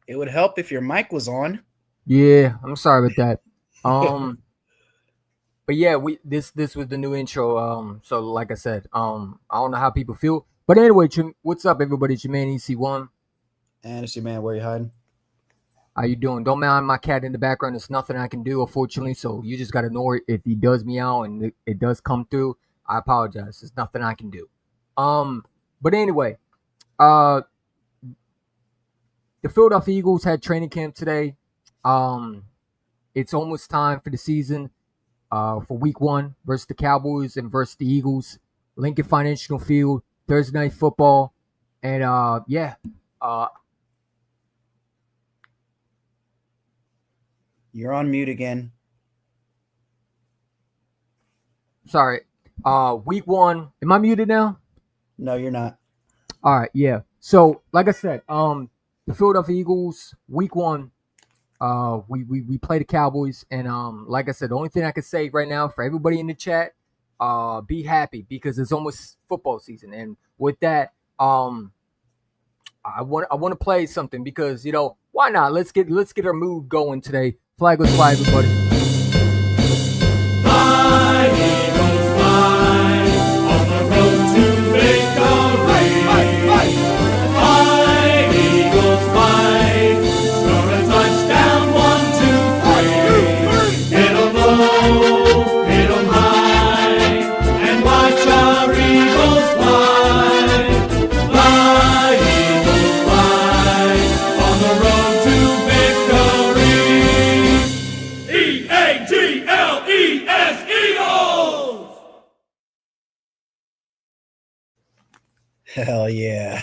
It would help if your mic was on. Yeah, I'm sorry about that. But yeah, this was the new intro. So like I said, I don't know how people feel, but anyway, what's up, everybody? It's your man EC1. And it's your man, Whereyahidin. How you doing? Don't mind my cat in the background. There's nothing I can do, unfortunately. So you just gotta know it. If he does meow and it does come through, I apologize. There's nothing I can do. But anyway, the Philadelphia Eagles had training camp today. It's almost time for the season. For week 1 versus the Cowboys and versus the Eagles, Lincoln Financial Field, Thursday Night Football, and you're on mute again. Sorry. Week 1. Am I muted now? No, you're not. All right, yeah. So, like I said, the Philadelphia Eagles, week 1. We play the Cowboys, and like I said, the only thing I can say right now for everybody in the chat, be happy because it's almost football season, and with that, I want to play something because why not? Let's get our mood going today. Flag was fly, everybody. Fly, Eagles, fly on the road to victory. Fly, Eagles, fly. Score a touchdown, 1, 2, 3. Hit 'em low, hit 'em high, and watch our Eagles fly. Fly, Eagles, fly on the road to victory. E-A-G-L-E-S, Eagles! Hell yeah.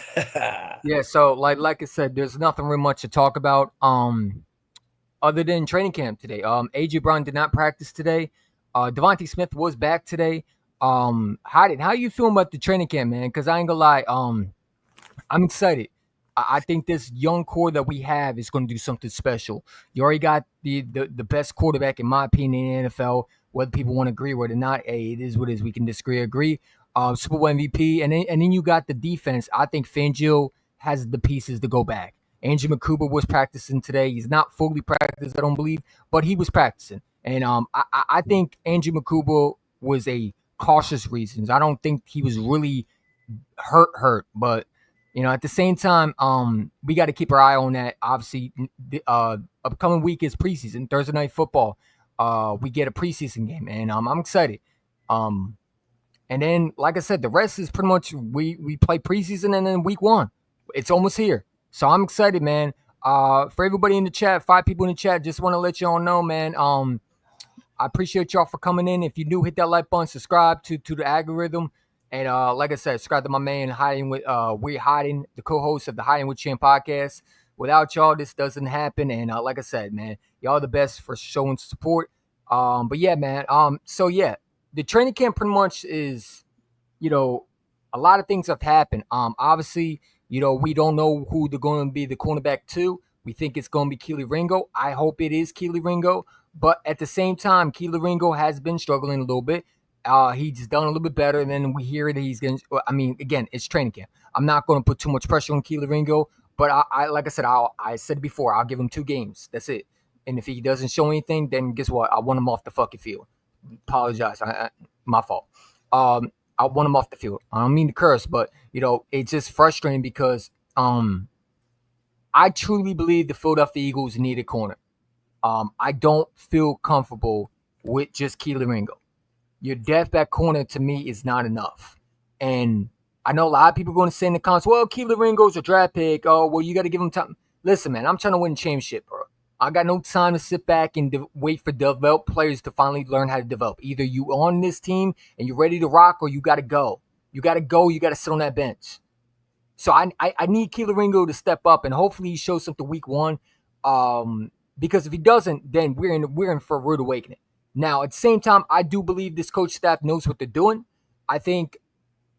Yeah, so like I said, there's nothing really much to talk about other than training camp today. AJ Brown did not practice today. Devontae Smith was back today. How you feeling about the training camp, man? Because I ain't gonna lie, I'm excited. I think this young core that we have is going to do something special. You already got the best quarterback, in my opinion, in the NFL. Whether people want to agree with it or not, it is what it is. We can disagree, agree. Super Bowl MVP, and then you got the defense. I think Fangio has the pieces to go back. Andrew McCouber was practicing today. He's not fully practiced, I don't believe, but he was practicing. And I think Andrew McCouber was a cautious reasons. I don't think he was really hurt, but at the same time, we got to keep our eye on that. Obviously, the upcoming week is preseason, Thursday Night Football. We get a preseason game, and I'm excited. And then, like I said, the rest is pretty much we play preseason, and then week 1, It's almost here. So I'm excited, man. For everybody in the chat, 5 people in the chat, just want to let you all know, man. I appreciate y'all for coming in. If you do, hit that like button, subscribe to the algorithm. And like I said, subscribe to my man Hiding with Whereyahidin, the co-host of the Hiding with Champ podcast. Without y'all, this doesn't happen. And like I said, man, y'all the best for showing support. But yeah, man. So yeah, the training camp pretty much is, a lot of things have happened. Obviously, we don't know who they're going to be the cornerback to. We think it's going to be Keely Ringo. I hope it is Keely Ringo. But at the same time, Keely Ringo has been struggling a little bit. He's done a little bit better, and then we hear that he's going to – I mean, again, it's training camp. I'm not going to put too much pressure on Keely Ringo, but I like I said, I said before, I'll give him 2 games. That's it. And if he doesn't show anything, then guess what? I want him off the fucking field. Apologize. My fault. I want him off the field. I don't mean to curse, but, it's just frustrating because I truly believe the Philadelphia Eagles need a corner. I don't feel comfortable with just Keely Ringo. Your depth back corner to me is not enough. And I know a lot of people are going to say in the comments, well, Keely Ringo's a draft pick. Oh, well, you got to give him time. Listen, man, I'm trying to win a championship, bro. I got no time to sit back and wait for developed players to finally learn how to develop. Either you on this team and you're ready to rock, or you got to go. You got to go. You got to sit on that bench. So I need Keely Ringo to step up, and hopefully he shows something week 1. Because if he doesn't, then we're in for a rude awakening. Now, at the same time, I do believe this coach staff knows what they're doing. I think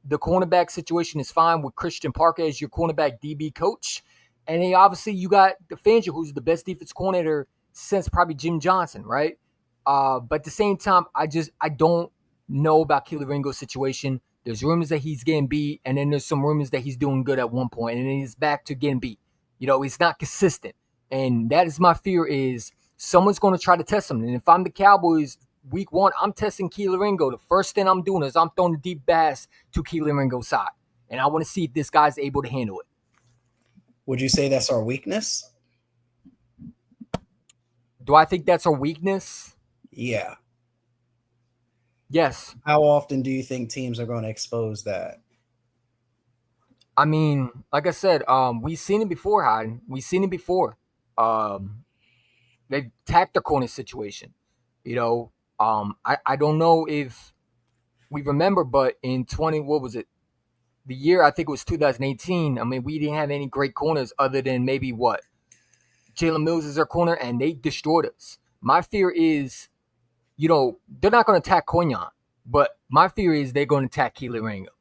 the cornerback situation is fine with Christian Parker as your cornerback DB coach. And then obviously you got the Fangio, who's the best defense coordinator since probably Jim Johnson, right? But at the same time, I don't know about Keely Ringo's situation. There's rumors that he's getting beat, and then there's some rumors that he's doing good at one point, and then he's back to getting beat. He's not consistent. And that is my fear, is someone's going to try to test him. And if I'm the Cowboys week 1, I'm testing Keely Ringo. The first thing I'm doing is I'm throwing a deep pass to Keely Ringo's side. And I want to see if this guy's able to handle it. Would you say that's our weakness? Do I think that's our weakness? Yeah. Yes. How often do you think teams are going to expose that? I mean, like I said, we've seen it before, Hayden. We've seen it before. They attacked the corner situation. I don't know if we remember, but in the year, I think it was 2018. I mean, we didn't have any great corners other than maybe Jalen Mills is our corner, and they destroyed us. My fear is, they're not going to attack Cognon, but my fear is they're going to attack Keely Ringo.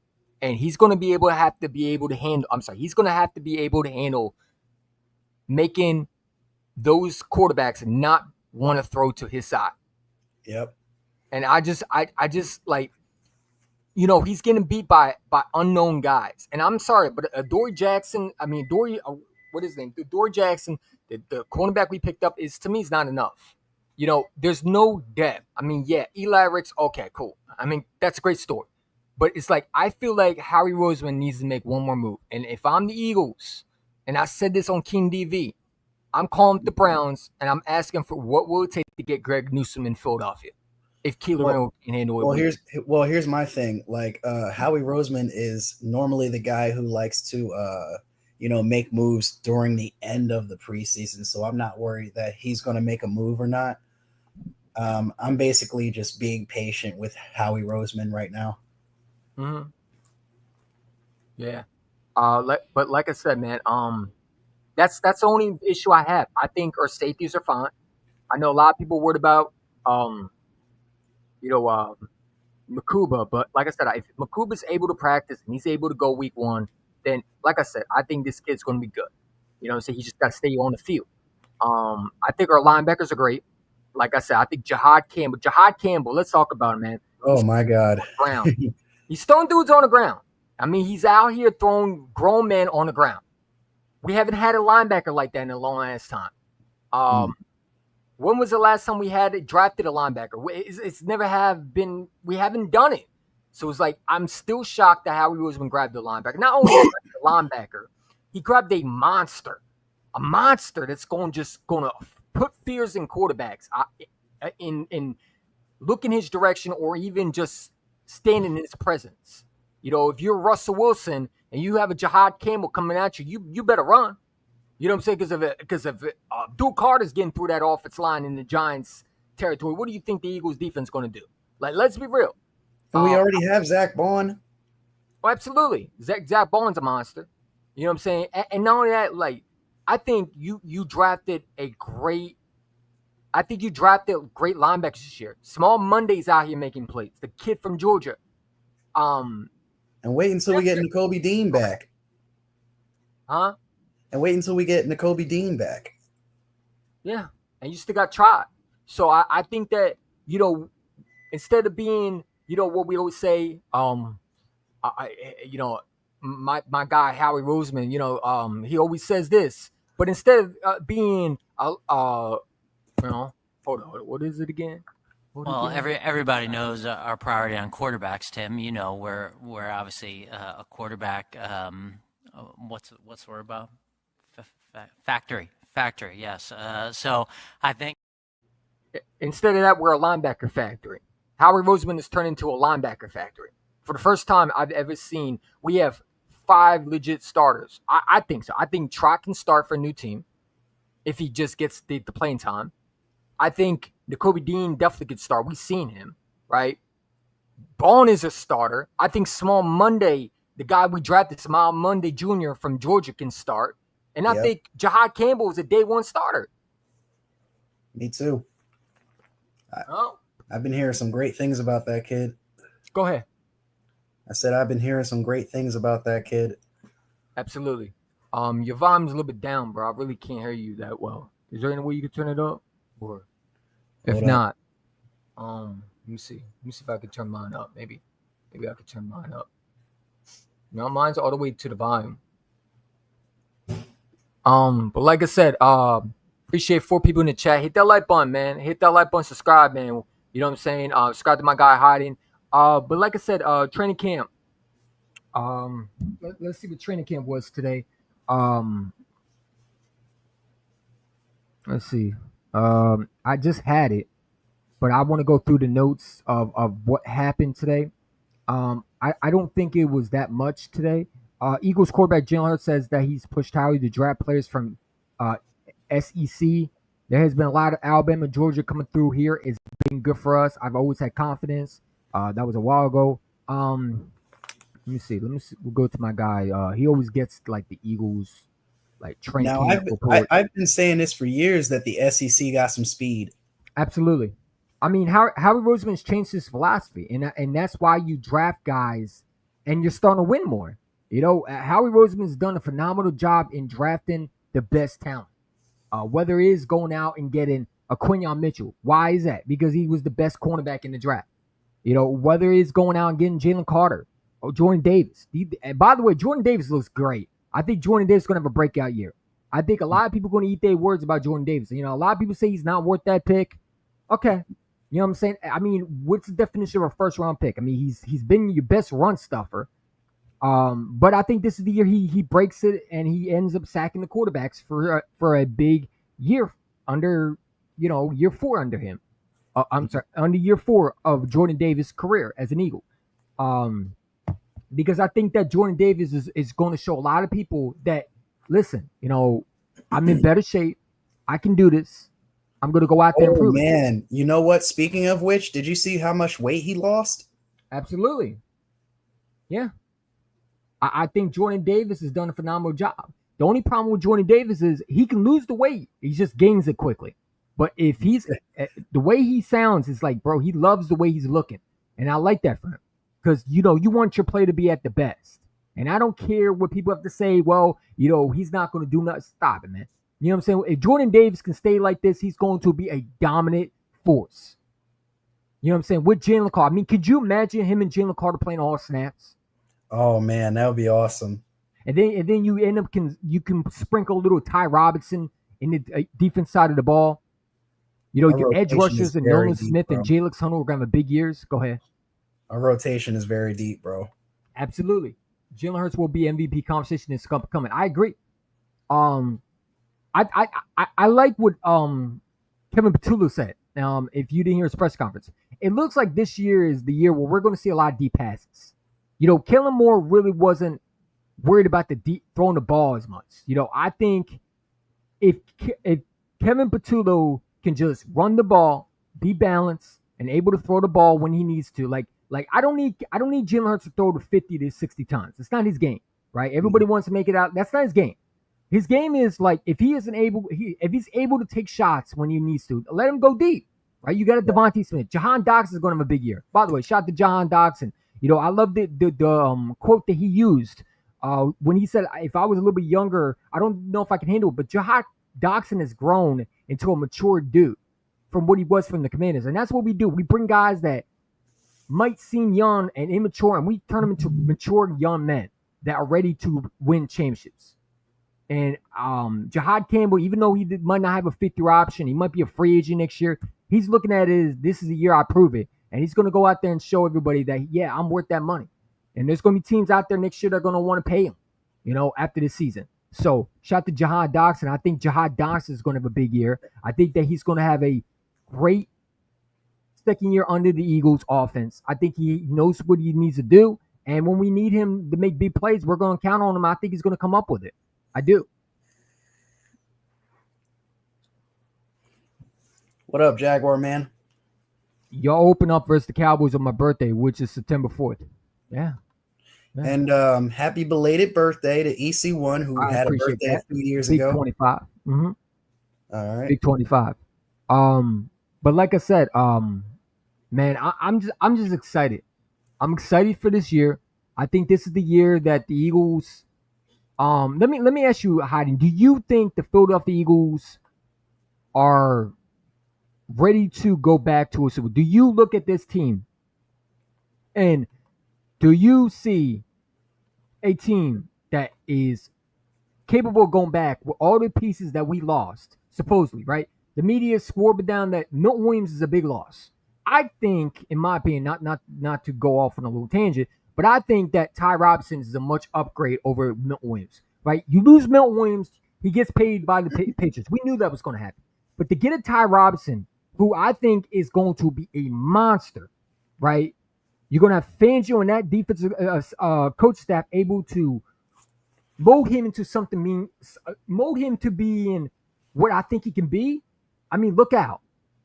And he's going to have to be able to handle making those quarterbacks not want to throw to his side. Yep. And I just like, he's getting beat by unknown guys. And I'm sorry, but Dory Jackson, what is his name? Dory Jackson, the cornerback we picked up to me is not enough. There's no depth. I mean, yeah, Eli Ricks, okay, cool. I mean, that's a great story. But it's like, I feel like Harry Roseman needs to make one more move. And if I'm the Eagles, and I said this on King DV, I'm calling the Browns, and I'm asking for what will it take to get Greg Newsome in Philadelphia if Keely Ringo can handle it. Here's my thing. Like, Howie Roseman is normally the guy who likes to, make moves during the end of the preseason. So I'm not worried that he's going to make a move or not. I'm basically just being patient with Howie Roseman right now. Mm-hmm. Yeah. But like I said, man, that's the only issue I have. I think our safeties are fine. I know a lot of people worried about, Makuba, but like I said, if Makuba's able to practice and he's able to go week 1, then like I said, I think this kid's going to be good. So he just got to stay on the field. I think our linebackers are great. Like I said, I think Jihad Campbell, let's talk about him, man. Oh my God. He's throwing dudes on the ground. I mean, he's out here throwing grown men on the ground. We haven't had a linebacker like that in a long ass time. When was the last time we had drafted a linebacker? It's never been. We haven't done it. So it's like, I'm still shocked that Howie Roseman grabbed the linebacker. Not only the linebacker, he grabbed a monster that's going to put fears in quarterbacks in look in his direction, or even just standing in his presence. If you're Russell Wilson and you have a Jihad Campbell coming at you, you better run. You know what I'm saying? Because if Abdul Carter's getting through that offensive line in the Giants' territory, what do you think the Eagles' defense is going to do? Like, let's be real. And we already have Zach Bond. Oh, absolutely. Zach Bond's a monster. You know what I'm saying? And not only that, like, I think you drafted great linebackers this year. Small Monday's out here making plays. The kid from Georgia. And wait until we get Nakobe Dean back. Huh? And wait until we get Nakobe Dean back. Yeah. And you still got Trot. So I think that, you know, instead of being, you know, what we always say, you know, my guy Howie Roseman, you know, he always says this, but instead of being, you know, hold on, what is it again? Well, everybody knows our priority on quarterbacks, Tim. You know, we're obviously a quarterback. What's the word about factory? Yes. So I think instead of that, we're a linebacker factory. Howie Roseman has turned into a linebacker factory. For the first time I've ever seen, we have 5 legit starters. I think so. I think Trot can start for a new team if he just gets the playing time. I think Nakobe Dean definitely could start. We've seen him, right? Bone is a starter. I think Small Monday, the guy we drafted, Small Monday Jr. from Georgia, can start. And I think Jihad Campbell is a day one starter. Me too. I've been hearing some great things about that kid. Go ahead. I said I've been hearing some great things about that kid. Absolutely. Your volume's a little bit down, bro. I really can't hear you that well. Is there any way you can turn it up? Or if not, let me see. Let me see if I can turn mine up. Maybe I could turn mine up. No, mine's all the way to the volume. But like I said, appreciate 4 people in the chat. Hit that like button, man. Hit that like button, subscribe, man. You know what I'm saying? Subscribe to my guy Hiding. But like I said, training camp. Let's see what training camp was today. Let's see. I just had it, but I want to go through the notes of what happened today. I don't think it was that much today. Eagles quarterback Jalen Hurts says that he's pushed Howie to draft players from SEC. There has been a lot of Alabama, Georgia coming through here. It's been good for us. I've always had confidence. That was a while ago. Let me see. We'll go to my guy. He always gets like the Eagles like training camp report. I've been saying this for years that the SEC got some speed. Absolutely. I mean, Howie Roseman's changed his philosophy, and that's why you draft guys and you're starting to win more. You know, Howie Roseman's done a phenomenal job in drafting the best talent. Whether it is going out and getting a Quinyon Mitchell. Why is that? Because he was the best cornerback in the draft. You know, whether it's going out and getting Jalen Carter or Jordan Davis. And by the way, Jordan Davis looks great. I think Jordan Davis is going to have a breakout year. I think a lot of people are going to eat their words about Jordan Davis. You know, a lot of people say he's not worth that pick. Okay. You know what I'm saying? I mean, what's the definition of a first-round pick? I mean, he's been your best run stuffer. But I think this is the year he breaks it and he ends up sacking the quarterbacks for a big year under, you know, year 4 under him. I'm sorry, under year 4 of Jordan Davis' career as an Eagle. Because I think that Jordan Davis is going to show a lot of people that, listen, you know, I'm in better shape. I can do this. I'm going to go out there and prove it. Man, you know what? Speaking of which, did you see how much weight he lost? Absolutely. Yeah. I think Jordan Davis has done a phenomenal job. The only problem with Jordan Davis is he can lose the weight. He just gains it quickly. But if he's the way he sounds is like, bro, he loves the way he's looking. And I like that for him. Because, you know, you want your player to be at the best. And I don't care what people have to say. Well, you know, he's not going to do nothing. Stop it, man. You know what I'm saying? If Jordan Davis can stay like this, he's going to be a dominant force. You know what I'm saying? With Jalen Carter. I mean, could you imagine him and Jalen Carter playing all snaps? Oh, man, that would be awesome. And then you end up you can sprinkle a little Ty Robinson in the defense side of the ball. You know, your edge rushers and Nolan Smith and Jalix Hunter are going to have big years. Go ahead. Our rotation is very deep, bro. Absolutely. Jalen Hurts will be MVP conversation is coming. I agree. I like what Kevin Petullo said. If you didn't hear his press conference, it looks like this year is the year where we're going to see a lot of deep passes. You know, Kellen Moore really wasn't worried about the deep throwing the ball as much. I think if Kevin Patullo can just run the ball, be balanced, and able to throw the ball when he needs to, like I don't need Jalen Hurts to throw to 50 to 60 times. It's not his game, right? Everybody wants to make it out. That's not his game. His game is like if he's able to take shots when he needs to, let him go deep, right? You got a Devontae Smith. Jahan Doxson is going to have a big year. By the way, shout out to Jahan Doxson. I love the quote that he used when he said, "If I was a little bit younger, I don't know if I can handle it." But Jahan Doxson has grown into a mature dude from what he was from the Commanders, and that's what we do. We bring guys that might seem young and immature, and we turn them into mature young men that are ready to win championships. And Jahad Campbell, even though he might not have a fifth-year option, he might be a free agent next year. He's looking at it as this is the year I prove it, and he's going to go out there and show everybody that I'm worth that money. And there's going to be teams out there next year that are going to want to pay him, after this season. So shout out to Jahad Doxson. I think Jahad Doxson is going to have a big year. I think that he's going to have a great second year under the Eagles offense. I think he knows what he needs to do. And when we need him to make big plays, we're going to count on him. I think he's going to come up with it. I do. What up, Jaguar man? Y'all open up versus the Cowboys on my birthday, which is September 4th. Yeah. And happy belated birthday to EC1, who had a birthday a few years ago. 25. Mm-hmm. All right. Big 25. But like I said, man, I'm just excited. I'm excited for this year. I think this is the year that the Eagles. Let me ask you, Heidi, do you think the Philadelphia Eagles are ready to go back to a Super Bowl? Do you look at this team and do you see a team that is capable of going back with all the pieces that we lost, supposedly, right? The media swore down that Milton Williams is a big loss. I think, in my opinion, not to go off on a little tangent, but I think that Ty Robinson is a much upgrade over Milton Williams, right? You lose Milton Williams, he gets paid by the Patriots. We knew that was going to happen. But to get a Ty Robinson, who I think is going to be a monster, right? You're going to have Fangio and that defensive coach staff able to mold him into something mold him to be in what I think he can be. I mean, look out.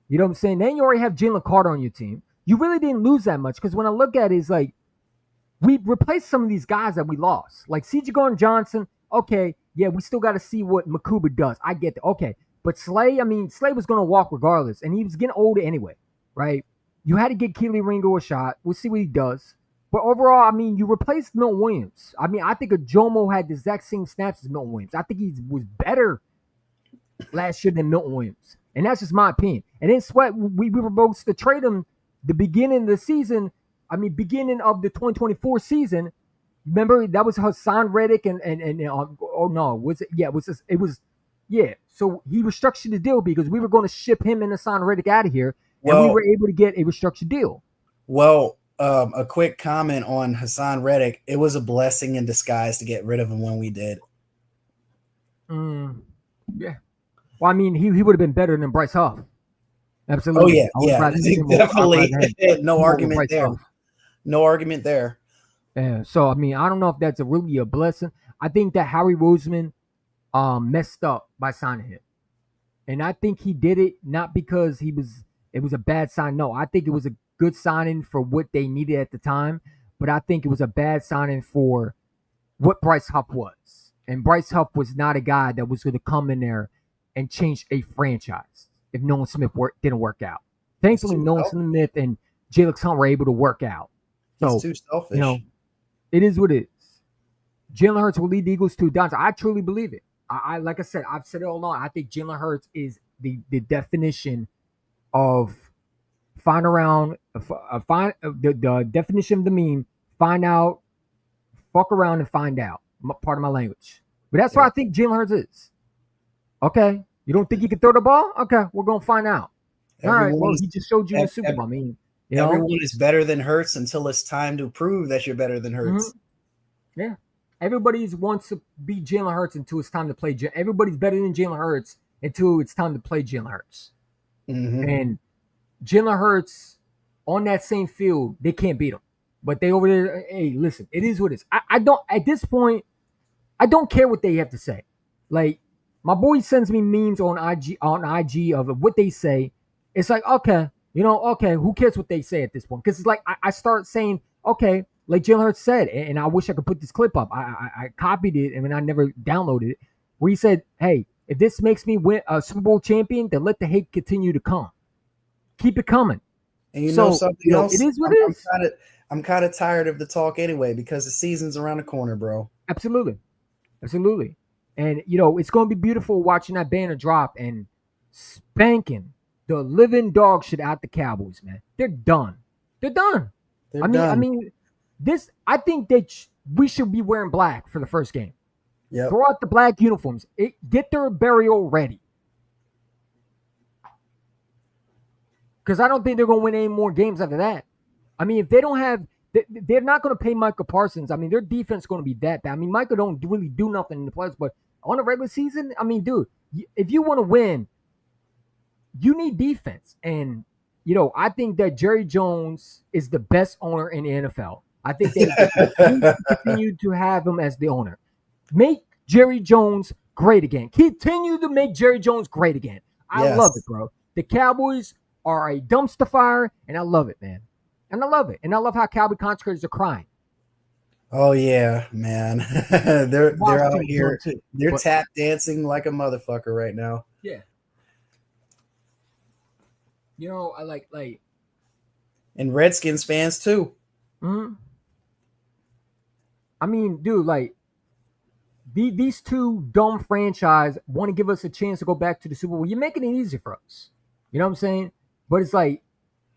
You know what I'm saying? Then you already have Jalen Carter on your team. You really didn't lose that much because when I look at it, it's like we replaced some of these guys that we lost. Like C.J. Gardner-Johnson, okay, yeah, we still got to see what Makuba does. I get that. Okay. But Slay was going to walk regardless, and he was getting older anyway, right? You had to get Keely Ringo a shot. We'll see what he does. But overall, you replaced Milton Williams. I think Ajomo had the exact same snaps as Milton Williams. I think he was better last year than Milton Williams. And that's just my opinion. And then Sweat, we were supposed to trade him the beginning of the season. Beginning of the 2024 season. Remember, that was Hassan Reddick So he restructured the deal because we were going to ship him and Hassan Reddick out of here. And we were able to get a restructured deal. Well, a quick comment on Hassan Reddick. It was a blessing in disguise to get rid of him when we did. Yeah. Well, he would have been better than Bryce Huff. Absolutely. Oh, yeah. Definitely. No argument there. No argument there. Yeah. So, I don't know if that's really a blessing. I think that Howie Roseman messed up by signing him. And I think he did it not because it was a bad sign. No, I think it was a good signing for what they needed at the time. But I think it was a bad signing for what Bryce Huff was. And Bryce Huff was not a guy that was going to come in there and change a franchise if Nolan Smith didn't work out. Thankfully, Nolan Smith and Jalen Hunt were able to work out. So, he's too selfish. It is what it is. Jalen Hurts will lead the Eagles to downs. I truly believe it. Like I said, I've said it all along. I think Jalen Hurts is the definition of the definition of the meme. Find out, fuck around and find out. Part of my language. But that's what I think Jalen Hurts is. Okay. You don't think he can throw the ball? Okay, we're going to find out. All right, well, he just showed you in the Super Bowl. Everyone is better than Hurts until it's time to prove that you're better than Hurts. Mm-hmm. Yeah. Everybody wants to be Jalen Hurts until it's time to play. Everybody's better than Jalen Hurts until it's time to play Jalen Hurts. Mm-hmm. And Jalen Hurts on that same field, they can't beat him. But they over there, hey, listen, it is what it is. I don't, at this point, I don't care what they have to say. Like my boy sends me memes on IG of what they say. It's like, okay, okay, who cares what they say at this point? Because it's like I start saying, okay, like Jalen Hurts said, and I wish I could put this clip up. I copied it and then I never downloaded it, where he said, hey, if this makes me win a Super Bowl champion, then let the hate continue to come. Keep it coming. And you know something else? It is what it is. I'm kind of tired of the talk anyway because the season's around the corner, bro. Absolutely. And, it's going to be beautiful watching that banner drop and spanking the living dog shit out the Cowboys, man. They're done. Done. I mean, this. I think we should be wearing black for the first game. Yeah. Throw out the black uniforms. Get their burial ready. Because I don't think they're going to win any more games after that. I mean, if they don't have, they're not going to pay Micah Parsons. I mean, their defense is going to be that bad. I mean, Micah don't really do nothing in the playoffs, but on a regular season, I mean, dude, if you want to win, you need defense. And, I think that Jerry Jones is the best owner in the NFL. I think they need to continue to have him as the owner. Make Jerry Jones great again. Continue to make Jerry Jones great again. I love it, bro. The Cowboys are a dumpster fire, and I love it, man. And I love it. And I love how Cowboy consecrators are crying. Oh yeah, man. they're out here. They're tap dancing like a motherfucker right now. Yeah. I like and Redskins fans too. Mm-hmm. I mean, dude, like these two dumb franchise want to give us a chance to go back to the Super Bowl. You're making it easy for us. You know what I'm saying? But it's like,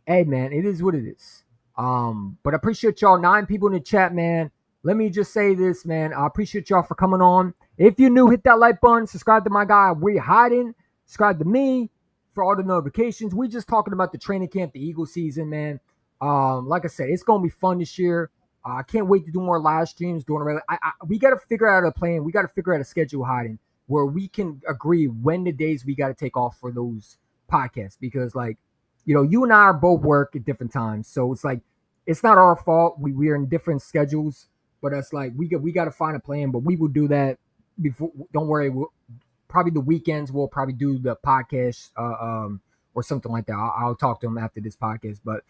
hey man, it is what it is. But I appreciate y'all. 9 people in the chat, man. Let me just say this, man. I appreciate y'all for coming on. If you're new, hit that like button. Subscribe to my guy, Whereyahidin. Subscribe to me for all the notifications. We just talking about the training camp, the Eagles season, man. Like I said, it's gonna be fun this year. I can't wait to do more live streams. We got to figure out a plan. We got to figure out a schedule, Hiding, where we can agree when the days we got to take off for those podcasts. Because, like, you and I are both work at different times, so it's like it's not our fault. We're in different schedules, but it's like we got to find a plan. But we will do that before. Don't worry. Probably the weekends we'll probably do the podcast or something like that. I'll talk to them after this podcast. But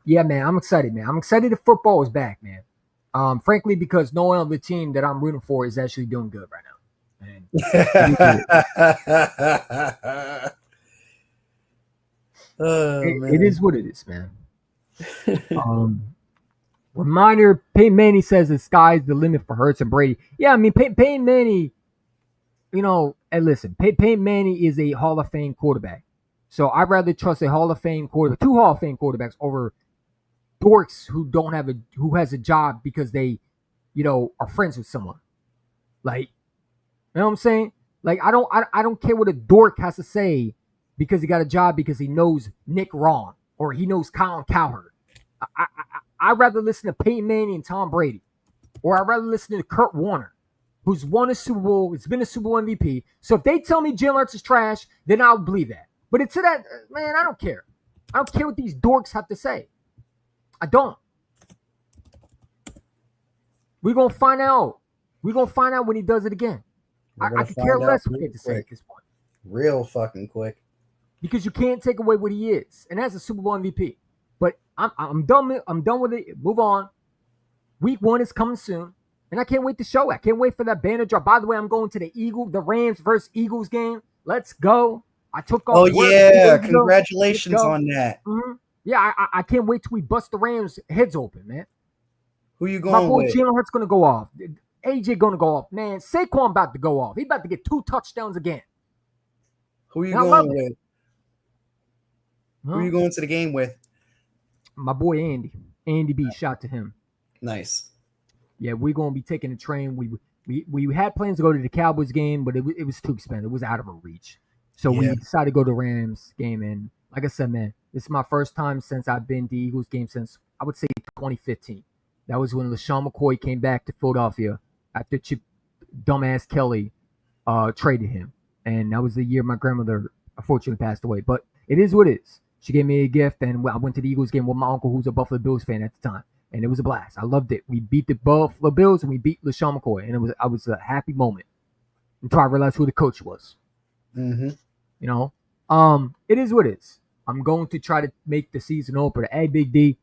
yeah, man, I'm excited, man. I'm excited that football is back, man. Frankly, because no one on the team that I'm rooting for is actually doing good right now. And it is what it is, man. Reminder: Peyton Manning says the sky's the limit for Hurts and Brady. Yeah, I mean Peyton Manning. And listen, Peyton Manning is a Hall of Fame quarterback. So I'd rather trust a Hall of Fame quarterback, 2 Hall of Fame quarterbacks over dorks who has a job because they, are friends with someone. Like, you know what I'm saying? Like, I don't care what a dork has to say because he got a job because he knows Nick Ron or he knows Colin Cowherd. I'd rather listen to Peyton Manning and Tom Brady, or I'd rather listen to Kurt Warner, who's won a Super Bowl. It's been a Super Bowl MVP. So if they tell me Jalen Hurts is trash, then I'll believe that. But it's to that, man, I don't care. I don't care what these dorks have to say. I don't. We're going to find out. We're going to find out when he does it again. I could care less what they have to say at this point. Real fucking quick. Because you can't take away what he is. And that's a Super Bowl MVP. But I'm done. I'm done with it. Move on. Week 1 is coming soon. And I can't wait to show it. I can't wait for that banner drop. By the way, I'm going to the Rams versus Eagles game. Let's go. I took off. Oh, yeah. Congratulations on that. Mm-hmm. Yeah, I can't wait till we bust the Rams' heads open, man. Who you going with? My boy Jalen Hurts going to go off. AJ going to go off. Man, Saquon about to go off. He about to get 2 touchdowns again. Who you going with? Who you going to the game with? My boy Andy. Andy B. Shout to him. Nice. Yeah, we're going to be taking the train. We had plans to go to the Cowboys game, but it was too expensive. It was out of our reach. So we decided to go to the Rams game. And like I said, man, this is my first time since I've been to the Eagles game since, I would say, 2015. That was when LaShawn McCoy came back to Philadelphia after Chip dumbass Kelly traded him. And that was the year my grandmother unfortunately passed away. But it is what it is. She gave me a gift, and I went to the Eagles game with my uncle, who's a Buffalo Bills fan at the time. and it was a blast. I loved it. We beat the Buffalo Bills and we beat LaShawn McCoy, and I was a happy moment until I realized who the coach was. Mm-hmm. You know, it is what it is. I'm going to try to make the season opener. Hey, Big D,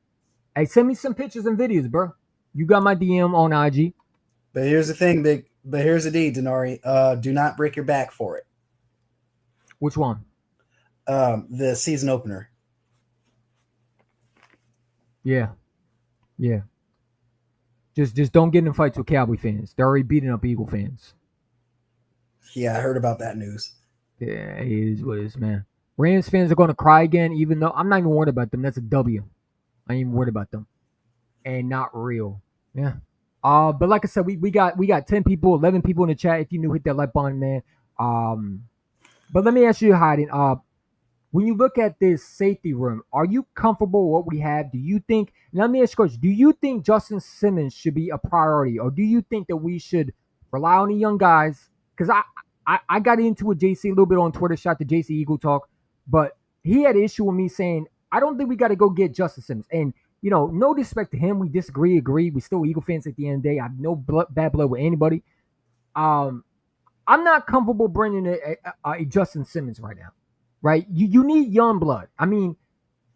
hey, send me some pictures and videos, bro. You got my DM on IG. But here's the thing, But here's the D, Denari. Do not break your back for it. Which one? The season opener. Yeah. Just don't get in fights with Cowboy fans. They're already beating up Eagle fans. Yeah, I heard about that news. Yeah, it is what it is, man. Rams fans are going to cry again, even though I'm not even worried about them. That's a W. I ain't even worried about them. And not real. Yeah. But like I said, we got 10 people, 11 people in the chat. If you new, hit that like button, man. But let me ask you, Hayden. When you look at this safety room, are you comfortable with what we have? Do you think? Let me ask you a question. Do you think Justin Simmons should be a priority, or do you think that we should rely on the young guys? Because I got into a JC a little bit on Twitter. Shout to JC Eagle Talk, but he had an issue with me saying I don't think we got to go get Justin Simmons. And no disrespect to him. We disagree, agree. We still Eagle fans at the end of the day. I have no bad blood with anybody. I'm not comfortable bringing a Justin Simmons right now. Right? You need young blood. I mean,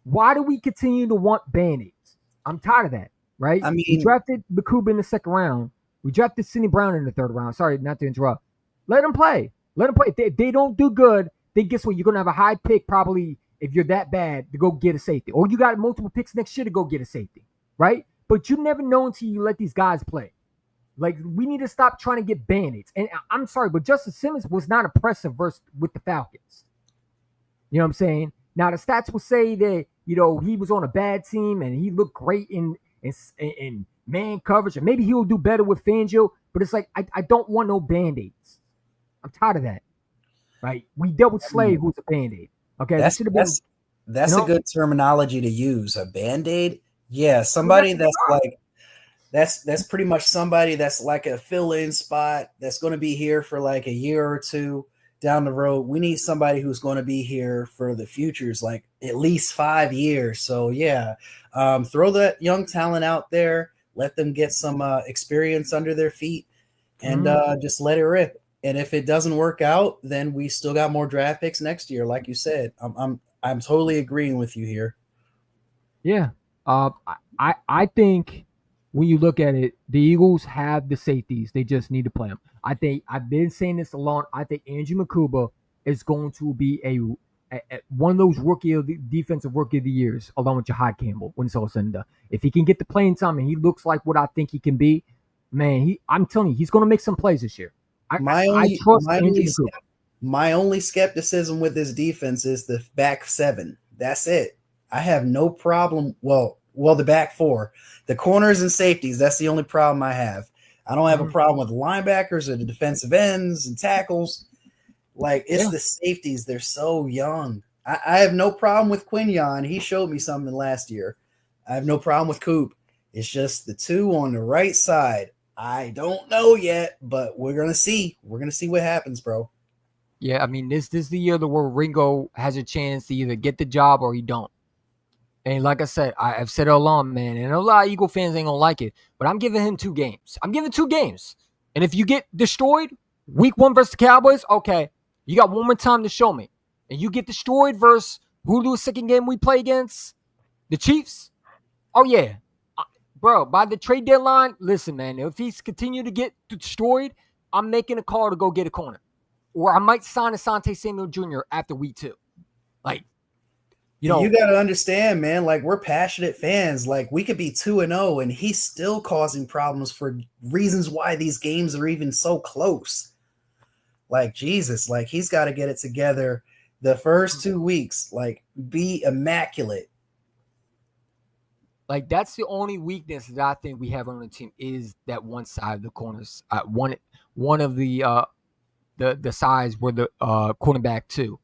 why do we continue to want Band-Aids? I'm tired of that, right? I mean, we drafted Bakuba in the second round. We drafted Sidney Brown in the third round. Sorry, not to interrupt. Let them play. If they don't do good, then guess what? You're going to have a high pick probably if you're that bad to go get a safety. Or you got multiple picks next year to go get a safety, right? But you never know until you let these guys play. Like, we need to stop trying to get Band-Aids. And I'm sorry, but Justin Simmons was not impressive with the Falcons. You know what I'm saying? Now, the stats will say that, he was on a bad team and he looked great in man coverage. And maybe he'll do better with Fangio. But it's like, I don't want no Band-Aids. I'm tired of that. Right? We dealt with Slade, who's a Band-Aid. Okay? That's a good terminology to use. A Band-Aid? Yeah, somebody that's like, that's pretty much somebody that's like a fill-in spot that's going to be here for like a year or two. Down the road, we need somebody who's going to be here for the futures, like at least 5 years. So yeah, throw that young talent out there, let them get some experience under their feet, and just let it rip. And if it doesn't work out, then we still got more draft picks next year. Like you said, I'm totally agreeing with you here. Yeah, I think when you look at it, the Eagles have the safeties. They just need to play them. I think I've been saying this a lot. I think Andrew Makuba is going to be a one of those defensive rookie of the years, along with Jahad Campbell when it's all said and done. If he can get the playing time and he looks like what I think he can be, man, I'm telling you, he's going to make some plays this year. I trust Andrew Makuba. My only skepticism with this defense is the back seven. That's it. I have no problem. Well, the back four, the corners and safeties. That's the only problem I have. I don't have a problem with the linebackers or the defensive ends and tackles. Like, it's the safeties. They're so young. I have no problem with Quinyon. He showed me something last year. I have no problem with Coop. It's just the two on the right side. I don't know yet, but we're going to see. We're going to see what happens, bro. Yeah, I mean, this is the year where Ringo has a chance to either get the job or he don't. And like I said, I've said it all along, man, and a lot of Eagle fans ain't going to like it, but I'm giving him 2 games. I'm giving 2 games. And if you get destroyed, week 1 versus the Cowboys, okay, you got one more time to show me. And you get destroyed versus who do a second game we play against? The Chiefs? Oh, yeah. Bro, by the trade deadline, listen, man, if he's continue to get destroyed, I'm making a call to go get a corner. Or I might sign Asante Samuel Jr. after week 2. Like, you got to understand, man, like, we're passionate fans. Like, we could be 2-0 and he's still causing problems for reasons why these games are even so close. Like, Jesus, like, he's got to get it together the first 2 weeks, like, be immaculate. Like, that's the only weakness that I think we have on the team is that one side of the corners. One of the sides were the cornerback too.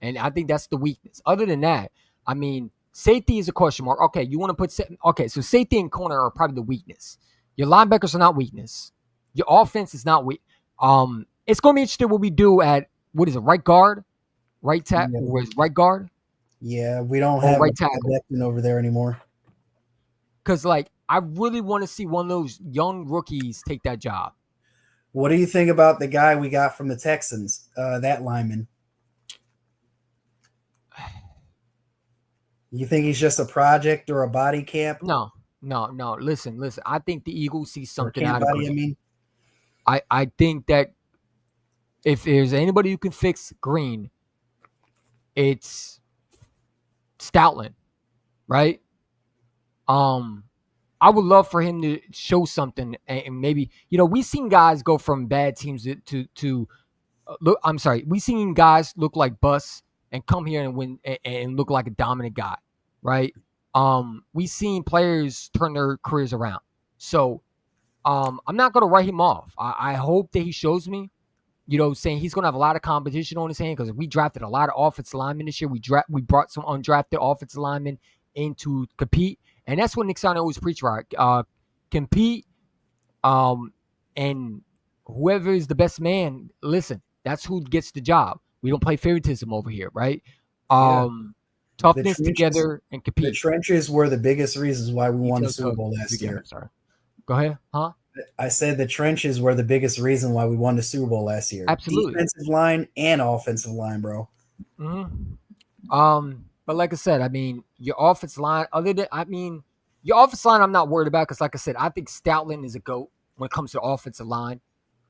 And I think that's the weakness. Other than that, I mean, safety is a question mark. Okay, you want to put so safety and corner are probably the weakness. Your linebackers are not weakness. Your offense is not weak. It's going to be interesting what we do at, what is it, right guard? Right tackle? Or is right guard? Yeah, we don't have right tackle over there anymore. Because, like, I really want to see one of those young rookies take that job. What do you think about the guy we got from the Texans, that lineman? You think he's just a project or a body camp? No. Listen. I think the Eagles see something camp out of body, I Green. mean. I think that if there's anybody who can fix Green, it's Stoutland, right? I would love for him to show something, and maybe we've seen guys go from bad teams to look. I'm sorry, we've seen guys look like busts and come here and win and look like a dominant guy, right? We've seen players turn their careers around. So I'm not going to write him off. I hope that he shows me, saying he's going to have a lot of competition on his hand because we drafted a lot of offensive linemen this year. We brought some undrafted offensive linemen in to compete. And that's what Nick Sirianni always preach, right? Compete, and whoever is the best man, listen, that's who gets the job. We don't play favoritism over here, right? Toughness together and compete. The trenches were the biggest reasons why we won the Super Bowl last year. Sorry. Go ahead. Huh? I said the trenches were the biggest reason why we won the Super Bowl last year. Absolutely. Defensive line and offensive line, bro. Mm-hmm. But like I said, I mean, your offensive line, your offensive line I'm not worried about because, like I said, I think Stoutland is a GOAT when it comes to offensive line,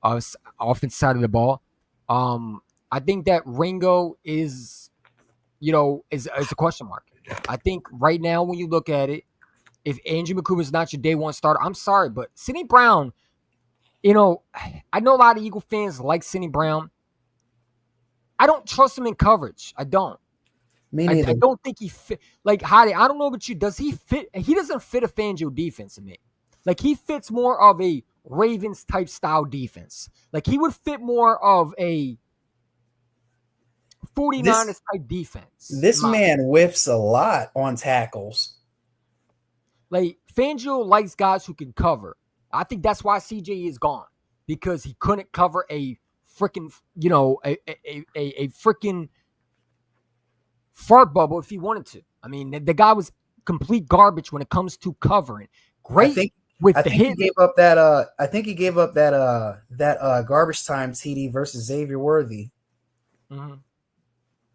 offensive side of the ball. I think that Ringo is a question mark. I think right now when you look at it, if Andrew McCool is not your day one starter, I'm sorry, but Sidney Brown, I know a lot of Eagle fans like Sidney Brown. I don't trust him in coverage. I don't. Me neither. I don't think he fit. Like, Heidi, I don't know about you. Does he fit? He doesn't fit a Fangio defense to me. Like, he fits more of a Ravens type style defense. Like, he would fit more of a 49ers type defense. This man whiffs a lot on tackles. Like, Fangio likes guys who can cover. I think that's why CJ is gone, because he couldn't cover a freaking, a freaking fart bubble if he wanted to. I mean, the guy was complete garbage when it comes to covering. Great with the hit. He gave up that. I think he gave up that garbage time TD versus Xavier Worthy. Mm-hmm.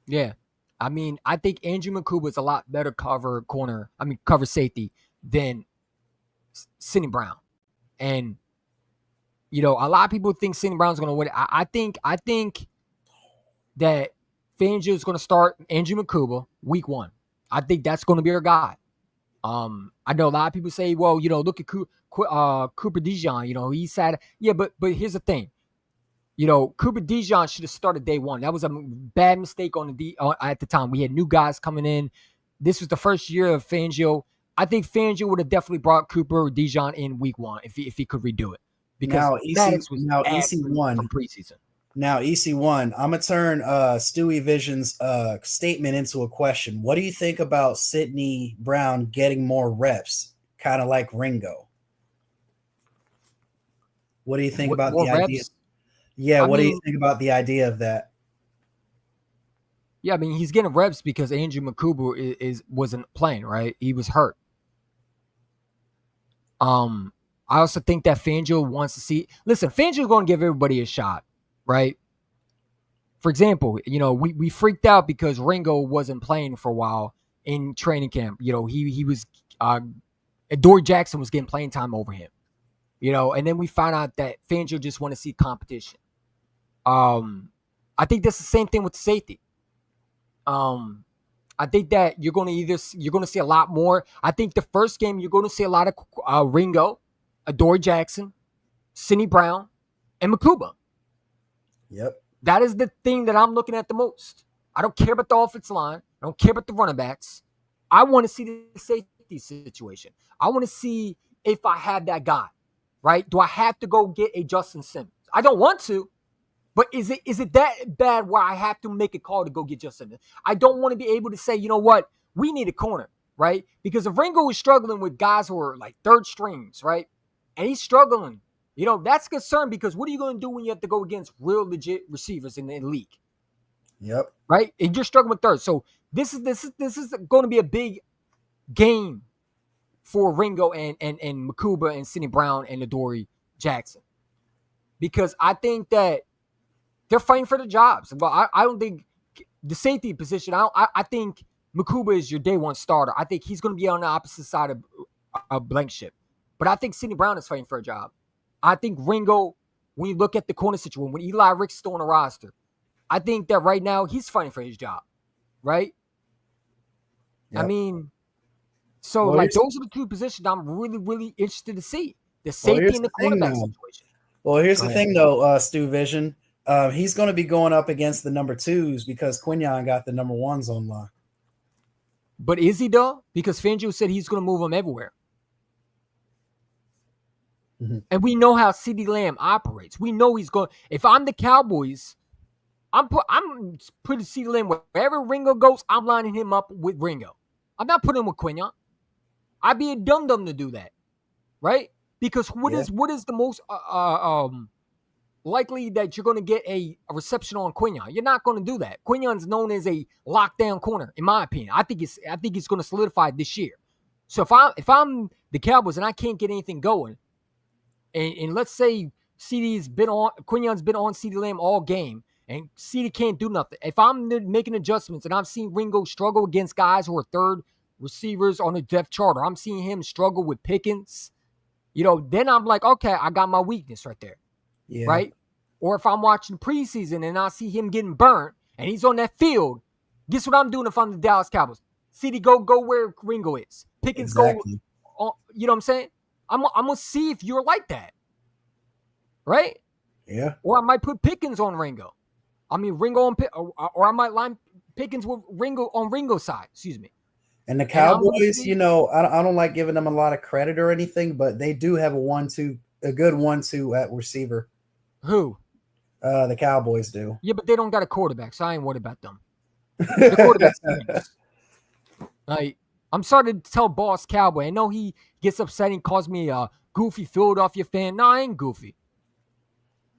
Yeah, I mean, I think Andrew McCool was a lot better cover safety than Sidney Brown, and a lot of people think Sidney Brown's going to win. I think that Fangio is going to start Andrew McCool week 1. I think that's going to be our guy. I know a lot of people say, well, look at Cooper DeJean. He said, yeah, but here's the thing. Cooper DeJean should have started day 1. That was a bad mistake at the time. We had new guys coming in. This was the first year of Fangio. I think Fangio would have definitely brought Cooper DeJean in week 1 if he could redo it. Because EC1 from preseason. Now, EC1, I'm going to turn Stewie Vision's statement into a question. What do you think about Sidney Brown getting more reps, kind of like Ringo? What do you think about the idea? Reps? Yeah, what do you think about the idea of that? Yeah, I mean, he's getting reps because Andrew McCool wasn't playing, right? He was hurt. I also think that Fangio wants to see. Listen, Fangio's going to give everybody a shot, right? For example, we freaked out because Ringo wasn't playing for a while in training camp. He was Dory Jackson was getting playing time over him. And then we found out that Fangio just want to see competition. I think that's the same thing with the safety. I think that you're going to see a lot more. I think the first game you're going to see a lot of Ringo, Dory Jackson, Sidney Brown, and Makuba. Yep. That is the thing that I'm looking at the most. I don't care about the offensive line. I don't care about the running backs. I want to see the safety situation. I want to see if I have that guy, right? Do I have to go get a Justin Simmons? I don't want to, but is it that bad where I have to make a call to go get Justin Simmons? I don't want to be able to say, you know what? We need a corner, right? Because if Ringo is struggling with guys who are like third strings, right? And he's struggling. That's a concern because what are you going to do when you have to go against real legit receivers in the league? Yep. Right? And you're struggling with third. So this is going to be a big game for Ringo and Makuba and Sidney Brown and Adoree Jackson. Because I think that they're fighting for the jobs. But I don't think the safety position, I think Makuba is your day one starter. I think he's going to be on the opposite side of Blankenship. But I think Sidney Brown is fighting for a job. I think Ringo, when you look at the corner situation, when Eli Rick's still on the roster, I think that right now he's fighting for his job, right? Yep. I mean, so those are the two positions I'm really, really interested to see. The safety and the quarterback situation. Well, here's the thing, though, Stu Vision. He's going to be going up against the number 2s because Quinyon got the number 1s online. But is he, though? Because Fangio said he's going to move them everywhere. Mm-hmm. And we know how CeeDee Lamb operates. We know he's going. If I'm the Cowboys, I'm putting CeeDee Lamb wherever Ringo goes. I'm lining him up with Ringo. I'm not putting him with Quinyon. I'd be a dum-dum to do that, right? Because what is the most likely that you're going to get a reception on Quinyon? You're not going to do that. Quinyon's known as a lockdown corner, in my opinion. I think it's going to solidify this year. So if I'm the Cowboys and I can't get anything going, and let's say Quinyon's been on CeeDee Lamb all game, and CeeDee can't do nothing. If I'm making adjustments and I've seen Ringo struggle against guys who are third receivers on the depth chart, or I'm seeing him struggle with Pickens, then I'm like, okay, I got my weakness right there. Yeah. Right? Or if I'm watching preseason and I see him getting burnt and he's on that field, guess what I'm doing if I'm the Dallas Cowboys? CeeDee, go where Ringo is. Pickens go on, you know what I'm saying? I'm going to see if you're like that. Right? Yeah. Or I might put Pickens on Ringo. I mean, Ringo on or I might line Pickens with Ringo on Ringo's side. Excuse me. And the Cowboys, I don't like giving them a lot of credit or anything, but they do have a good 1-2 at receiver. Who? The Cowboys do. Yeah, but they don't got a quarterback, so I ain't worried about them. The quarterback's I'm starting to tell Boss Cowboy. I know he gets upset and calls me a goofy Philadelphia fan. No, I ain't goofy.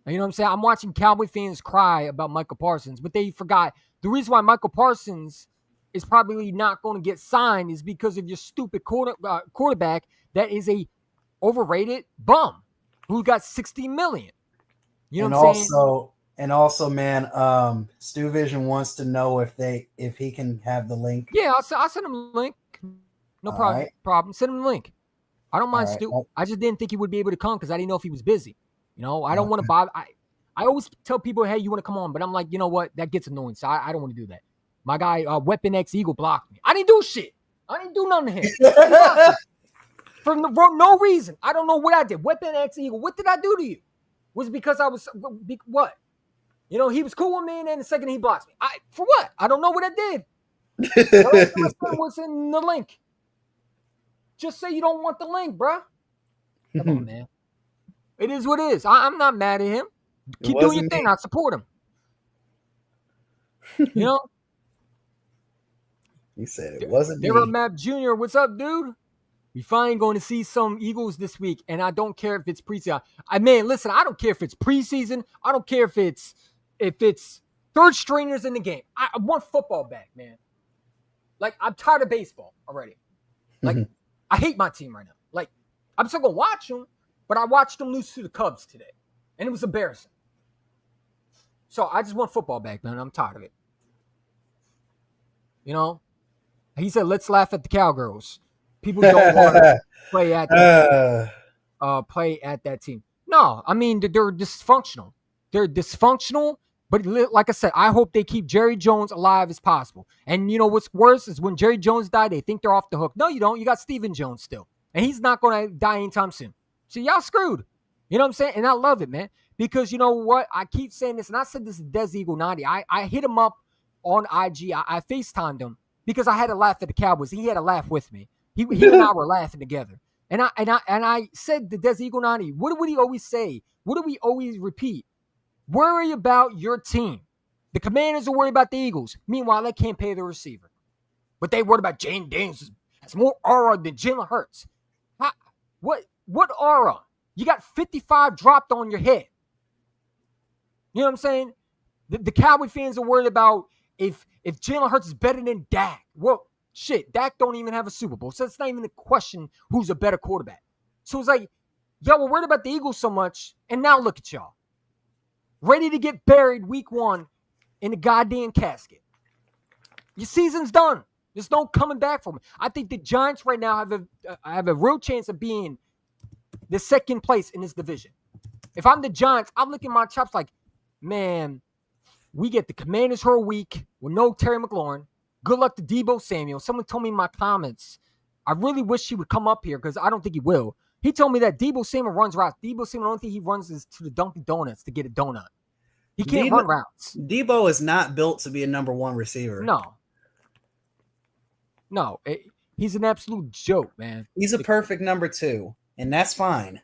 You know what I'm saying? I'm watching Cowboy fans cry about Michael Parsons, but they forgot the reason why Michael Parsons is probably not going to get signed is because of your stupid quarterback that is a overrated bum who got $60 million. You know what I'm saying? And also, man, Stu Vision wants to know if he can have the link. Yeah, I'll send him a link. No problem. Send him the link. I don't mind Stu. I just didn't think he would be able to come because I didn't know if he was busy. I don't want to bother. I always tell people, hey, you want to come on? But I'm like, you know what? That gets annoying. So I don't want to do that. My guy, Weapon X Eagle blocked me. I didn't do shit. I didn't do nothing to him. For no reason. I don't know what I did. Weapon X Eagle, what did I do to you? Was it because I was, what? He was cool with me, and then the second he blocks me. For what? I don't know what I did. What's in the link? Just say you don't want the link, bro. Come on, man. It is what it is. I'm not mad at him. Keep doing your thing. I support him. He said it wasn't me. Daryl Map Jr., what's up, dude? We finally going to see some Eagles this week, and I don't care if it's preseason. I don't care if it's preseason. I don't care if it's third stringers in the game. I want football back, man. Like, I'm tired of baseball already. Like, I hate my team right now. Like, I'm still going to watch them, but I watched them lose to the Cubs today, and it was embarrassing. So I just want football back, man. I'm tired of it. He said, let's laugh at the Cowgirls. People don't want to play at that team. No, I mean, they're dysfunctional. They're dysfunctional, but like I said, I hope they keep Jerry Jones alive as possible. And what's worse is when Jerry Jones died, they think they're off the hook. No, you don't. You got Stephen Jones still. And he's not going to die anytime soon. So y'all screwed. You know what I'm saying? And I love it, man. Because you know what? I keep saying this, and I said this to Des Eagle 90. I hit him up on IG. I FaceTimed him because I had to laugh at the Cowboys. He had to laugh with me. He and I were laughing together. And I said to Des Eagle 90, what do we always say? What do we always repeat? Worry about your team. The Commanders are worried about the Eagles. Meanwhile, they can't pay the receiver. But they worried about Jane Daniels. Has more aura than Jalen Hurts. What aura? You got 55 dropped on your head. You know what I'm saying? The Cowboy fans are worried about if Jalen Hurts is better than Dak. Well, Shit, Dak don't even have a Super Bowl, so it's not even a question who's a better quarterback. So it's like, y'all were worried about the Eagles so much, and now look at y'all. Ready to get buried week 1 in the goddamn casket. Your season's done. There's no coming back from it. I think the Giants right now have a real chance of being the second place in this division. If I'm the Giants, I'm looking at my chops like, man, we get the Commanders for a week with no Terry McLaurin. Good luck to Deebo Samuel. Someone told me in my comments, I really wish he would come up here because I don't think he will. He told me that Deebo Samuel runs routes. Deebo Samuel, the only thing he runs is to the Dunkin' Donuts to get a donut. He can't run routes. Deebo is not built to be a number 1 receiver. No, he's an absolute joke, man. He's a perfect number 2, and that's fine.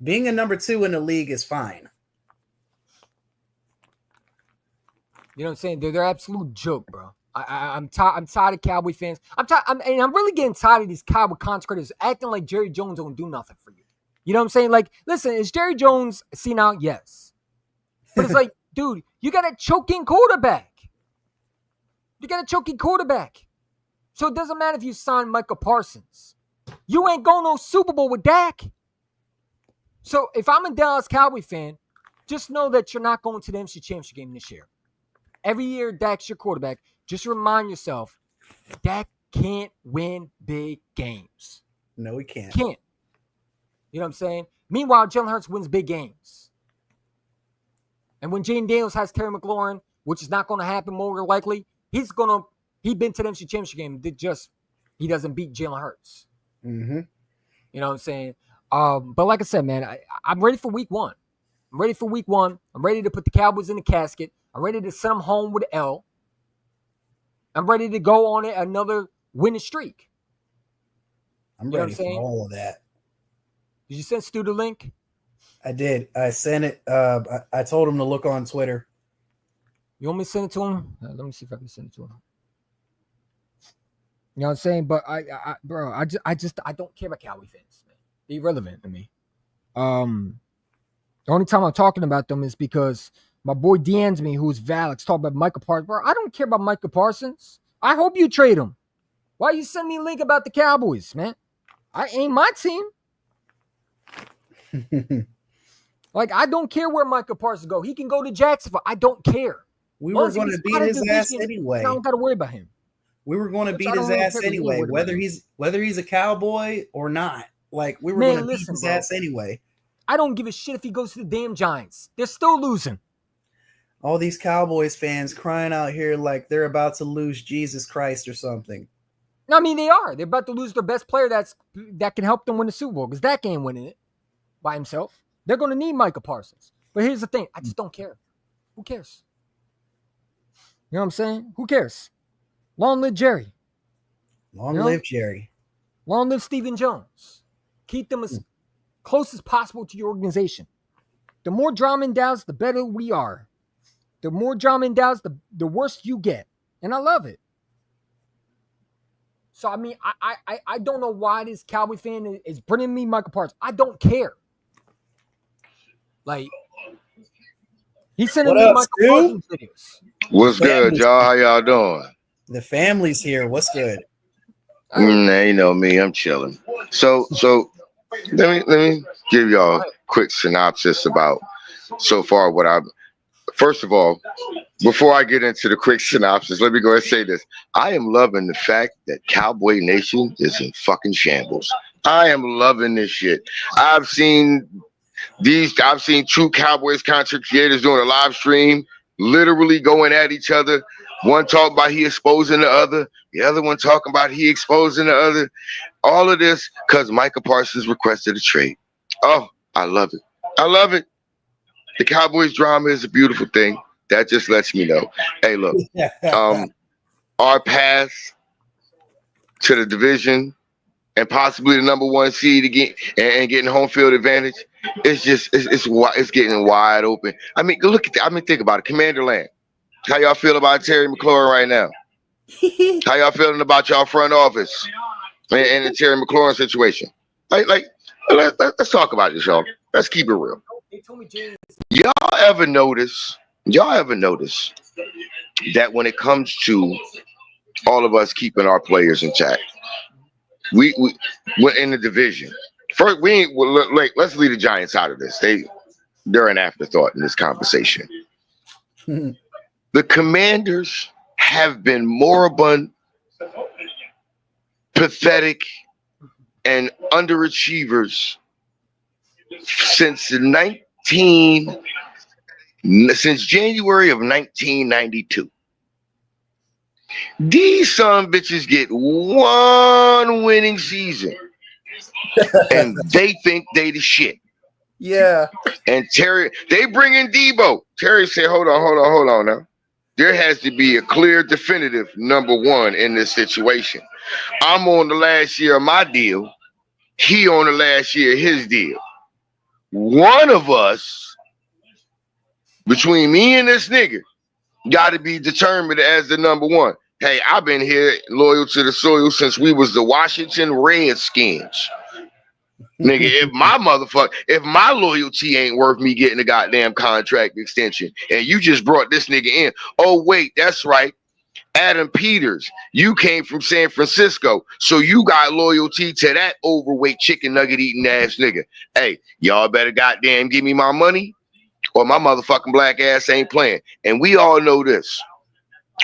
Being a number 2 in the league is fine. You know what I'm saying? They're absolute joke, bro. I'm tired of Cowboy fans. I'm really getting tired of these Cowboy consecrators acting like Jerry Jones don't do nothing for you. You know what I'm saying? Like, listen, is Jerry Jones senile? Yes. But it's like, dude, you got a choking quarterback. So it doesn't matter if you sign Michael Parsons. You ain't going no Super Bowl with Dak. So if I'm a Dallas Cowboy fan, just know that you're not going to the NFC Championship game this year. Every year, Dak's your quarterback. Just remind yourself, Dak can't win big games. No, he can't. You know what I'm saying? Meanwhile, Jalen Hurts wins big games. And when Jaden Daniels has Terry McLaurin, which is not going to happen more likely, he's been to the NFC Championship game. He doesn't beat Jalen Hurts. Mm-hmm. You know what I'm saying? But like I said, man, I'm ready for week 1. I'm ready to put the Cowboys in the casket. I'm ready to send them home with an L. I'm ready to go on another winning streak. I'm ready for all of that. Did you send Stu the link? I did. I sent it. I told him to look on Twitter. You want me to send it to him? Let me see if I can send it to him. You know what I'm saying? But I don't care about Cowboy fans, man. They're irrelevant to me. The only time I'm talking about them is because my boy DMs me, who's Valix, talking about Michael Parsons. Bro, I don't care about Michael Parsons. I hope you trade him. Why you send me a link about the Cowboys, man? I ain't my team. Like, I don't care where Michael Parsons go. He can go to Jacksonville. I don't care. We were going to beat his ass anyway. I don't got to worry about him. We were going to beat his ass anyway, whether he's a Cowboy or not. Like, we were going to beat his ass anyway. I don't give a shit if he goes to the damn Giants. They're still losing. All these Cowboys fans crying out here like they're about to lose Jesus Christ or something. I mean, they are. They're about to lose their best player that can help them win the Super Bowl because Dak ain't winning it by himself. They're going to need Michael Parsons. But here's the thing. I just don't care. Who cares? You know what I'm saying? Who cares? Long live Jerry. Long live Jerry. Long live Stephen Jones. Keep them as close as possible to your organization. The more drama and doubts, the better we are. The more drama and doubts, the worse you get. And I love it. So, I mean, I don't know why this Cowboy fan is bringing me Michael Parsons. I don't care. Like, he's sending me Michael Parsons videos. What's good, y'all? How y'all doing? The family's here. What's good? You know me. I'm chilling. So let me give y'all a quick synopsis about so far what I've. First of all, before I get into the quick synopsis, let me go ahead and say this. I am loving the fact that Cowboy Nation is in fucking shambles. I am loving this shit. I've seen true Cowboys content creators doing a live stream, literally going at each other. One talking about he exposing the other, the other one talking about he exposing the other. All of this because Michael Parsons requested a trade. Oh, I love it. I love it. The Cowboys drama is a beautiful thing. That just lets me know. Hey, look, our path to the division and possibly the number 1 seed again and getting home field advantage, it's getting wide open. I mean, look at that. I mean, think about it. Commander Land. How y'all feel about Terry McLaurin right now? How y'all feeling about y'all front office and the Terry McLaurin situation? Let's talk about this, y'all. Let's keep it real. Y'all ever notice that when it comes to all of us keeping our players intact. We went in the division. First, we ain't like, let's leave the Giants out of this. They're an afterthought in this conversation. The Commanders have been moribund, pathetic, and underachievers since January of 1992. These son of bitches get one winning season, and they think they the shit. Yeah. And Terry, they bring in Debo. Terry said, hold on now. There has to be a clear, definitive number one in this situation. I'm on the last year of my deal. He on the last year of his deal. One of us, between me and this nigga, got to be determined as the number one. Hey, I've been here loyal to the soil since we was the Washington Redskins. Nigga, if my loyalty ain't worth me getting a goddamn contract extension, and you just brought this nigga in. Oh, wait, that's right. Adam Peters, you came from San Francisco, so you got loyalty to that overweight chicken nugget eating ass nigga. Hey, y'all better goddamn give me my money, or my motherfucking black ass ain't playing. And we all know this.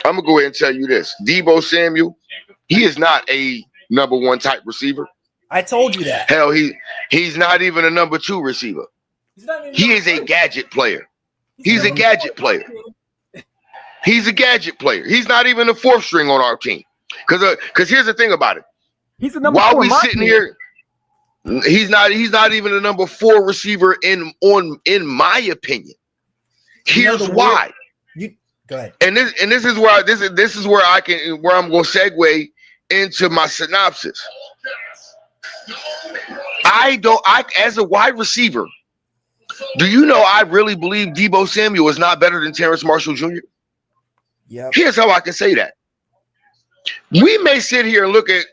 I'm gonna go ahead and tell you this. Debo Samuel, he is not a number one type receiver. I told you that. Hell, he's not even a number two receiver. He is a gadget player. He's a gadget player. He's a gadget player. He's not even the fourth string on our team. Because here's the thing about it. He's the number While four. we sitting here, he's not even a number four receiver in my opinion. Here's why. Go ahead. And this is where I'm gonna segue into my synopsis. As a wide receiver, do you know I really believe Debo Samuel is not better than Terrence Marshall Jr.? Yep. Here's how I can say that. We may sit here and look at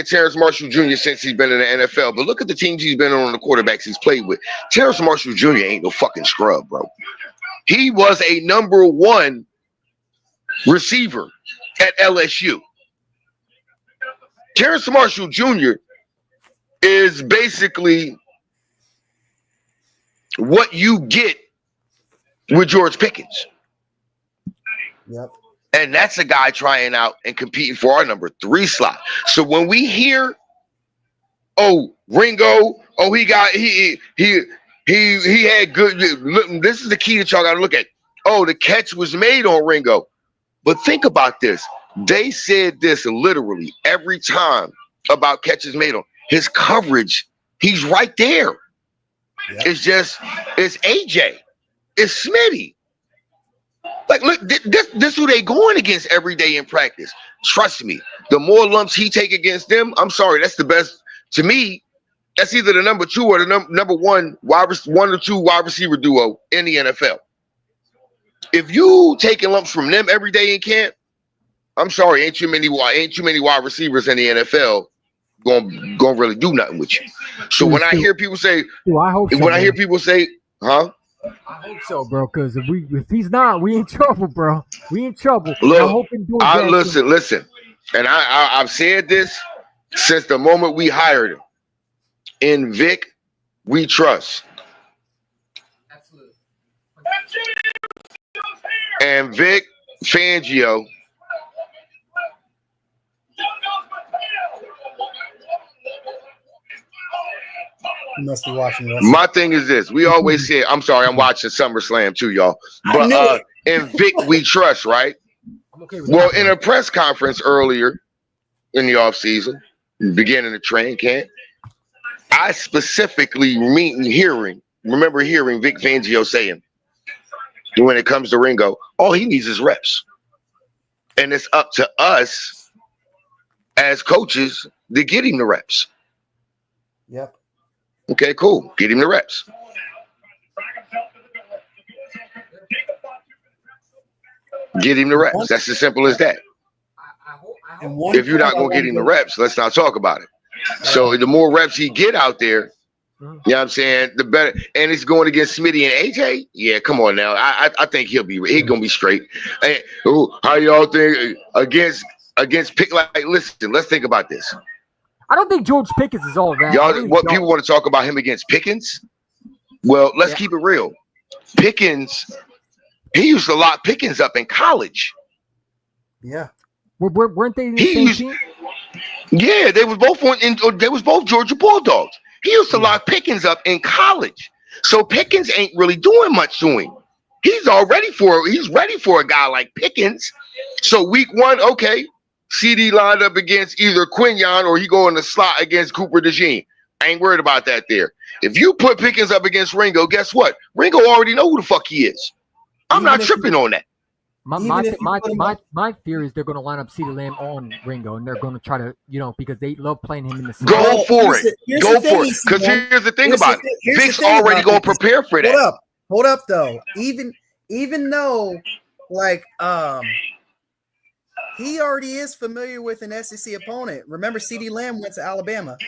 Terrence Marshall Jr. since he's been in the NFL, but look at the teams he's been on, the quarterbacks he's played with. Terrence Marshall Jr. ain't no fucking scrub, bro. He was a number one receiver at LSU. Terrence Marshall Jr. is basically what you get with George Pickens. Yep. And that's a guy trying out and competing for our number 3 slot. So when we hear, oh, Ringo, oh, he had good. This is the key that y'all got to look at. Oh, the catch was made on Ringo. But think about this. They said this literally every time about catches made on his coverage. He's right there. Yep. It's AJ. It's Smitty. Like, look, this who they going against every day in practice. Trust me, the more lumps he take against them, I'm sorry, that's the best. To me, that's either the number 2 or the number one or two wide receiver duo in the NFL. If you taking lumps from them every day in camp, I'm sorry, ain't too many wide receivers in the NFL gonna really do nothing with you. So when I hear people say, I hear people say, huh? I hope so, bro. Because if he's not, we in trouble, bro. We in trouble. Look, listen, and I've said this since the moment we hired him. In Vic, we trust. Absolutely. And Vic Fangio. You must be watching. My thing is this: we always say, "I'm sorry, I'm watching SummerSlam too, y'all." But in Vic, we trust, right? Okay with well, in a press conference earlier in the offseason, beginning of training camp, I specifically remember hearing Vic Fangio saying, when it comes to Ringo, all he needs is reps, and it's up to us as coaches to get him the reps. Yep. Okay, cool. Get him the reps. Get him the reps. That's as simple as that. If you're not going to get him the reps, let's not talk about it. So the more reps he get out there, you know what I'm saying, the better. And it's going against Smitty and AJ. Yeah, come on now. I think he's going to be straight. Hey, how y'all think against against Pick. Like, listen, let's think about this. I don't think George Pickens is all that. Y'all, what people want to talk about him against Pickens? Well, let's keep it real. Pickens, he used to lock Pickens up in college. Yeah. Weren't they in the same team? Yeah, they was both Georgia Bulldogs. He used to lock Pickens up in college. So Pickens ain't really doing much to him. He's ready for a guy like Pickens. So week 1, okay, CD lined up against either Quinyon or he go in the slot against Cooper DeJean. I ain't worried about that there. If you put Pickens up against Ringo, guess what? Ringo already know who the fuck he is. I'm not tripping on that. My theory is they're going to line up CeeDee Lamb on Ringo, and they're going to try to, because they love playing him in the slot. Go for it. Because here's the thing about it. Vic's already going to prepare for that. Hold up, though. Even though, like, he already is familiar with an SEC opponent. Remember, CeeDee Lamb went to Alabama.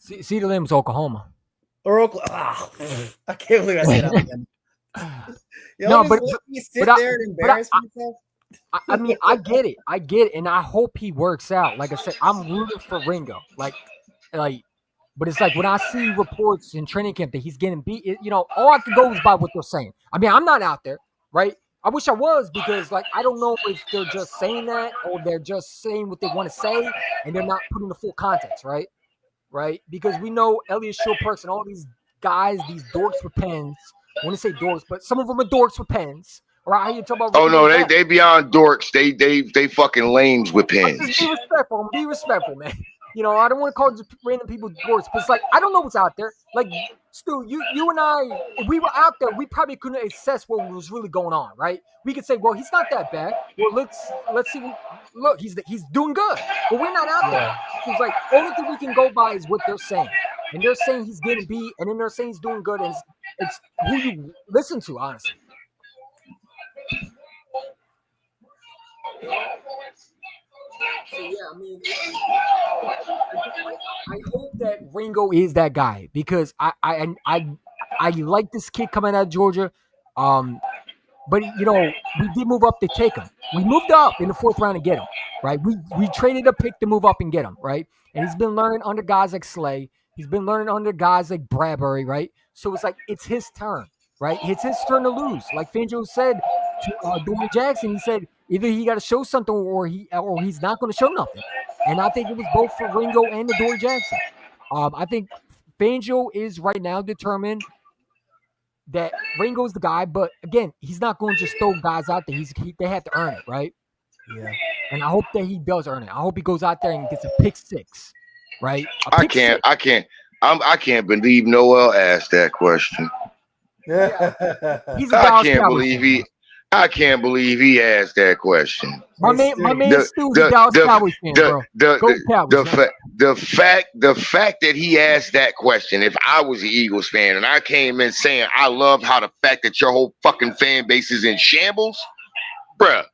CeeDee Lamb's Oklahoma. Or Oklahoma. I can't believe I said Alabama. No, but there and embarrass myself. I mean, I get it, and I hope he works out. Like I said, I'm rooting for Ringo. Like, but it's like when I see reports in training camp that he's getting beat. All I can go is by what they're saying. I mean, I'm not out there, right? I wish I was, because like I don't know if they're just saying that or they're just saying what they want to say and they're not putting the full context, right? Right? Because we know Elliot Shulperks and all these guys, these dorks with pens. I want to say dorks, but some of them are dorks with pens. Or how you talk about? Oh no, they beyond dorks. They fucking lames with pens. Just be respectful, man. I don't want to call just random people dorks, but it's like I don't know what's out there. Like Stu, you and I, if we were out there, we probably couldn't assess what was really going on, right? We could say, well, he's not that bad. Well, let's see. Look, he's doing good, but we're not out there. So it's like only thing we can go by is what they're saying, and they're saying he's getting beat, and then they're saying he's doing good, and it's who you listen to, honestly. So yeah, I mean, I hope that Ringo is that guy, because I like this kid coming out of Georgia, but we did move up to take him. We moved up in the 4th round to get him, right? We traded a pick to move up and get him, right? And he's been learning under guys like Slay. He's been learning under guys like Bradbury, right? So it's like it's his turn, right? It's his turn to lose. Like Fangio said to Dwayne Jackson, he said either he got to show something or he's not going to show nothing. And I think it was both for Ringo and Adoree Jackson. I think Fangio is right now determined that Ringo's the guy, but again, he's not going to just throw guys out there. They have to earn it, right? Yeah. And I hope that he does earn it. I hope he goes out there and gets a pick 6, right? I can't believe Noel asked that question. Yeah. I can't believe he asked that question. My man Stu is a Dallas Cowboys fan, bro. Go Cowboys. The fact that he asked that question, if I was an Eagles fan and I came in saying I love how the fact that your whole fucking fan base is in shambles, bruh,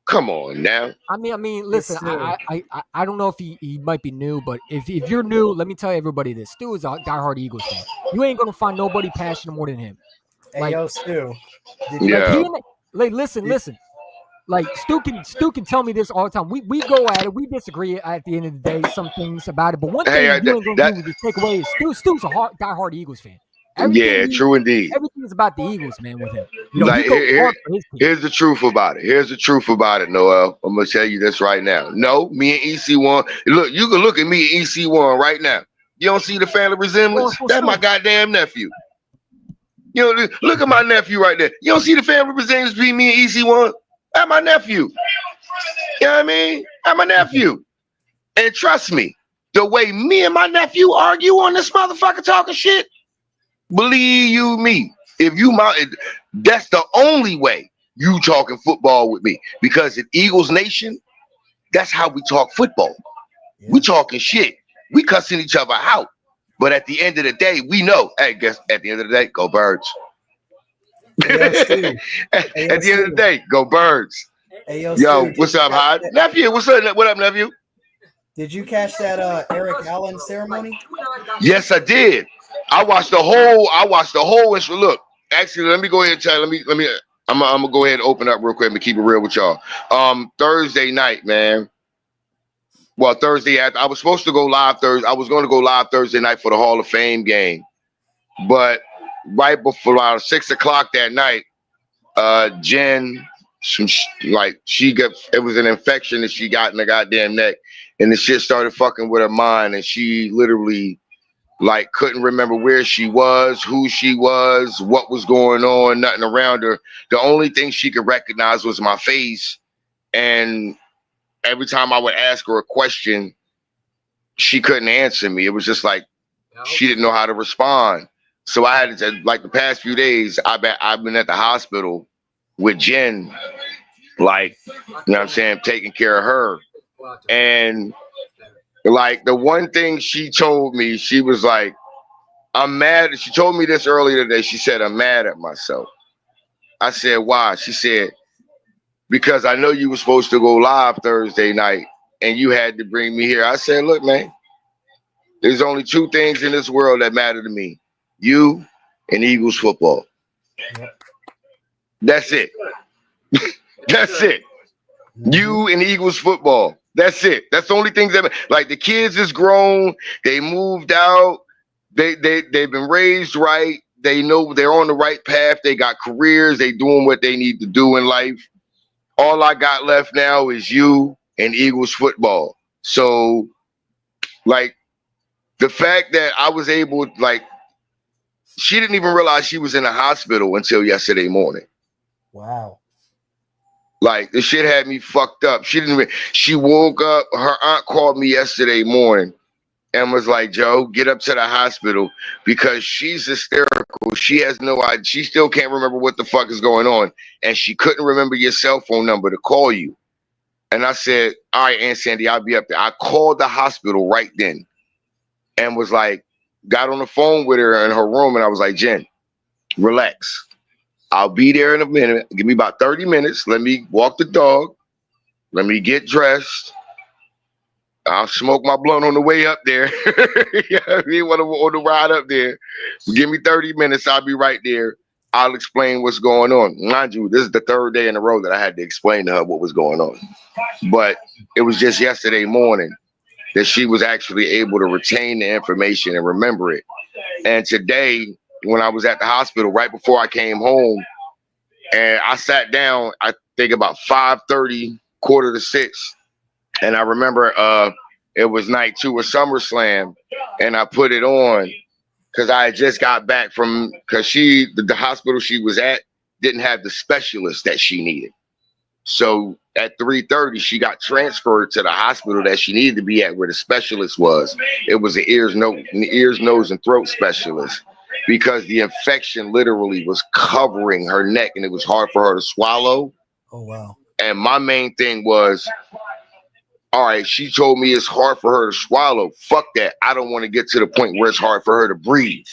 come on now. I mean, listen, I don't know if he might be new, but if you're new, let me tell everybody this. Stu is a diehard Eagles fan. You ain't gonna find nobody passionate more than him. Hey, yo, Stu. Listen. Like Stu can tell me this all the time. We go at it. We disagree at the end of the day. Some things about it, but one thing you ain't gonna do is take away is Stu's a diehard Eagles fan. True indeed. Everything is about the Eagles, man. With him, here's the truth about it. Here's the truth about it, Noel. I'm gonna tell you this right now. No, me and EC1. Look, you can look at me and EC1 right now. You don't see the family resemblance? That's my goddamn nephew. Look at my nephew right there. You don't see the family resemblance between me and EC1? That's my nephew. You know what I mean? That's my nephew. And trust me, the way me and my nephew argue on this motherfucker talking shit, believe you me, that's the only way you talking football with me. Because in Eagles Nation, that's how we talk football. Yeah. We talking shit. We cussing each other out. But at the end of the day, we know, hey, guess at the end of the day, go Birds. At the end of the day, go Birds. Hey, yo, Stu, what's up, Hyde? Nephew, what's up? What up, nephew? Did you catch that Eric Allen ceremony? Yes, I did. I watched the whole. Look, actually, let me go ahead and tell. I'm gonna go ahead and open up real quick and keep it real with y'all. Thursday night, man. Well, Thursday after I was supposed to go live Thursday. I was going to go live Thursday night for the Hall of Fame game, but right before around 6 o'clock that night, Jen, it was an infection that she got in the goddamn neck, and the shit started fucking with her mind, and she literally like couldn't remember where she was, who she was, what was going on, nothing around her. The only thing she could recognize was my face, and every time I would ask her a question, she couldn't answer me. It was just like she didn't know how to respond. So I had to, like, the past few days, I've been at the hospital with Jen, like, you know what I'm saying, taking care of her. And like the one thing she told me, she was like, I'm mad. She told me this earlier today. She said, I'm mad at myself. I said, why? She said, because I know you were supposed to go live Thursday night and you had to bring me here. I said, look, man, there's only two things in this world that matter to me. You and Eagles football. That's it. That's it. You and Eagles football. That's it. That's the only things that, like, the kids is grown. They moved out. They've been raised right. They know they're on the right path. They got careers. They doing what they need to do in life. All I got left now is you and Eagles football. So, like, the fact that I was able, like, she didn't even realize she was in the hospital until yesterday morning. Wow. Like, the shit had me fucked up. She woke up, her aunt called me yesterday morning and was like, Joe, get up to the hospital because she's hysterical. She has no idea. She still can't remember what the fuck is going on. And she couldn't remember your cell phone number to call you. And I said, all right, Aunt Sandy, I'll be up there. I called the hospital right then and was like, got on the phone with her in her room. And I was like, Jen, relax. I'll be there in a minute. Give me about 30 minutes. Let me walk the dog. Let me get dressed. I'll smoke my blunt on the way up there. Yeah, you want to on the ride up there. Give me 30 minutes. I'll be right there. I'll explain what's going on. Mind you, this is the third day in a row that I had to explain to her what was going on. But it was just yesterday morning that she was actually able to retain the information and remember it. And today, when I was at the hospital, right before I came home, and I sat down, I think about 5:30, 5:45, and I remember it was night 2 of SummerSlam, and I put it on because I had just got back from, because the hospital she was at didn't have the specialist that she needed. So at 3:30, she got transferred to the hospital that she needed to be at, where the specialist was. It was an ears, nose, and throat specialist, because the infection literally was covering her neck and it was hard for her to swallow. Oh, wow. And my main thing was, all right, she told me it's hard for her to swallow. Fuck that. I don't want to get to the point where it's hard for her to breathe.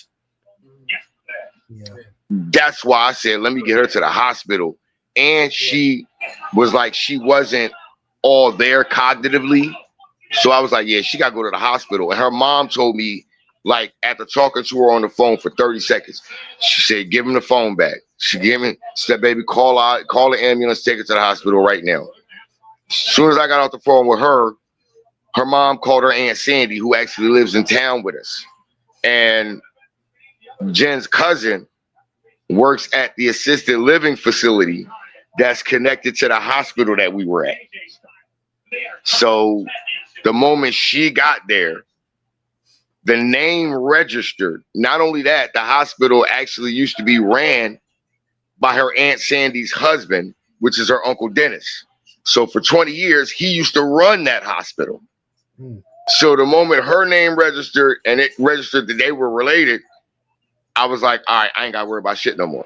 Yeah. That's why I said, let me get her to the hospital. And she was like, she wasn't all there cognitively. So I was like, yeah, she got to go to the hospital. And her mom told me, like, after talking to her on the phone for 30 seconds, she said, give him the phone back. She said, baby, call the ambulance, take her to the hospital right now. As soon as I got off the phone with her, her mom called her Aunt Sandy, who actually lives in town with us. And Jen's cousin works at the assisted living facility that's connected to the hospital that we were at. So the moment she got there, the name registered. Not only that, the hospital actually used to be ran by her Aunt Sandy's husband, which is her Uncle Dennis. So for 20 years, he used to run that hospital. So the moment her name registered and it registered that they were related, I was like, all right, I ain't got to worry about shit no more.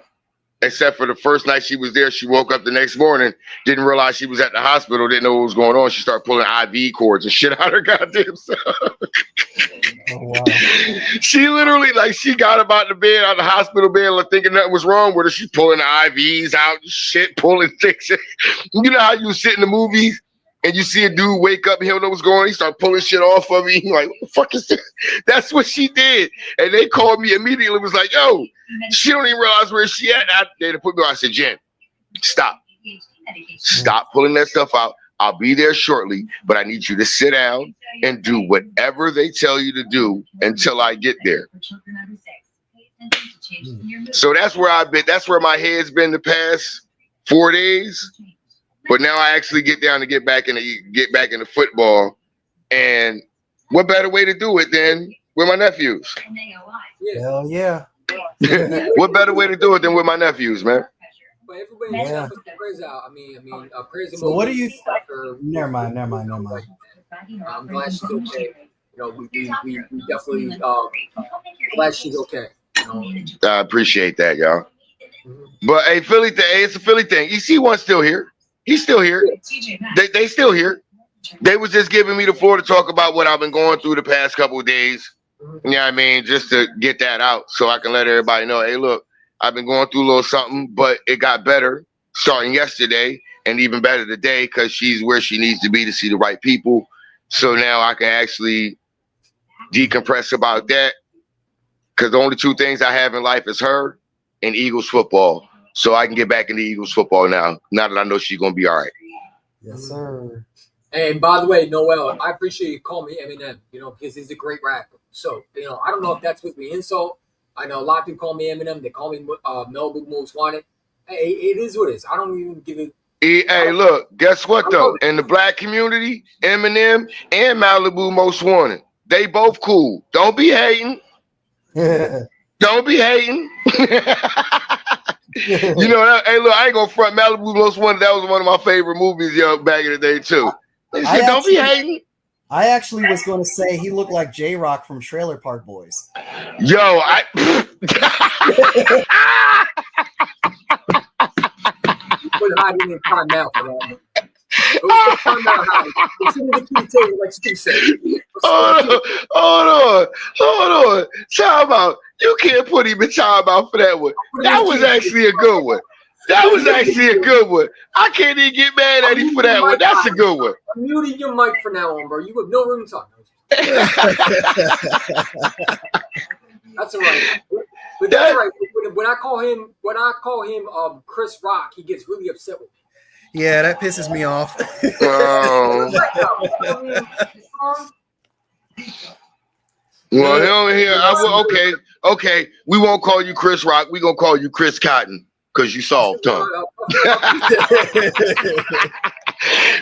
Except for the first night she was there, she woke up the next morning, didn't realize she was at the hospital, didn't know what was going on. She started pulling IV cords and shit out her goddamn self. Oh, wow. She literally, like, she got up out the bed, out the hospital bed, like, thinking nothing was wrong with her. She's pulling the IVs out and shit, pulling things. You know how you sit in the movies and you see a dude wake up, he don't know what's going on, he start pulling shit off of me. Like, what the fuck is this? That's what she did. And they called me immediately, was like, yo, she don't even realize where she at. They put me on. I said, Jen, stop pulling that stuff out. I'll be there shortly, but I need you to sit down and do whatever they tell you to do until I get there. So that's where I've been. That's where my head's been the past 4 days. But now I actually get back into football. And what better way to do it than with my nephews? Hell yeah. What better way to do it than with my nephews, man? But everybody else put the prayers out. I mean, prayers. So what do you? Never mind. I'm glad she's okay. You know, we definitely glad she's okay. You know? I appreciate that, y'all. But hey, Philly thing, it's a Philly thing. EC1's still here. He's still here. They still here. They was just giving me the floor to talk about what I've been going through the past couple of days. You know what I mean? Just to get that out so I can let everybody know, hey, look, I've been going through a little something, but it got better starting yesterday and even better today because she's where she needs to be to see the right people. So now I can actually decompress about that because the only two things I have in life is her and Eagles football. So I can get back into Eagles football now that I know she's going to be all right. Yes, sir. And by the way, Noel, I appreciate you calling me Eminem, you know, because he's a great rapper. So, you know, I don't know if that's with the insult. I know a lot of people call me Eminem. They call me Malibu Most Wanted. Hey, it is what it is. I don't even give it. Hey, look, guess what, though? In the black community, Eminem and Malibu Most Wanted, they both cool. Don't be hating. Don't be hating. You know, hey, look, I ain't gonna front. Malibu Most Wanted. That was one of my favorite movies, back in the day too. Don't be hating. I actually was going to say he looked like J-Rock from Trailer Park Boys. Put hiding in timeout for that. Hold on. Time out. You can't put him in time out for that one. That was actually a good one. I can't even get mad at him for that one. That's a good one. I'm muting your mic for now on, bro. You have no room to talk. That's all right. But that's right. When I call him Chris Rock, he gets really upset with me. Yeah, that pisses me off. Well, here. Okay. We won't call you Chris Rock. We gonna call you Chris Cotton because you soft, huh?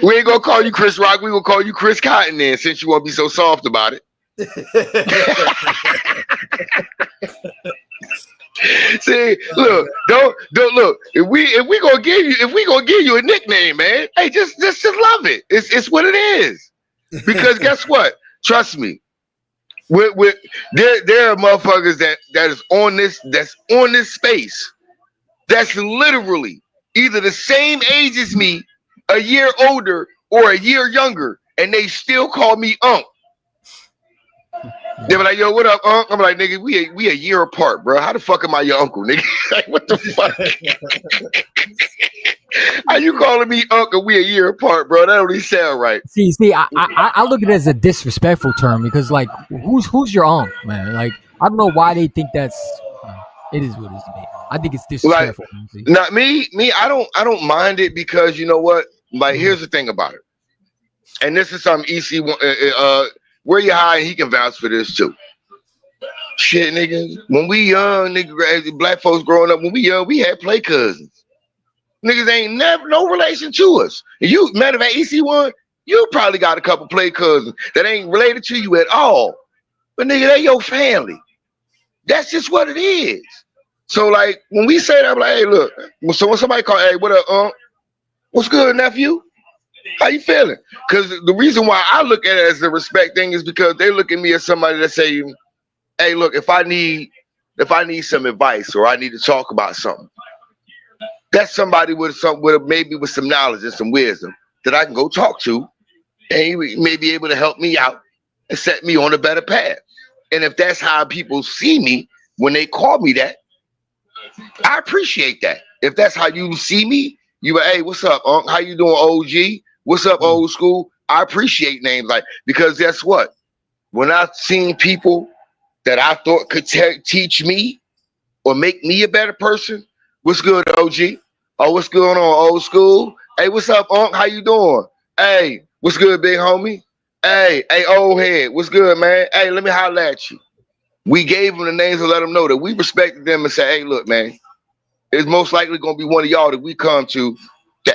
We ain't gonna call you Chris Rock. We gonna call you Chris Cotton then, since you won't be so soft about it. See, look, don't look. If we gonna give you a nickname, man, hey, just love it. It's what it is. Because guess what? Trust me. There are motherfuckers that's on this space that's literally either the same age as me, a year older, or a year younger, and they still call me Unc. They be like, yo, what up, Unc? I'm like, nigga, we a year apart, bro. How the fuck am I your uncle, nigga? Like, what the fuck? How you calling me Unc and we a year apart, bro? That don't even sound right. See, I look at it as a disrespectful term because, like, who's your Unc, man? Like, I don't know why they think that's. It is what it is to me. I think it's disrespectful. Like, not me. I don't mind it because you know what? Like, here's the thing about it, and this is something EC Whereyahidin, he can vouch for this too. Shit, nigga. When we young, nigga, black folks growing up, when we young, we had play cousins. Niggas ain't no relation to us. And you, matter of fact, EC1, you probably got a couple play cousins that ain't related to you at all. But nigga, they your family. That's just what it is. So like, when we say that, I'm like, hey, look. So when somebody call, hey, what up, what's good, nephew? How you feeling? Because the reason why I look at it as the respect thing is because they look at me as somebody that say, hey, look, if I need some advice or I need to talk about something, that's somebody with some knowledge and some wisdom that I can go talk to, and he may be able to help me out and set me on a better path. And if that's how people see me when they call me that, I appreciate that. If that's how you see me, you like, hey, what's up, Unc? How you doing, OG? What's up, old school? I appreciate names like, because guess what? When I've seen people that I thought could teach me or make me a better person, what's good, OG? Oh, what's going on, old school? Hey, what's up, Unc? How you doing? Hey, what's good, big homie? Hey, old head, what's good, man? Hey, let me holler at you. We gave them the names and let them know that we respected them and say, hey, look, man, it's most likely going to be one of y'all that we come to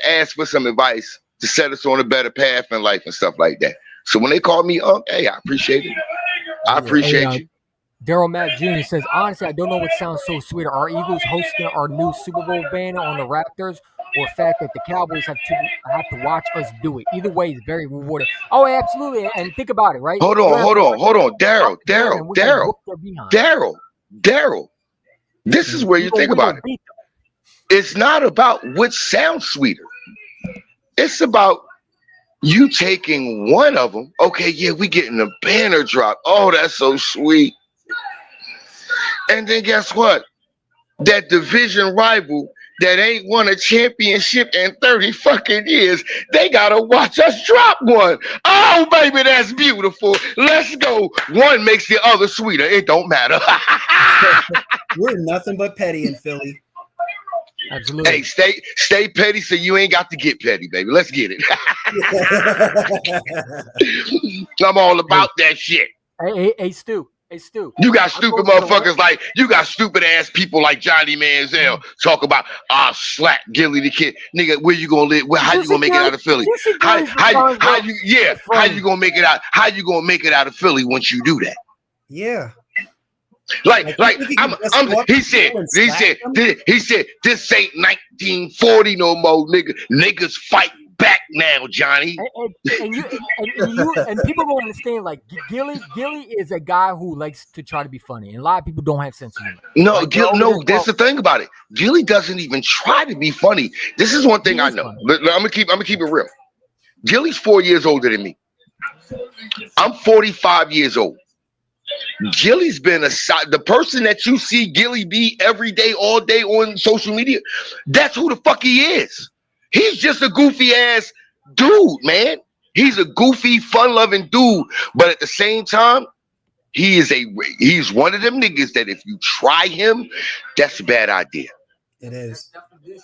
ask for some advice to set us on a better path in life and stuff like that. So when they call me Unc, hey, I appreciate it. I appreciate you. Daryl Mack Jr. says, honestly, I don't know what sounds so sweeter. Our Eagles hosting our new Super Bowl banner on the Raptors, or the fact that the Cowboys have to watch us do it. Either way is very rewarding. Oh, absolutely. And think about it, right? Hold on. Daryl. This is where you think about it. It's not about which sounds sweeter. It's about you taking one of them. Okay, yeah, we getting a banner drop. Oh, that's so sweet. And then guess what? That division rival that ain't won a championship in 30 fucking years, they gotta watch us drop one. Oh, baby, that's beautiful. Let's go. One makes the other sweeter. It don't matter. We're nothing but petty in Philly. Absolutely. Hey, stay petty so you ain't got to get petty, baby. Let's get it. I'm all about that shit. Hey, Stu. You got stupid motherfuckers like, you got stupid ass people like Johnny Manziel talk about, slap Gilly the Kid. Nigga, where you gonna live? How you gonna make it out of Philly? How you gonna make it out? How you gonna make it out of Philly once you do that? Yeah. He said, this ain't 1940 no more, nigga. Niggas fight back now, Johnny. And people don't understand. Like Gilly is a guy who likes to try to be funny, and a lot of people don't have sense of humor. No, that's the thing about it. Gilly doesn't even try to be funny. This is one thing I know. But I'm gonna keep it real. Gilly's 4 years older than me. I'm 45 years old. Gilly's been the person that you see Gilly be every day, all day on social media. That's who the fuck he is. He's just a goofy ass dude, man. He's a goofy, fun-loving dude, but at the same time, he's one of them niggas that if you try him, that's a bad idea. It is.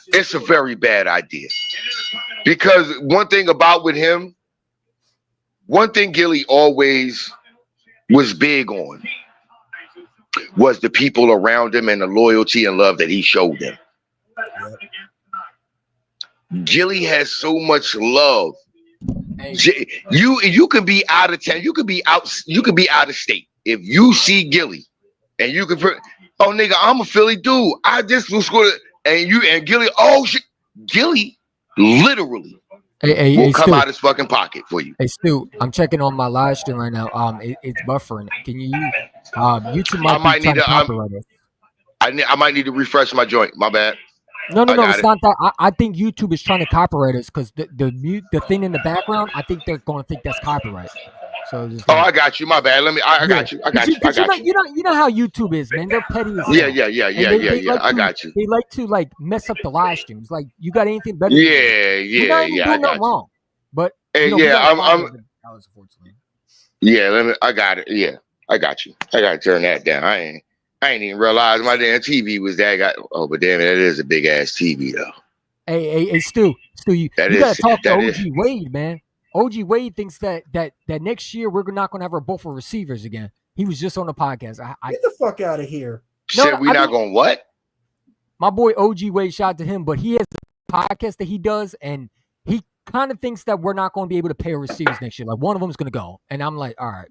It's a very bad idea. Because one thing Gilly always was big on was the people around him and the loyalty and love that he showed them. Yep. Gilly has so much love. You can be out of town. You could be out of state. If you see Gilly and you can nigga, I'm a Philly dude. I just was going to, and Gilly, oh shit. Gilly literally will come out his fucking pocket for you. Hey Stu, I'm checking on my live stream right now. It's buffering. Can you YouTube might need to copyright it. I might need to refresh my joint. My bad. No, it's not that. I think YouTube is trying to copyright us because the thing in the background, I think they're going to think that's copyright. So just I got you. My bad. I got you. You know how YouTube is, man. They're petty as hell. Yeah. I got you. They like to mess up the live streams. Like, you got anything better? Yeah. I got you. Wrong. But I'm. Yeah, I got it. Yeah, I got you. I got to turn that down. I ain't even realized my damn TV was that. But damn it, that is a big ass TV though. Hey, Stu, you gotta talk to OG Wade, man. OG Wade thinks that next year we're not gonna have our both for receivers again. He was just on the podcast. Get the fuck out of here. We're not going what? My boy OG Wade, shout out to him, but he has a podcast that he does, and he kind of thinks that we're not going to be able to pay receivers next year. Like, one of them is going to go, and I'm like, all right,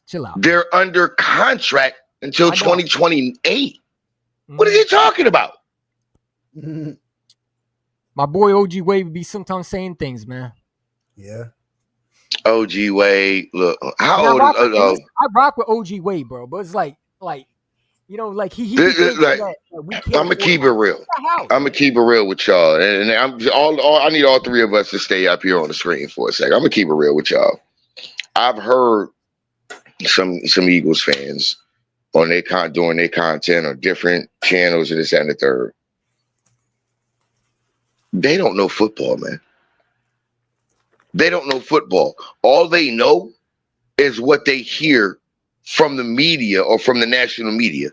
chill out. They're under contract until 2028. What are you talking about? My boy OG Wade would be sometimes saying things, man. Yeah. OG Wade, look, how old is I rock with OG Wade, bro, but it's like he I'm gonna keep it real. I'm gonna keep it real with y'all, and I need all three of us to stay up here on the screen for a second. I'm gonna keep it real with y'all. I've heard some Eagles fans on doing their content on different channels and this and the third. They don't know football, man. They don't know football. All they know is what they hear from the media or from the national media,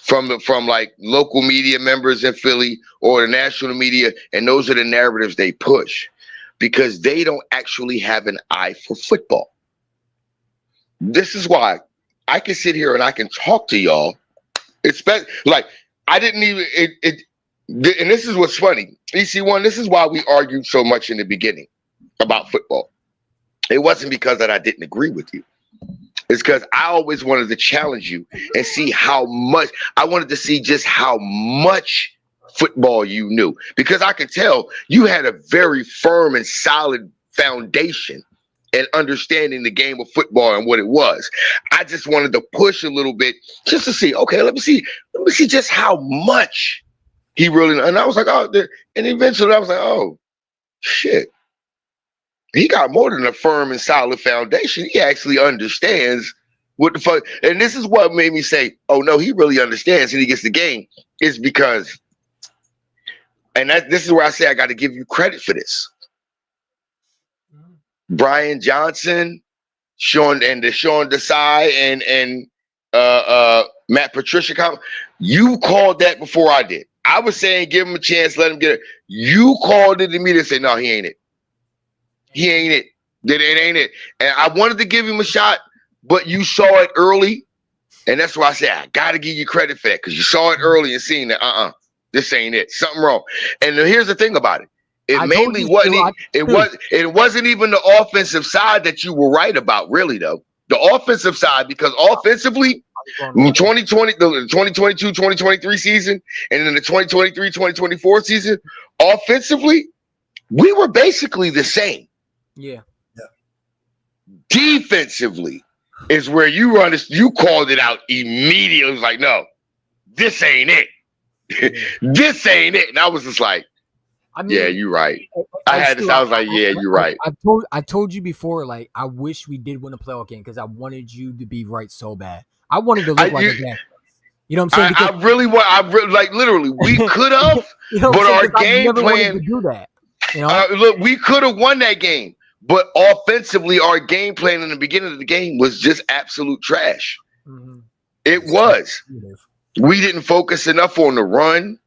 from like local media members in Philly or the national media, and those are the narratives they push because they don't actually have an eye for football. This is why I can sit here and I can talk to y'all. Like I didn't even and this is what's funny. EC1, this is why we argued so much in the beginning about football. It wasn't because that I didn't agree with you. It's because I always wanted to challenge you and see how much I wanted to see just how much football you knew, because I could tell you had a very firm and solid foundation and understanding the game of football and what it was. I just wanted to push a little bit just to see, okay, let me see just how much he really, and I was like, oh, and eventually I was like, oh, shit. He got more than a firm and solid foundation. He actually understands what the fuck. And this is what made me say, oh, no, he really understands and he gets the game. Is because, and this is where I say I got to give you credit for this. Brian Johnson, Sean Desai, and Matt Patricia, you called that before I did. I was saying give him a chance, let him get it. You called it to me to say, no, he ain't it. He ain't it. It ain't it. And I wanted to give him a shot, but you saw it early. And that's why I said, I got to give you credit for that, because you saw it early and seen that, this ain't it. Something wrong. And here's the thing about it. It mainly wasn't. It wasn't even the offensive side that you were right about, really, though. The offensive side, because offensively, 2020, the 2022-2023 season, and then the 2023-2024 season, offensively, we were basically the same. Yeah. Defensively is where you called it out immediately. It was like, no, this ain't it. This ain't it. And I was just like, I mean, yeah, you're right. I was like, yeah, you're right. I told you before, like, I wish we did win a playoff game because I wanted you to be right so bad. I wanted to look like a game. You know what I'm saying? Like, literally, we could have, but our game plan. To do that. You know? Look, we could have won that game, but offensively, our game plan in the beginning of the game was just absolute trash. Mm-hmm. It was. We didn't focus enough on the run.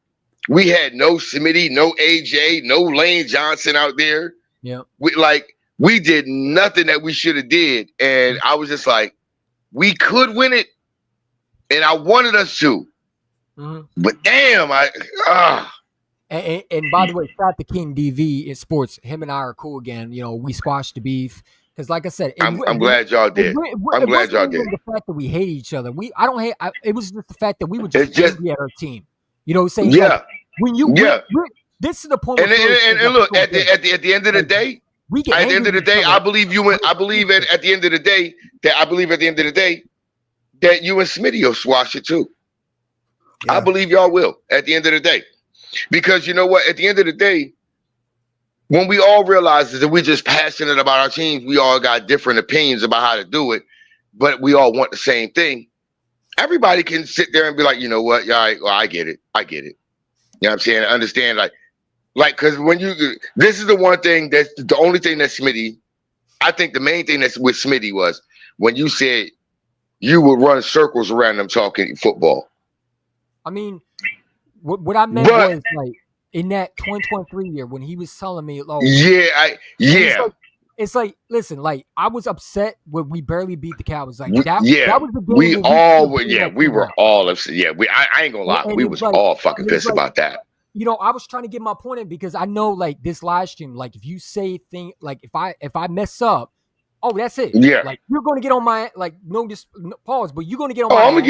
We had no Smitty, no AJ, no Lane Johnson out there. Yeah, we did nothing that we should have did, and I was just like, we could win it, and I wanted us to, but damn, And by the way, shout out to King DV in sports. Him and I are cool again. You know, we squashed the beef because, like I said, I'm glad y'all did. I'm glad y'all did. The fact that we hate each other, I don't hate. It was just the fact that we were just angry at our team. You know, saying this is the point. And look, at the end of the day, at the end of the day, I believe at the end of the day that you and Smitty will squash it too. Yeah. I believe y'all will at the end of the day. Because you know what? At the end of the day, when we all realize that we're just passionate about our teams, we all got different opinions about how to do it, but we all want the same thing. Everybody can sit there and be like, you know what? Yeah, I get it. You know what I'm saying? I understand, like, because this is the one thing that's the only thing that Smitty, I think the main thing that's with Smitty was when you said you would run circles around them talking football. I mean, what I meant was like in that 2023 year when he was telling me, oh, it's like, listen, like I was upset when we barely beat the Cowboys. Like that was the game. We were all upset. Yeah, I ain't gonna lie, we was all fucking pissed about that. You know, I was trying to get my point in because I know, like this live stream, like if you say things, like if I mess up, oh, that's it. Yeah, like you're gonna get on my pause, but you're gonna get on my. I'm on.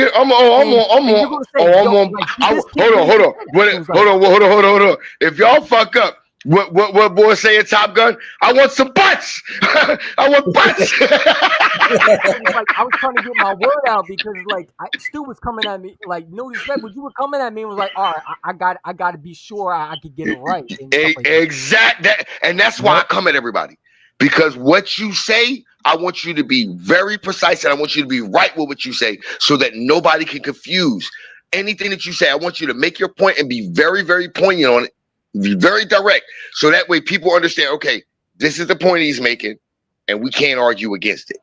Hold on. If y'all fuck up, what boy say in Top Gun? I want some butts. I want butts. I was trying to get my word out because Stu was coming at me like no respect, but you were coming at me and was like, all right, I got to be sure I could get it right. Exactly, and that's why I come at everybody. Because what you say, I want you to be very precise and I want you to be right with what you say so that nobody can confuse anything that you say. I want you to make your point and be very, very poignant on it, be very direct. So that way people understand, okay, this is the point he's making, and we can't argue against it.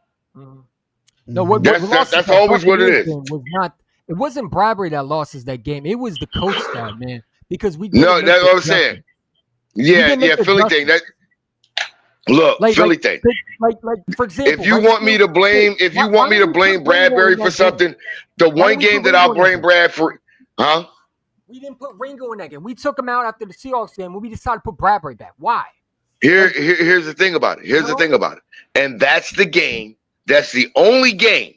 No, that's always what it is. Was not. It wasn't Bradbury that lost us that game. It was the coach staff, man. Because we no, that's what I'm saying. Yeah, Philly thing. That look, Philly thing. Like for example, if you want me to blame, Bradbury for something, the one game that I'll blame Brad for, huh? We didn't put Ringo in that game. We took him out after the Seahawks game when we decided to put Bradbury back. Why? Here's the thing about it. And that's the game. That's the only game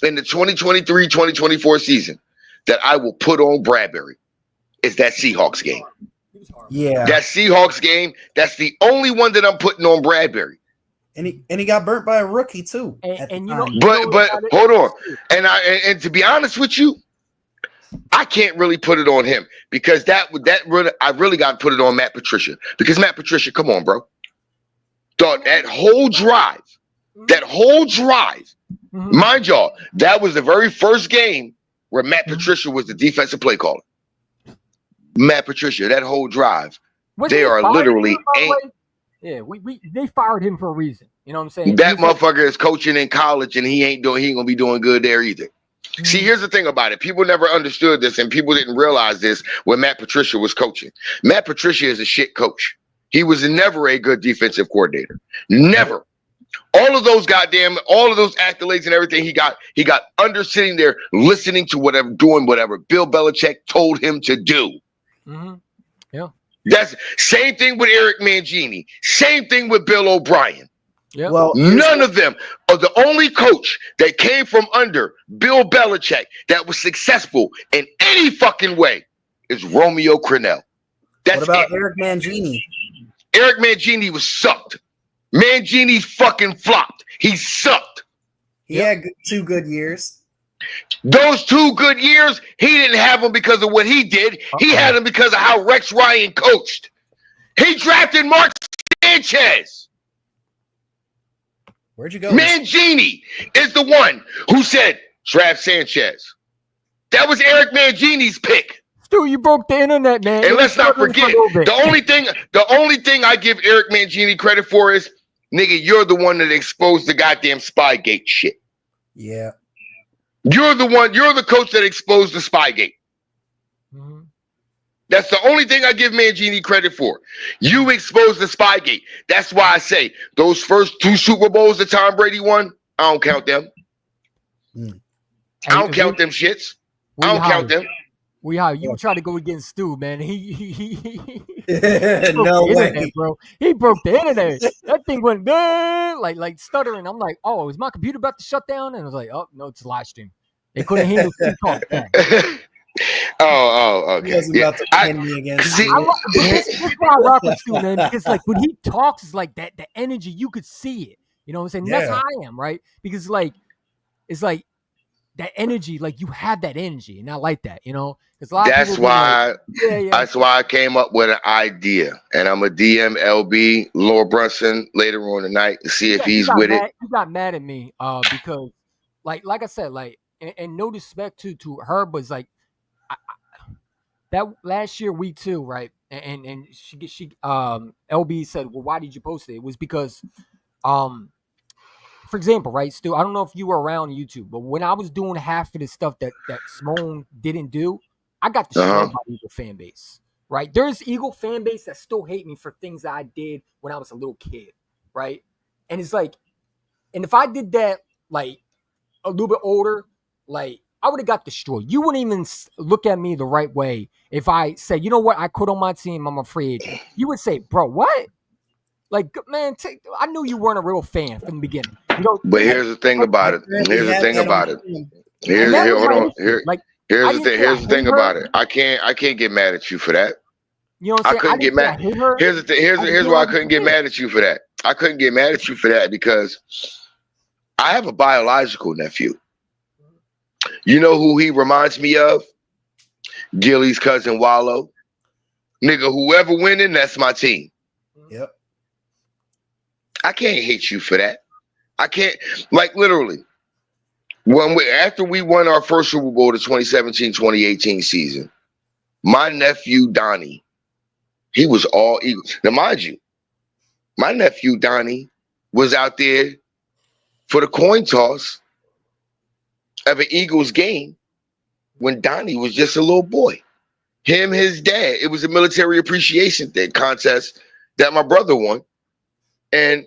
in the 2023-2024 season that I will put on Bradbury. Is that Seahawks game. Yeah. That Seahawks game, that's the only one that I'm putting on Bradbury. And he got burnt by a rookie too. And you know, but hold on. And to be honest with you, I can't really put it on him because I really got to put it on Matt Patricia. Because Matt Patricia, come on, bro. Dog, that whole drive, mind y'all, that was the very first game where Matt Patricia was the defensive play caller. Matt Patricia, that whole drive, they are literally they fired him for a reason. You know what I'm saying? That motherfucker is coaching in college and he ain't gonna be doing good there either. See, here's the thing about it. People never understood this and people didn't realize this when Matt Patricia was coaching. Matt Patricia is a shit coach. He was never a good defensive coordinator. Never. All of those accolades and everything he got under sitting there listening to whatever Bill Belichick told him to do. Yeah. That's same thing with Eric Mangini. Same thing with Bill O'Brien. Yeah. Well, none of them are the only coach that came from under Bill Belichick that was successful in any fucking way is Romeo Crennel. That's what about Eric Mangini? Eric Mangini was sucked. Mangini fucking flopped. He sucked. He had 2 good years. Those 2 good years, he didn't have them because of what he did. He had them because of how Rex Ryan coached. He drafted Mark Sanchez. Where'd you go? Mangini is the one who said draft Sanchez. That was Eric Mangini's pick. Stu, you broke the internet, man. And let's not forget, the only thing I give Eric Mangini credit for is, nigga, you're the one that exposed the goddamn Spygate shit. Yeah. You're the coach that exposed the Spygate. That's the only thing I give Mangini credit for. You exposed the Spygate. That's why I say those first 2 Super Bowls that Tom Brady won, I don't count them. I don't count them shits. I don't count them. You try to go against Stu, man. He no way, internet, bro. He broke the internet. That thing went like stuttering. I'm like, oh, is my computer about to shut down? And I was like, oh no, it's a live stream. They couldn't handle Stu talk. Okay. He was about to pin me against this is why I rock with Stu, man. Because like when he talks, it's like that the energy, you could see it. You know what I'm saying? Yeah. That's how I am, right? Because it's like that energy, like you have that energy, and I like that, you know. That's why I came up with an idea, and I'm a DM LB Laura Brunson later on tonight to see if he's with it. He got mad at me because, like I said, like and no disrespect to her, but it's like that last year week 2, right? And she LB said, well, why did you post it? It was because for example, right, Stu, I don't know if you were around YouTube, but when I was doing half of the stuff that Simone didn't do, I got destroyed by Eagle fan base, right? There's Eagle fan base that still hate me for things that I did when I was a little kid, right? And it's like, and if I did that like a little bit older, like I would have got destroyed. You wouldn't even look at me the right way if I said, you know what, I quit on my team, I'm a free agent. You would say, bro, what? Like, man, I knew you weren't a real fan from the beginning. You know, but here's the thing about it. Here's the thing about it. Here's the thing about it. I can't get mad at you for that. You know what I'm saying? I couldn't get mad. Here's the thing. Here's why I couldn't get mad at you for that. I couldn't get mad at you for that because I have a biological nephew. You know who he reminds me of? Gilly's cousin Wallow. Nigga, whoever winning, that's my team. Yep. I can't hate you for that. I can't, like, literally. After we won our first Super Bowl, the 2017-2018 season, my nephew Donnie, he was all Eagles. Now, mind you, my nephew Donnie was out there for the coin toss of an Eagles game when Donnie was just a little boy. Him, his dad. It was a military appreciation contest that my brother won. And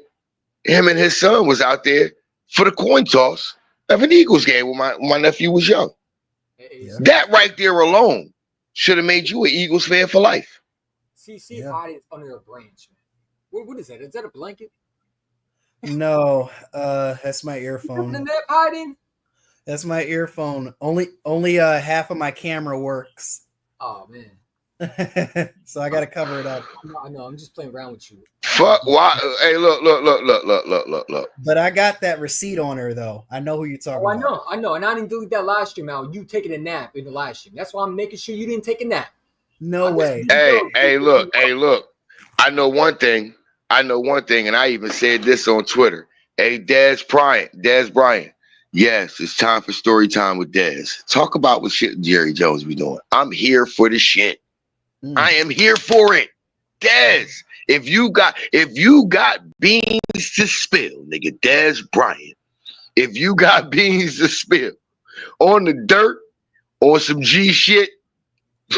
him and his son was out there for the coin toss of an Eagles game when my nephew was young. Yeah. That right there alone should have made you an Eagles fan for life. See if hiding under a branch, man. What is that? Is that a blanket? No, that's my earphone. Isn't that hiding? That's my earphone. Only half of my camera works. Oh man. So I gotta cover it up. I know. I'm just playing around with you. Fuck! Why? Hey, look. But I got that receipt on her though. I know who you're talking about. I know. And I didn't delete that live stream out. You taking a nap in the live stream. That's why I'm making sure you didn't take a nap. No way. Hey, look. I know one thing, and I even said this on Twitter. Hey, Dez Bryant. Yes, it's time for story time with Dez. Talk about what shit Jerry Jones be doing. I'm here for the shit. I am here for it. Dez, if you got beans to spill, nigga, Dez Bryant. If you got beans to spill on the dirt or some G shit,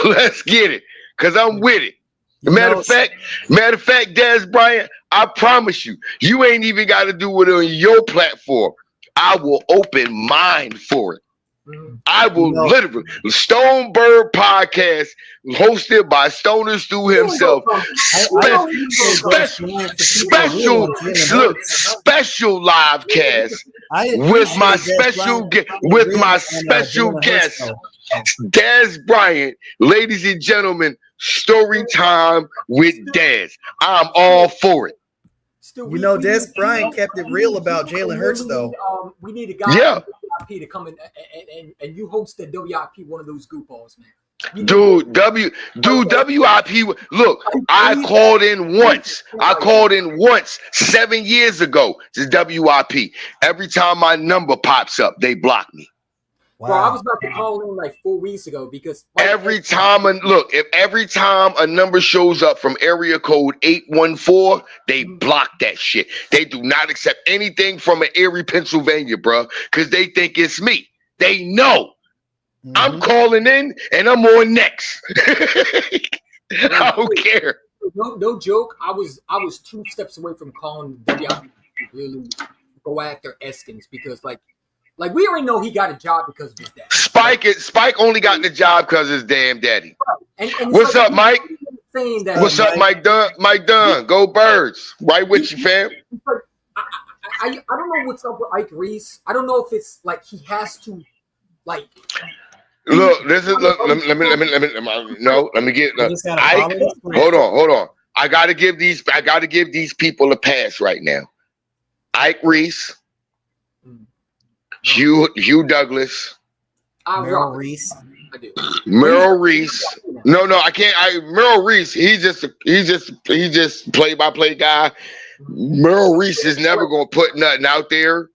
let's get it. Cause I'm with it. Matter of fact, Dez Bryant, I promise you, you ain't even got to do it on your platform. I will open mine for it. I will literally Stonebird podcast hosted by Stoner Stu himself. Special live cast with my special guest, Dez Bryant. Ladies and gentlemen, story time with Dez. I'm all for it. Dez Bryant kept it real about Jalen Hurts, though. We need a guy to come in and you host the WIP, one of those goofballs, man. Dude, WIP. Look, I called in once 7 years ago to WIP. Every time my number pops up, they block me. Wow. Bro, I was about to call in like 4 weeks ago because every time a number shows up from area code 814, they block that shit. They do not accept anything from an Erie, Pennsylvania, bro, because they think it's me. They know. I'm calling in and I'm on next. I don't care. No joke. I was 2 steps away from calling WIP to really go after Eskins because like we already know he got a job because of his dad. Spike only got the job because of his damn daddy. And what's up, Mike? What's up, Mike Dunn? Mike Dunn, go Birds. Right with you, fam. I don't know what's up with Ike Reese. I don't know if it's like he has to like. Look, let me get Ike. Hold on. I gotta give these people a pass right now. Ike Reese. Hugh Douglas, Merrill Reese. Merrill Reese. No, I can't. Merrill Reese. He's just play-by-play guy. Merrill Reese is never going to put nothing out there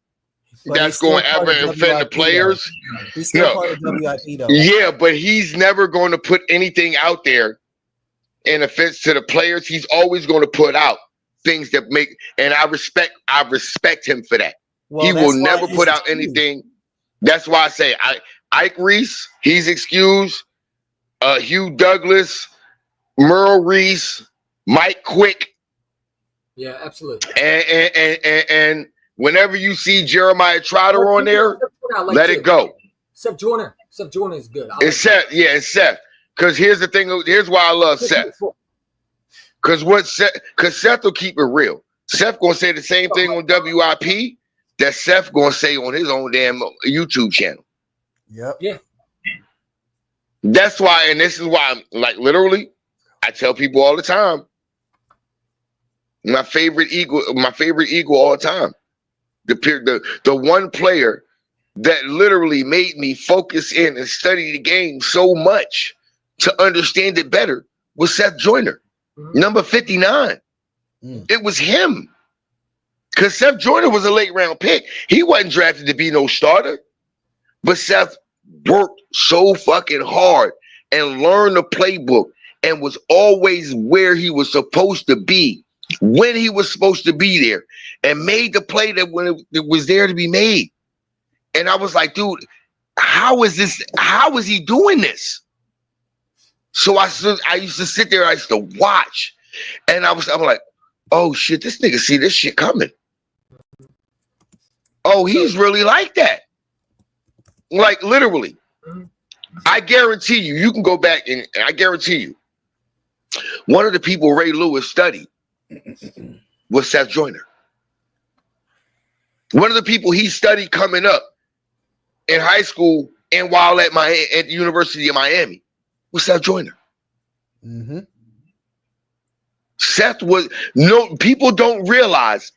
that's going to ever offend the players. He's still part of WIP though. Yeah, but he's never going to put anything out there in offense to the players. He's always going to put out things that make, and I respect him for that. Well, he will never put out anything. That's why I say Ike Reese, he's excused. Hugh Douglas, Merrill Reese, Mike Quick. Yeah, absolutely. And whenever you see Jeremiah Trotter on there, let it go. Seth Joyner is good. It's Seth. Yeah, it's Seth. Because here's the thing. Here's why I love Seth. Because Seth will keep it real. Seth gonna say the same thing on WIP that Seth gonna say on his own damn YouTube channel. Yep. Yeah. That's why, and this is why I'm like literally, I tell people all the time. My favorite Eagle all the time. The one player that literally made me focus in and study the game so much to understand it better was Seth Joyner, number 59. It was him. Because Seth Joyner was a late round pick. He wasn't drafted to be no starter. But Seth worked so fucking hard and learned the playbook and was always where he was supposed to be when he was supposed to be there and made the play that when it was there to be made. And I was like, dude, how is he doing this? So I used to sit there, I used to watch, and I'm like, oh shit, this nigga see this shit coming. Oh, he's really like that. Like literally. I guarantee you can go back and I guarantee you, one of the people Ray Lewis studied was Seth Joyner. One of the people he studied coming up in high school and while at the University of Miami was Seth Joyner. Mm-hmm. Seth was people don't realize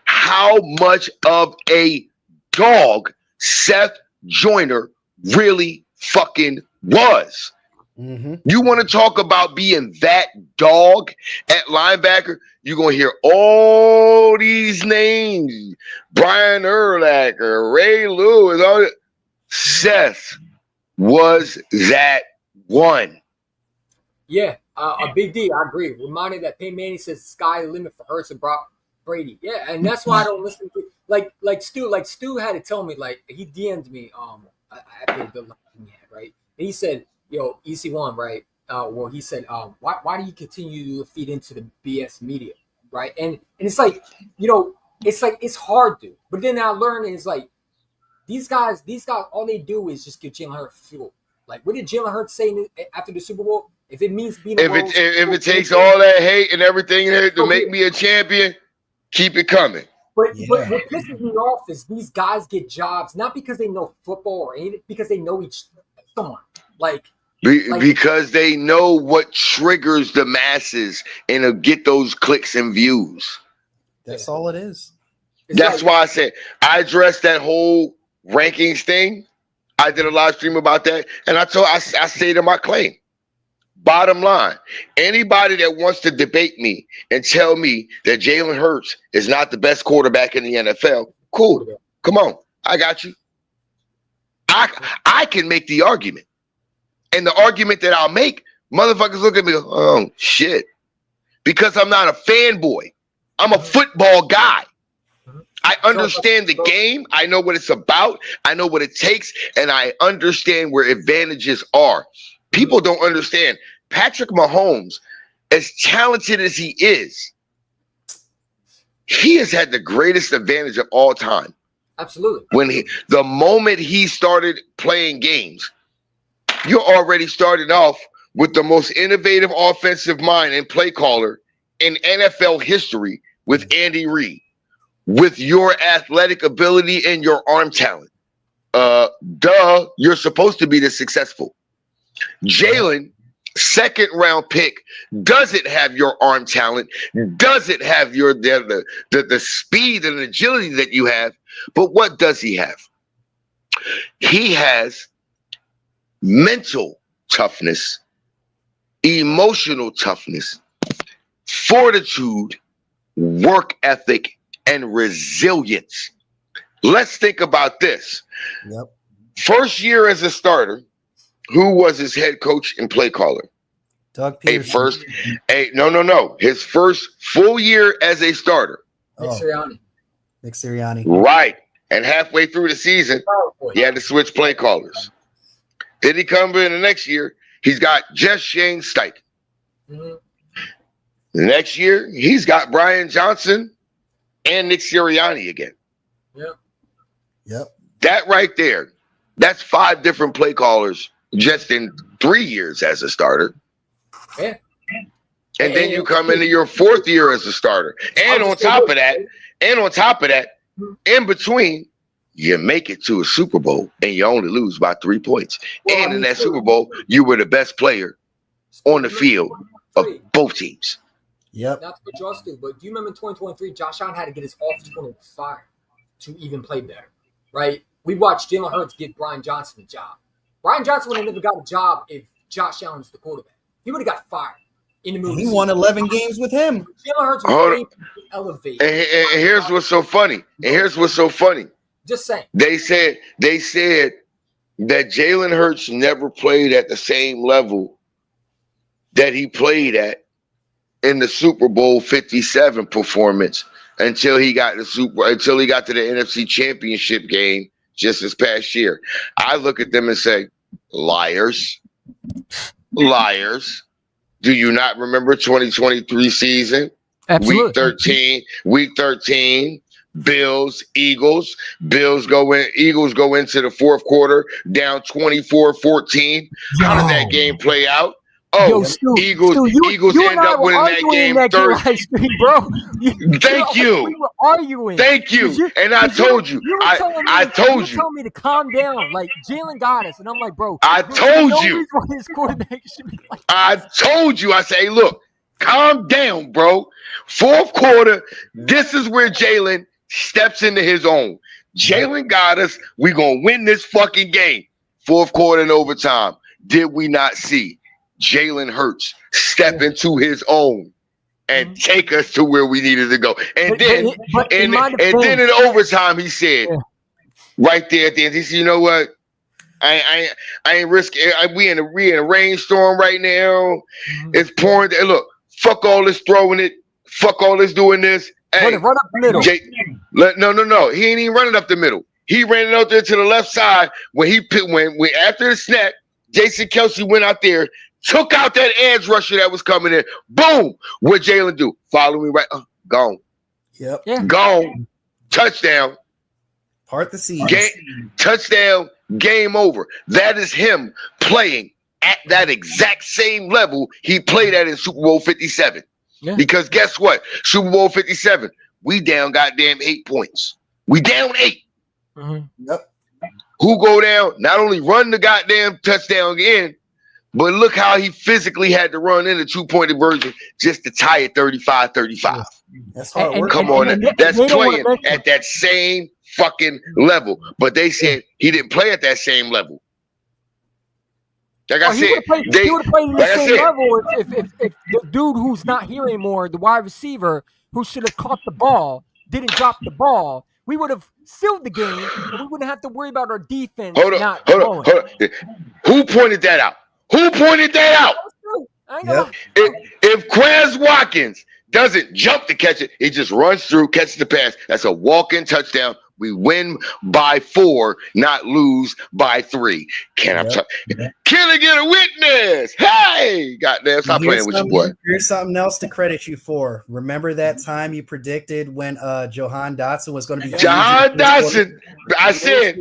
how much of a dog Seth Joyner really fucking was. Mm-hmm. You want to talk about being that dog at linebacker? You're going to hear all these names. Brian Urlacher, Ray Lewis, all that. Seth was that one. Yeah, a big D. I agree. Reminded that Peyton Manning says sky the limit for Hurts and Brock Brady. Yeah, and that's why I don't listen to like Stu. Like Stu had to tell me, like he DM'd me after the line, right? And he said, "Yo, EC1, right? Well, he said, why do you continue to feed into the BS media, right? And it's like, it's hard to. But then I learned it's like these guys, all they do is just give Jalen Hurts fuel. Like, what did Jalen Hurts say after the Super Bowl? If it means being if it takes all that hate and everything in it to make me a champion, keep it coming." But what pisses me off is these guys get jobs not because they know football or anything, because they know someone. Because they know what triggers the masses and to get those clicks and views. That's all it is. That's why I said I addressed that whole rankings thing. I did a live stream about that, and I stated my claim. Bottom line, anybody that wants to debate me and tell me that Jalen Hurts is not the best quarterback in the NFL, cool. Come on, I got you. I can make the argument. And the argument that I'll make, motherfuckers look at me, oh shit. Because I'm not a fanboy. I'm a football guy. I understand the game. I know what it's about. I know what it takes. And I understand where advantages are. People don't understand. Patrick Mahomes, as talented as he is, he has had the greatest advantage of all time. Absolutely. The moment he started playing games, you're already starting off with the most innovative offensive mind and play caller in NFL history with Andy Reid, with your athletic ability and your arm talent. You're supposed to be this successful. Jalen, second round pick, doesn't have your arm talent, doesn't have your the speed and agility that you have. But what does he have? He has mental toughness, emotional toughness, fortitude, work ethic, and resilience. Let's think about this. Yep. First year as a starter, who was his head coach and play caller? Doug Peterson. No. His first full year as a starter. Nick Sirianni. Right. And halfway through the season, he had to switch play callers. Then he comes in the next year, he's got just Shane Steichen. Mm-hmm. The next year, he's got Brian Johnson and Nick Sirianni again. Yep. That right there, that's 5 different play callers just in 3 years as a starter. Yeah. And then you come into your 4th year as a starter. And on top of that, in between, you make it to a Super Bowl and you only lose by 3 points. And in that Super Bowl, you were the best player on the field of both teams. Yep. Not to put Josh through, but do you remember in 2023, Josh Allen had to get his offensive coordinator fired to even play better, right? We watched Jalen Hurts get Brian Johnson a job. Brian Johnson would have never got a job if Josh Allen was the quarterback. He would have got fired in the movie. He won 11 games with him. Jalen Hurts was elevated. And here's what's so funny. Just saying. They said that Jalen Hurts never played at the same level that he played at in the Super Bowl 57 performance until he got to the NFC Championship game just this past year. I look at them and say, liars. Do you not remember 2023 season? Absolutely. Week 13, Eagles go into the fourth quarter down 24-14. How did that game play out? Oh, Stu, Eagles you end up winning that game 30. Bro. Thank you. We were arguing. Thank you. And I told you. I told you. You told me to calm down. Like, Jalen got us. And I'm like, bro. I told you. His quarterback should be like I told you. I say, look, calm down, bro. Fourth quarter, this is where Jalen steps into his own. Jalen got us. We're going to win this fucking game. Fourth quarter and overtime. Did we not see Jalen Hurts step into his own and take us to where we needed to go? And then in overtime, he said, right there at the end, he said, you know what? I ain't risking. We in a rainstorm right now. It's pouring. Look, fuck all this throwing it. Fuck all this doing this. Hey, run up the middle. No. He ain't even running up the middle. He ran it out there to the left side when after the snap, Jason Kelce went out there, took out that edge rusher that was coming in. Boom. What Jalen do? Follow me right. Gone. Yep. Yeah. Gone. Touchdown. Part the season. Touchdown. Game over. That is him playing at that exact same level he played at in Super Bowl 57. Yeah. Because guess what? Super Bowl 57, we down goddamn 8 points. We down 8. Mm-hmm. Yep. Who go down? Not only run the goddamn touchdown again, but look how he physically had to run in the 2-point conversion just to tie it 35-35. That's hard work. Come on, that's playing at that same fucking level. But they said he didn't play at that same level. Like I said, he would have played at the same level if the dude who's not here anymore, the wide receiver who should have caught the ball, didn't drop the ball. We would have sealed the game, and we wouldn't have to worry about our defense. Hold on. Who pointed that out? If Quez Watkins doesn't jump to catch it, he just runs through, catches the pass. That's a walk-in touchdown. We win by 4, not lose by 3. Can I get a witness? Hey, goddamn, stop playing with your boy. Here's something else to credit you for. Remember that time you predicted when Jahan Dotson was going to be Jahan Dotson? I said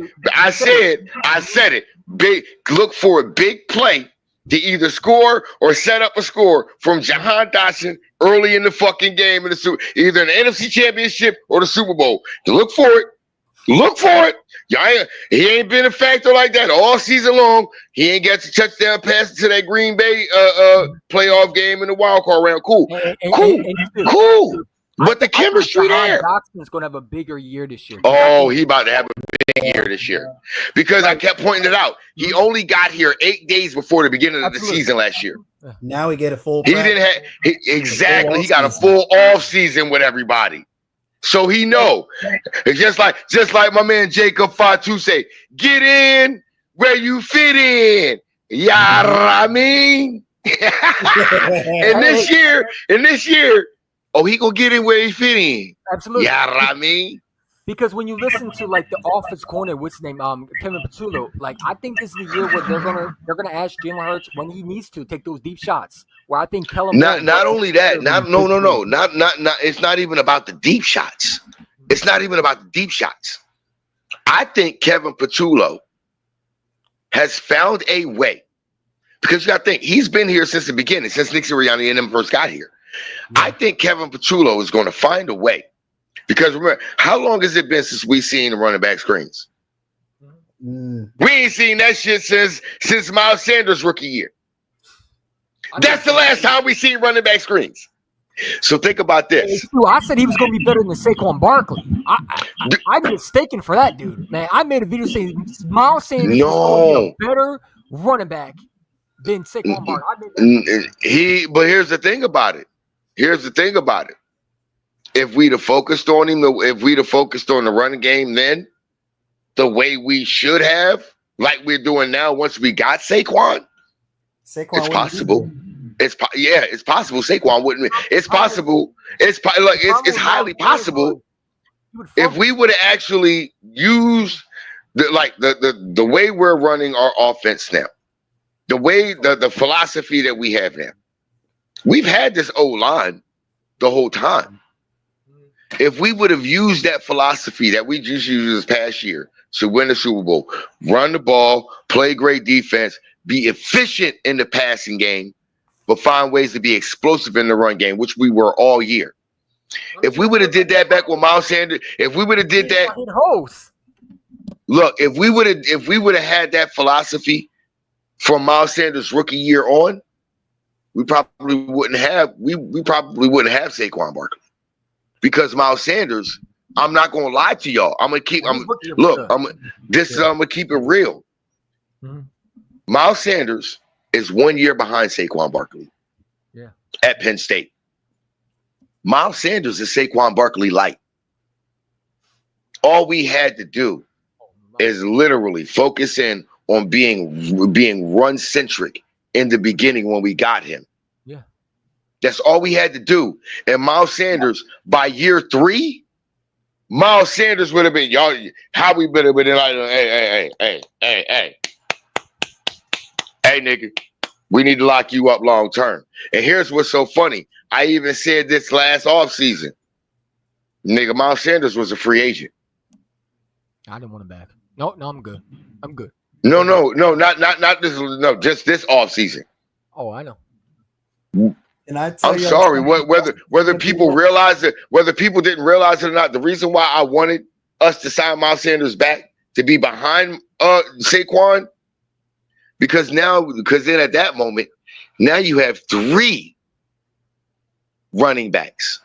it. Big, look for a big play to either score or set up a score from Jahan Dotson early in the fucking game in the either in the NFC Championship or the Super Bowl. Look for it. He ain't been a factor like that all season long. He ain't got the touchdown pass to that Green Bay playoff game in the wild card round. Cool. But the chemistry there. Dotson's going to have a bigger year this year. Oh, he about to have a big year this year. Because I kept pointing it out. He only got here 8 days before the beginning of the season last year. Now we get a full. He didn't have exactly. He got a full off season with everybody. So he know. It's just like my man Jacob Fatu say, get in where you fit in. I mean. And this year, oh, he gonna get in where he fit in. Absolutely. I mean. Because when you listen to like the offense corner, what's his name, Kevin Patullo, like I think this is the year where they're gonna ask Jalen Hurts when he needs to take those deep shots. Where I think Kellen. Not only that, not it's not even about the deep shots. It's not even about the deep shots. I think Kevin Patullo has found a way, because you got to think he's been here since the beginning, since Nick Sirianni and them first got here. I think Kevin Patullo is going to find a way. Because remember, how long has it been since we seen the running back screens? We ain't seen that shit since Miles Sanders' rookie year. That's the last time we seen running back screens. So think about this. I said he was going to be better than Saquon Barkley. I'm mistaken for that dude, man. I made a video saying Miles Sanders is going to be a better running back than Saquon Barkley. But here's the thing about it. If we'd have focused on him, if we'd have focused on the running game then, the way we should have, like we're doing now once we got Saquon, it's possible. It's possible Saquon wouldn't. It's possible. It's highly possible if we would have actually used the way we're running our offense now, the way the philosophy that we have now. We've had this O-line the whole time. If we would have used that philosophy that we just used this past year to win the Super Bowl, run the ball, play great defense, be efficient in the passing game, but find ways to be explosive in the run game, which we were all year. If we would have did that back with Miles Sanders, if we would have did that, look, if we would have had that philosophy from Miles Sanders' rookie year on, we probably wouldn't have Saquon Barkley, because Miles Sanders. I'm not gonna lie to y'all. I'm gonna keep it real. Mm-hmm. Miles Sanders is 1 year behind Saquon Barkley. Yeah. At Penn State. Miles Sanders is Saquon Barkley light. All we had to do is literally focus in on being run centric in the beginning when we got him. Yeah. That's all we had to do. And Miles Sanders, by year 3, Miles Sanders would have been, y'all, how we better been like, hey, nigga, we need to lock you up long term. And here's what's so funny. I even said this last offseason. Nigga, Miles Sanders was a free agent. I didn't want him back. No, I'm good. I'm good. No, not this. No, just this offseason. Oh, I know. And I'm sorry. Whether people realize it, whether people didn't realize it or not, the reason why I wanted us to sign Miles Sanders back to be behind Saquon, because then at that moment, now you have 3 running backs,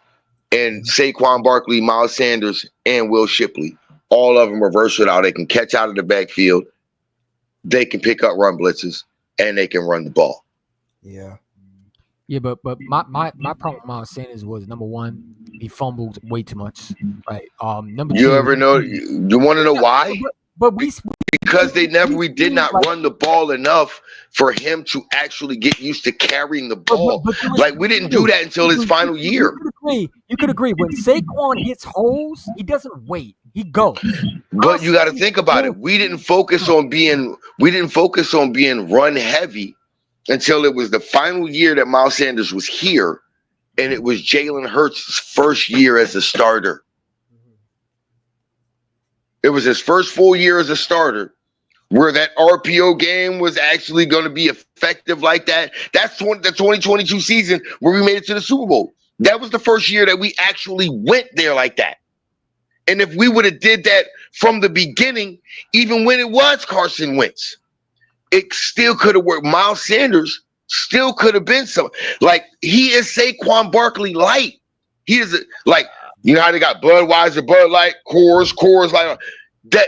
and Saquon Barkley, Miles Sanders, and Will Shipley. All of them are versatile. They can catch out of the backfield. They can pick up run blitzes, and they can run the ball. Yeah. Yeah, but my problem with Miles Sanders was, number one, he fumbled way too much. Right. Number two. You ever know? You want to know why? But because we did not run the ball enough for him to actually get used to carrying the ball. Like, we didn't do that until his final year. You could agree. When Saquon hits holes, he doesn't wait. He goes. But you got to think about it. We didn't focus on being run heavy until it was the final year that Miles Sanders was here, and it was Jalen Hurts' first year as a starter. It was his first full year as a starter, where that RPO game was actually going to be effective like that. That's the 2022 season where we made it to the Super Bowl. That was the first year that we actually went there like that. And if we would have did that from the beginning, even when it was Carson Wentz, it still could have worked. Miles Sanders still could have been some. Like, he is Saquon Barkley light. He is you know how they got Budweiser, Bud Light, Coors Light. That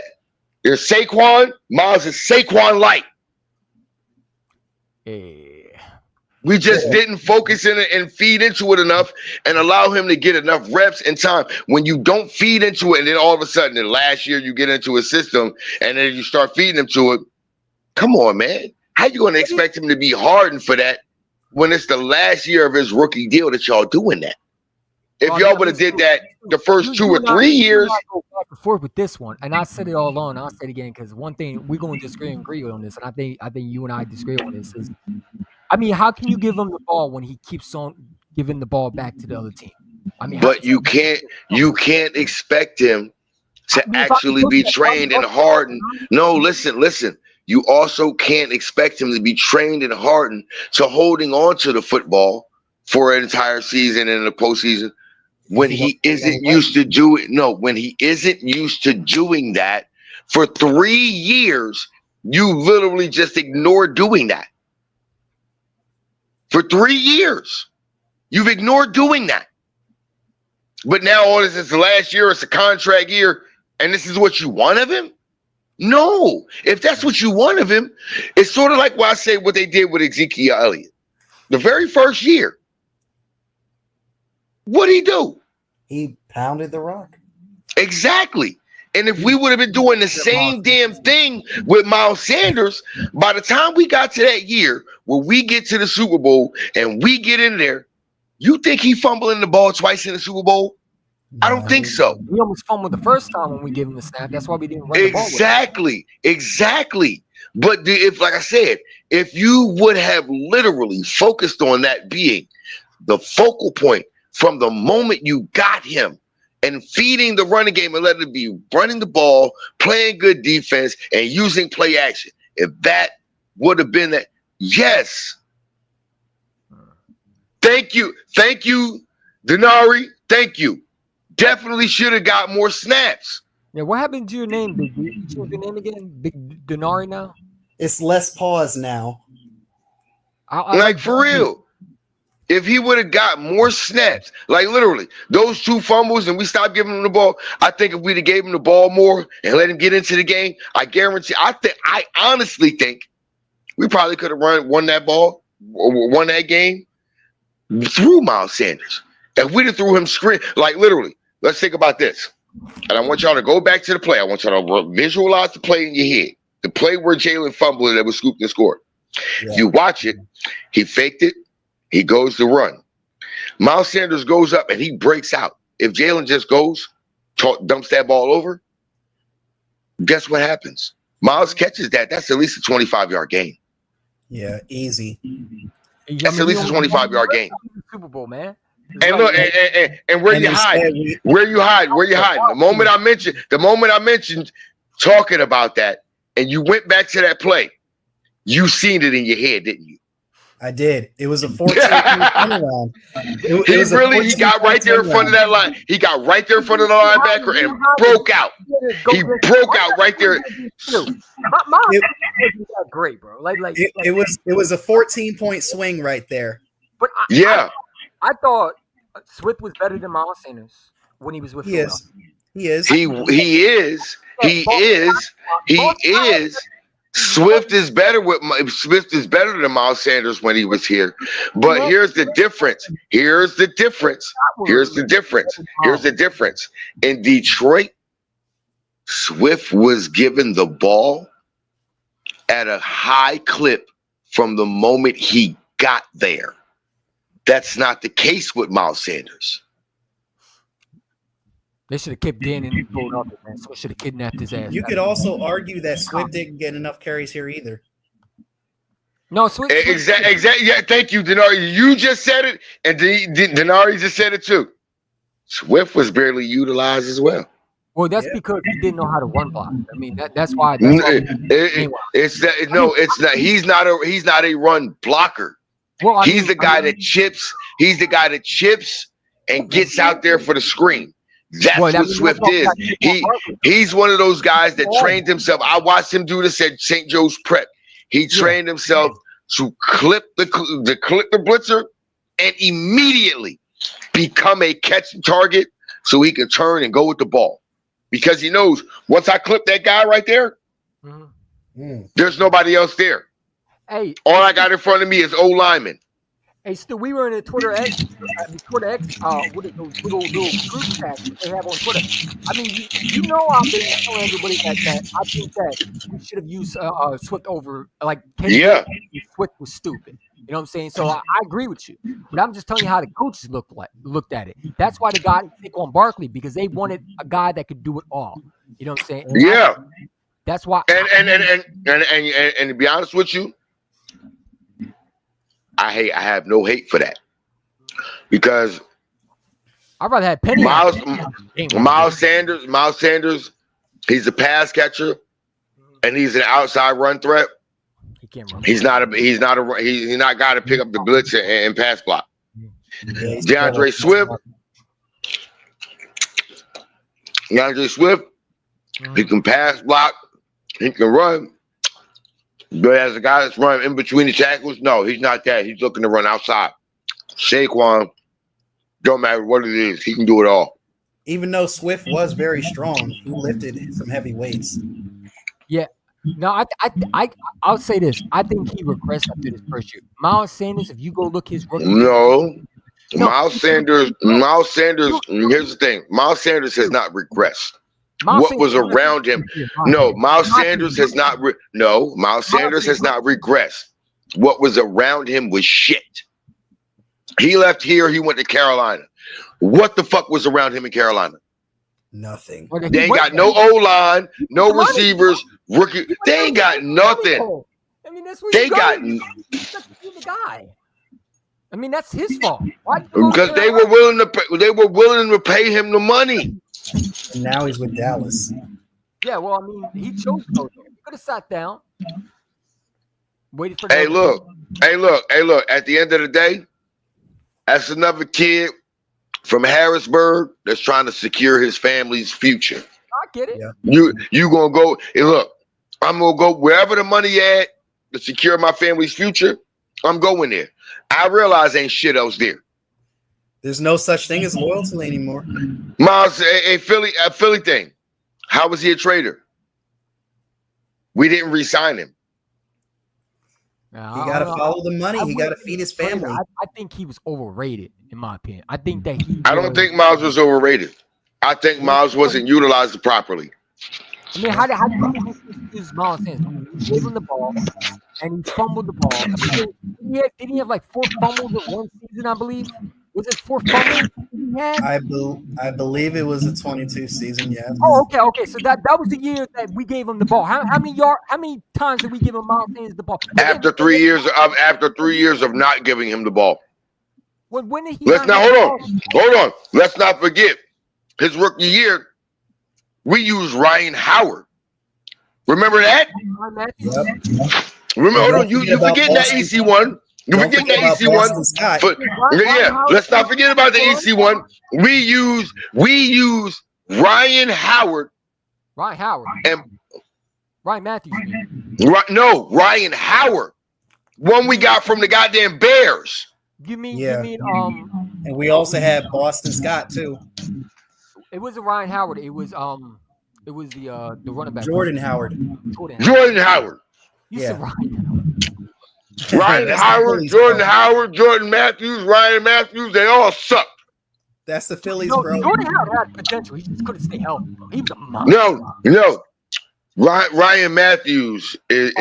there's Saquon. Miles is Saquon light. We just didn't focus in it and feed into it enough and allow him to get enough reps and time. When you don't feed into it, and then all of a sudden, then last year you get into a system and then you start feeding him to it. Come on, man. How you going to expect him to be hardened for that when it's the last year of his rookie deal that y'all doing that? If y'all would have did that the first 2 or 3 years. I go back and forth with this one, and I said it all along. I'll say it again, because one thing we're going to disagree and agree on this, and I think you and I disagree on this is, I mean, how can you give him the ball when he keeps on giving the ball back to the other team? I mean, but you can't expect him to actually be trained and hardened. No, listen. You also can't expect him to be trained and hardened to holding on to the football for an entire season and in the postseason when he isn't used to doing. No, when he isn't used to doing that for 3 years, you literally just ignored doing that. For 3 years, you've ignored doing that. But now all this is the last year, it's a contract year, and this is what you want of him? No. If that's what you want of him, it's sort of like what I say what they did with Ezekiel Elliott. The very first year, what did he do? He pounded the rock. Exactly. And if we would have been doing the same damn thing with Miles Sanders, by the time we got to that year where we get to the Super Bowl and we get in there, you think he fumbling the ball twice in the Super Bowl? I don't think so. We almost fumbled the first time when we gave him the snap. That's why we didn't run the ball. Exactly. But if, like I said, if you would have literally focused on that being the focal point from the moment you got him, and feeding the running game and letting it be running the ball, playing good defense, and using play action. If that would have been that, yes. Thank you, Denari. Thank you. Definitely should have got more snaps. Yeah, what happened to your name, Big D? You change your name again? Big Denari now? It's less pause now. Like for real. If he would have got more snaps, like literally those 2 fumbles and we stopped giving him the ball, I think if we'd have gave him the ball more and let him get into the game, I guarantee, I honestly think we probably could have won that ball, or won that game through Miles Sanders. If we'd have threw him screen, like literally, let's think about this. And I want y'all to go back to the play. I want y'all to visualize the play in your head. The play where Jalen fumbled that was scooped and scored. Yeah. If you watch it, he faked it. He goes to run. Miles Sanders goes up and he breaks out. If Jalen just goes, dumps that ball over, guess what happens? Miles catches that. That's at least a 25-yard gain. Yeah, easy. That's at least a 25-yard gain. Super Bowl, man. And look, and where you hiding? Where you hiding? The moment I mentioned talking about that, and you went back to that play, you seen it in your head, didn't you? I did. It was a 14-point turnaround. He got right there in front of that line. He got right there in front of the linebacker and broke out. He broke out right there. Great, bro. It was a 14-point swing right there. But I thought Swift was better than Miles Sanders when he was with him. He is. Swift is better than Miles Sanders when he was here. But here's the difference. In Detroit, Swift was given the ball at a high clip from the moment he got there. That's not the case with Miles Sanders. They should have kept Dan and pulled up, man. So should have kidnapped his ass. You could also argue that Swift didn't get enough carries here either. No, Swift. Exactly. Yeah, thank you, Denari. You just said it, and Denari just said it too. Swift was barely utilized as well. Well, that's because he didn't know how to run block. I mean, that's why. It's not. He's not a run blocker. Well, he's the guy that chips. He's the guy that chips and gets out there for the screen. That's what Swift is. He's one of those guys that trained himself. I watched him do this at St. Joe's Prep. He trained himself to clip the blitzer and immediately become a catch target so he can turn and go with the ball. Because he knows once I clip that guy right there, there's nobody else there. Hey, all I got in front of me is O-lineman. Hey, Stu, we were in a Twitter X, what are those little group chats that they have on Twitter. I mean, you know I've been telling everybody that I think that we should have used Swift over, like, Swift was stupid. You know what I'm saying? So I agree with you. But I'm just telling you how the coaches looked at it. That's why they got Saquon Barkley, because they wanted a guy that could do it all. You know what I'm saying? And that's why. And to be honest with you, I have no hate for that, because I'd rather have Penny. Miles Sanders, he's a pass catcher, and he's an outside run threat. He can't run. He's not got to pick up the blitz and pass block. DeAndre Swift, he can pass block, he can run. But as a guy that's running in between the tackles, no, he's not that. He's looking to run outside. Saquon, don't matter what it is, he can do it all. Even though Swift was very strong, he lifted some heavy weights. Yeah. No, I'll say this. I think he regressed after this first year. Miles Sanders, if you go look his rookie. No. Miles Sanders, here's the thing. Miles Sanders has not regressed. what was around him. No, Miles Sanders has not. Miles Sanders has not regressed. What was around him was shit. He left here. He went to Carolina. What the fuck was around him in Carolina? Nothing. They ain't got no O-line, no receivers, rookie. They ain't got nothing. I mean, that's what they got. That's the guy. I mean, that's his fault. Because they were willing to pay, him the money. And now he's with Dallas. Yeah, well, I mean, he chose to go there. He could have sat down, waited for. Hey, look. At the end of the day, that's another kid from Harrisburg that's trying to secure his family's future. I get it. Yeah. You gonna go? Hey, look, I'm gonna go wherever the money at to secure my family's future. I'm going there. I realize ain't shit else there. There's no such thing as loyalty anymore. Miles, a Philly thing. How was he a traitor? We didn't re-sign him. He got to follow the money. He got to feed his family. I think he was overrated, in my opinion. I think that I don't think Miles was overrated. I think Miles wasn't utilized properly. I mean, how did he use Miles Sanders? He gave him the ball, and he fumbled the ball. Did he have like 4 fumbles in one season, I believe? Was it 4 fumbles he had? I believe it was a 22 season, yeah. Oh, okay. So that was the year that we gave him the ball. How many times did we give him Miles Sanders the ball? After 3 years of not giving him the ball. When did he? Hold on. Let's not forget his rookie year. We used Ryan Howard. Remember that? Yep. Hold on. You forgetting that EC1. You forget the EC1. But yeah, let's not forget about the EC1. We use Ryan Howard. Ryan Howard. And Ryan Matthews. No, Ryan Howard. One we got from the goddamn Bears. You mean and we also had Boston Scott too. It wasn't Ryan Howard. It was the running back. Jordan Howard. Jordan Howard. You said Ryan Howard. Ryan Howard, Jordan Howard, Jordan Matthews, Ryan Matthews, they all suck. That's the Phillies, bro. Jordan Howard had potential. He just couldn't stay healthy. He was a monster. No. Ryan Matthews is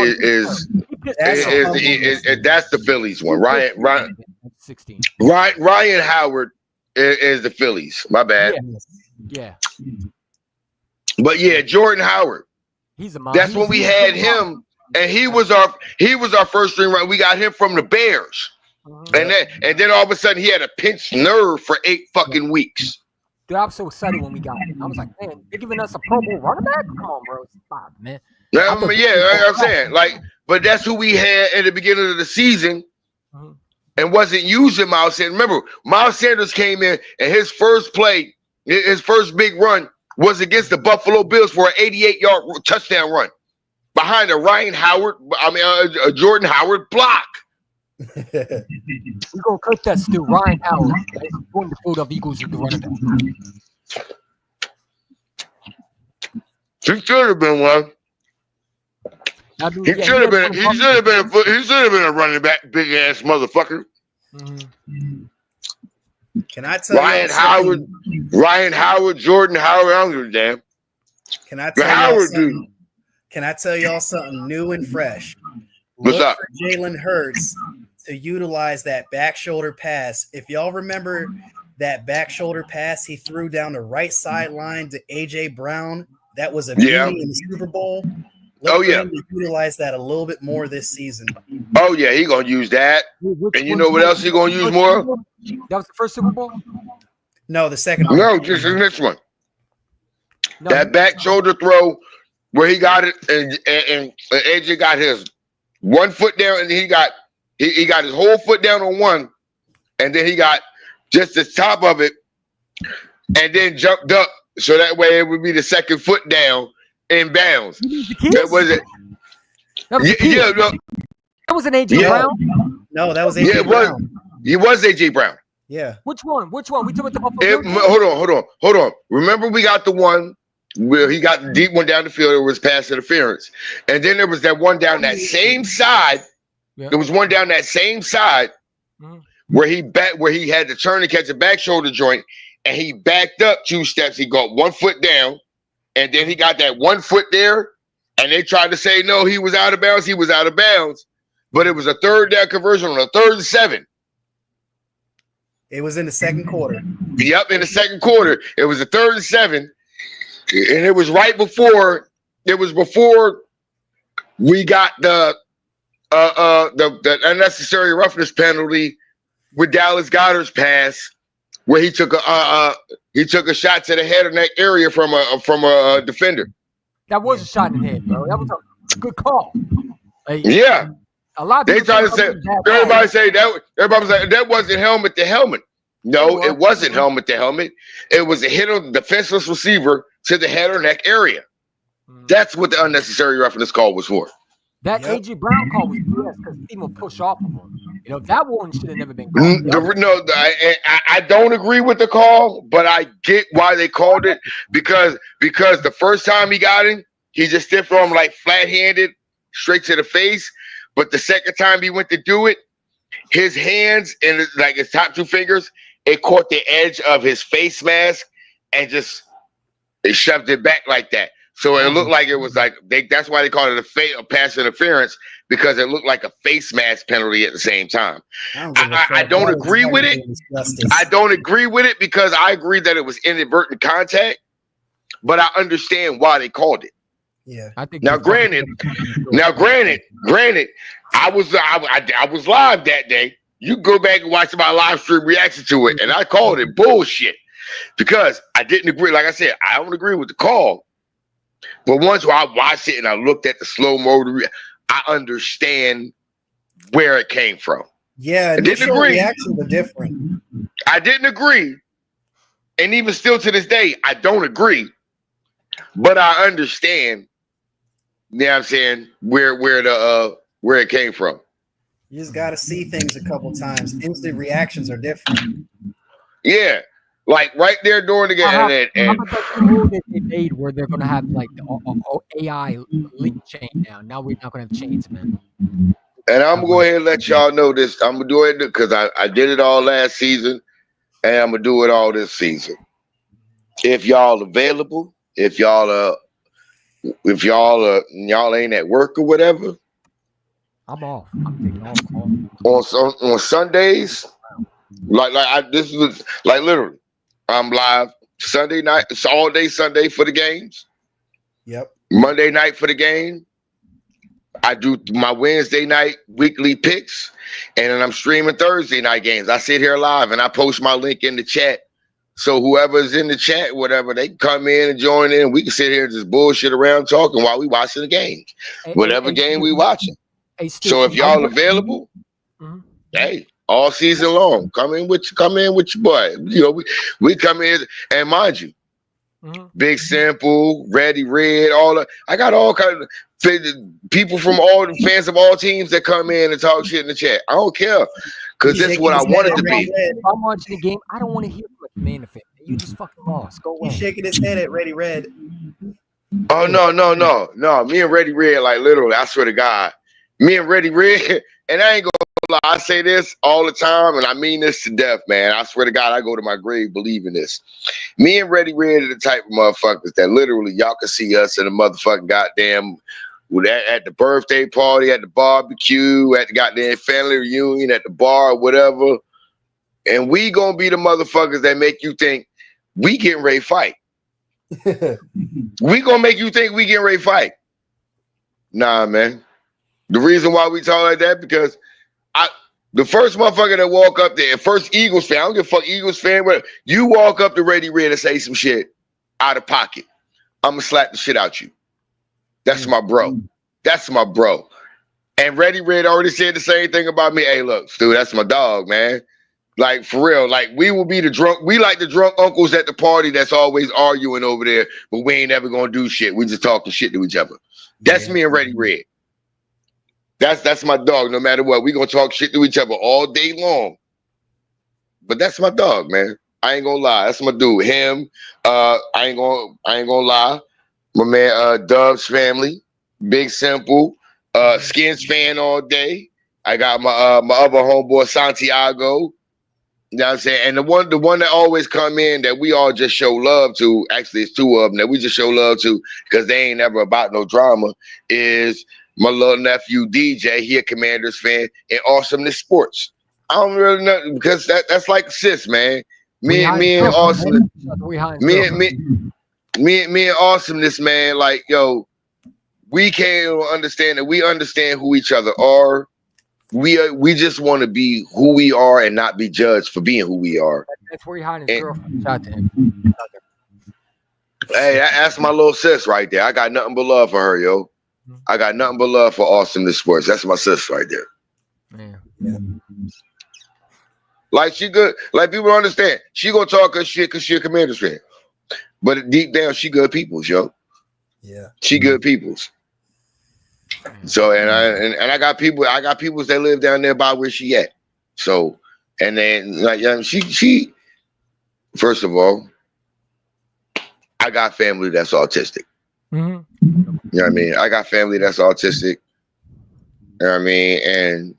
that's the Phillies one. Ryan 16. Ryan Howard is the Phillies. My bad. Yeah. But yeah, Jordan Howard. He's a monster. That's when we had him. And he was our first string right. We got him from the Bears. And then all of a sudden he had a pinched nerve for 8 fucking weeks. Dude, I was so excited when we got him. I was like, man, they're giving us a Pro Bowl running back? Come on, bro. Stop, man. I'm saying, but that's who we had at the beginning of the season and wasn't using Miles Sanders. Remember, Miles Sanders came in and his first play, his first big run was against the Buffalo Bills for an 88-yard touchdown run. Behind a Jordan Howard block. We're gonna cut that still. Ryan Howard is going to Philadelphia Eagles with the running back. He should have been one. He should have been a running back, big ass motherfucker. Mm-hmm. Can I tell Ryan Howard, Jordan Howard? I don't give a damn. Can I tell y'all something new and fresh? What's up? For Jalen Hurts to utilize that back shoulder pass. If y'all remember that back shoulder pass he threw down the right sideline to AJ Brown, that was a beauty in the Super Bowl. Look for him to utilize that a little bit more this season. Oh yeah, he gonna use that. And you know what else he gonna use more? That was the first Super Bowl? No, the second one. No, just the next one. No. That back shoulder throw where he got it and AJ got his 1 foot down and he got his whole foot down on one, and then he got just the top of it and then jumped up so that way it would be the second foot down in bounds. That was it. That was an AJ Brown? No, that was AJ Brown. It was AJ Brown. Yeah. Which one? We took it to Buffalo. Hold on. Remember we got the one where he got the deep one down the field. It was pass interference. And then there was that one down that same side. There was one down that same side where he had to turn and catch a back shoulder joint, and he backed up 2 steps. He got 1 foot down, and then he got that 1 foot there, and they tried to say no, he was out of bounds. He was out of bounds, but it was a third down conversion on a 3rd and 7. It was in the second quarter. Yep, in the second quarter, it was a 3rd and 7, and it was right before. It was before we got the unnecessary roughness penalty with Dallas Goedert's pass, where he took a shot to the head of that area from a defender. That was a shot in the head, bro. That was a good call. Like, Yeah, a lot of they people tried to say. Everybody say that. Everybody was like that wasn't helmet to helmet. No, it wasn't helmet to helmet. It was a hit of the defenseless receiver to the head or neck area. That's what the unnecessary roughness call was for. That A.J. Brown call was BS because people push off of him. You know, that one should have never been called. No, I don't agree with the call, but I get why they called it because the first time he got him, he just stiffed arm like flat-handed straight to the face. But the second time he went to do it, his hands and like his top 2 fingers, it caught the edge of his face mask and just they shoved it back like that. So it looked like it was like that's why they called it a pass interference, because it looked like a face mask penalty at the same time. I don't agree with it. I don't agree with it because I agree that it was inadvertent contact, but I understand why they called it. Yeah. I think Now, granted, I was live that day. You can go back and watch my live stream reaction to it, and I called it bullshit because I didn't agree. Like I said, I don't agree with the call. But once I watched it and I looked at the slow-mo, I understand where it came from. Yeah, initial reactions are different. I didn't agree. And even still to this day, I don't agree. But I understand, you know what I'm saying, where it came from. You just got to see things a couple times. Instant reactions are different. Yeah. Like right there during the game. How about that rule that they made where they're going to have like the AI link chain now? Now we're not going to have chains, man. And I'm going to go ahead and let y'all know this. I'm going to do it because I did it all last season, and I'm going to do it all this season. If y'all available, if y'all ain't at work or whatever, I'm off. I'm taking off. On Sundays, this was like literally, I'm live Sunday night. It's all day Sunday for the games. Yep. Monday night for the game. I do my Wednesday night weekly picks, and then I'm streaming Thursday night games. I sit here live and I post my link in the chat. So whoever's in the chat, whatever, they can come in and join in. We can sit here and just bullshit around talking while we watching the games. Whatever game we watching. So if y'all available, hey, all season long, come in with your boy. You know, we come in, and mind you, Big Simple, Ready Red, I got all kinds of people from all the fans of all teams that come in and talk shit in the chat. I don't care, because that's what I want it to be. If I'm watching the game, I don't want to hear from a main event. You just fucking lost. Go away. He's shaking his head at Ready Red. Oh no. Me and Ready Red, like literally, I swear to God, me and Ready Red, and I ain't gonna lie, I say this all the time, and I mean this to death, man. I swear to God, I go to my grave believing this. Me and Ready Red are the type of motherfuckers that literally y'all can see us in a motherfucking goddamn at the birthday party, at the barbecue, at the goddamn family reunion, at the bar, whatever. And we gonna be the motherfuckers that make you think we getting ready to fight. We gonna make you think we getting ready to fight. Nah, man. The reason why we talk like that, because the first motherfucker that walk up there, first Eagles fan, I don't give a fuck Eagles fan, but you walk up to Ready Red and say some shit out of pocket, I'm gonna slap the shit out you. That's my bro. That's my bro. And Ready Red already said the same thing about me. Hey, look, Stu, that's my dog, man. Like, for real, like, we will be the drunk uncles at the party that's always arguing over there, but we ain't ever gonna do shit. We just talking shit to each other. That's me and Ready Red. That's my dog. No matter what, we gonna talk shit to each other all day long. But that's my dog, man. I ain't gonna lie. That's my dude. Him. I ain't gonna lie. My man, Dub's family, Big Simple, Skins fan all day. I got my other homeboy Santiago. You know what I'm saying? And the one that always come in that we all just show love to, actually it's two of them that we just show love to because they ain't never about no drama, is my little nephew DJ. He a Commanders fan and Awesomeness Sports. I don't really know because that's like sis, man. Me and Awesome, me and Awesomeness, man. Like, yo, we can't understand that we understand who each other are. We just want to be who we are and not be judged for being who we are. That's Whereyahidin's girlfriend. Shout out to him. Hey, that's my little sis right there. I got nothing but love for her, yo. I got nothing but love for Awesomeness Sports. That's my sis right there. Yeah. Like she good. Like people understand. She gonna talk her shit because she a Commanders fan. But deep down, she good peoples, yo. Yeah. She good peoples. So and I got people that live down there by where she at. So and then like she first of all, I got family that's autistic. Mm-hmm. You know what I mean? I got family that's autistic. You know what I mean? And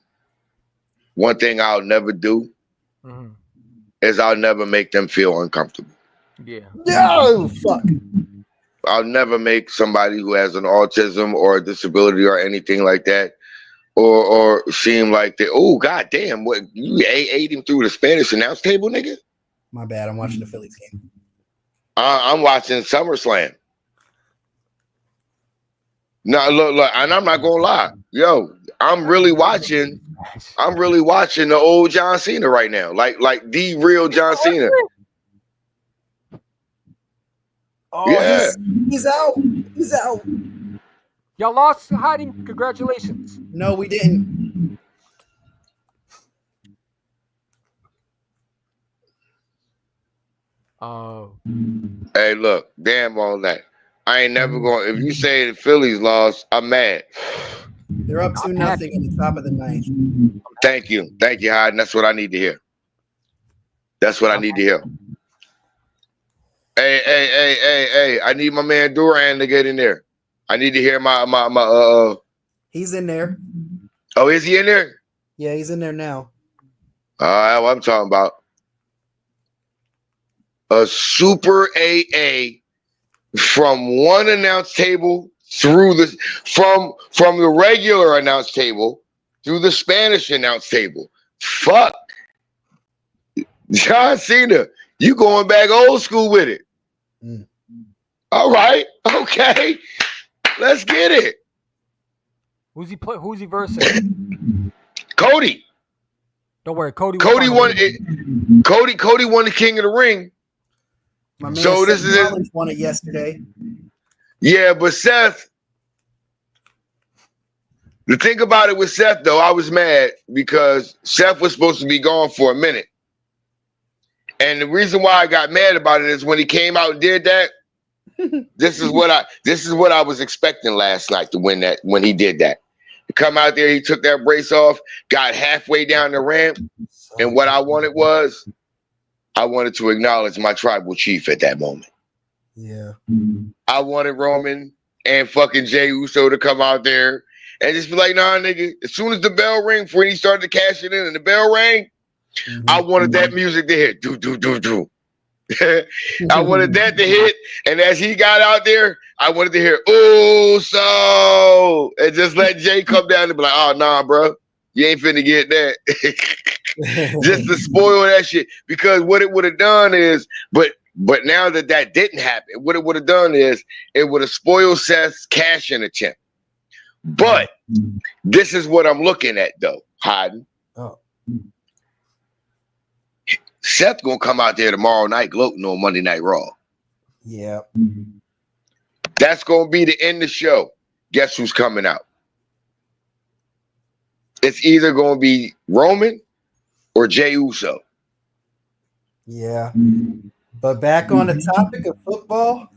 one thing I'll never do is I'll never make them feel uncomfortable. Yeah. No, fuck. I'll never make somebody who has an autism or a disability or anything like that, or seem like they, oh god damn, what you ate him through the Spanish announce table, nigga? My bad. I'm watching the Phillies game. I'm watching SummerSlam. No, look, and I'm not gonna lie, yo, I'm really watching the old John Cena right now, like the real John Cena. Oh, yeah, he's out. He's out. Y'all lost Hiding. Congratulations. No, we didn't. Oh. Hey, look, damn all that. I ain't never going. If you say the Phillies lost, I'm mad. They're up 2-0 in the top of the ninth. Thank you, Hyden. That's what I need to hear. That's what I need to hear. Hey! I need my man Duran to get in there. I need to hear my. He's in there. Oh, is he in there? Yeah, he's in there now. All right, what I'm talking about. A super AA from one announce table through the from the regular announce table through the Spanish announce table. Fuck, John Cena, you going back old school with it? All right, okay, let's get it. Who's he versing? Cody. Don't worry, Cody won it. Cody won the King of the Ring. My man So this is it. Won it yesterday. Yeah, but Seth. The thing about it with Seth, though, I was mad because Seth was supposed to be gone for a minute. And the reason why I got mad about it is when he came out and did that. This is what I was expecting last night to win that when he did that. To come out there, he took that brace off, got halfway down the ramp, and what I wanted to acknowledge my tribal chief at that moment. Yeah. I wanted Roman and fucking Jey Uso to come out there and just be like, nah, nigga, as soon as the bell rang, when he started to cash it in and the bell rang, I wanted that music to hit. Do. I wanted that to hit. And as he got out there, I wanted to hear, so, and just let Jay come down and be like, oh, nah, bro, you ain't finna get that. Just to spoil that shit. Because what it would have done is, but now that didn't happen, what it would have done is it would have spoiled Seth's cashing attempt. But this is what I'm looking at, though, Hyden. Oh. Seth gonna come out there tomorrow night gloating on Monday Night Raw. Yeah. That's gonna be the end of the show. Guess who's coming out? It's either gonna be Roman or Jey Uso. Yeah. But back on the topic of football,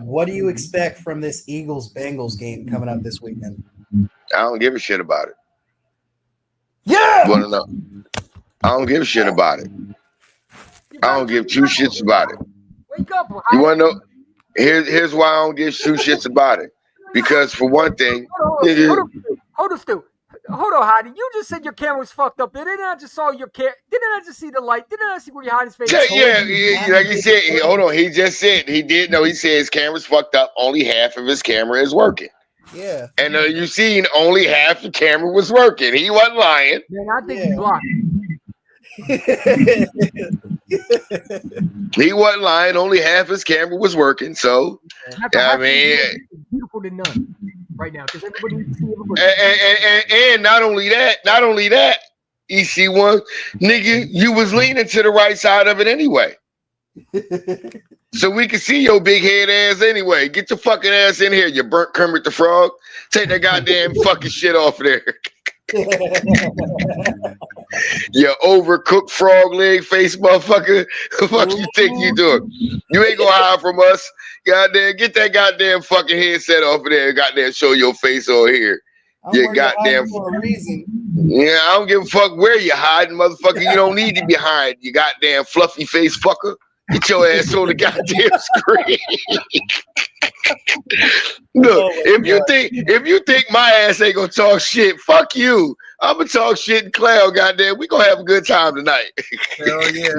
what do you expect from this Eagles-Bengals game coming up this weekend? I don't give a shit about it. Yeah. You wanna know? I don't give a shit about it. I don't give two shits about it. Wake up! You want to know? Here's why I don't give two shits about it. Because for one thing, hold on, Stu. hold on, Heidi. You just said your camera was fucked up. Didn't I just saw your camera? Didn't I just see the light? Didn't I see where your Heidi's face? Yeah, like he said. Hold on, he just said he did. No, he said his camera's fucked up. Only half of his camera is working. Yeah. And you seen only half the camera was working. He wasn't lying. Man, I think he blocked. He wasn't lying. Only half his camera was working. So, I mean, beautiful to none right now because everybody needs to see everybody. And not only that, EC1, nigga, you was leaning to the right side of it anyway. So we can see your big head ass anyway. Get your fucking ass in here, you burnt Kermit the Frog. Take that goddamn fucking shit off of there. You overcooked frog leg face motherfucker. The fuck you think you doing? You ain't gonna hide from us. Goddamn, get that goddamn fucking headset off of there and goddamn show your face on here. You goddamn for a reason. Yeah, I don't give a fuck where you hiding, motherfucker. You don't need to be hiding, you goddamn fluffy face fucker. Get your ass on the goddamn screen. Look, if you think my ass ain't gonna talk shit, fuck you. I'm gonna talk shit and clown, goddamn. We gonna have a good time tonight. Hell yeah.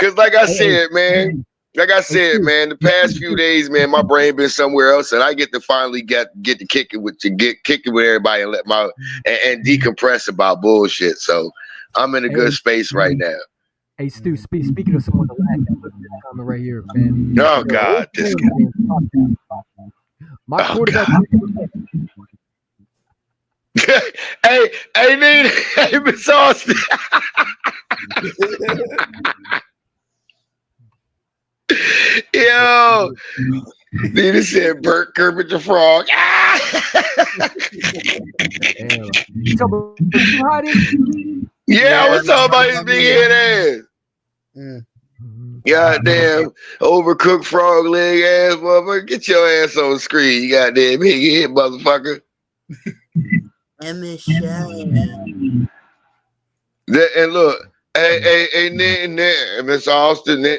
Cause like I said, man, the past few days, man, my brain been somewhere else, and I get to finally get to kick it with everybody and let and decompress about bullshit. So I'm in a good space right now. Hey Stu, speaking of someone to laugh at, look at this comment right here, man. Oh God, this guy. My quarterback. Hey, Miss Austin. Yo, Nina said Bert Kermit the Frog. Yeah, I was talking about his big head ass. Goddamn overcooked frog leg ass motherfucker. Get your ass on the screen, you goddamn big head motherfucker. And the shine. And look, hey, Miss Austin,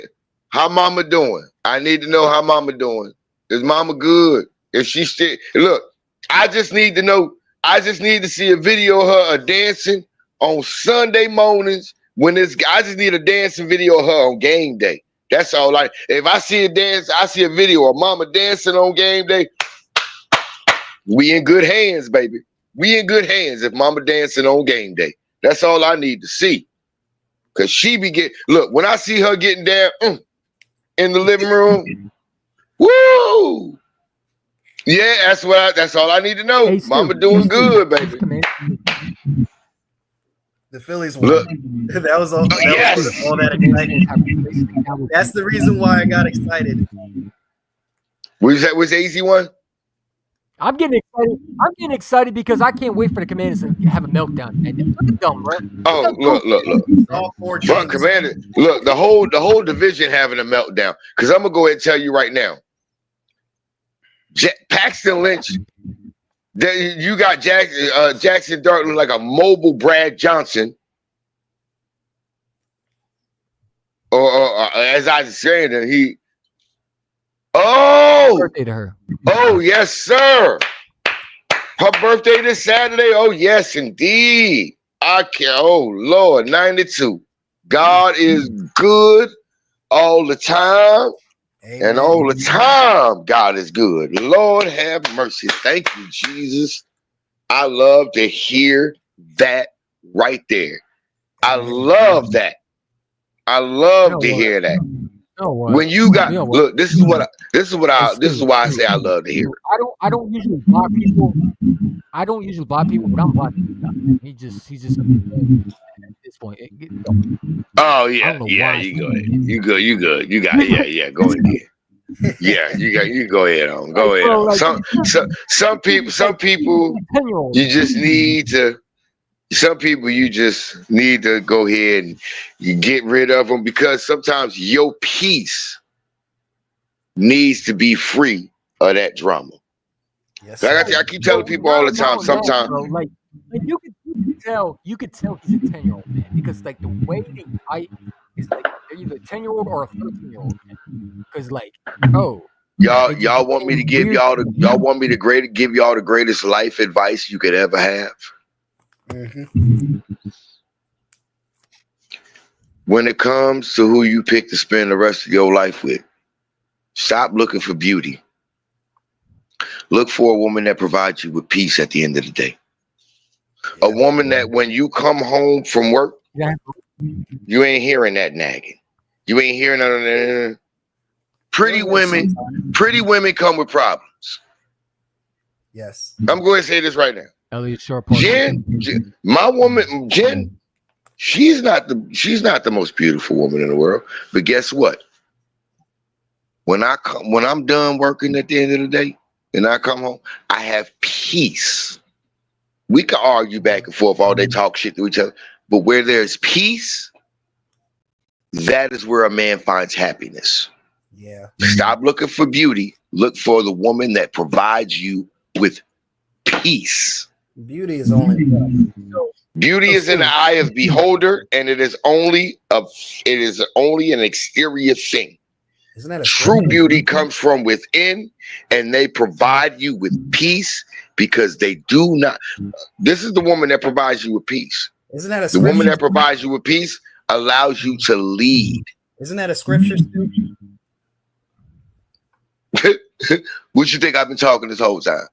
how mama doing? I need to know how mama doing. Is mama good? If she still look, I just need to know. I just need to see a video of her dancing on Sunday mornings when I just need a dancing video of her on game day. That's all. If I see a dance, I see a video of mama dancing on game day. We in good hands, baby. We in good hands if mama dancing on game day. That's all I need to see. Cause she be look, when I see her getting down in the living room, woo! Yeah, that's all I need to know. Hey, mama doing good, baby. The Phillies won. That was all. Was all that excitement. That's the reason why I got excited. Was the easy one? I'm getting excited. I'm getting excited because I can't wait for the Commanders to have a meltdown. And look at them, right? Oh, look! All four teams. Commander, look, the whole division having a meltdown. Because I'm gonna go ahead and tell you right now, Paxton Lynch. You got Jackson Dart like a mobile Brad Johnson, or as I was saying, that he. Oh, birthday to her. Oh yes, sir. Her birthday this Saturday. Oh yes, indeed. I can't. Oh Lord, 92. God is good all the time. Amen. And all the time, God is good. Lord have mercy. Thank you, Jesus. I love to hear that right there. I love that. I love to hear that. When you got look, this is why I say I love to hear it. I don't usually block people. I don't usually block people, but I'm blocking. He's just at this point. Oh yeah, you go ahead. You good. You got yeah. Go ahead. Yeah, you go ahead on. Go ahead on. Some people you just need to. Some people you just need to go ahead and you get rid of them because sometimes your peace needs to be free of that drama. Yes, I keep telling people all the time. Sometimes, like you could tell he's a 10-year-old man because like the way they fight is like they're either a 10-year-old or a 13-year-old man. Because like, y'all want me to give y'all the greatest life advice you could ever have? Mm-hmm. When it comes to who you pick to spend the rest of your life with, stop looking for beauty. Look for a woman that provides you with peace at the end of the day. A Yeah. woman that when you come home from work, Yeah. you ain't hearing that nagging. You ain't hearing none of that. Pretty women come with problems. Yes. I'm going to say this right now. Elliot Short. Jen, my woman, Jen, she's not the most beautiful woman in the world. But guess what? When I'm done working at the end of the day and I come home, I have peace. We can argue back and forth all day, talk shit to each other. But where there's peace, that is where a man finds happiness. Yeah. Stop looking for beauty. Look for the woman that provides you with peace. Beauty is only Beauty is in the eye of the beholder, and it is only an exterior thing. Isn't that a True scripture? beauty comes from within, and they provide you with peace because they do not. This is the woman that provides you with peace. Isn't that a The scripture? woman that provides you with peace allows you to lead. Isn't that a scripture? What you think I've been talking this whole time?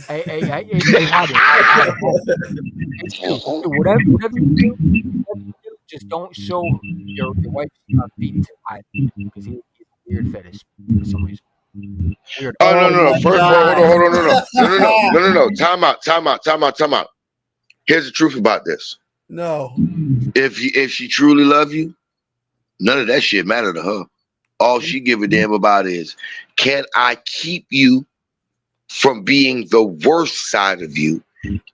Hey, whatever you do, just don't show your wife's feet to hide because he's a weird fetish for some reason. Weird. Oh no. First of all, hold on. No. Time out. Here's the truth about this. No. If she truly love you, none of that shit matter to her. All she give a damn about is, can I keep you from being the worst side of you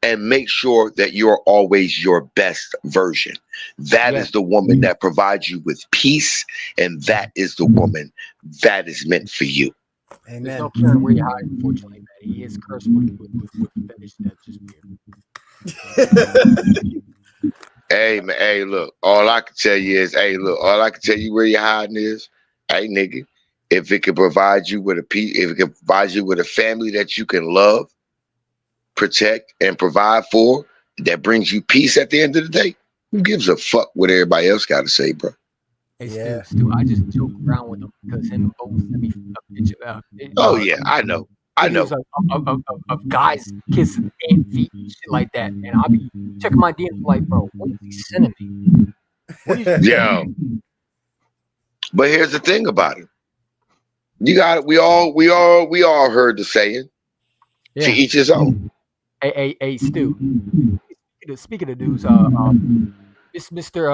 and make sure that you're always your best version? That is the woman that provides you with peace, and that is the woman that is meant for you. Amen. There's no caring where you hide, unfortunately, man. He is cursed with fetish. That's just weird. Hey man, hey look, all I can tell you is, where you're hiding is, hey nigga, if it can provide you with if it can provide you with a family that you can love, protect, and provide for, that brings you peace at the end of the day, who gives a fuck what everybody else got to say, bro? Hey, Stu, I just joke around with him because him and Bo sent me a picture. Oh yeah, I know. Videos of guys kissing and feet and shit like that, and I'll be checking my DMs like, bro, what is he sending me? Yeah. But here's the thing about it. You got it. We all heard the saying. Yeah. To each his own. Hey, Stu. Speaking of dudes, it's Mr.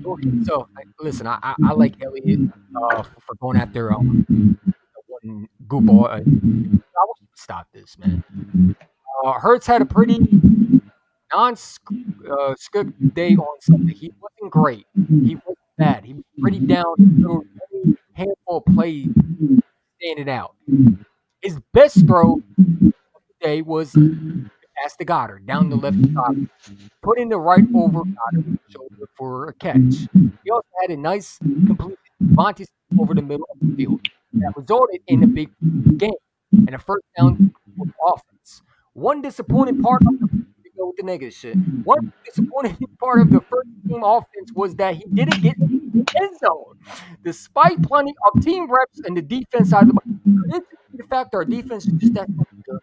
Dorkin. So listen, I like Elliot for going after one good boy. I want to stop this, man. Hurts had a pretty non-script day on Sunday. He wasn't great. He wasn't bad. He was pretty down. Little handful of plays standing out. His best throw of the day was past the Goddard down the left side, putting the right over Goddard's shoulder for a catch. He also had a nice complete Devontae over the middle of the field that resulted in a big game and a first down for offense. One disappointing part of with the negative shit. One disappointing part of the first team offense was that he didn't get in the end zone, despite plenty of team reps and the defense side of the ball. The fact our defense is just that good.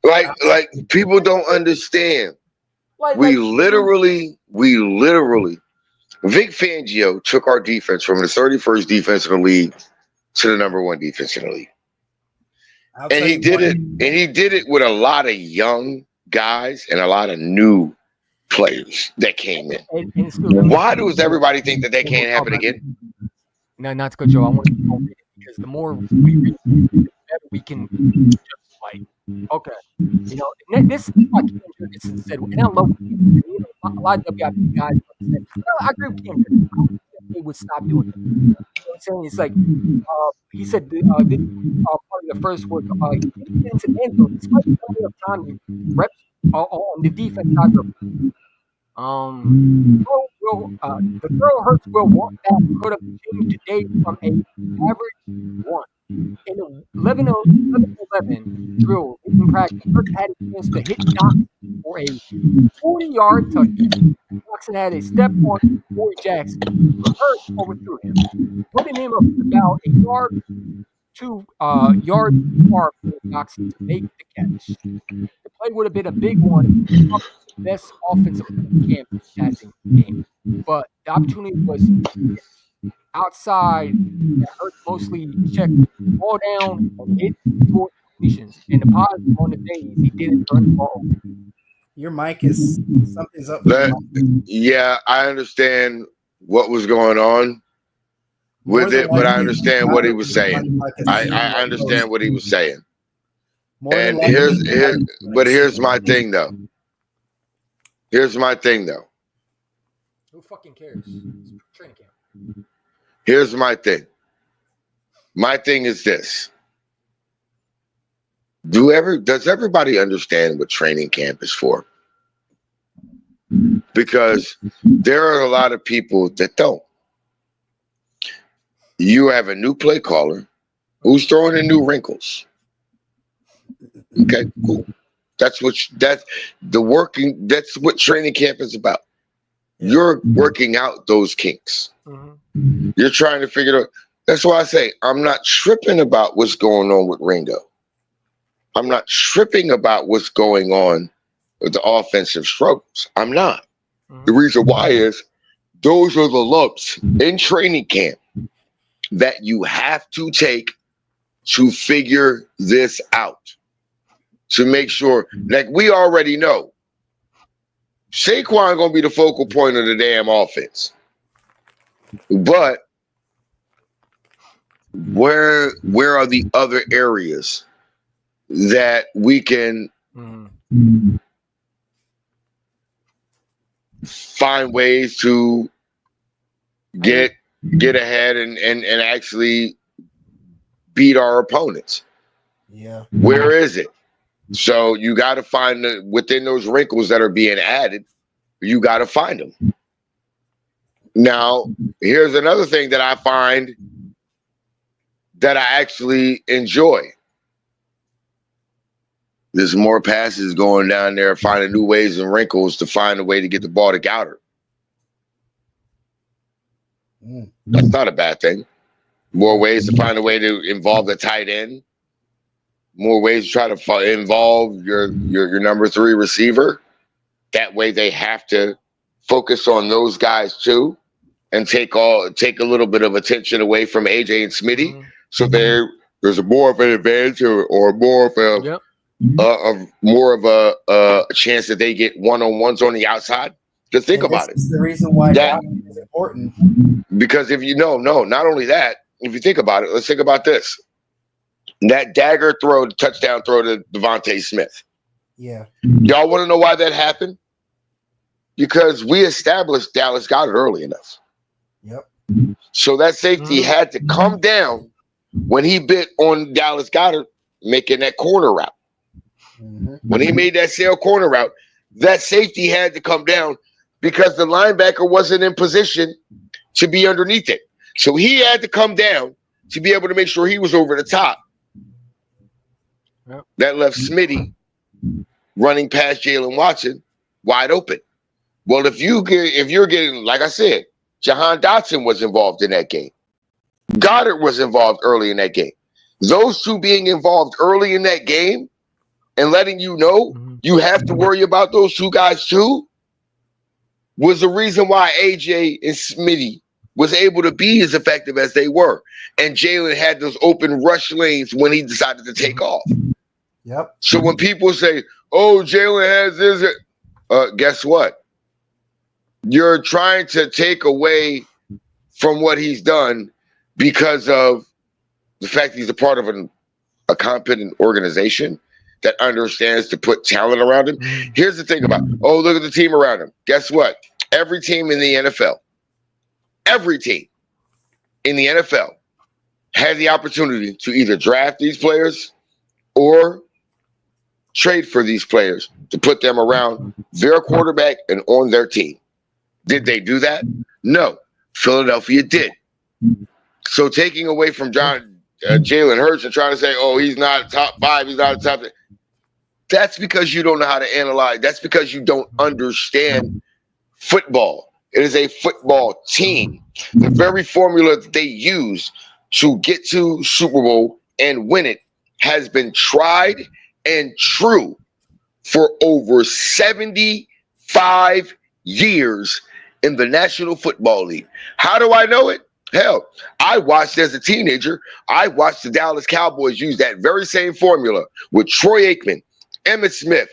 Like people don't understand. We literally, Vic Fangio took our defense from the 31st defense in the league to the number 1 defense in the league. And he did it with a lot of young guys and a lot of new players that came in. Why does everybody think that can't happen again? No, not to cut you off. I want to go because the more we read, the better we can just like, okay, you know, this is like Kendrick said, and I love a lot of WIP guys. I agree with Kendrick. They would stop doing it. You know what I'm saying? It's like he said part of the first was into the end zone, despite the time reps on the defense side. The throw Hurts will walk that could have changed the day from an average 1 In the 11 drill in practice, Hurts had a chance to hit Doxson for a 40-yard touchdown. Doxson had a step on Corey Jackson, but Hurts overthrew him, putting him about a yard far from Doxson to make the catch. The play would have been a big one, the best offensive camp passing game, but the opportunity was outside that Hurts mostly checked ball down and hit toward completions. And the positive on the day is he didn't turn the ball over. Your mic is something's up with your mic. Yeah, I understand what was going on with it, but I understand what he was saying. I understand what he was saying. And here's my thing though. Here's my thing though. Who fucking cares? It's training camp. Here's my thing. My thing is this. Does everybody understand what training camp is for? Because there are a lot of people that don't. You have a new play caller who's throwing in new wrinkles. Okay, cool. That's what training camp is about. You're working out those kinks. Mm-hmm. You're trying to figure it out. That's why I say I'm not tripping about what's going on with Ringo. I'm not tripping about what's going on with the offensive struggles. I'm not. Mm-hmm. The reason why is those are the lumps in training camp that you have to take to figure this out. To make sure, like we already know, Saquon gonna be the focal point of the damn offense. But where are the other areas that we can find ways to get ahead and actually beat our opponents? Yeah. Where is it? So you got to find within those wrinkles that are being added, you got to find them. Now, here's another thing that I find that I actually enjoy. There's more passes going down there, finding new ways and wrinkles to find a way to get the ball to Goddard. That's not a bad thing. More ways to find a way to involve the tight end. More ways to try to involve your number 3 receiver. That way they have to focus on those guys too and take a little bit of attention away from AJ and Smitty. So there's more of an advantage or more of a chance that they get one-on-ones on the outside. Just think about it. This is the reason why that is important. Because if you know, not only that, if you think about it, let's think about this. That dagger throw, touchdown throw to Devontae Smith. Yeah. Y'all want to know why that happened? Because we established Dallas Goedert early enough. Yep. So that safety had to come down when he bit on Dallas Goedert making that corner route. When he made that sail corner route, that safety had to come down because the linebacker wasn't in position to be underneath it. So he had to come down to be able to make sure he was over the top. Yep. That left Smitty running past Jalen Watson wide open. Well, if you're getting, like I said, Jahan Dotson was involved in that game. Goddard was involved early in that game. Those two being involved early in that game and letting you know you have to worry about those two guys too was the reason why AJ and Smitty was able to be as effective as they were. And Jalen had those open rush lanes when he decided to take off. Yep. So when people say, oh, Jalen has this, guess what? You're trying to take away from what he's done because of the fact that he's a part of a competent organization that understands to put talent around him. Here's the thing about, look at the team around him. Guess what? Every team in the NFL had the opportunity to either draft these players or trade for these players to put them around their quarterback and on their team. Did they do that? No. Philadelphia did. So taking away from Jalen Hurts and trying to say, oh, he's not top 5, he's not a top 10. That's because you don't know how to analyze. That's because you don't understand football. It is a football team. The very formula that they use to get to Super Bowl and win it has been tried and true for over 75 years in the National Football League. How do I know it? Hell, I watched as a teenager. I watched the Dallas Cowboys use that very same formula with Troy Aikman, Emmitt Smith,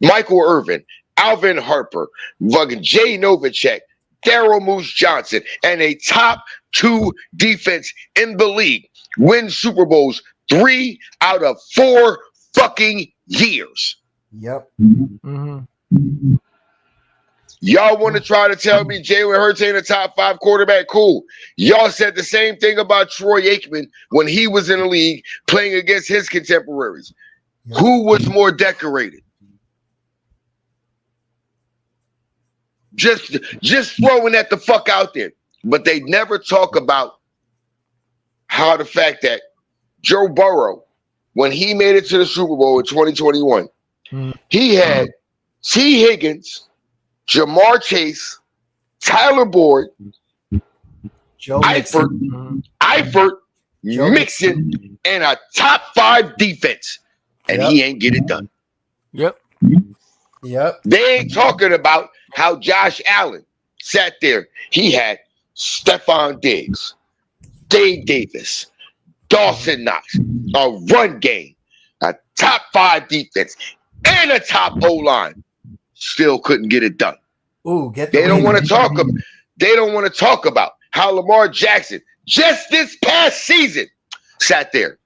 Michael Irvin, Alvin Harper, fucking Jay Novacek, Daryl Moose Johnson, and a top 2 defense in the league win Super Bowls 3 out of 4 fucking years. Yep. Y'all want to try to tell me Jalen Hurts ain't a top 5 quarterback? Cool. Y'all said the same thing about Troy Aikman when he was in the league playing against his contemporaries. Yep. Who was more decorated? Just throwing that the fuck out there. But they never talk about how the fact that Joe Burrow, when he made it to the Super Bowl in 2021, he had T. Higgins, Jamar Chase, Tyler Boyd, Eifert, Mixon, and a top 5 defense. And he ain't get it done. Yep. They ain't talking about how Josh Allen sat there. He had Stephon Diggs, Dave Davis, Dawson Knox, a run game, a top 5 defense, and a top O-line. Still couldn't get it done. Ooh, they don't want to talk about. They don't want to talk about how Lamar Jackson just this past season sat there.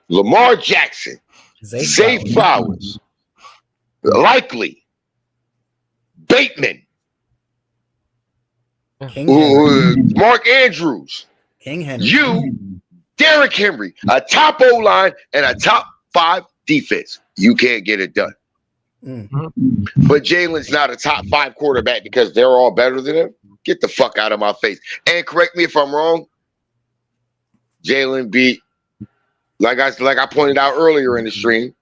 Lamar Jackson, Zay Flowers, Likely, Bateman, Mark Andrews, King Henry, you, Derrick Henry, a top O-line and a top 5 defense. You can't get it done. But Jalen's not a top 5 quarterback because they're all better than him. Get the fuck out of my face. And correct me if I'm wrong. Jalen beat, like I pointed out earlier in the stream,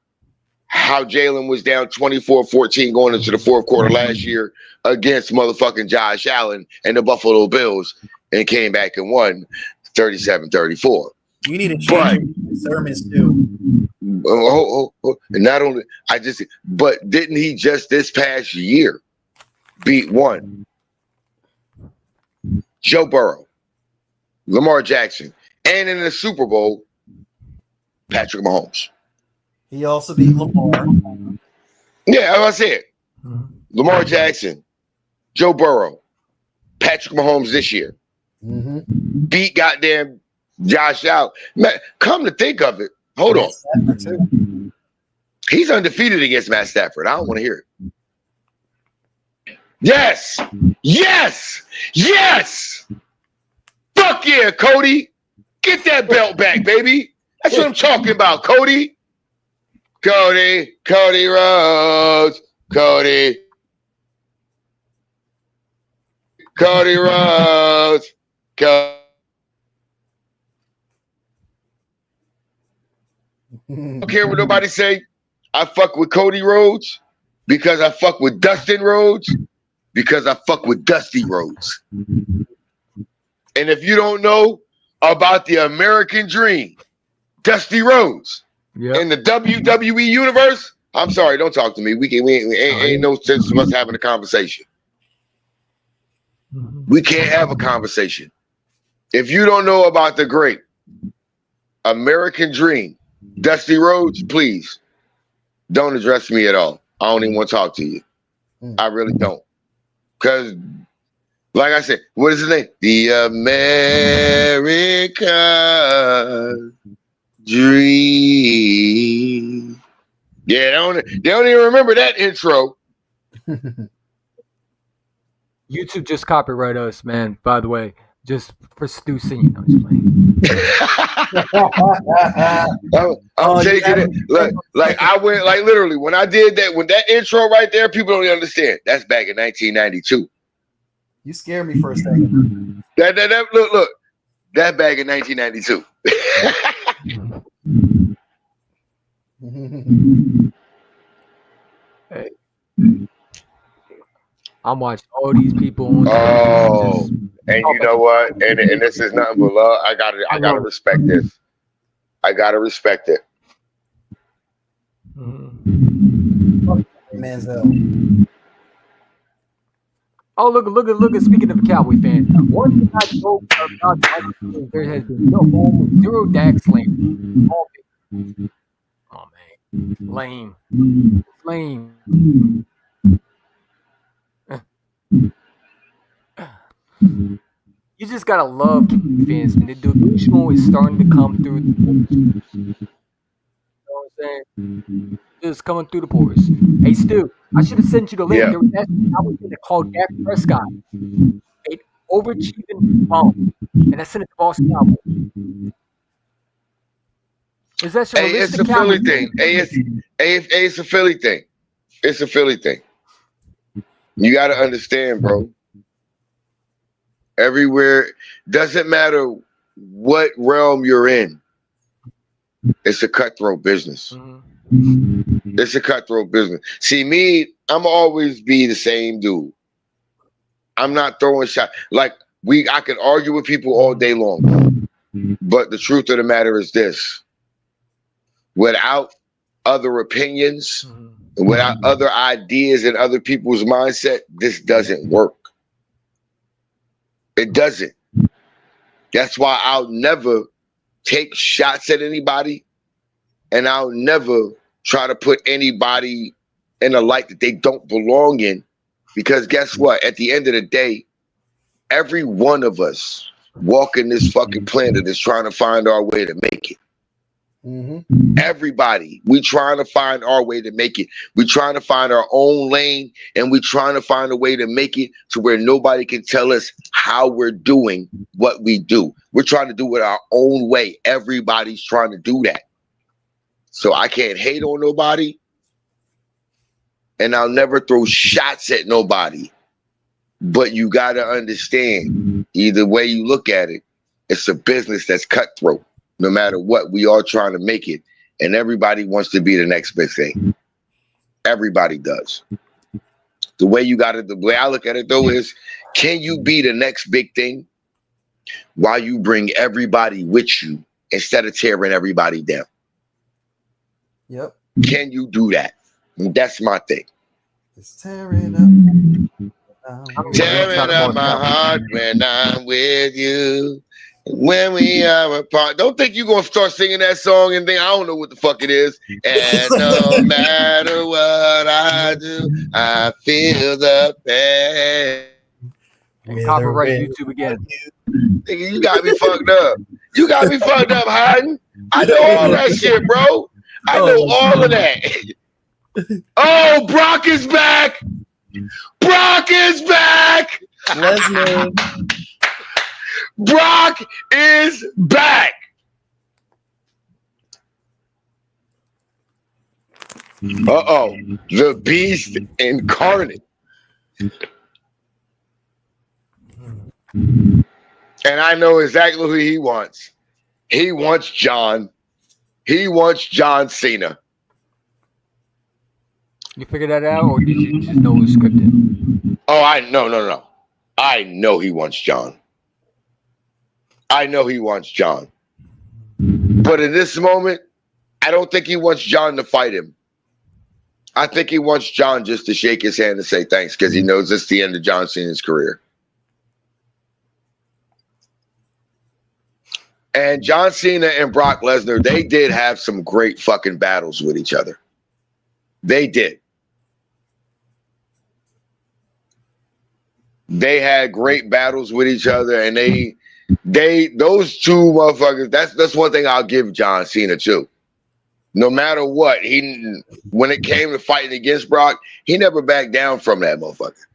how Jalen was down 24-14 going into the 4th quarter last year against motherfucking Josh Allen and the Buffalo Bills and came back and won 37-34. You need to change sermons too. Not only but didn't he just this past year beat one? Joe Burrow, Lamar Jackson, and in the Super Bowl, Patrick Mahomes. He also beat Lamar. Yeah, as I said, Lamar Jackson, Joe Burrow, Patrick Mahomes this year. Beat goddamn Josh Allen. Man, come to think of it, hold on. He's undefeated against Matt Stafford. I don't want to hear it. Yes. Fuck yeah, Cody. Get that belt back, baby. That's what I'm talking about, Cody. Cody Rhodes. Cody Rhodes. I don't care what nobody say. I fuck with Cody Rhodes because I fuck with Dustin Rhodes because I fuck with Dusty Rhodes. And if you don't know about the American Dream, Dusty Rhodes in the WWE universe, I'm sorry, don't talk to me. Ain't no sense of us having a conversation. We can't have a conversation. If you don't know about the great American Dream, Dusty Rhodes, please don't address me at all. I don't even want to talk to you. I really don't. Because, like I said, what is his name? The American Dream. Yeah, they don't even remember that intro. YouTube just copyright us, man, by the way. Just for Stu singing. I'm just playing. I'm taking it. Like I went, like literally, when I did that, when that intro right there, people don't understand. That's back in 1992. You scared me for a second. Look. that bag in 1992. Hey. I'm watching all these people on Oh, just and you know what? And this is nothing but love. I gotta respect this. I gotta respect it. Manziel. Oh, look at speaking of a Cowboy fan. One thing I know about there has been no home, zero Dax lane. Oh man. Lame. You just gotta love fans, man. The delusional is starting to come through. You know what I'm saying? Just coming through the pores. Hey, Stu, I should have sent you the link. Yeah. There was that called Dak Prescott, an overachieving bum, and I sent it to Boston Cowboys. Is that Hey, it's a Philly thing. It's a Philly thing. It's a Philly thing. You got to understand, bro. Everywhere, doesn't matter what realm you're in, it's a cutthroat business. It's a cutthroat business. See, me, I'm always be the same dude. I'm not throwing shots. Like, I can argue with people all day long. But the truth of the matter is this. Without other opinions, without other ideas and other people's mindset, this doesn't work. It doesn't. That's why I'll never take shots at anybody, and I'll never try to put anybody in a light that they don't belong in. Because guess what? At the end of the day, every one of us walking this fucking planet is trying to find our way to make it. Everybody, we trying to find our way to make it. We trying to find our own lane, and we trying to find a way to make it to where nobody can tell us how we're doing what we do. We're trying to do it our own way. Everybody's trying to do that. So I can't hate on nobody, and I'll never throw shots at nobody. But you got to understand, either way you look at it, it's a business that's cutthroat. No matter what, we all trying to make it, and everybody wants to be the next big thing. Everybody does. The way I look at it though is, can you be the next big thing while you bring everybody with you instead of tearing everybody down? Yep. Can you do that? And that's my thing. It's tearing up. Tearing up my heart when I'm with you. When we are apart. Don't think you're going to start singing that song and think, I don't know what the fuck it is. And no matter what I do, I feel the pain. And copyright YouTube again. Nigga, you got me fucked up. You got me fucked up, Hayden. I know all that shit, bro. I know all of that. Oh, Brock is back. Brock is back. Lesnar. Brock is back. The beast incarnate. And I know exactly who he wants. He wants John. He wants John Cena. You figured that out, or did you just know it was scripted? Oh, no. I know he wants John. I know he wants John. But in this moment, I don't think he wants John to fight him. I think he wants John just to shake his hand and say thanks, because he knows it's the end of John Cena's career. And John Cena and Brock Lesnar, they did have some great fucking battles with each other. They did. They had great battles with each other, and those two motherfuckers, that's one thing I'll give John Cena too. No matter what, when it came to fighting against Brock, he never backed down from that motherfucker.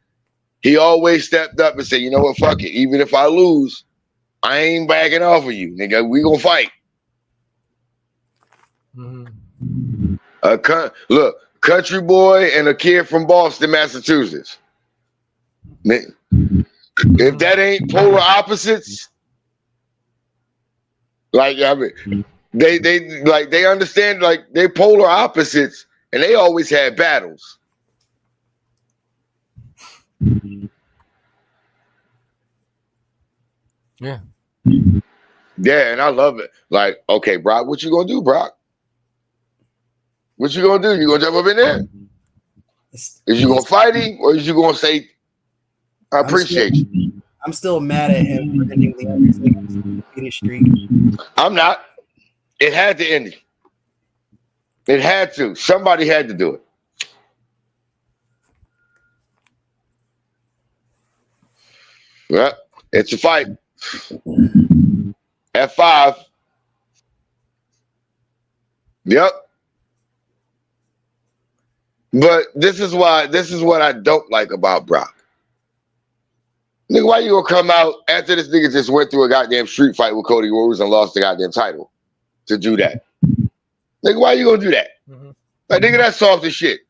He always stepped up and said, you know what, fuck it. Even if I lose, I ain't backing off of you, nigga. We gonna fight. Look, country boy and a kid from Boston, Massachusetts. If that ain't polar opposites, Like I mean, they understand like they polar opposites, and they always had battles. Yeah. Yeah, and I love it. Like, okay, Brock, what you gonna do, Brock? What you gonna do? You gonna jump up in there? Is you gonna fight him, or is you gonna say, "I appreciate you"? I'm still mad at him for ending the Undertaker's undefeated streak. I'm not. It had to end. It had to. Somebody had to do it. Yeah, it's a fight. F5. Yep. But this is what I don't like about Brock. Nigga, why you gonna come out after this nigga just went through a goddamn street fight with Cody Rhodes and lost the goddamn title to do that? Nigga, why you gonna do that? Mm-hmm. Like, nigga, that's soft as shit.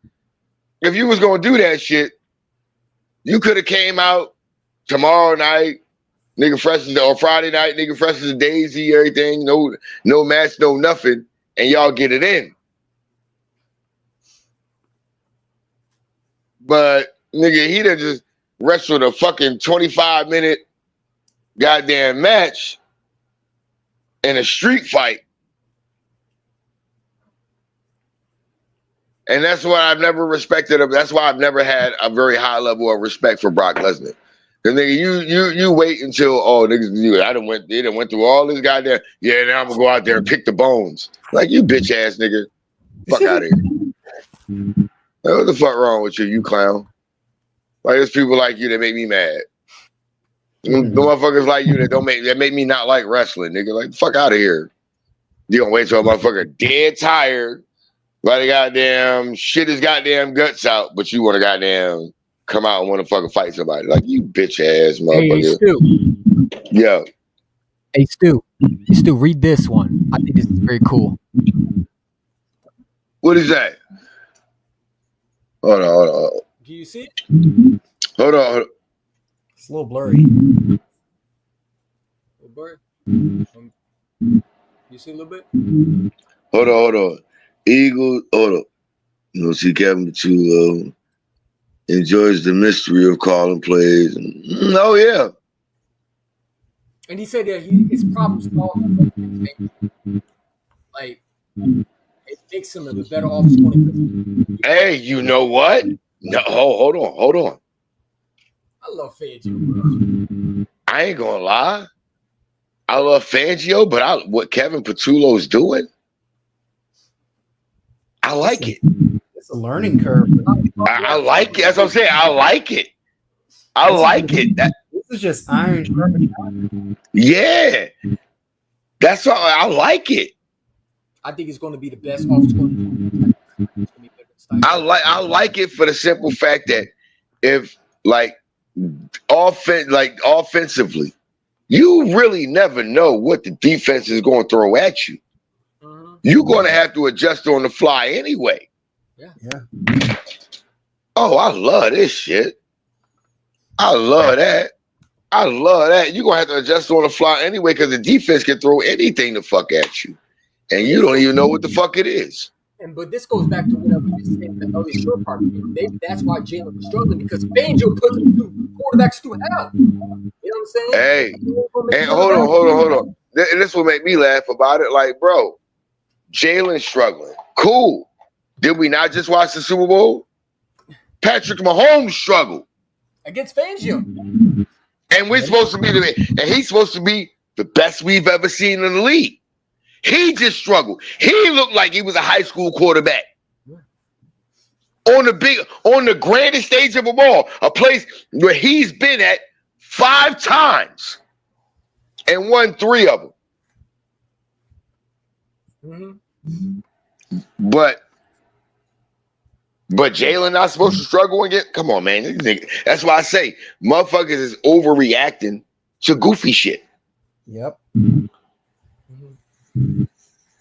If you was gonna do that shit, you could have came out tomorrow night, nigga fresh as or Friday night, nigga fresh as a daisy, everything, no match, no nothing, and y'all get it in. But nigga, he done just wrestled a fucking 25-minute goddamn match in a street fight. And that's what I've never respected him. That's why I've never had a very high level of respect for Brock Lesnar. Cause nigga, you wait until niggas, they done went through all this goddamn. Yeah, now I'm gonna go out there and pick the bones. Like, you bitch ass nigga, fuck out of here. Like, what the fuck wrong with you, you clown? Like, there's people like you that make me mad. The motherfuckers like you that make me not like wrestling, nigga. Like, fuck out of here. You gonna wait till a motherfucker dead tired, by the goddamn shit his goddamn guts out, but you want to goddamn come out and want to fucking fight somebody. Like, you bitch ass motherfucker. Hey, Stu. Yeah. Hey, Stu. Hey, Stu, read this one. I think this is very cool. What is that? Hold on. Do you see it? Hold on. It's a little blurry. You see a little bit? Hold on. Eagle, hold on. You know, see Kevin Petullo enjoys the mystery of calling plays. Oh, yeah. And he said that his problems solved. Like, it makes him a better office corner. Hey, you know what? No, hold on. I love Fangio. I ain't gonna lie. I love Fangio, but what Kevin Petullo's doing, I like it. It's a learning curve. I like it. That's what I'm saying. I like it. I like it. This is just iron sharpening. Yeah. That's all. I like it. I think it's going to be the best office corner. I like it for the simple fact that if offensively, you really never know what the defense is going to throw at you. Mm-hmm. You're going to have to adjust on the fly anyway. Yeah. Oh, I love this shit. I love that. You're going to have to adjust on the fly anyway because the defense can throw anything the fuck at you. And you don't even know what the fuck it is. But this goes back to what we were saying the early short part. Maybe that's why Jalen was struggling because Fangio puts quarterbacks through hell. You know what I'm saying? Hey, and hold on. This will make me laugh about it. Like, bro, Jalen's struggling. Cool. Did we not just watch the Super Bowl? Patrick Mahomes struggled against Fangio. And he's supposed to be the best we've ever seen in the league. He just struggled. He looked like he was a high school quarterback. On the grandest stage of them all, a place where he's been at 5 times and won 3 of them. Mm-hmm. But Jalen not supposed to struggle again? Come on, man. That's why I say motherfuckers is overreacting to goofy shit. Yep.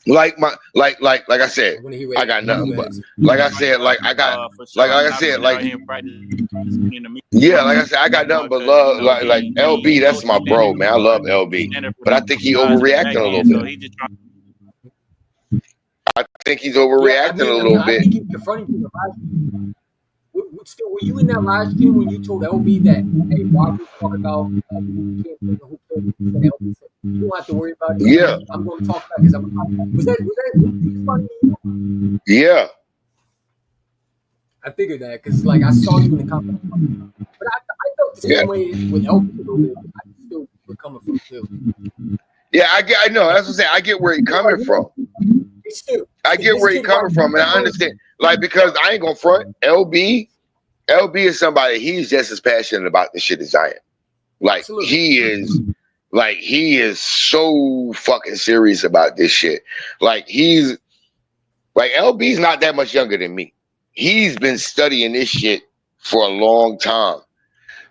like I said, I want to hear what I got nothing but has. like I said, like I got for sure. like I I've said, been like out here practicing in the media. yeah, like I said, I got nothing but love. Like LB, that's my bro, man. I love LB, but I think he overreacting a little So bit. he just trying. I think he's Yeah, overreacting a little I bit. think he's confronting you. Still, were you in that live stream when you told LB that, hey, why are we talking about who can't win and who can't win? LB said, you don't have to worry about it. Yeah, I'm going to talk about it because I'm a podcast. Was that funny to you? yeah. I figured that because, like, I saw you in the comments. But I felt the same Yeah. way with LB a little bit. I still were coming from too. Yeah, I know. That's what I'm saying. I get where he's coming from. I get where he's coming from, and I understand. Like, because I ain't gonna front. LB is somebody. He's just as passionate about this shit as I am. Like, Absolutely. he is so fucking serious about this shit. Like, LB's not that much younger than me. He's been studying this shit for a long time.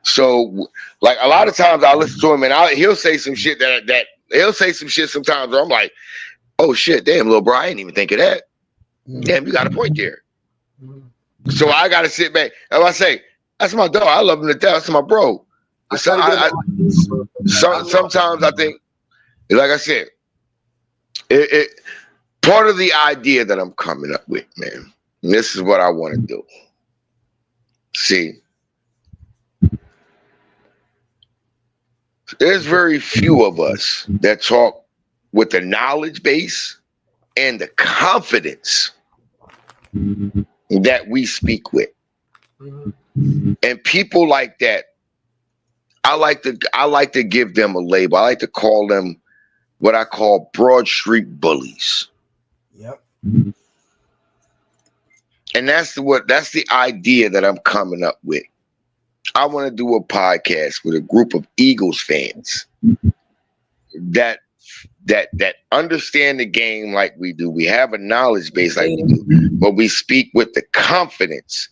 So, like, a lot of times I listen to him and he'll say some shit that he'll say some shit sometimes where I'm like, oh shit, damn, little bro, I didn't even think of that. Damn, you got a point there. So I got to sit back. And I say, that's my dog. I love him to death. That's my bro. So sometimes I think, like I said, it part of the idea that I'm coming up with, man, and this is what I want to do. See, there's very few of us that talk with the knowledge base and the confidence that we speak with. And people like that, I like to give them a label. I like to call them what I call Broad Street bullies. Yep. And that's the idea that I'm coming up with. I want to do a podcast with a group of Eagles fans that understand the game like we do. We have a knowledge base like we do, but we speak with the confidence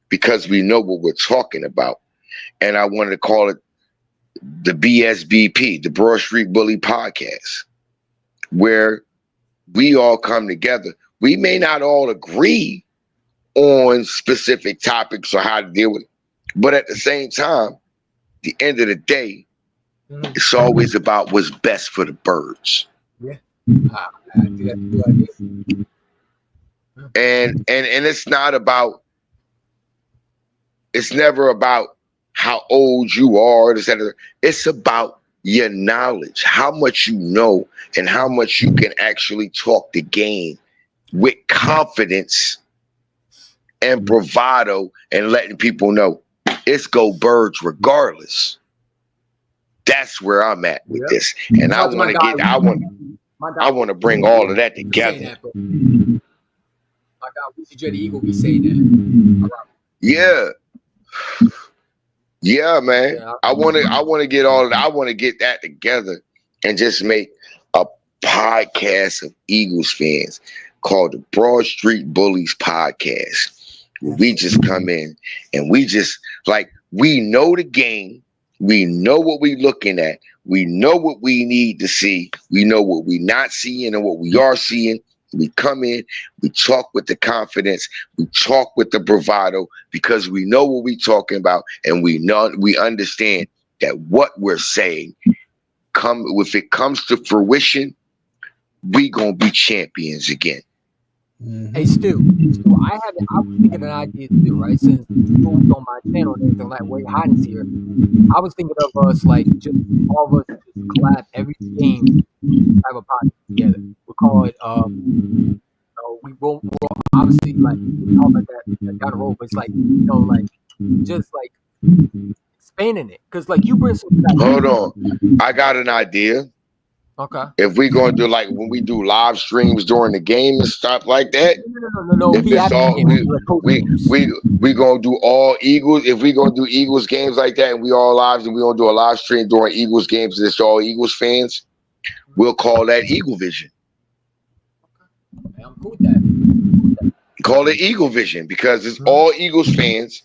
because we know what we're talking about. And I wanted to call it the BSBP, the Broad Street Bully Podcast, where we all come together. We may not all agree on specific topics or how to deal with it, but at the same time, the end of the day, it's always about what's best for the birds. Yeah. I think that's a good idea. And it's never about how old you are, etc. It's about your knowledge, how much you know, and how much you can actually talk the game with confidence and bravado, and letting people know it's go birds regardless. That's where I'm at with this, and I want to bring all of that together. My God, Weezy J the Eagle be saying that. Yeah. Yeah, man. I want to get all of that. I want to get that together and just make a podcast of Eagles fans called the Broad Street Bullies Podcast. Where we just come in and we just, like, we know the game. We know what we're looking at. We know what we need to see. We know what we're not seeing and what we are seeing. We come in, we talk with the confidence, we talk with the bravado, because we know what we're talking about, and we understand that what we're saying, if it comes to fruition, we gonna be champions again. Hey Stu, I was thinking an idea too, right? Since you on my channel and everything like Whereyahidin's here, I was thinking of us like just all of us just collab every game, have a podcast together. We'll call it we'll obviously like talk about that down the road, but it's like, you know, like just like expanding it, because like you bring some. Hold on, I got an idea. Okay. If we gonna do like when we do live streams during the game and stuff like that, no. If it's all we gonna do all Eagles. If we gonna do Eagles games like that, and we all lives, and we gonna do a live stream during Eagles games, and it's all Eagles fans, we'll call that Eagle Vision. I'm cool with that. Call it Eagle Vision, because it's all Eagles fans,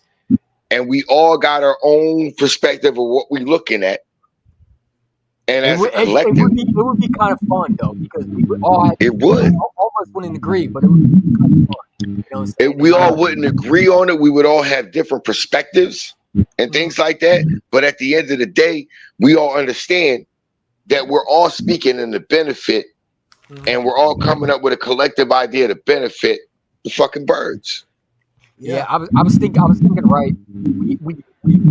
and we all got our own perspective of what we're looking at. And as a It collective, would be kind of fun though, because we would all have, it would. all of us wouldn't agree, but it would be kind of fun. You know what I'm saying? If we all wouldn't agree on it, we would all have different perspectives and things like that. But at the end of the day, we all understand that we're all speaking in the benefit, and we're all coming up with a collective idea to benefit the fucking birds. Yeah, I was thinking, right.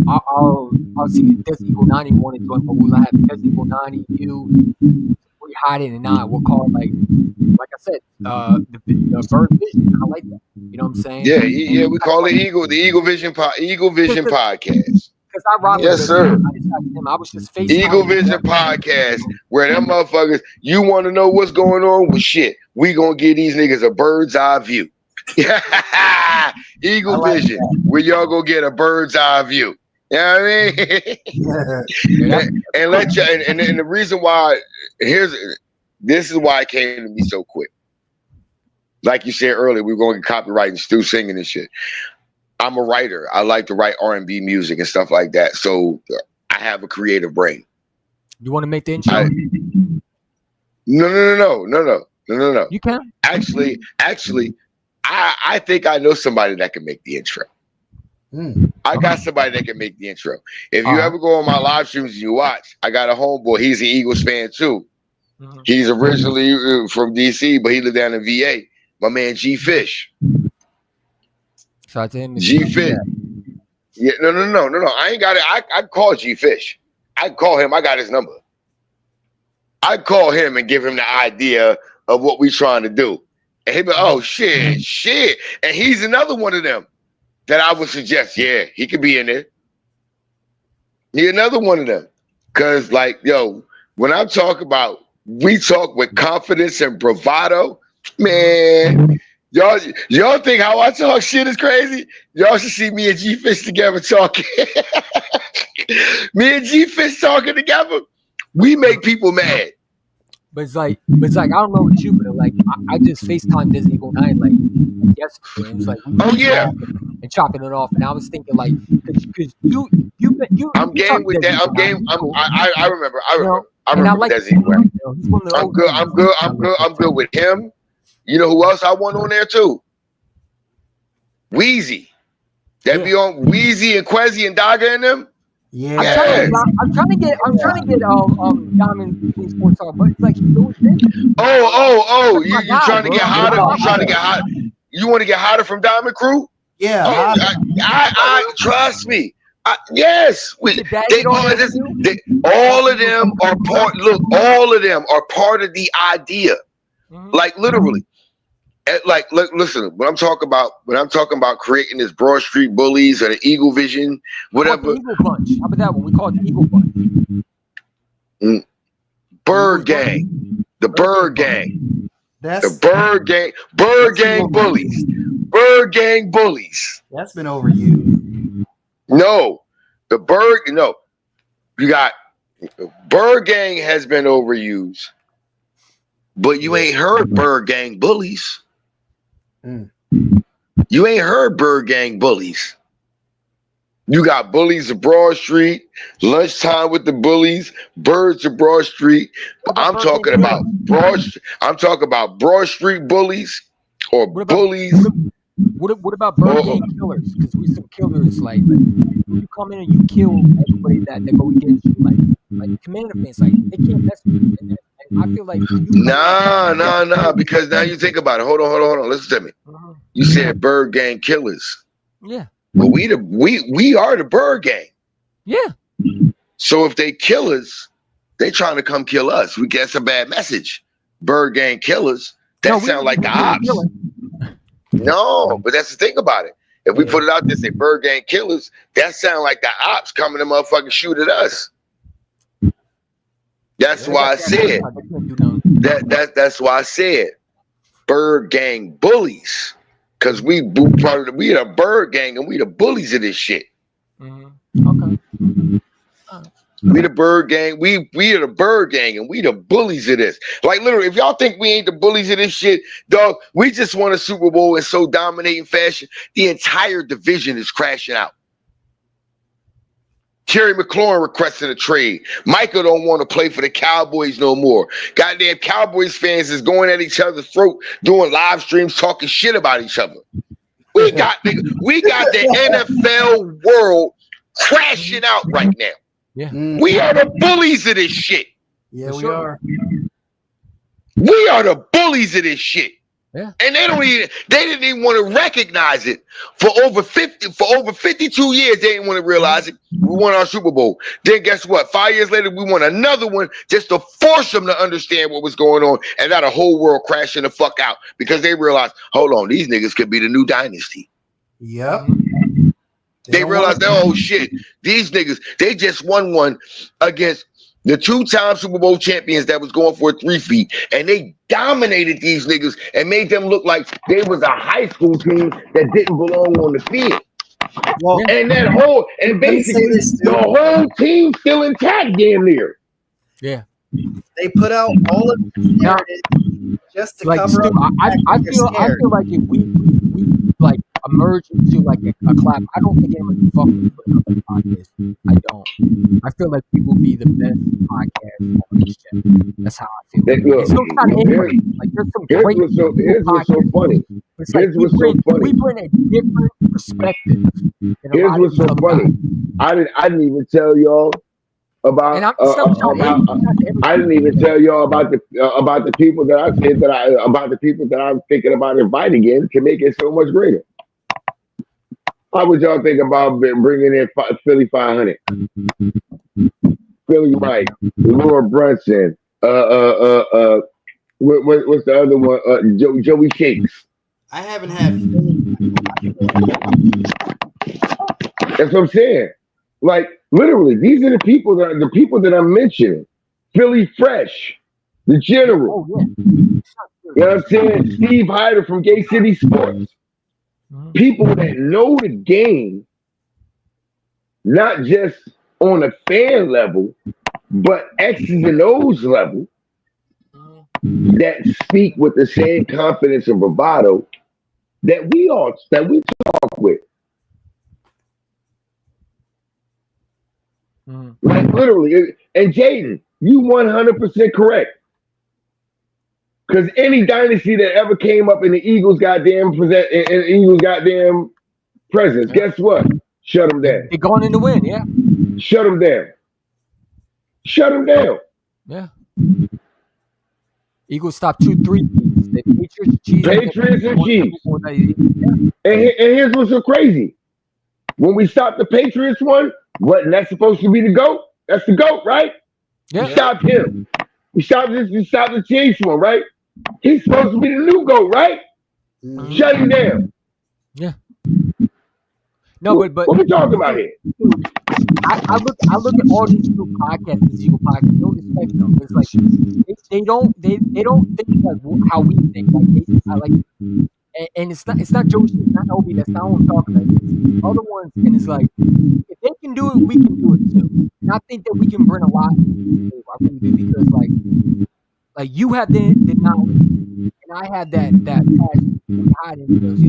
I'll see Desert Eagle 90 want to join, but we'll have Desert Eagle 90, you, Whereyahidin, and I. We'll call it like I said, the bird vision. I like that. You know what I'm saying? Yeah, we call it the Eagle Vision Podcast. Because I rock Yes, with sir. I was just FaceTiming Eagle Vision Podcast, where them motherfuckers, you want to know what's going on? Well, shit, we gonna give these niggas a bird's eye view. Eagle Vision, where y'all go get a bird's eye view. You know what I mean? and let you, and the reason why this is why it came to me so quick. Like you said earlier, we were going to get copyright and Stu singing and shit. I'm a writer. I like to write R&B music and stuff like that. So I have a creative brain. You want to make the intro? No. You can. Actually, I think I know somebody that can make the intro. I got somebody that can make the intro. If you ever go on my live streams and you watch, I got a homeboy. He's an Eagles fan too. He's originally from DC, but he lived down in VA. My man G Fish. Shout out to him. G Fish. Yeah, no. I ain't got it. I call G Fish. I call him. I got his number. I call him and give him the idea of what we trying to do. And he be, oh shit. And he's another one of them that I would suggest, yeah, he could be in there. He another one of them. Cause like, yo, when I talk about, we talk with confidence and bravado, man. Y'all think how I talk shit is crazy? Y'all should see me and G Fish together talking. Me and G Fish talking together, we make people mad. But it's like I don't know what you, but like I just FaceTime Disney Eagle 9 like yesterday. It was like and chopping it off, and I was thinking like, because you I'm game with that. I'm game. I remember. I remember like Desi. I'm good with him. You know who else I want on there too? Wheezy. That be on Wheezy and Quezzy and Daga and them. Yeah, I'm trying to get Diamond King Sports on, but it's like you trying to get hotter? You trying to get hot? You want to get hotter from Diamond Crew? Yeah, I trust me. Yes, all of them are part. Look, all of them are part of the idea. Like literally. Like, listen. When I'm talking about creating this Broad Street Bullies or the Eagle Vision, whatever. Eagle Punch. How about that one? We call it the Eagle Punch. Bird Gang. The Bird Gang. That's the Bird Gang. Bird Gang Bullies. Bird Gang Bullies. That's been overused. No, the Bird. No, you got Bird Gang has been overused, but you ain't heard Bird Gang Bullies. You ain't heard Bird Gang Bullies. You got Bullies of Broad Street, Lunchtime with the Bullies, Birds of Broad Street. I'm talking about Broad Street Bullies or Bullies. What about Bird Gang Killers? Because we some killers like you come in and you kill everybody that go against you, like Commander fans, like they can't mess with you. And I feel like nah, because now you think about it. Hold on. Listen to me. You said Bird Gang Killers. Yeah. But we are the Bird Gang. Yeah. So if they kill us, they trying to come kill us. We get a bad message. Bird Gang Killers. That sound like the ops. No, but that's the thing about it. If we put it out there, say Bird Gang Killers, that sound like the ops coming to motherfucking shoot at us. That's why I said that's why I said Bird Gang Bullies. Cause we the Bird Gang and we the bullies of this shit. Okay. We the Bird Gang. We are the Bird Gang and we the bullies of this. Like literally, if y'all think we ain't the bullies of this shit, dog, we just won a Super Bowl in so dominating fashion. The entire division is crashing out. Terry McLaurin requesting a trade. Michael don't want to play for the Cowboys no more. Goddamn Cowboys fans is going at each other's throat, doing live streams, talking shit about each other. We got the NFL world crashing out right now. Yeah. We are the bullies of this shit. Yeah, we sure. are. We are the bullies of this shit. Yeah. And they didn't even want to recognize it for over 52 years. They didn't want to realize it. We won our Super Bowl. Then guess what? 5 years later, we won another one just to force them to understand what was going on, and now the whole world crashing the fuck out because they realized, hold on, these niggas could be the new dynasty. Yep. They realized that, oh shit, these niggas, they just won one against the 2-time Super Bowl champions that was going for a 3-feet, and they dominated these niggas and made them look like they was a high school team that didn't belong on the field. Well, And that whole, and basically the whole team still intact damn near. Yeah. they put out all of the narrative just to Like, cover up. I feel like if we like emerge into like a clap, I don't think anyone can fuck with putting up a podcast. I don't. I feel like we will be the best podcast on this channel. That's how I feel. It's no time anyway. Like there's some great Here's what's so funny. It's like we bring a different perspective. Here's what's so funny. I didn't even tell y'all about. And I didn't even tell y'all about the people that I said about the people that I'm thinking about inviting in to make it so much greater. How would y'all think about bringing in Philly 500, Philly Mike, Laura Brunson, what's the other one? Joey Shakes. I haven't had. That's what I'm saying. Like literally, these are the people that I'm mentioning. Philly Fresh, the General. Oh, yeah. You know what I'm saying? Steve Hyder from Gay City Sports. People that know the game, not just on a fan level, but X's and O's level, that speak with the same confidence and bravado that we talk with. Like literally, and Jaden, you 100% correct. Because any dynasty that ever came up in the Eagles' goddamn presence, guess what? Shut them down. They're going in to win, yeah. Shut them down. Shut them down. Yeah. Eagles stopped 2-3. The Patriots and Chiefs. And here's what's so crazy. When we stopped the Patriots one, wasn't that supposed to be the GOAT? That's the GOAT, right? Yeah. We stopped him. We stopped the Chiefs one, right? He's supposed to be the new GOAT, right? Shut him down. Yeah. No, but what we talking about here? I look at all these new podcasts, these Eagle podcasts. No respect them. It's like they don't think like how we think. And it's not Joe, it's not Obi. That's not what I'm talking about. It's other ones, and it's like if they can do it, we can do it too. And I think that we can bring a lot. I really do, because like you have the knowledge, and I have that passion behind it, because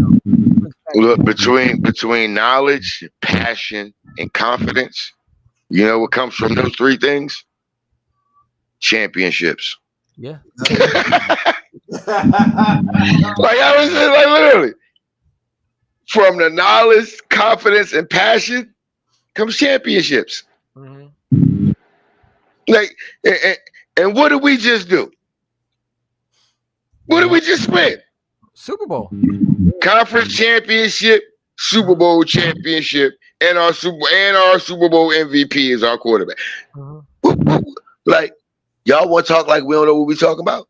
Look, between knowledge, passion, and confidence, you know what comes from those three things? Championships. Yeah. Like I was saying, like literally, from the knowledge, confidence, and passion comes championships. Mm-hmm. Like, and what did we just do? What did we just win? Super Bowl, Conference championship, Super Bowl championship, and our Super Bowl MVP is our quarterback. Mm-hmm. Like, y'all want to talk like we don't know what we talking about?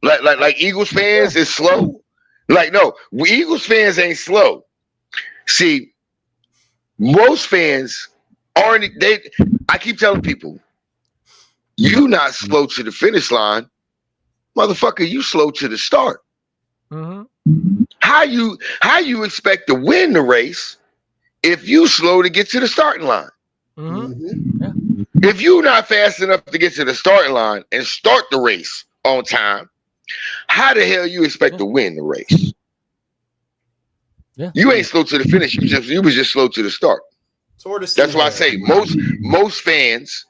Like Eagles fans is slow. Like, no, Eagles fans ain't slow. See, most fans aren't. I keep telling people, you not slow to the finish line, motherfucker. You slow to the start. Mm-hmm. How you expect to win the race if you slow to get to the starting line? Mm-hmm. Yeah. If you not fast enough to get to the starting line and start the race on time, how the hell you expect to win the race? Yeah. You ain't slow to the finish. You was just slow to the start. That's why I say most fans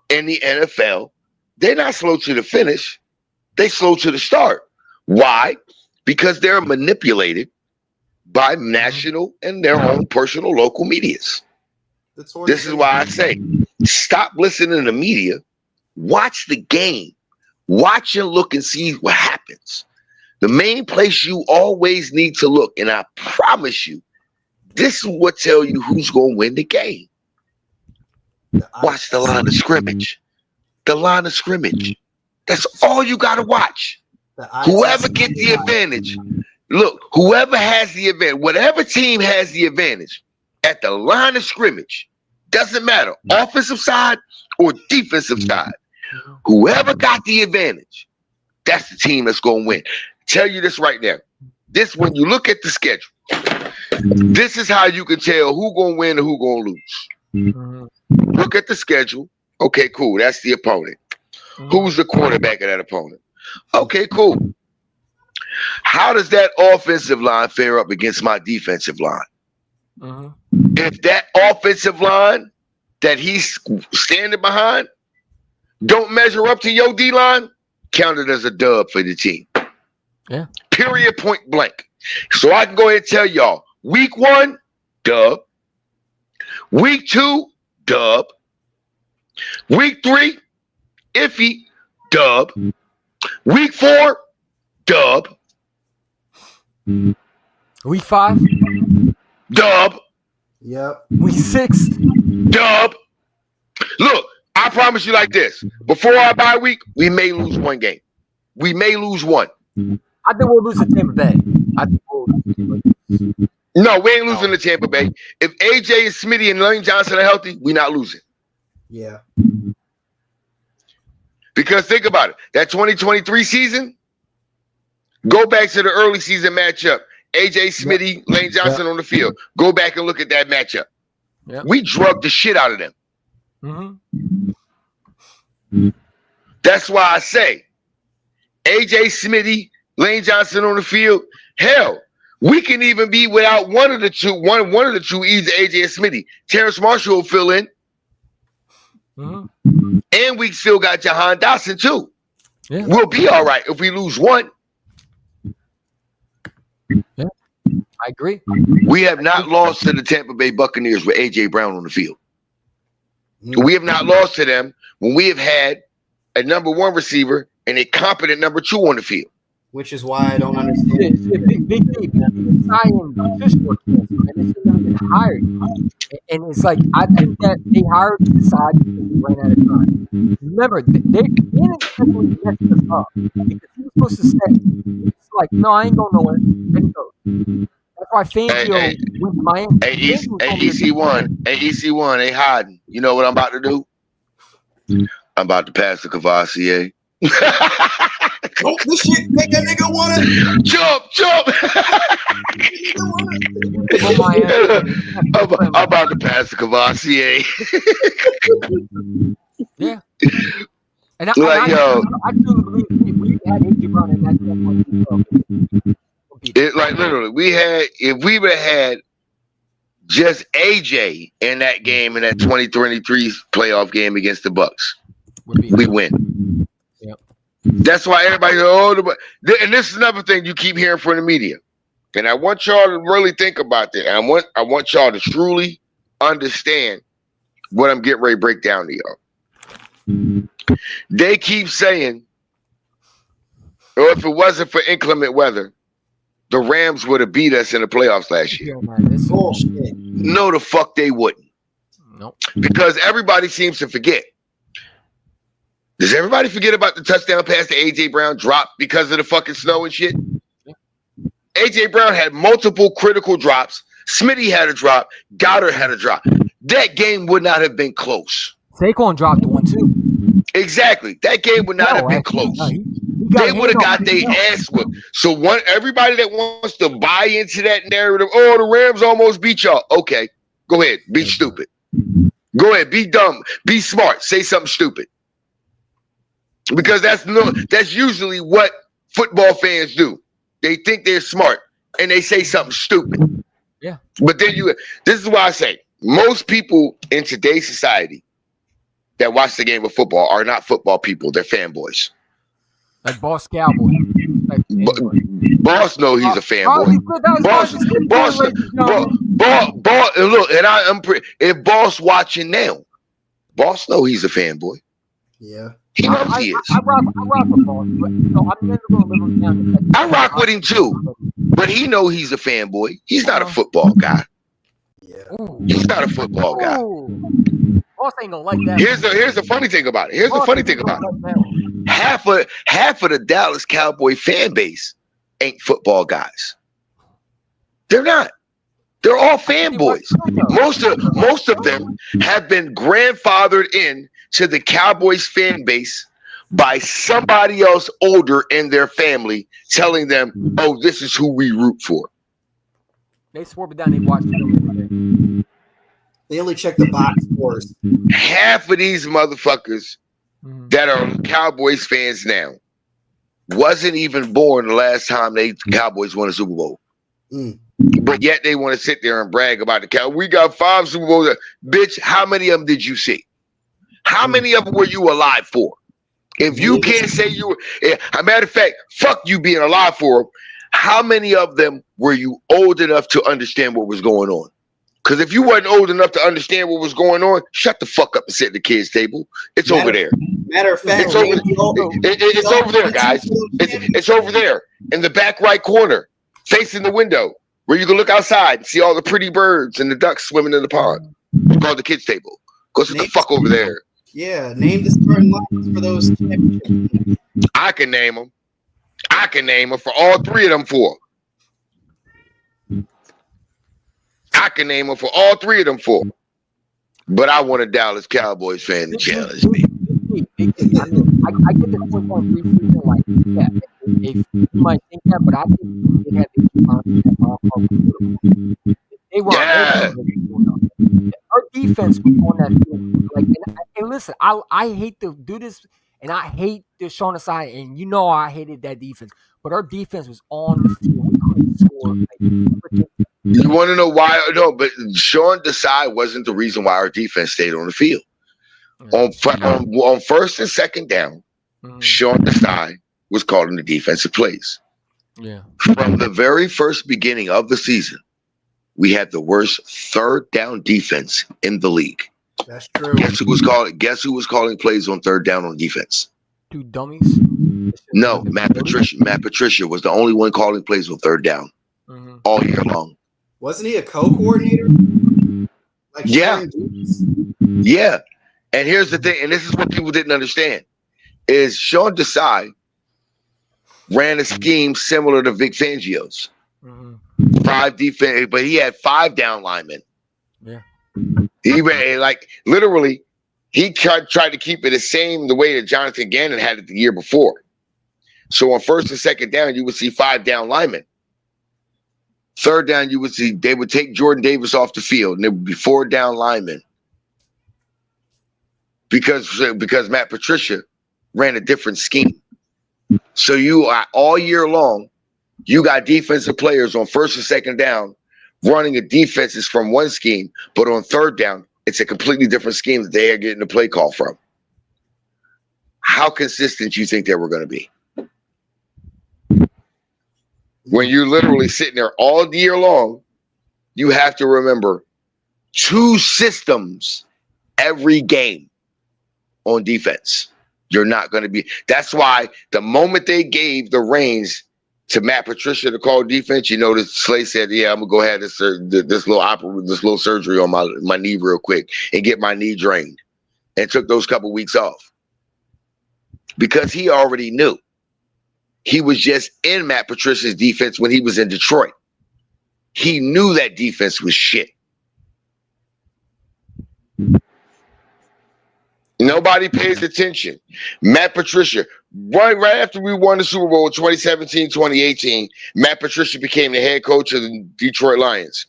in the NFL, they're not slow to the finish. They slow to the start. Why? Because they're manipulated by national and their own personal local medias. This is why I say, stop listening to media. Watch the game. Watch and look and see what happens. The main place you always need to look, and I promise you, this is what tell you who's going to win the game. Watch the line of scrimmage. The line of scrimmage. That's all you got to watch. Whoever get the advantage. Look, whoever has the advantage, whatever team has the advantage at the line of scrimmage, doesn't matter, offensive side or defensive side. Whoever got the advantage, that's the team that's going to win. Tell you this right now. This, when you look at the schedule, this is how you can tell who going to win and who going to lose. Look at the schedule. Okay, cool. That's the opponent. Who's the quarterback of that opponent? Okay, cool. How does that offensive line fare up against my defensive line? If that offensive line that he's standing behind don't measure up to your D-line, count it as a dub for the team. Yeah. Period, point blank. So I can go ahead and tell y'all, week 1, dub. Week 2, dub. Week 3, iffy, dub. Week 4, dub. Week 5, dub. Yep. Week 6, dub. Look, I promise you like this. Before our bye week, we may lose one game. We may lose one. I think we'll lose to Tampa Bay. No, we ain't losing to Tampa Bay. If AJ and Smitty and Lane Johnson are healthy, we're not losing. Yeah. Because think about it. That 2023 season, go back to the early season matchup. AJ, Smitty, Lane Johnson on the field. Go back and look at that matchup. Yep. We drugged the shit out of them. That's why I say AJ, Smitty, Lane Johnson on the field. Hell, we can even be without one of the two, either AJ or Smitty. Terrence Marshall will fill in. And we still got Jahan Dotson too. Yeah. We'll be all right if we lose one. Yeah, I agree. We have not lost to the Tampa Bay Buccaneers with AJ Brown on the field. We have not lost to them when we have had a number 1 receiver and a competent number 2 on the field. Which is why I don't understand. Big signing fish work, and they should have been hired. And it's like, I think that they hired the side because they ran out of time. Remember, they inexplicably messed us up because he was supposed to stay. It's like, no, I ain't going nowhere. Then he goes. That's why Fangio went to Miami. EC1, they hiding. You know what I'm about to do? I'm about to pass the Cavassier. This shit make a nigga wanna jump. I'm about to pass the Cavassier. Yeah. And I truly believe we had AJ Brown in that. It, like literally, if we would have had just AJ in that game, in that 2023 playoff game against the Bucks, we win. Yep. That's why everybody and this is another thing you keep hearing from the media. And I want y'all to really think about that. I want y'all to truly understand what I'm getting ready to break down to y'all. They keep saying, or if it wasn't for inclement weather, the Rams would have beat us in the playoffs last year. No, the fuck they wouldn't. Nope. Because everybody seems to forget. Does everybody forget about the touchdown pass to AJ Brown dropped because of the fucking snow and shit? Yeah. AJ Brown had multiple critical drops. Smitty had a drop. Goddard had a drop. That game would not have been close. Saquon dropped one too. Exactly. That game would not have been close. They would have got their ass whipped. So everybody that wants to buy into that narrative, oh, the Rams almost beat y'all. Okay, go ahead. Be stupid. Go ahead. Be dumb. Be smart. Say something stupid. Because that's usually what football fans do. They think they're smart and they say something stupid. Yeah. But then this is why I say, most people in today's society that watch the game of football are not football people. They're fanboys. Like Boss Cowboy. Like, Boss know he's a fanboy. Boss, look, and I'm if Boss watching now, Boss know he's a fanboy. Yeah. He knows he is. I rock with Boss, but I'm never gonna live him down. I rock with him too, but he know he's a fanboy. He's not a football guy. Yeah. He's not a football guy. Boss ain't gonna like that. Here's the funny thing about it. Half of the Dallas Cowboy fan base ain't football guys. They're not. They're all fanboys. Most of them have been grandfathered in to the Cowboys fan base by somebody else older in their family telling them, "Oh, this is who we root for." They swore it down. They watched it. They only check the box scores. Half of these motherfuckers that are Cowboys fans now wasn't even born the last time the Cowboys won a Super Bowl. But yet they want to sit there and brag about the Cowboys. We got 5 Super Bowls. Bitch, how many of them did you see? How many of them were you alive for? If you can't say you were, a matter of fact, fuck you being alive for them. How many of them were you old enough to understand what was going on? Because if you wasn't old enough to understand what was going on, shut the fuck up and sit at the kids' table. It's over there. Matter of fact, it's over there, guys. It's over there in the back right corner, facing the window, where you can look outside and see all the pretty birds and the ducks swimming in the pond. It's called the kids' table. Go sit the fuck over there. Yeah, name the starting lineups for those championships. I can name them. I can name them for all 3 of them 4. I can name them for all 3 of them 4. But I want a Dallas Cowboys fan to challenge me. I get the point on preseason, like, yeah, if you might think that, but I think they had they were. Our defense was on that field. Like, and listen, I hate to do this, and I hate the Sean aside, and you know I hated that defense, but our defense was on the field. We couldn't score. You want to know why? No, but Sean Desai wasn't the reason why our defense stayed on the field. On first and second down, Sean Desai was calling the defensive plays. Yeah. From the very first beginning of the season, we had the worst third down defense in the league. That's true. Guess who was calling plays on third down on defense? 2 dummies? No, Matt Patricia. Matt Patricia was the only one calling plays on third down all year long. Wasn't he a co-coordinator? Like yeah. And here's the thing, and this is what people didn't understand, is Sean Desai ran a scheme similar to Vic Fangio's. 5 defense, but he had 5 down linemen. Yeah. He ran, like, literally, he tried to keep it the way that Jonathan Gannon had it the year before. So on first and second down, you would see 5 down linemen. Third down, you would see they would take Jordan Davis off the field, and there would be 4 down linemen. Because Matt Patricia ran a different scheme. So you are all year long, you got defensive players on first and second down running a defenses from one scheme, but on third down, it's a completely different scheme that they are getting the play call from. How consistent do you think they were going to be? When you're literally sitting there all year long, you have to remember 2 systems every game on defense. You're not going to be. That's why the moment they gave the reins to Matt Patricia to call defense, you notice Slay said, "Yeah, I'm gonna go ahead and this little surgery on my knee real quick and get my knee drained," and took those couple weeks off because he already knew. He was just in Matt Patricia's defense when he was in Detroit. He knew that defense was shit. Nobody pays attention. Matt Patricia, right after we won the Super Bowl in 2017, 2018, Matt Patricia became the head coach of the Detroit Lions.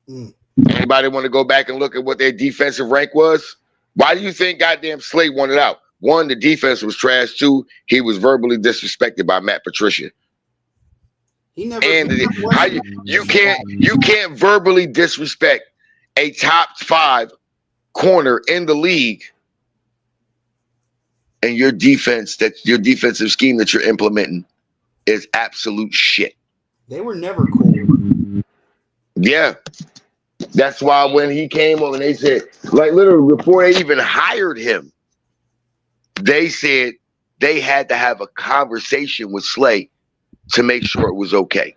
Anybody want to go back and look at what their defensive rank was? Why do you think goddamn Slate won it out? 1, the defense was trash. 2, he was verbally disrespected by Matt Patricia. He never. And he how never you can't verbally disrespect a top 5 corner in the league, and your defensive scheme that you're implementing is absolute shit. They were never cool. Yeah. That's why when he came on and they said, like literally before they even hired him, they said they had to have a conversation with Slay to make sure it was okay.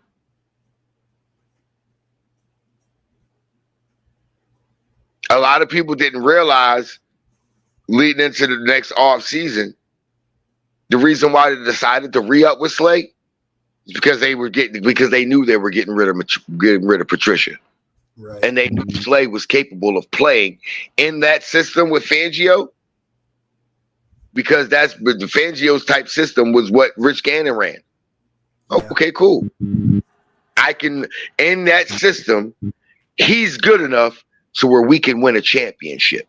A lot of people didn't realize leading into the next off season, the reason why they decided to re-up with Slay is because they knew they were getting rid of Patricia. Right. And they knew Slay was capable of playing in that system with Fangio, because the Fangio's type system was what Rich Gannon ran. Yeah. Okay, cool. I can, in that system, he's good enough to where we can win a championship.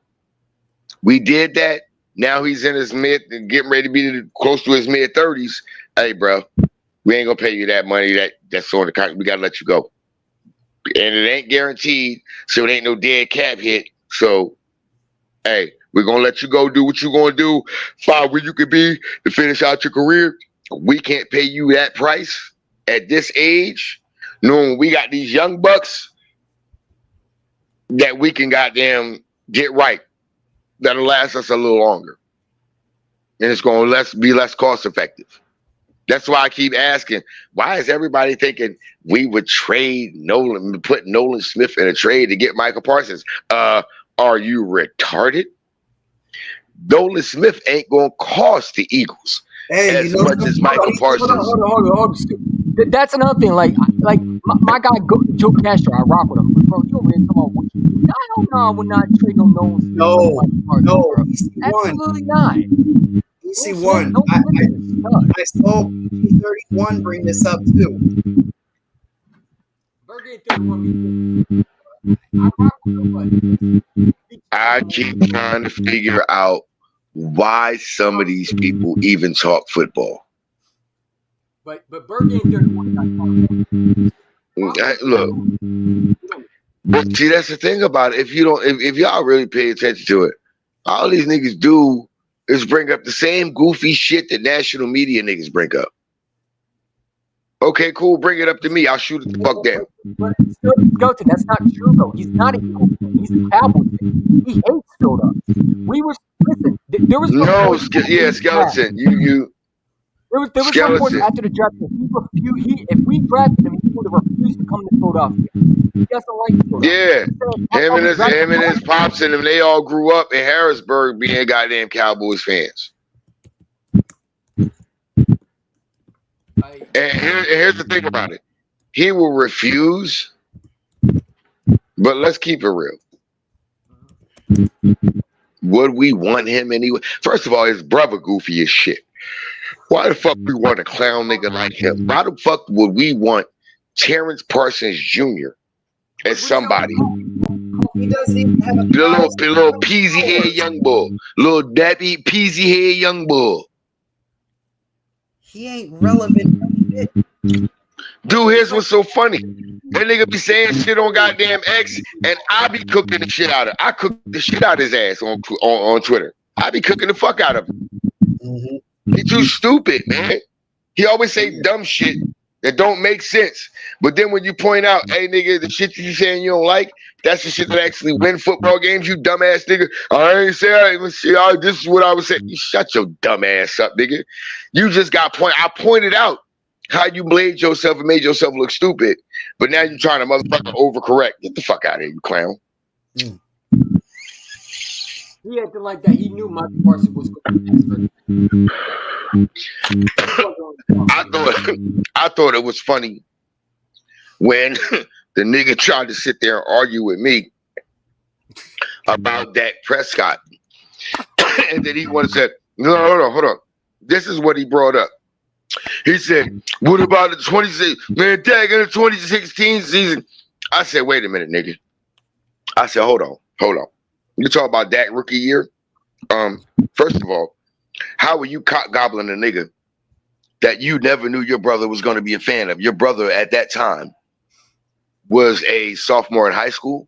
We did that. Now he's in his getting ready to be close to his mid-30s. Hey, bro, we ain't gonna pay you that money. That's on the contract. We gotta let you go. And it ain't guaranteed, so it ain't no dead cap hit. So, hey, we're gonna let you go do what you're gonna do, find where you could be to finish out your career. We can't pay you that price at this age, knowing we got these young bucks that we can goddamn get right. That'll last us a little longer. And it's gonna be less cost effective. That's why I keep asking, why is everybody thinking we would trade Nolan, put Nolan Smith in a trade to get Michael Parsons? Are you retarded? Nolan Smith ain't going to cost the Eagles as much as Michael Parsons. Hold on. That's another thing. Like my guy Joe Castro, I rock with him. Bro, you over there talking about what you do? No, I would not trade no Nolan Smith. No, absolutely not. EC1. I saw P31 bring this up too. I keep trying to figure out why some of these people even talk football. But Bergen 31 Look, but see, that's the thing about it. If y'all really pay attention to it, all these niggas do is bring up the same goofy shit that national media niggas bring up. Okay, cool. Bring it up to me. I'll shoot it the fuck down. But Skelton, that's not true though. He's not a Eagle fan. He's a Cowboys fan. He hates Philadelphia. There was Skeleton. There was reports after the draft that if we drafted him, he would have refused to come to Philadelphia. He doesn't like Philadelphia. Yeah, him and his pops and them, they all grew up in Harrisburg being goddamn Cowboys fans. And here's the thing about it. He will refuse, but let's keep it real. Would we want him anyway? First of all, his brother goofy as shit. Why the fuck we want a clown nigga like him? Why the fuck would we want Terrence Parsons Jr. as somebody? He doesn't even have a little peasy head young bull. Little dappy peasy head young bull. He ain't relevant. Dude, here's what's so funny. That nigga be saying shit on goddamn X, and I be cooking the shit out of. I cook the shit out of his ass on Twitter. I be cooking the fuck out of him. Mm-hmm. He too stupid, man. He always say dumb shit that don't make sense. But then when you point out, hey nigga, the shit you saying you don't like, that's the shit that actually win football games, you dumbass nigga. I ain't saying this is what I was saying. You shut your dumb ass up, nigga. You just got I pointed out how you blamed yourself and made yourself look stupid, but now you're trying to motherfucker overcorrect. Get the fuck out of here, you clown. He acted like that. He knew Michael Parsons was going to I thought it was funny when the nigga tried to sit there and argue with me about Dak Prescott. And then he wanted to say, no, hold on. This is what he brought up. He said, what about the Dak in the 2016 season? I said, wait a minute, nigga. I said, hold on. You talk about Dak rookie year? First of all, how are you cock gobbling a nigga that you never knew your brother was going to be a fan of. Your brother at that time was a sophomore in high school.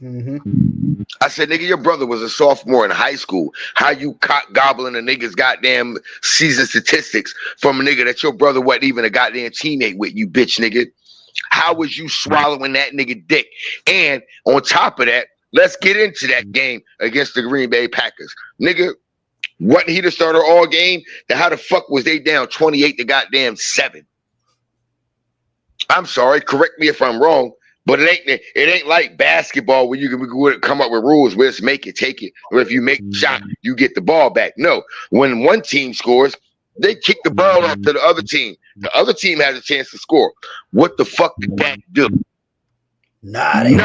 I said, nigga, your brother was a sophomore in high school. How you cock gobbling a nigga's goddamn season statistics from a nigga that your brother wasn't even a goddamn teammate with, you bitch nigga? How was you swallowing that nigga dick? And on top of that, let's get into that game against the Green Bay Packers. Nigga, wasn't he the starter all game? Then how the fuck was they down 28 to goddamn 7? I'm sorry, correct me if I'm wrong. But it ain't like basketball where you can come up with rules where it's make it, take it. Or if you make a shot, you get the ball back. No, when one team scores, they kick the ball off to the other team. The other team has a chance to score. What the fuck did that do? Nothing.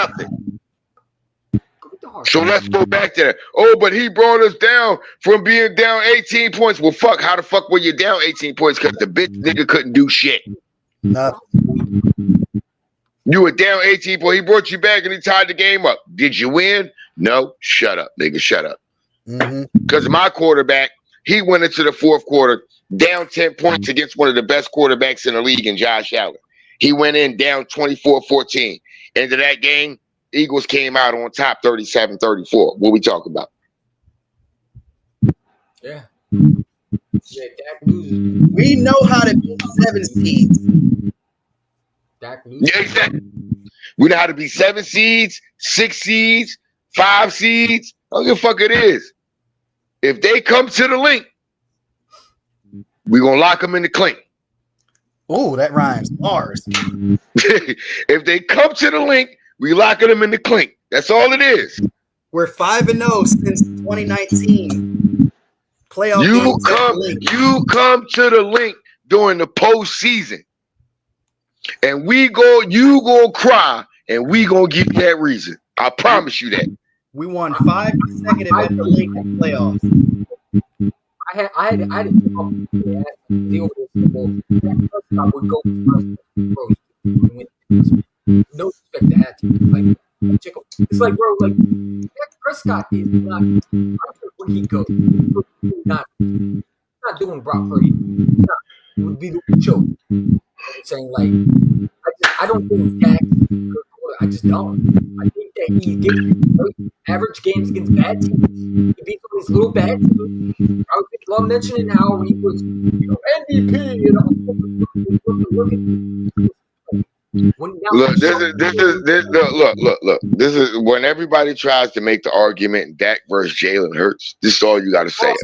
So let's go back to that. Oh, but he brought us down from being down 18 points. Well, fuck, how the fuck were you down 18 points? Because the bitch nigga couldn't do shit. Nothing. You were down 18 points. He brought you back and he tied the game up. Did you win? No. Shut up, nigga. Shut up. Because my quarterback, he went into the fourth quarter down 10 points against one of the best quarterbacks in the league in Josh Allen. He went in down 24-14. Into that game, Eagles came out on top 37-34. What we talking about? Yeah. Dak loses. We know how to beat 7 seeds. Dak loses. Yeah, exactly. We know how to be 7 seeds, 6 seeds, 5 seeds. I don't give a fuck it is. If they come to the link, we're going to lock them in the clink. Oh, that rhymes. Bars. If they come to the link, we locking them in the clink. That's all it is. We're 5-0 since 2019. Playoff You games come to the link during the postseason, and you gonna cry, and we gonna give you that reason. I promise you that. We won 5 consecutive at the link in playoffs. I had the would go no respect to that. Like, it's like, bro, like Dak Prescott is not where he goes. Not doing Brock Purdy. It would be the choke. I'm saying, like, I don't think Dak. I just don't. I think that he gets average games against bad teams. He beats all these little bad teams. I love mentioning how he was, MVP. Look, this is when everybody tries to make the argument Dak versus Jalen Hurts. This is all you got to say.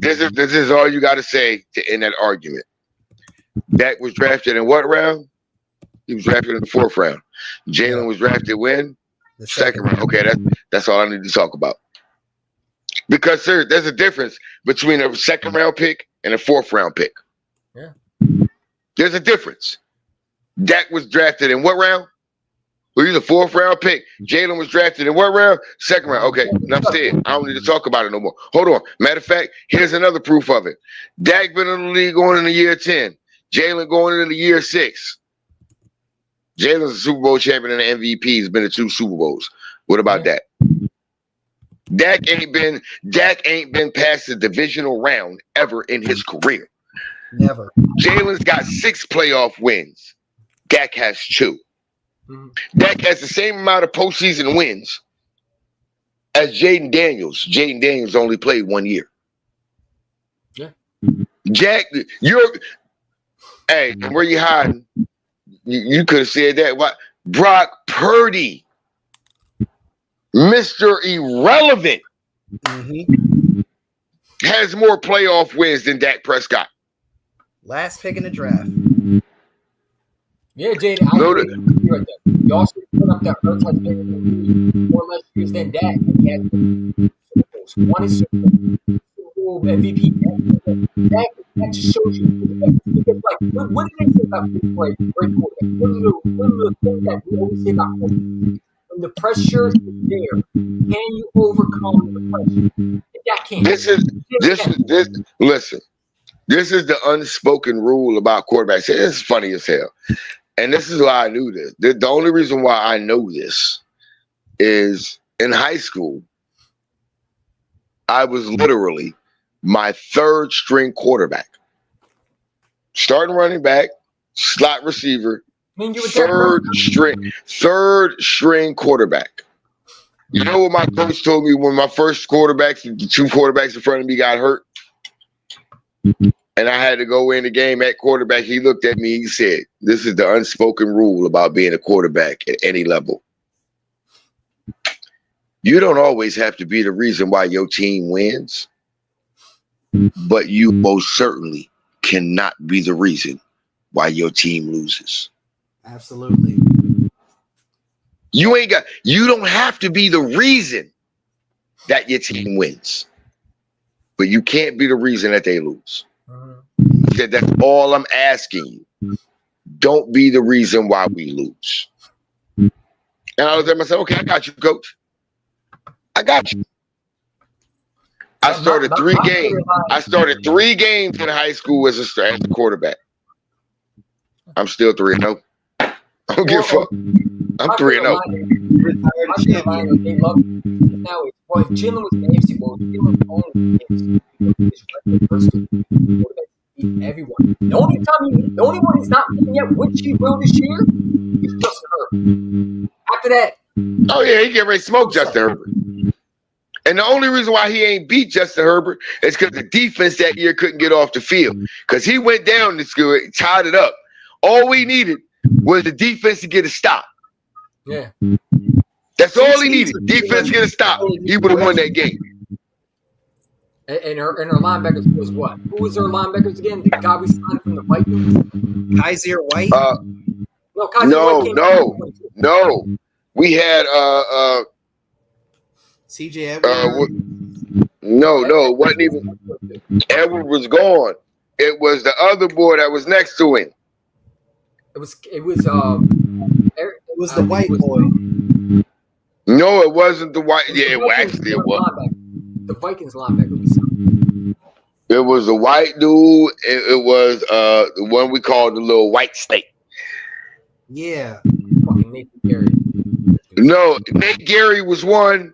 This is all you got to say to end that argument. Dak was drafted in what round? He was drafted in the 4th round. Jalen was drafted when? The 2nd round. Okay, that's all I need to talk about. Because, sir, there's a difference between a 2nd round pick and a 4th round pick. Yeah. There's a difference. Dak was drafted in what round? Well, he's a 4th round pick. Jalen was drafted in what round? 2nd round. Okay, enough said. I don't need to talk about it no more. Hold on. Matter of fact, here's another proof of it. Dak been in the league going into year 10. Jalen going into year 6. Jalen's a Super Bowl champion and an MVP. He's been to 2 Super Bowls. What about that? Dak ain't been past the divisional round ever in his career. Never. Jalen's got 6 playoff wins. Dak has 2. Dak has the same amount of postseason wins as Jaden Daniels. Jaden Daniels only played 1 year. Yeah. Jack, hey, where you hiding? You could have said that. What? Brock Purdy, Mr. Irrelevant, has more playoff wins than Dak Prescott. Last pick in the draft. Yeah, Jaden. Y'all should put up that Hurts has been 4 less years than Dak. And he had one is Super Bowl MVP. That just shows you. Because, like, what did they say about great quarterback? What are the things that we always say about quarterbacks? When the pressure is there, can you overcome the pressure? That can't. Listen. This is the unspoken rule about quarterbacks. It's funny as hell. And this is why I knew this. The only reason why I know this is in high school, I was literally my third string quarterback. Starting running back, slot receiver, third string quarterback. You know what my coach told me when my first quarterbacks, the two quarterbacks in front of me got hurt? And I had to go in the game at quarterback. He looked at me, he said, this is the unspoken rule about being a quarterback at any level. You don't always have to be the reason why your team wins, but you most certainly cannot be the reason why your team loses. Absolutely. You don't have to be the reason that your team wins, but you can't be the reason that they lose. That's all I'm asking you. Don't be the reason why we lose. And I looked at myself, okay, I got you, coach. I got you. I started 3 games. I started 3 games in high school as a quarterback. I'm still 3-0. I don't give a fuck. I'm 3-0. Now, if Jalen was in the AFC Bowl, Jalen only beat everyone. The only one he's not beaten yet, which he will this year, is Justin Herbert. After that, oh yeah, he get ready to smoke Justin Herbert. And the only reason why he ain't beat Justin Herbert is because the defense that year couldn't get off the field. Because he went down to school, tied it up. All we needed was the defense to get a stop. Yeah. That's all he needed. Defense get a stop. He would have won that game. And her linebackers was what? Who was her linebackers again? The guy we signed from the Vikings? Kaiser White? No, Kaiser White no. We had CJ Edwards. No, it wasn't even. Edward was gone. It was the other boy that was next to him. It was the white boy. No, it wasn't the white. Yeah, actually it was. The Vikings linebacker. It was a white dude. It was the one we called the little white snake. Yeah. Fucking Nathan Gary. No, Nate Gary was one.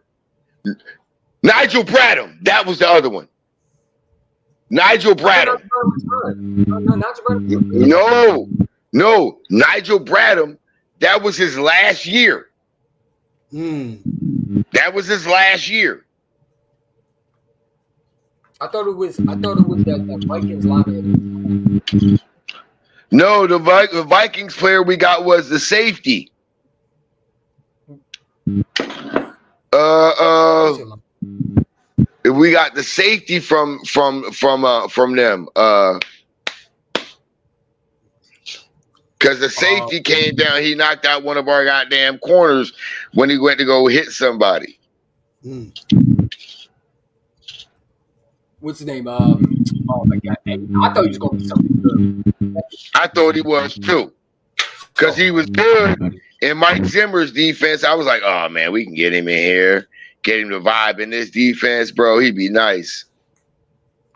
Nigel Bradham. That was the other one. Nigel Bradham. No. Nigel Bradham. That was his last year. That was his last year. I thought it was that Vikings linebacker. No, the Vikings player we got was the safety. We got the safety from them. Because the safety came down, he knocked out one of our goddamn corners when he went to go hit somebody. What's his name? Oh my god! I thought he was gonna be something good. I thought he was too, because he was good in Mike Zimmer's defense. I was like, oh man, we can get him in here, get him to vibe in this defense, bro. He'd be nice.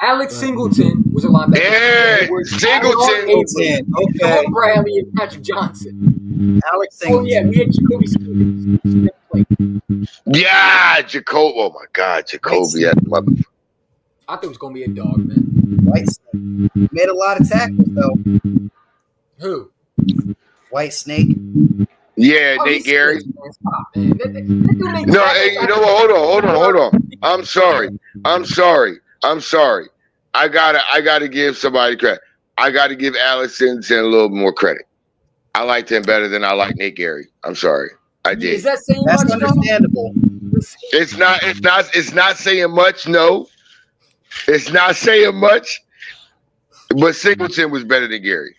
Alex Singleton was a linebacker. Yeah, Singleton. Okay. Joe Bradley and Patrick Johnson. Alex Singleton. Oh yeah, we had Jacoby Stevens. Yeah, Jacoby. Oh my God, Jacoby. That motherfucker. I thought it was gonna be a dog, man. White Snake. Made a lot of tackles though. Who? White Snake. Yeah, Nate Gary. Stop, man. No, hey, you know what? Hold on. I'm sorry. I gotta give somebody credit. I gotta give Alex Singleton a little more credit. I liked him better than I like Nate Gary. I'm sorry. I did. Is that saying That's much, understandable. It's not saying much, no. It's not saying much, but Singleton was better than Gary.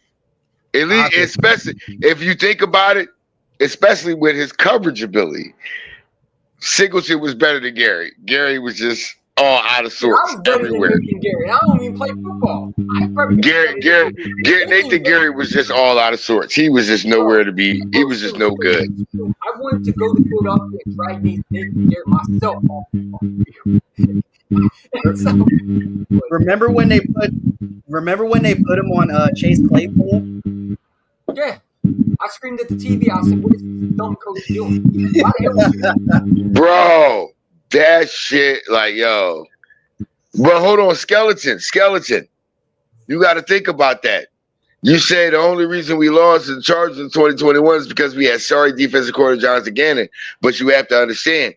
At least, especially if you think about it, especially with his coverage ability, Singleton was better than Gary. Gary was just all out of sorts everywhere. Gary. I don't even play football. Nathan Gary was just all out of sorts. He was just nowhere to be. He was just no good. I wanted to go to Philadelphia and drag Nathan Gary myself off the field. Remember when they put him on Chase Claypool? Yeah. I screamed at the TV. I said, what is this dumb coach doing? Why the hell is Bro, that shit, like, yo, But hold on, skeleton. You got to think about that. You say the only reason we lost to the Chargers in 2021 is because we had sorry defensive coordinator Jonathan Gannon. But you have to understand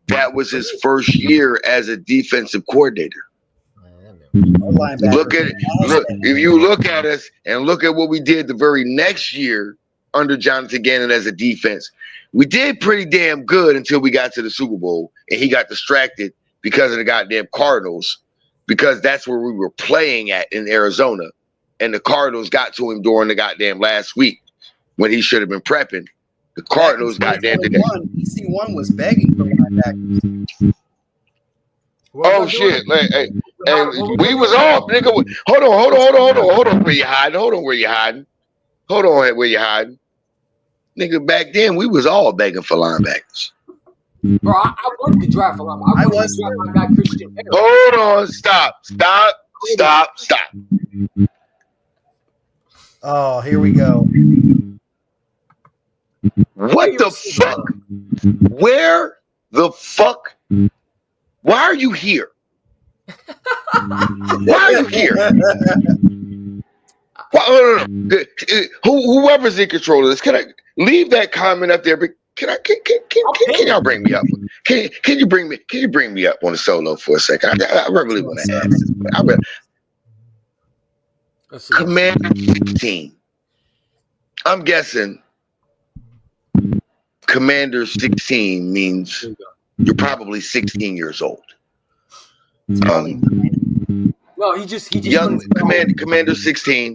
that was his first year as a defensive coordinator. Look if you look at us and look at what we did the very next year under Jonathan Gannon as a defense, we did pretty damn good until we got to the Super Bowl and he got distracted because of the goddamn Cardinals, because that's where we were playing at in Arizona. And the Cardinals got to him during the goddamn last week when he should have been prepping. The Cardinals goddamn did that. DC1 was begging for linebackers. Oh shit! Hey, we was off, nigga. Hold on. Where you hiding? Nigga, back then we was all begging for linebackers. Bro, I wanted to draft a linebacker. I wanted to draft my guy Christian Harris. Hold on, stop. Oh, here we go. What the fuck? Where the fuck? Why are you here? No. Whoever's in control of this, can I leave that comment up there? But can y'all bring me up? Can you bring me up on the solo for a second? I really want to ask this. Commander 16. I'm guessing Commander 16 means you're probably 16 years old. Well, he just young Commander 16.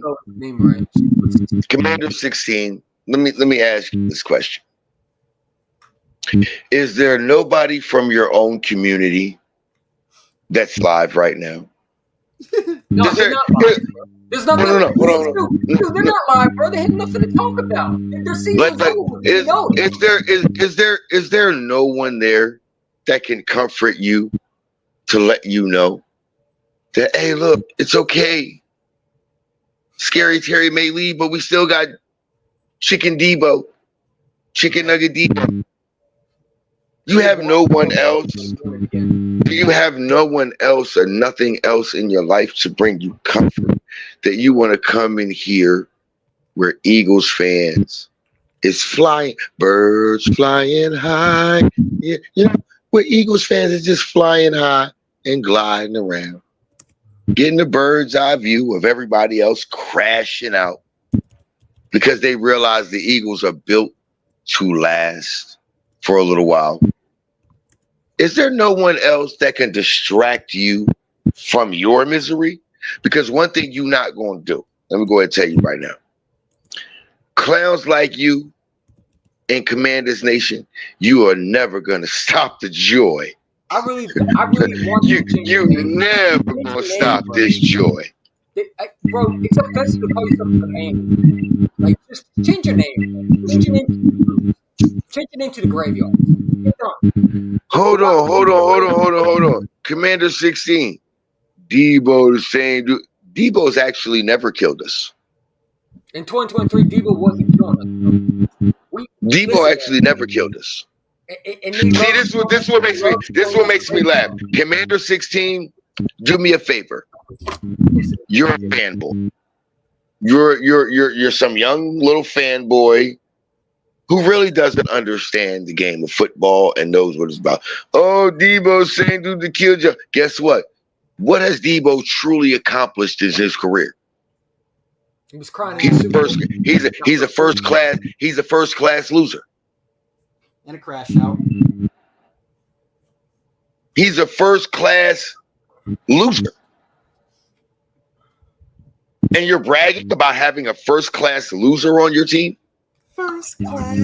Commander 16. Let me ask you this question. Is there nobody from your own community that's live right now? No, they're not live. There's nothing. No. Dude, they're not live, bro. They have nothing to talk about. They're seasons old. Is there no one there that can comfort you to let you know that, hey, look, it's okay. Scary Terry may leave, but we still got Chicken Nugget Debo. You have no one else. You have no one else or nothing else in your life to bring you comfort that you want to come in here where Eagles fans is flying, birds flying high. Yeah, you know, where Eagles fans is just flying high and gliding around, getting the bird's eye view of everybody else crashing out because they realize the Eagles are built to last for a little while. Is there no one else that can distract you from your misery? Because one thing you're not going to do, let me go ahead and tell you right now. Clowns like you in Commanders Nation, you are never going to stop the joy. I really want you never going to stop this joy. Bro, it's offensive to call yourself a Commander. Like, just change your name. Change your name to the Graveyard. Get done. Hold on. Commander 16. Debo the same dude. Debo's actually never killed us. In 2023, Debo wasn't killing us. Debo actually never killed us. See, this what makes me laugh. Commander 16, do me a favor. You're a fanboy. You're some young little fanboy who really doesn't understand the game of football and knows what it's about. Oh, Debo saying dude to kill you. Guess what? What has Debo truly accomplished in his career? He was crying. He's a first class loser. And a crash out. He's a first class loser. And you're bragging about having a first class loser on your team? First class.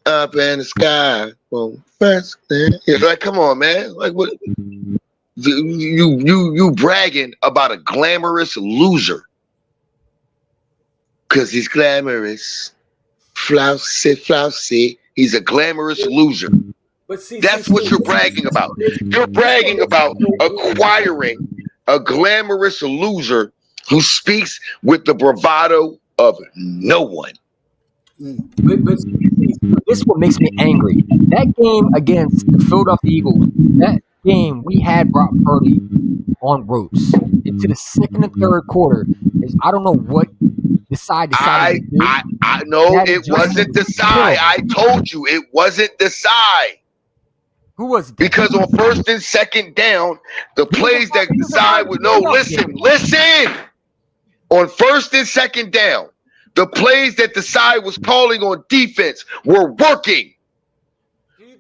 Up in the sky. Well, first class. Like, come on, man. Like, what? You bragging about a glamorous loser. Because he's glamorous. Flousy. He's a glamorous loser. But see, that's what you're bragging about. You're bragging about acquiring a glamorous loser who speaks with the bravado of no one. But this is what makes me angry. That game against the Philadelphia Eagles, that game, we had Brock Purdy on ropes. Into the second and third quarter, I don't know what decided to do. I know it wasn't the side. I told you it wasn't the side. Who was it? Because on first and second down, the plays that the side would listen. On first and second down, the plays that the side was calling on defense were working.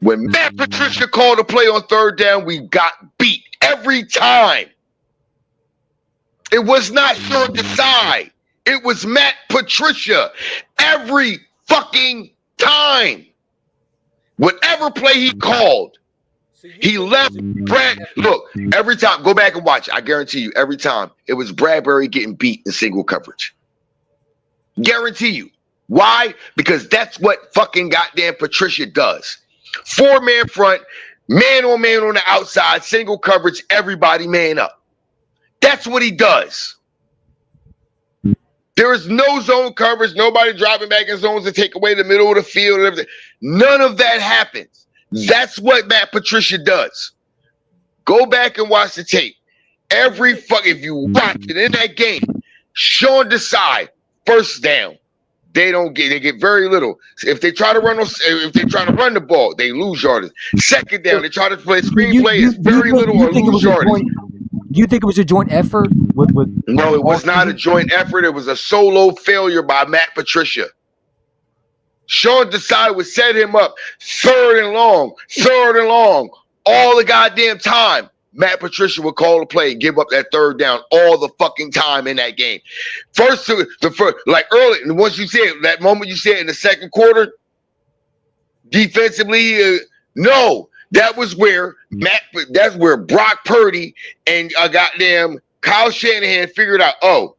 When Matt Patricia called a play on third down, we got beat every time. It was not Sean Desai. It was Matt Patricia every fucking time. Whatever play he called, he left Brad. Look, every time, go back and watch. I guarantee you, every time it was Bradbury getting beat in single coverage. Guarantee you. Why? Because that's what fucking goddamn Patricia does. 4-man front, man on the outside, single coverage, everybody man up. That's what he does. There is no zone coverage, nobody driving back in zones to take away the middle of the field and everything. None of that happens. That's what Matt Patricia does. Go back and watch the tape. If you watch it in that game, Sean Desai, first down. They get very little. If they try to run the ball, they lose yardage. Second down, they try to play screenplay, it's very little or lose yardage. Do you think it was a joint effort? No, it was not a joint effort. It was a solo failure by Matt Patricia. Sean Desai would set him up third and long, all the goddamn time. Matt Patricia would call the play and give up that third down all the fucking time in that game. First, like early, and once you said that moment you said in the second quarter, defensively, no, that was where that's where Brock Purdy and goddamn Kyle Shanahan figured out, oh,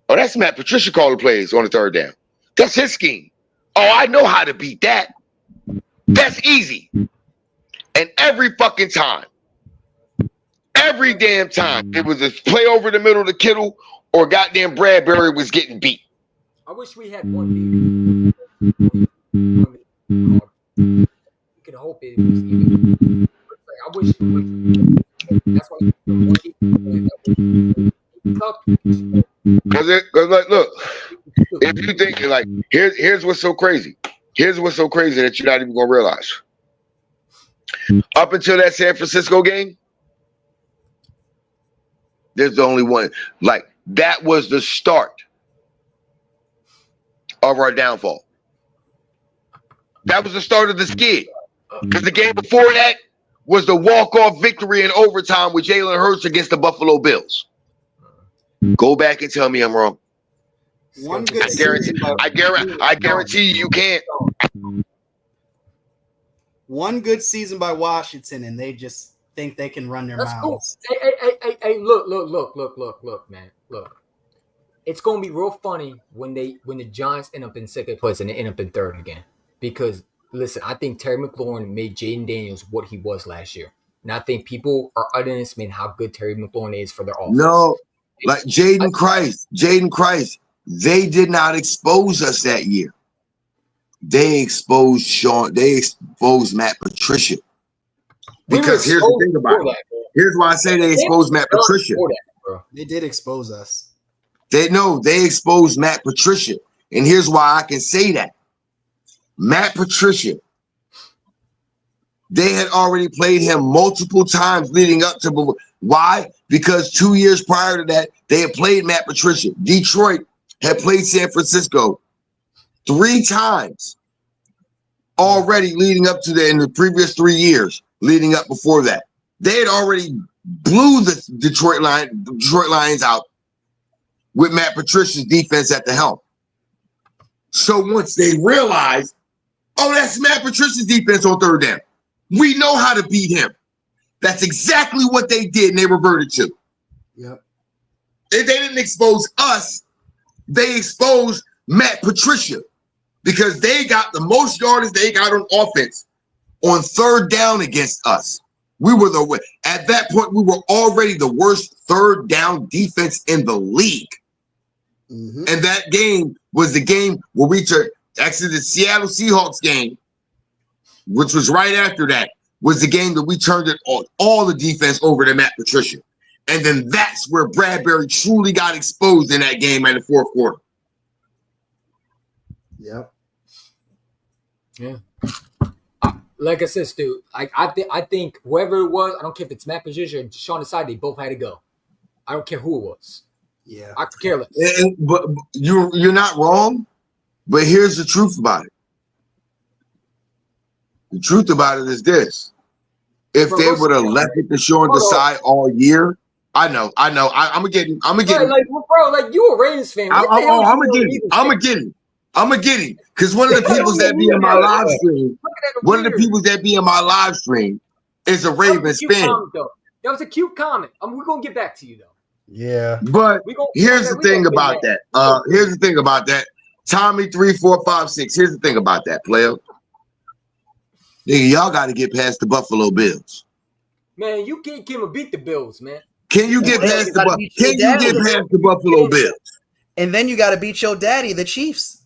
that's Matt Patricia calling plays on the third down. That's his scheme. Oh, I know how to beat that. That's easy. And every fucking time, every damn time, it was a play over the middle to Kittle or goddamn Bradbury was getting beat. I wish we had one beat. We could hope it was even. I wish it was. That's why Because like, look, if you think like here's what's so crazy. Here's what's so crazy that you're not even gonna realize. Up until that San Francisco game, there's the only one. Like, that was the start of our downfall. That was the start of the skid. Because the game before that was the walk-off victory in overtime with Jalen Hurts against the Buffalo Bills. Go back and tell me I'm wrong. I guarantee you can't. One good season by Washington, and they just think they can run their mouths. Cool. Hey, look, man. Look. It's gonna be real funny when the Giants end up in second place and they end up in third again. Because listen, I think Terry McLaurin made Jaden Daniels what he was last year. And I think people are underestimating how good Terry McLaurin is for their offense. No, like Jaden Christ, they did not expose us that year. They exposed Matt Patricia. Because here's the thing about it. Here's why I say they exposed Matt Patricia. They did expose us. They exposed Matt Patricia. And here's why I can say that. Matt Patricia, they had already played him multiple times leading up to. Why? Because 2 years prior to that, they had played Matt Patricia. Detroit had played San Francisco 3 times already leading up to in the previous 3 years leading up before that. They had already blew the Detroit Lions out with Matt Patricia's defense at the helm. So once they realized, oh, that's Matt Patricia's defense on third down, we know how to beat him. That's exactly what they did, and they reverted to. Yep. They didn't expose us. They exposed Matt Patricia because they got the most yardage they got on offense on third down against us. At that point, we were already the worst third down defense in the league. Mm-hmm. And that game was the game where we took actually the Seattle Seahawks game, which was right after that. was the game that we turned it on all the defense over to Matt Patricia. And then that's where Bradbury truly got exposed in that game in the fourth quarter. Yep. Yeah. Like I said, Stu, I think whoever it was, I don't care if it's Matt Patricia or Sean Desai, they both had to go. I don't care who it was. Yeah. I could care less. But you're not wrong. But here's the truth about it. The truth about it is this. If they would have left it to Sean Desai all year, I'm gonna get him. Like, bro, like you a Ravens fan. I'm gonna get him. Because one of the people that be in my live stream, is a Ravens fan. That was a cute comment. We're gonna get back to you though. Yeah. But here's the thing about that. Tommy 3456. Here's the thing about that, player. Nigga, y'all got to get past the Buffalo Bills. Man, you can't beat the Bills, man. Can you get past the Buffalo Bills? And then you got to beat your daddy, the Chiefs.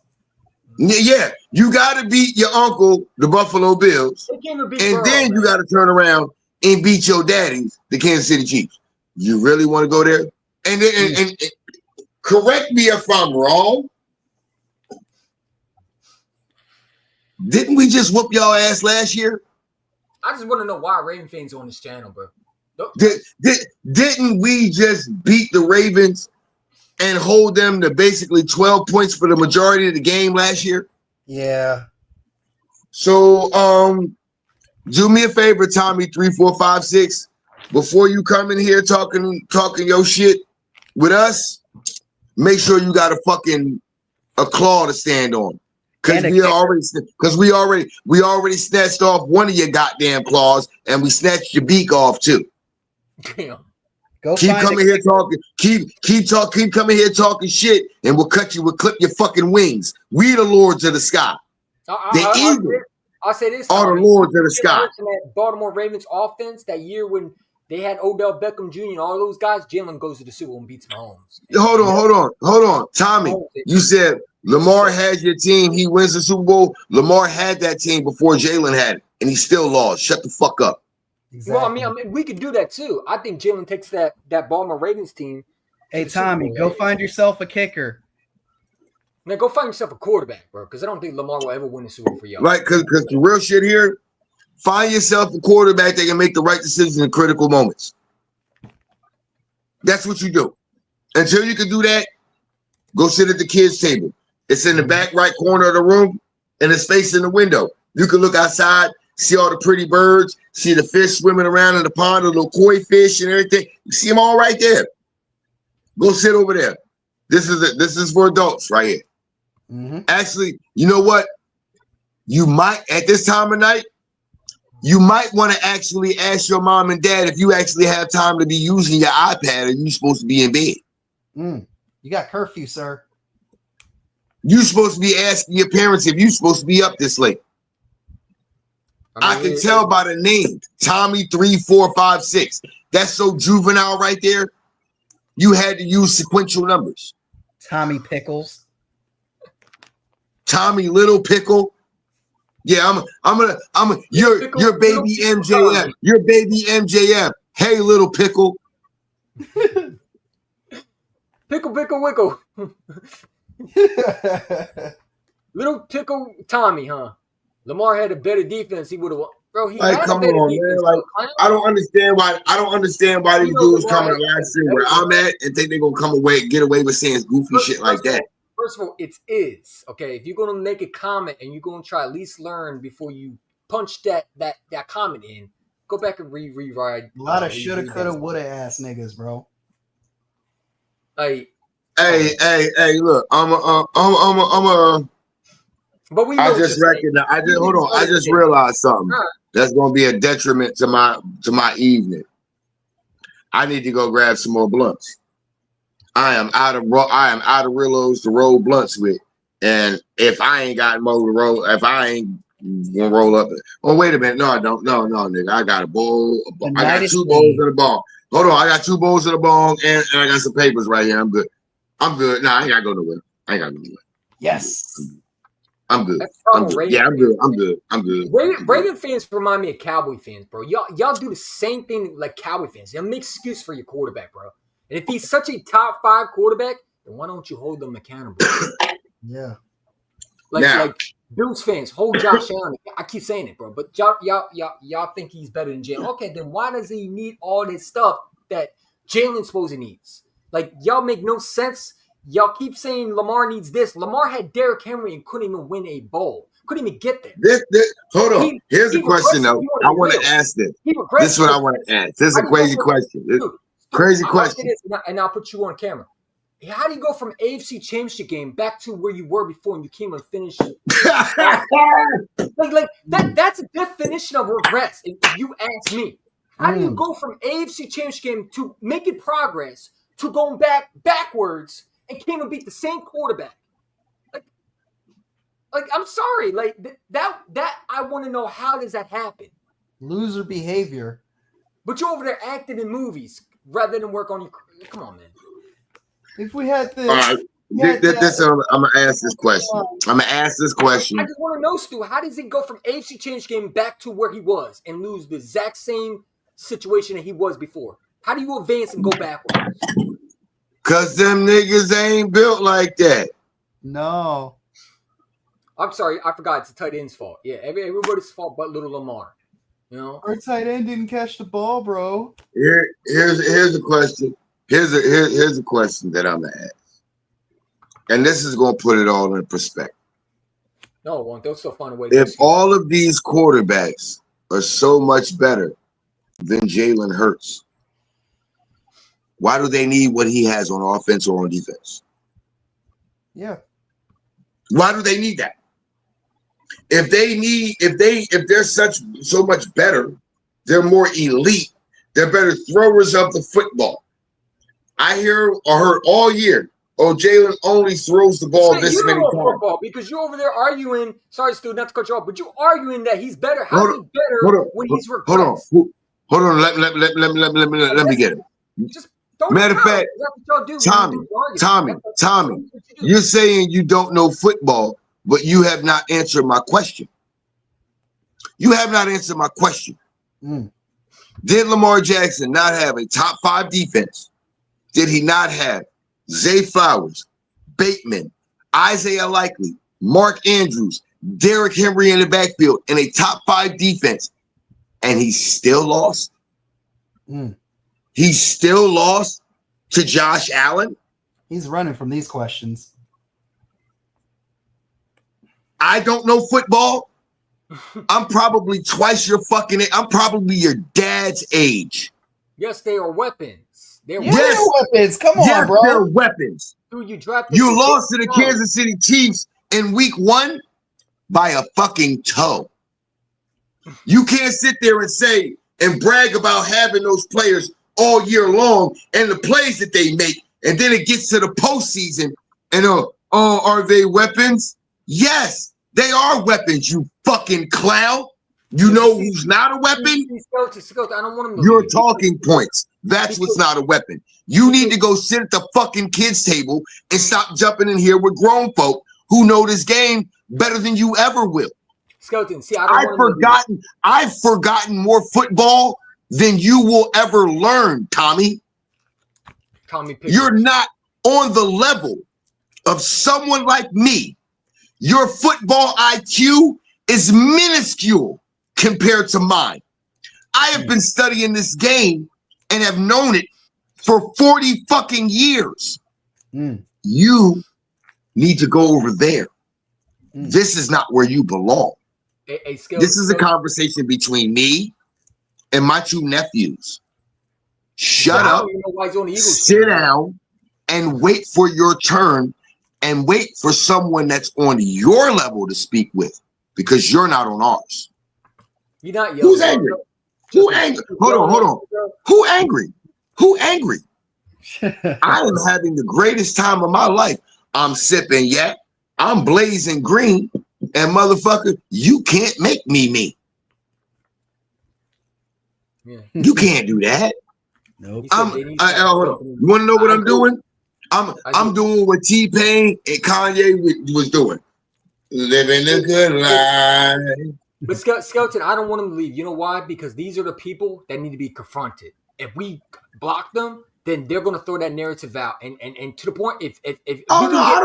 Yeah, you got to beat your uncle, the Buffalo Bills, and then you got to turn around and beat your daddies, the Kansas City Chiefs. You really want to go there? And correct me if I'm wrong. Didn't we just whoop y'all ass last year? I just want to know why Raven fans on this channel, bro. Didn't we just beat the Ravens and hold them to basically 12 points for the majority of the game last year? Yeah. So do me a favor, Tommy 3456. Before you come in here talking your shit with us, make sure you got a claw to stand on. Because we already snatched off one of your goddamn claws, and we snatched your beak off too. Damn. Keep coming here talking shit, and we'll clip your fucking wings. We the lords of the sky. I'll say this: are the lords of the sky. That Baltimore Ravens offense that year when they had Odell Beckham Jr. and all those guys, Jalen goes to the Super Bowl and beats Mahomes. Hold on, Tommy. You said Lamar had your team. He wins the Super Bowl. Lamar had that team before Jalen had it, and he still lost. Shut the fuck up. Exactly. Well, I mean, we could do that too. I think Jalen takes that Baltimore Ravens team. Hey, Tommy, go find yourself a kicker. Now go find yourself a quarterback, bro, because I don't think Lamar will ever win a Super Bowl for y'all. Right, because the real shit here, find yourself a quarterback that can make the right decisions in critical moments. That's what you do. Until you can do that, go sit at the kids' table. It's in the back right corner of the room, and it's facing the window. You can look outside, see all the pretty birds, see the fish swimming around in the pond, the little koi fish and everything. You see them all right there. Go sit over there. This is for adults right here. Mm-hmm. Actually, you know what? You might, at this time of night, you might want to actually ask your mom and dad if you actually have time to be using your iPad or you supposed to be in bed. You got curfew, sir. You supposed to be asking your parents if you supposed to be up this late. I can tell by the name, Tommy 3456. That's so juvenile right there. You had to use sequential numbers. Tommy Pickles. Tommy Little Pickle. Yeah, your baby MJF. Your baby MJF. Hey, Little Pickle. Pickle, wickle. Little Pickle Tommy, huh? Lamar had a better defense. He would have won. Bro, he had come a better on, defense. man. Like, I don't understand why these dudes come to live stream where I'm at and think they're gonna get away with saying goofy shit like that. First of all, it is okay. If you're gonna make a comment and you're gonna try at least learn before you punch that comment in, go back and rewrite. A lot of shoulda, coulda, woulda ass niggas, bro. Hey, look, But we I just realized something that's gonna be a detriment to my evening. I need to go grab some more blunts. I am out of Rillos to roll blunts with, and if I ain't got more to roll, if I ain't gonna roll up, oh wait a minute, no I don't, no nigga, I got a bowl, I got 2 bowls in the ball. Hold on, I got 2 bowls in the ball, and I got some papers right here. I'm good. Nah, I ain't gotta go nowhere. Yes. I'm good. That's I'm trouble, good. Yeah, I'm good. I'm good. Raven fans remind me of Cowboy fans, bro. Y'all do the same thing like Cowboy fans. Y'all make excuse for your quarterback, bro. And if he's such a top 5 quarterback, then why don't you hold them accountable? Yeah. Like Bills fans, hold Josh Allen. I keep saying it, bro. But y'all think he's better than Jalen. Okay, then why does he need all this stuff that Jalen's supposed to needs? Like, y'all make no sense. Y'all keep saying Lamar needs this. Lamar had Derrick Henry and couldn't even win a bowl. Couldn't even get there. Hold on. Here's a question, though. I want to ask this. This is what I want to ask. This is a crazy question. Crazy question. And I'll put you on camera. How do you go from AFC Championship game back to where you were before and you came and finished? like that's a definition of regrets, if you ask me. How do you go from AFC Championship game to making progress to going backwards and came and beat the same quarterback? Like I'm sorry, like that I want to know, how does that happen? Loser behavior. But you're over there acting in movies rather than work on your. Come on, man. If we had this, all right. I'm gonna ask this question. I just want to know, Stu, how does he go from AFC Championship game back to where he was and lose the exact same situation that he was before? How do you advance and go backwards? Cause them niggas ain't built like that. No. I'm sorry, I forgot. It's the tight end's fault. Yeah, everybody's fault but little Lamar. You know, our tight end didn't catch the ball, bro. Here's a question. Here's a question that I'm gonna ask, and this is gonna put it all in perspective. No, they'll still find a way. If all of these quarterbacks are so much better than Jalen Hurts, why do they need what he has on offense or on defense? Yeah. Why do they need that? If they're so much better, they're more elite, they're better throwers of the football. I heard all year, Jalen only throws the ball this many times. Football because you're over there arguing. Sorry, Stu, not to cut you off, but you're arguing that he's better. How's he better when he's regressed? Hold on. Let me get it. Just don't. Matter of fact, Tommy, you're saying you don't know football, but you have not answered my question. You have not answered my question. Did Lamar Jackson not have a top 5 defense? Did he not have Zay Flowers, Bateman, Isaiah Likely, Mark Andrews, Derrick Henry in the backfield in a top 5 defense? And he still lost? He still lost to Josh Allen? He's running from these questions. I don't know football. I'm probably twice your fucking age. I'm probably your dad's age. Yes, they are weapons. They're weapons. Come on, bro. They're weapons. Dude, you lost to the Kansas City Chiefs in week 1 by a fucking toe. You can't sit there and say and brag about having those players all year long and the plays that they make, and then it gets to the postseason and are they weapons? Yes, they are weapons, you fucking clown. You know who's not a weapon? I don't want him to your talking points. That's what's not a weapon. You need to go sit at the fucking kids' table and stop jumping in here with grown folk who know this game better than you ever will. Skelton, see, I've forgotten more football than you will ever learn, Tommy. You're not on the level of someone like me. Your football IQ is minuscule compared to mine. I have been studying this game and have known it for 40 fucking years. You need to go over there. This is not where you belong. This is a conversation between me and my 2 nephews. Shut up, sit down, and wait for your turn, and wait for someone that's on your level to speak with, because you're not on ours. You're not Who's angry? Who angry? Hold on. Who angry? I am having the greatest time of my life. I'm sipping yak. I'm blazing green. And motherfucker, you can't make me. Yeah. You can't do that. Nope. Hold on. You want to know what I'm doing? I'm doing what T-Pain and Kanye was doing. Living a good life. But Skeleton, I don't want him to leave. You know why? Because these are the people that need to be confronted. If we block them, then they're going to throw that narrative out. And to the point, if Oh no, I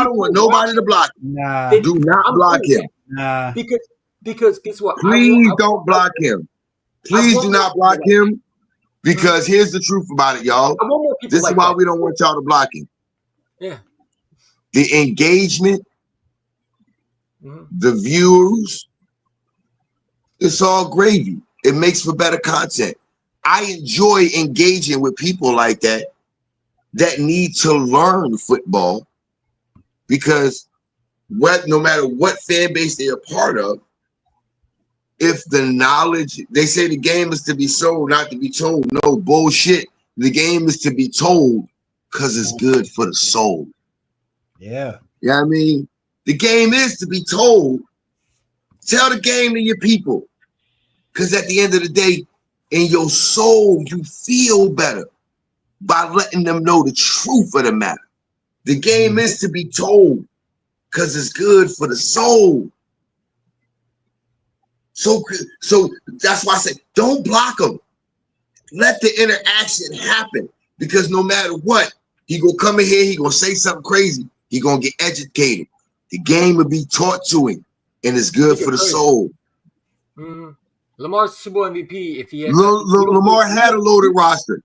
don't want nobody to block him. Nah, Do not block him. nah. Because guess what? Please don't block him. Please do not block him. Because here's the truth about it, y'all. This is why we don't want y'all to block him. Yeah. The engagement, the views, it's all gravy. It makes for better content. I enjoy engaging with people like that need to learn football, because no matter what fan base they're a part of, if the knowledge, they say the game is to be sold, not to be told. No, bullshit. The game is to be told because it's good for the soul. Yeah. You know what I mean? The game is to be told. Tell the game to your people. Because at the end of the day, in your soul, you feel better by letting them know the truth of the matter. The game is to be told because it's good for the soul. So that's why I say, don't block them. Let the interaction happen, because no matter what, he gonna come in here, he gonna say something crazy. He gonna get educated. The game will be taught to him, and it's good for the soul. Lamar's Super Bowl MVP. If he had Lamar had a loaded roster.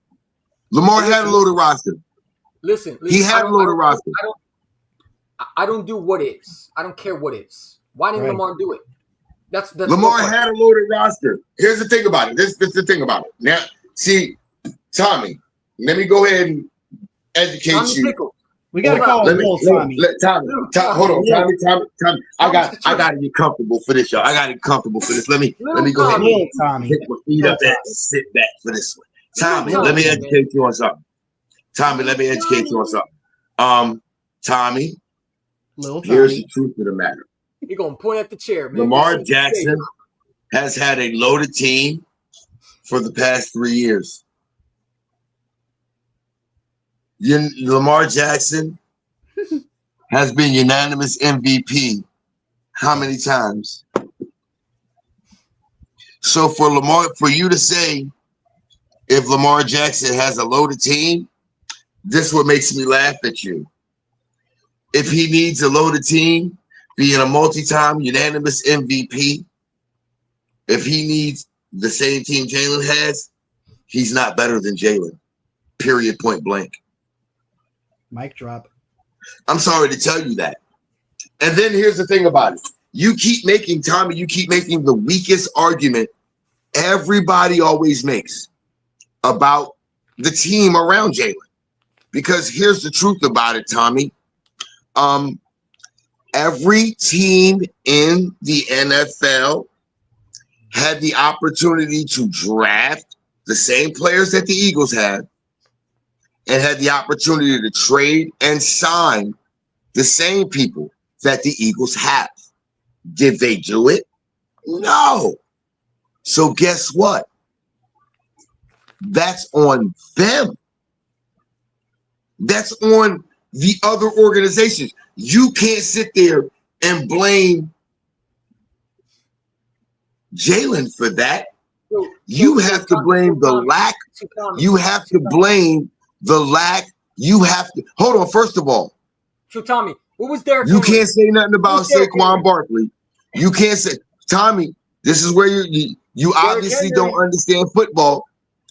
Lamar had a loaded roster. Listen, he had a loaded roster. I don't do what ifs. I don't care what ifs. Why didn't Lamar do it? That's Lamar had a loaded roster. Here's the thing about it. This is the thing about it. Now, see, Tommy, let me go ahead and educate Tommy you. Pickle. We gotta call him Tommy. Tommy, hold on, Tommy. I gotta get comfortable for this, y'all. I gotta get comfortable for this. Let me go ahead and Tommy. pick my feet up and sit back for this one. Tommy, let me educate you on something. Tommy, Tommy, here's the truth of the matter. You're gonna point at the chair, man. Lamar Jackson has had a loaded team for the past 3 years. Lamar Jackson has been unanimous MVP how many times? So for you to say if Lamar Jackson has a loaded team, this is what makes me laugh at you. If he needs a loaded team, being a multi-time unanimous MVP, if he needs the same team Jalen has, he's not better than Jalen. Period, point blank. Mic drop. I'm sorry to tell you that. And then here's the thing about it. You keep making the weakest argument everybody always makes about the team around Jalen. Because here's the truth about it, Tommy. Every team in the NFL had the opportunity to draft the same players that the Eagles had, and had the opportunity to trade and sign the same people that the Eagles have. Did they do it? No. So guess what? That's on them. That's on the other organizations. You can't sit there and blame Jalen for that. You have to blame the lack. You have to blame the lack. You have to hold on. First of all, so Tommy, what was Derrick You Henry? can't say nothing about Saquon Barkley. You can't say, Tommy. This is where you obviously don't understand football,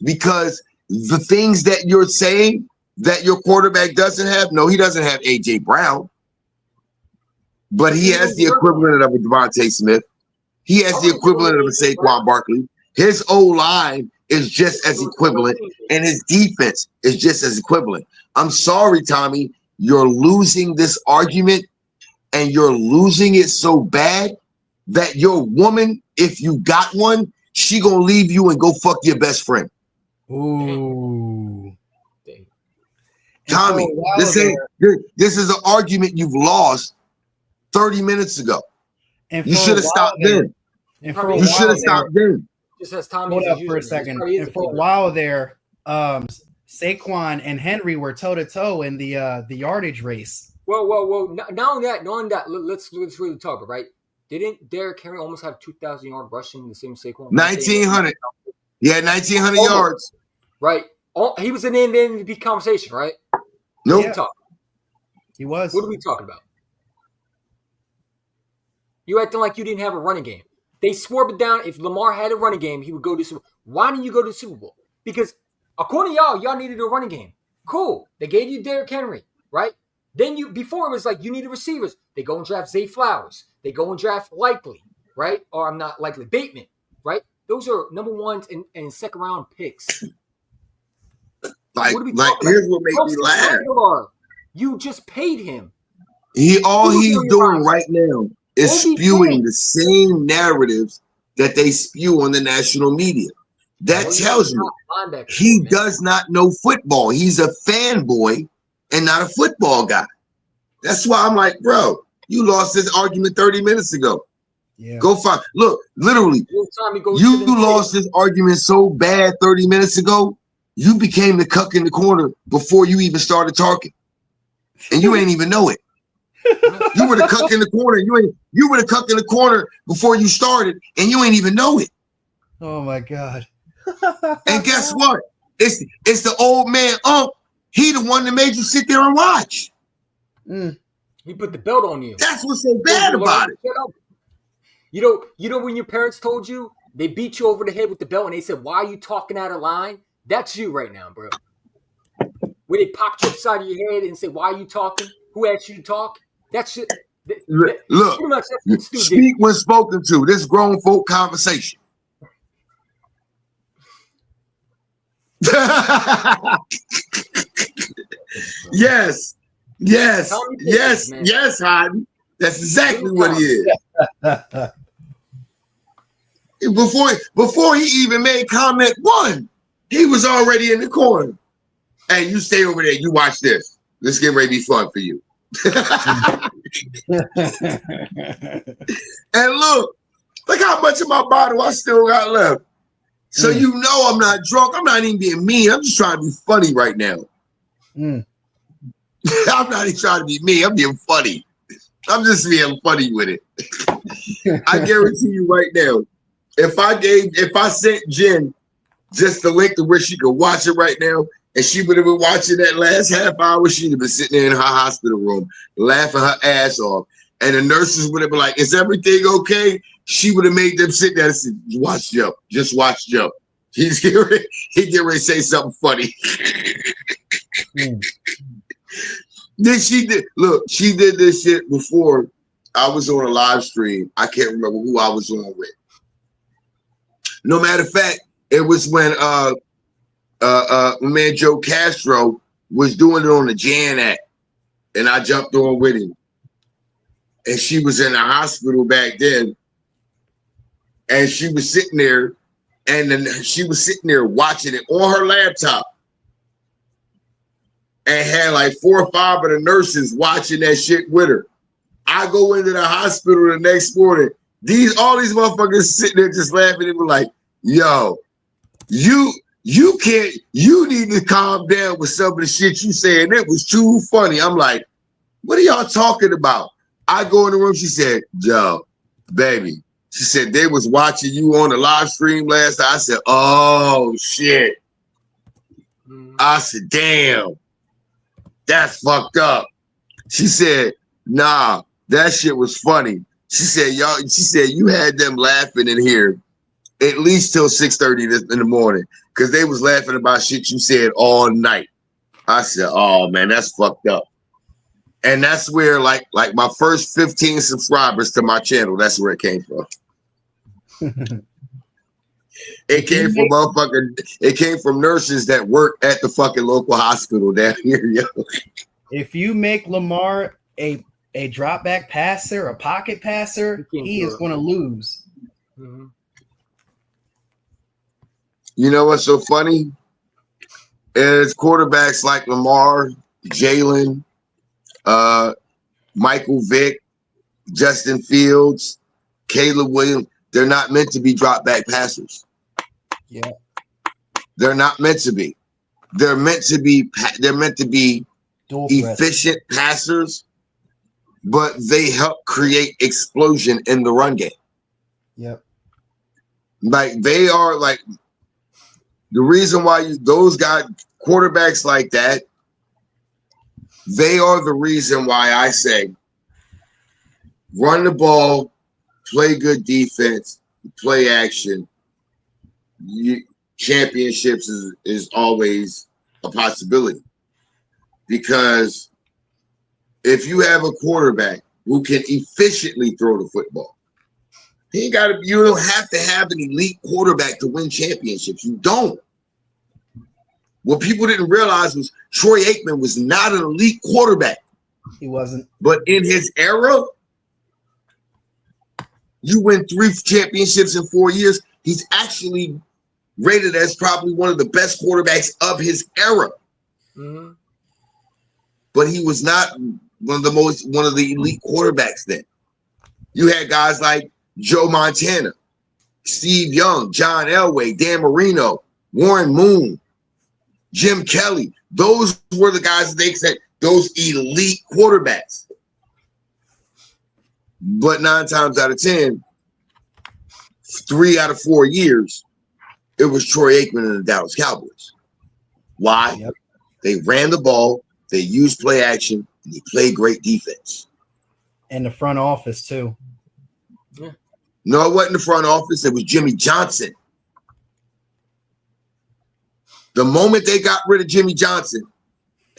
because the things that you're saying that your quarterback doesn't have. No, he doesn't have AJ Brown, but he has the equivalent of a Devontae Smith. He has the equivalent of a Saquon Barkley. His O-line is just as equivalent, and his defense is just as equivalent. I'm sorry, Tommy, you're losing this argument, and you're losing it so bad that your woman, if you got one, she gonna leave you and go fuck your best friend. Ooh. Tommy, this is an argument you've lost 30 minutes ago. And you should have stopped then. And for you should have stopped then. Just as Tommy, hold up for a second. And for a while there, Saquon and Henry were toe to toe in the yardage race. Well. Not only that. Let's really talk about, right? Didn't Derrick Henry almost have 2,000 yard rushing the same Saquon? 1,900. Yeah, 1,900 yards. Right. He was in the MVP conversation, right? Nope. Yeah. He was. What are we talking about? You acting like you didn't have a running game. They swore it down. If Lamar had a running game, he would go to Super Bowl. Why didn't you go to the Super Bowl? Because according to y'all needed a running game. Cool. They gave you Derrick Henry, right? Then before it was like you needed receivers. They go and draft Zay Flowers. They go and draft Likely, right? Or I'm not Likely, Bateman, right? Those are number ones and second round picks. Like here's what makes me laugh. You just paid him. All he's doing right now is spewing the same narratives that they spew on the national media. That tells me he does not know football. He's a fanboy and not a football guy. That's why I'm like, bro, you lost this argument 30 minutes ago. Yeah. Go find. Look, literally, you lost this argument so bad 30 minutes ago. You became the cuck in the corner before you even started talking, and you ain't even know it. You were the cuck in the corner. You were the cuck in the corner before you started, and you ain't even know it. Oh my God! And guess what? It's the old man. He the one that made you sit there and watch. He put the belt on you. That's what's so bad about it. You know when your parents told you they beat you over the head with the belt and they said, "Why are you talking out of line?" That's you right now, bro. Where they popped you upside of your head and said, "Why are you talking? Who asked you to talk?" That shit. Look, speak when spoken to. This grown folk conversation. Yes, Hyden. That's exactly what he is. Before he even made comment one, he was already in the corner. Hey, you stay over there. You watch this. This get ready to be fun for you. And look how much of my bottle I still got left. So you know I'm not drunk. I'm not even being mean. I'm just trying to be funny right now. I'm not even trying to be mean. I'm being funny. I'm just being funny with it. I guarantee you right now, if I sent Jen just the link to where she could watch it right now, and she would have been watching that last half hour, she'd have been sitting there in her hospital room, laughing her ass off. And the nurses would have been like, "Is everything okay?" She would have made them sit there and say, "Watch Joe. Just watch Joe. He get ready to say something funny." Then she did this shit before I was on a live stream. I can't remember who I was on with. No matter of fact, it was when my man Joe Castro was doing it on the Jan Act, and I jumped on with him. And she was in the hospital back then, and she was sitting there, and then she was sitting there watching it on her laptop, and had like 4 or 5 of the nurses watching that shit with her. I go into the hospital the next morning. All these motherfuckers sitting there just laughing and be like, "Yo, you need to calm down with some of the shit you saying. It was too funny." I'm like, "What are y'all talking about?" I go in the room. She said, "Joe, baby." She said, "They was watching you on the live stream last night." I said, "Oh shit." I said, "Damn, that's fucked up." She said, "Nah, that shit was funny." She said, "You had them laughing in here at least till 6:30 in the morning, because they was laughing about shit you said all night." I said, "Oh man, that's fucked up." And that's where like my first 15 subscribers to my channel, that's where it came from. It came from nurses that work at the fucking local hospital down here, yo. If you make Lamar a drop back passer, a pocket passer, he is going to lose. You know what's so funny? Is quarterbacks like Lamar, Jalen, Michael Vick, Justin Fields, Caleb Williams, they're not meant to be drop back passers. Yeah. They're not meant to be. They're meant to be dual efficient passers but they help create explosion in the run game. Yep. Like they are like the reason why those guys, quarterbacks like that, they are the reason why I say run the ball, play good defense, play action. Championships is always a possibility, because if you have a quarterback who can efficiently throw the football, you don't have to have an elite quarterback to win championships. You don't. What people didn't realize was Troy Aikman was not an elite quarterback. He wasn't. But in his era, you win 3 championships in 4 years. He's actually rated as probably one of the best quarterbacks of his era. Mm-hmm. But he was not one of the elite quarterbacks then. You had guys like Joe Montana, Steve Young, John Elway, Dan Marino, Warren Moon, Jim Kelly. Those were the guys that they said those elite quarterbacks. But 9 times out of 10, 3 out of 4 years, it was Troy Aikman and the Dallas Cowboys. Why? Yep. They ran the ball, they used play action, and they played great defense. And the front office too. Yeah. No, it wasn't the front office. It was Jimmy Johnson. The moment they got rid of Jimmy Johnson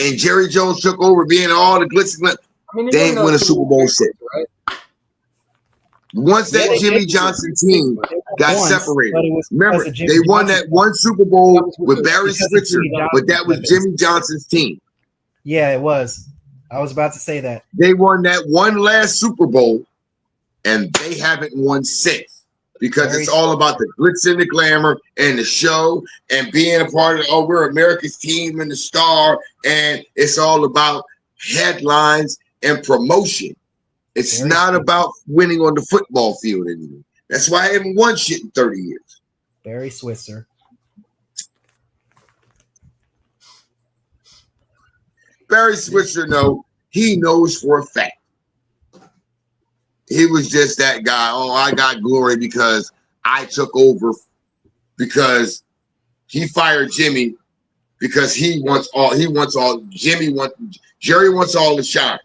and Jerry Jones took over being all the glitz and glam, they ain't win a Super Bowl shit. Right? Once that Jimmy Johnson team got separated, remember, they won that one Super Bowl with Barry Switzer, but that was Jimmy Johnson's team. Yeah, it was. I was about to say that. They won that one last Super Bowl, and they haven't won since. Because it's all about the glitz and the glamour and the show and being a part of, we're America's team and the star. And it's all about headlines and promotion. It's not about winning on the football field anymore. That's why I haven't won shit in 30 years. Barry Switzer. Barry Switzer, he knows for a fact. He was just that guy. Oh, I got glory because I took over, because he fired Jimmy, because Jerry wants all the shine.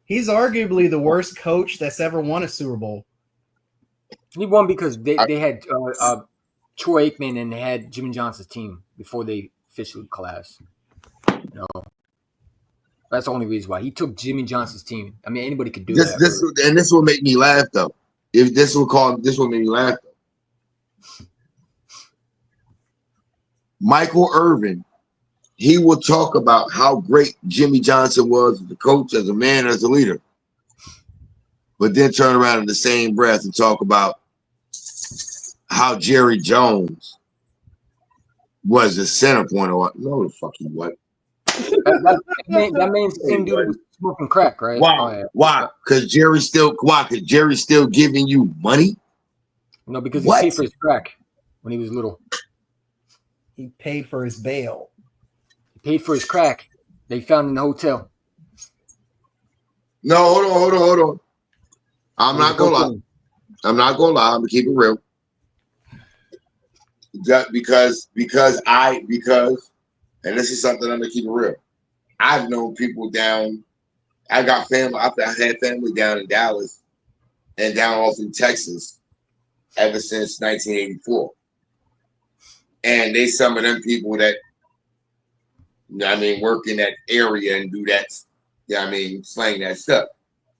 He's arguably the worst coach that's ever won a Super Bowl. He won because they had Troy Aikman and they had Jimmy Johnson's team before they officially collapsed. That's the only reason why he took Jimmy Johnson's team. I mean, anybody could do that. This will make me laugh though. This will make me laugh though. Michael Irvin, he will talk about how great Jimmy Johnson was as a coach, as a man, as a leader, but then turn around in the same breath and talk about how Jerry Jones was the center point. No, the fuck he wasn't. That man's the same dude was smoking crack, right? Why? Oh, yeah. Why? Because Jerry's still giving you money? No, because he paid for his crack when he was little. He paid for his bail. He paid for his crack. They found in the hotel. No, hold on. I'm not gonna lie. I'm gonna keep it real. Because and this is something I'm gonna keep it real. I've known people down. I got family. I've had family down in Dallas and down all through Texas ever since 1984. And they some of them people that, work in that area and do that. Slang that stuff.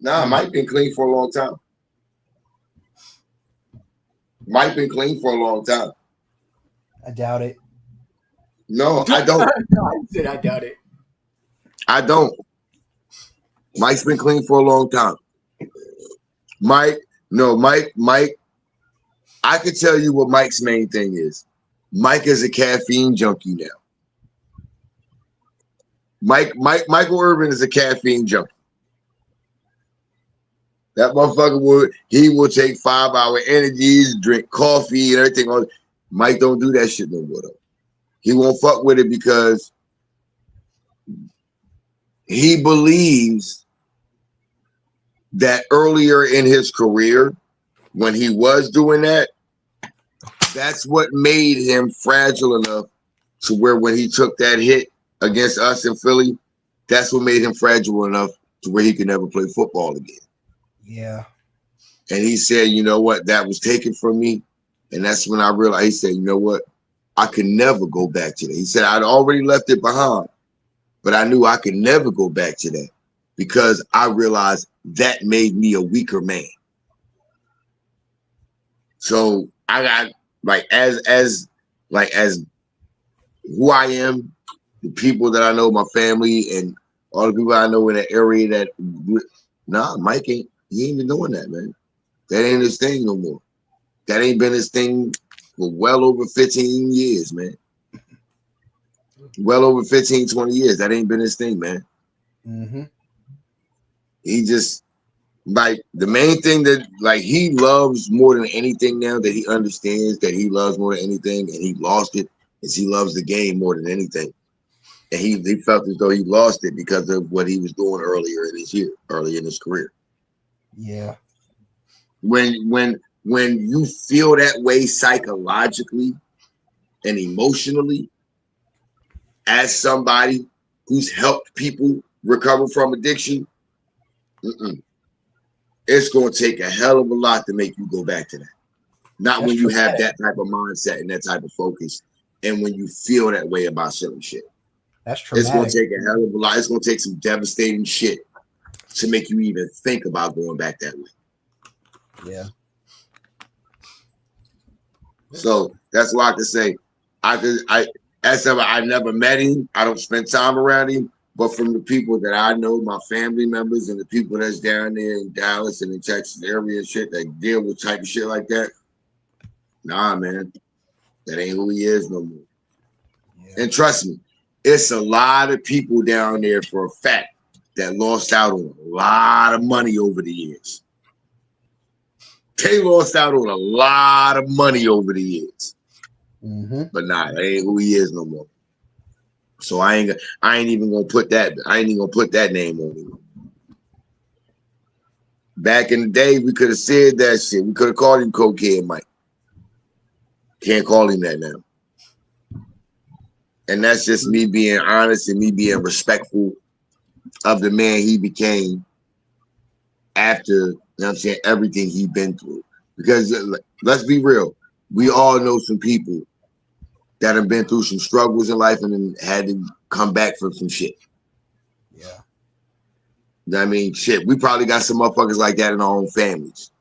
Mike been clean for a long time. I doubt it. No, I don't. I said I doubt it. I don't. Mike's been clean for a long time. Mike, I could tell you what Mike's main thing is. Mike is a caffeine junkie now. Michael Irvin is a caffeine junkie. That motherfucker will take 5-hour energies, drink coffee and everything. Mike don't do that shit no more though. He won't fuck with it because he believes that earlier in his career, when he was doing that, that's what made him fragile enough to where when he took that hit against us in Philly, that's what made him fragile enough to where he could never play football again. Yeah. And he said, you know what, that was taken from me. And that's when I realized, he said, you know what, I could never go back to that. He said, I'd already left it behind, but I knew I could never go back to that because I realized that made me a weaker man. So I got as who I am, the people that I know, my family, and all the people I know in that area that, Mike he ain't been doing that, man. That ain't his thing no more. That ain't been his thing for well over 15 years, man. Well over 15, 20 years. That ain't been his thing, man. Mm-hmm. He just, like, the main thing that, like, he loves more than anything now, that he understands that he loves more than anything, and he lost it, is he loves the game more than anything. And he felt as though he lost it because of what he was doing early in his career. Yeah. When you feel that way psychologically and emotionally as somebody who's helped people recover from addiction, it's going to take a hell of a lot to make you go back to that. Not when you have that type of mindset and that type of focus, and when you feel that way about certain shit. That's traumatic. It's going to take a hell of a lot. It's going to take some devastating shit to make you even think about going back that way. Yeah. So that's why I can say, I never met him. I don't spend time around him. But from the people that I know, my family members and the people that's down there in Dallas and in Texas area and shit that deal with type of shit like that, nah, man, that ain't who he is no more. Yeah. And trust me, it's a lot of people down there for a fact that lost out on a lot of money over the years. They lost out on a lot of money over the years. Mm-hmm. But nah, that ain't who he is no more. So I ain't even gonna put that. I ain't even gonna put that name on him. Back in the day, we could have said that shit. We could have called him Cokehead Mike. Can't call him that now. And that's just me being honest and me being respectful of the man he became after, you know what I'm saying, everything he'd been through. Because let's be real, we all know some people that have been through some struggles in life and then had to come back from some shit. Yeah. I mean, shit, we probably got some motherfuckers like that in our own families.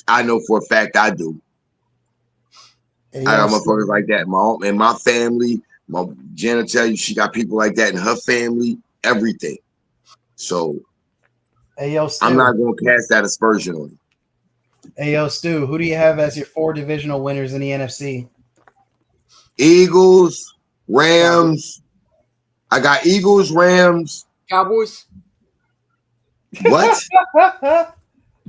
I know for a fact I do. I got motherfuckers like that in my family. My Jenna tell you she got people like that in her family, everything. So I'm not going to cast that aspersion on you. Hey, yo, Stu, who do you have as your 4 divisional winners in the NFC? Eagles, Rams. I got Eagles, Rams. Cowboys. What?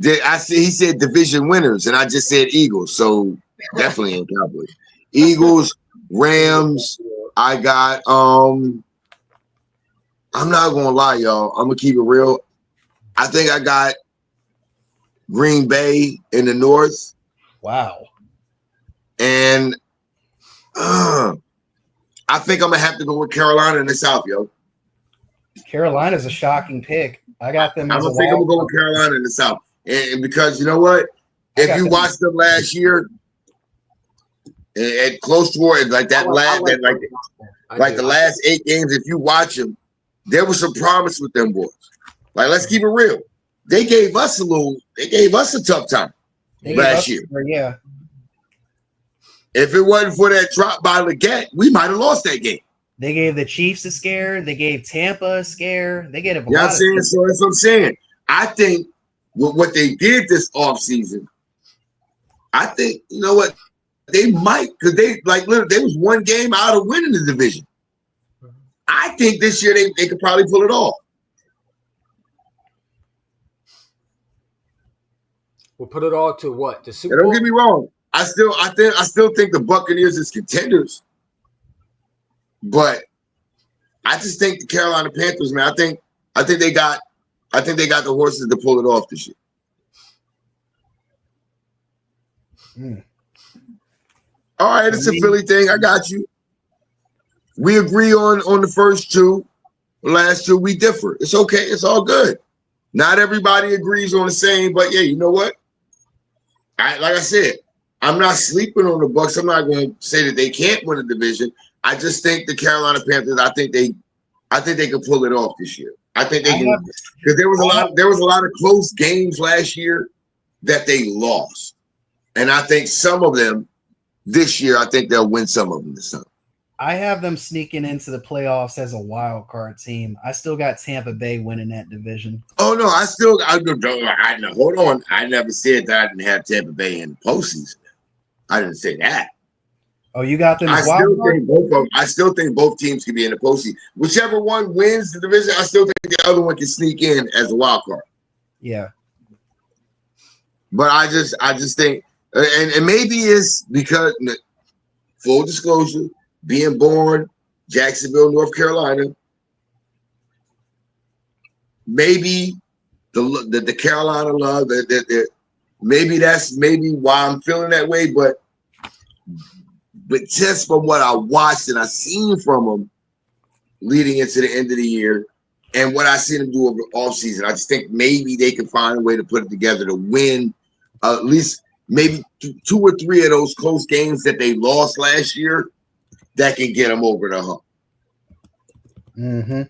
He said division winners, and I just said Eagles. So definitely in Cowboys. Eagles, Rams. I got I'm not gonna lie, y'all. I'm gonna keep it real. I think I got Green Bay in the North. Wow. And I think I'm gonna have to go with Carolina in the South, yo. Carolina's a shocking pick. I got them. I don't think I'm gonna go with Carolina in the South, and because you know what, if you watched them last year, and close to it, like that the last 8 games, if you watch them, there was some promise with them boys. Like, let's keep it real. They gave us a tough time last year. Yeah. If it wasn't for that drop by Leggett, we might have lost that game. They gave the Chiefs a scare. They gave Tampa a scare. They gave a lot. So that's what I'm saying. I think with what they did this offseason, I think, you know what, they might, because they literally they was 1 game out of winning the division. I think this year they could probably pull it off. We'll put it all to what? The Super Bowl? Don't get me wrong. I still think the Buccaneers is contenders. But I just think the Carolina Panthers, man, I think they got I think they got the horses to pull it off this year. All right, it's a Philly thing. I got you. We agree on the first two. The last two, we differ. It's okay. It's all good. Not everybody agrees on the same, but yeah, you know what? Like I said, I'm not sleeping on the Bucks. I'm not going to say that they can't win a division. I just think the Carolina Panthers. I think they can pull it off this year. I think they can, because there was a lot of close games last year that they lost, and I think some of them this year. I think they'll win some of them this time. I have them sneaking into the playoffs as a wild card team. I still got Tampa Bay winning that division. Oh no, I know. Hold on. I never said that I didn't have Tampa Bay in the postseason. I didn't say that. Oh, you got them as wild card? I still think both teams can be in the postseason. Whichever one wins the division, I still think the other one can sneak in as a wild card. Yeah. But I just think, and maybe it's because, full disclosure, being born Jacksonville, North Carolina, maybe the Carolina love, maybe that's why I'm feeling that way. But just from what I watched and I seen from them leading into the end of the year, and what I seen them do over the offseason, I just think maybe they can find a way to put it together to win at least maybe 2 or 3 of those close games that they lost last year. That can get them over the hump. Mm-hmm.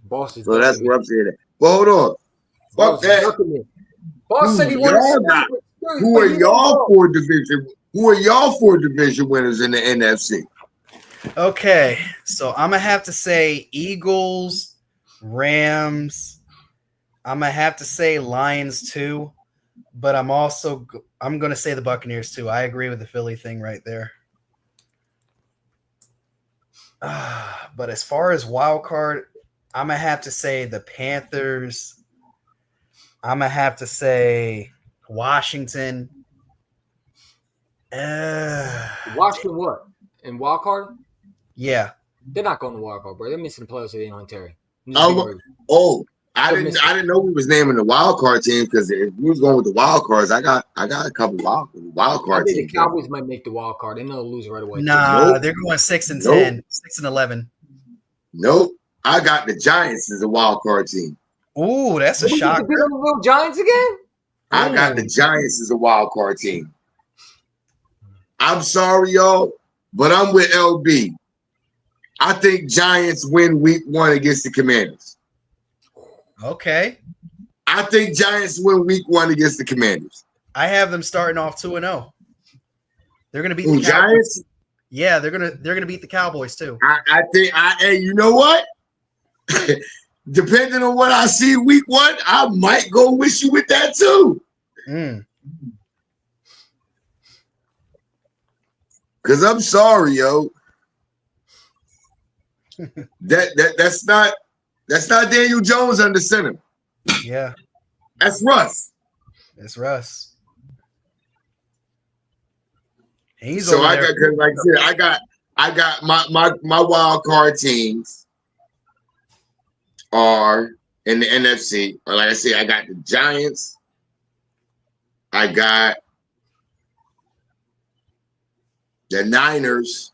Boss is so that's what I'm saying. Well, hold on. Fuck that. Boss said he wanted Who are y'all for division? Who are y'all for division winners in the NFC? Okay, so I'm gonna have to say Eagles, Rams. I'm gonna have to say Lions too. But I'm going to say the Buccaneers too. I agree with the Philly thing right there. But as far as wild card, I'm going to have to say the Panthers. I'm going to have to say Washington. Washington what? In wild card? Yeah. They're not going to wild card, bro. They're missing the playoffs if they don't Terry. I didn't know we was naming the wild card team, because if we was going with the wild cards, I got a couple wild card teams. I think the Cowboys might make the wild card. They know they'll lose right away. Nah, they're going 6-10, 6-11. Nope. I got the Giants as a wild card team. Ooh, that's a shocker. You the little Giants again? I got the Giants as a wild card team. I'm sorry, y'all, but I'm with LB. I think Giants win week 1 against the Commanders. Okay. I think Giants win week 1 against the Commanders. I have them starting off 2-0. They're going to beat the Giants. Yeah, they're gonna beat the Cowboys too. I think you know what? Depending on what I see week 1, I might go with you with that too. Cause I'm sorry, yo. That's not Daniel Jones under center. Yeah. That's Russ. It's Russ. He's so I got, cause like I said, I got my wild card teams are in the NFC. Or like I said, I got the Giants. I got the Niners.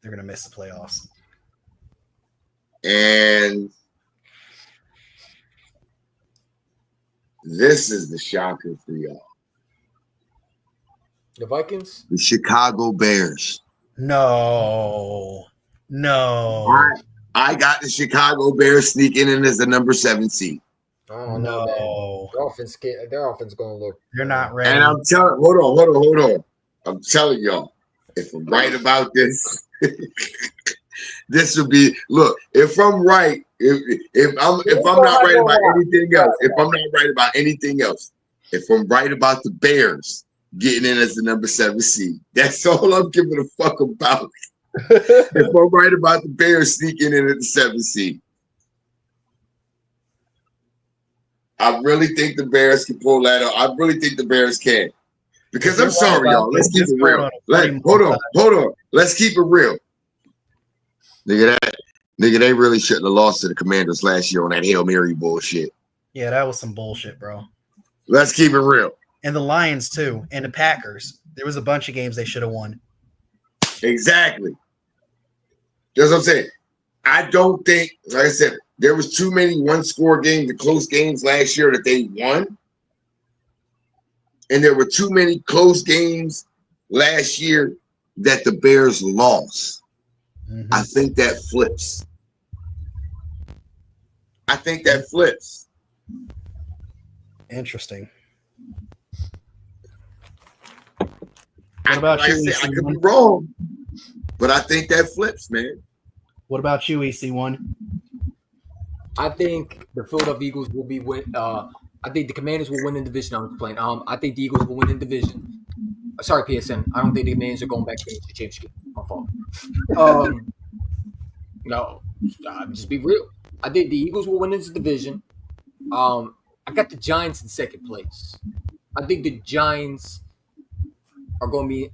They're gonna miss the playoffs. And this is the shocker for y'all. The Vikings? The Chicago Bears. No. I got the Chicago Bears sneaking in as the number 7 seed. Oh no. Their offense going to look. They're not ready. And I'm telling, hold on. I'm telling y'all, if I'm right about this, this would be, look, if I'm right, if I'm not right about anything else, if I'm right about the Bears getting in as the number 7 seed, that's all I'm giving a fuck about. If I'm right about the Bears sneaking in at the 7 seed, I really think the Bears can pull that off. I really think the Bears can. Because I'm sorry, y'all. Let's keep it real. Hold on. Let's keep it real. Look at that. Nigga, they really shouldn't have lost to the Commanders last year on that Hail Mary bullshit. Yeah, that was some bullshit, bro. Let's keep it real. And the Lions too, and the Packers. There was a bunch of games they should have won. Exactly. That's what I'm saying. I don't think, like I said, there was too many one-score games, the close games last year that they won. And there were too many close games last year that the Bears lost. Mm-hmm. I think that flips. Interesting. What about like you, I said, I EC1? could be wrong, but I think that flips, man. What about you, EC1? I think the Philadelphia Eagles will be win. I think the Commanders will win the division. I'm playing. I think the Eagles will win the division. Sorry, PSN. I don't think the Commanders are going back to the championship. My fault. No, just be real. I think the Eagles will win this division. I got the Giants in second place. I think the Giants are going to be.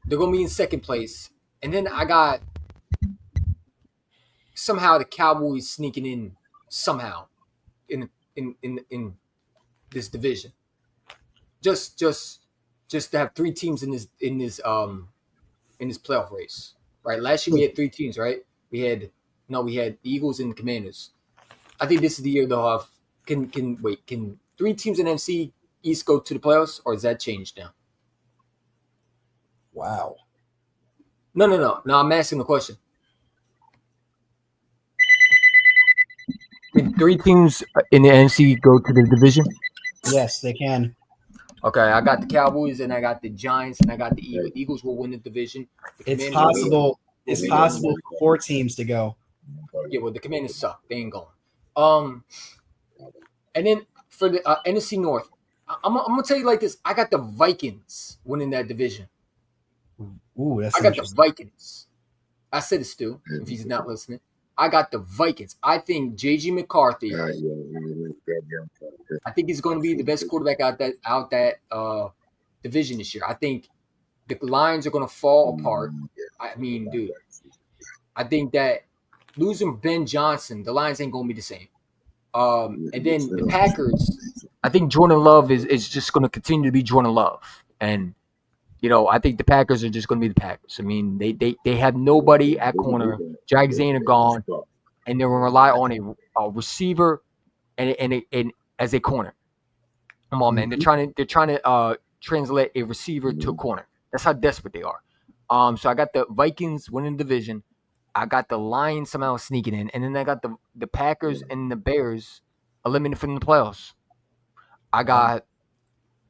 They're going to be in second place, and then I got somehow the Cowboys sneaking in somehow in this division. Just to have three teams in this playoff race, right? Last year we had three teams, right? We had the Eagles and the Commanders. I think this is the year they'll have. Can three teams in NFC East go to the playoffs, or has that changed now? Wow. No. I'm asking the question. Can three teams in the NFC go to the division? Yes, they can. Okay, I got the Cowboys and I got the Giants and I got the Eagles. The Eagles will win the division. It's possible. It's possible for 4 teams to go. Yeah, well, the Commanders suck. They ain't going. And then for the NFC North, I'm gonna tell you like this. I got the Vikings winning that division. Ooh, that's I got the Vikings. I said it, Stu, if he's not listening. I got the Vikings. I think J.G. McCarthy. I think he's going to be the best quarterback out that division this year. I think the Lions are going to fall apart. I mean, dude, I think that losing Ben Johnson, the Lions ain't going to be the same. And then the Packers, I think Jordan Love is just going to continue to be Jordan Love. And, I think the Packers are just going to be the Packers. I mean, they have nobody at corner. Jack Zane are gone, and they're going to rely on a receiver and as a corner. Come on, man. They're trying to translate a receiver to a corner. That's how desperate they are. So I got the Vikings winning the division. I got the Lions somehow sneaking in, and then I got the Packers and the Bears eliminated from the playoffs. I got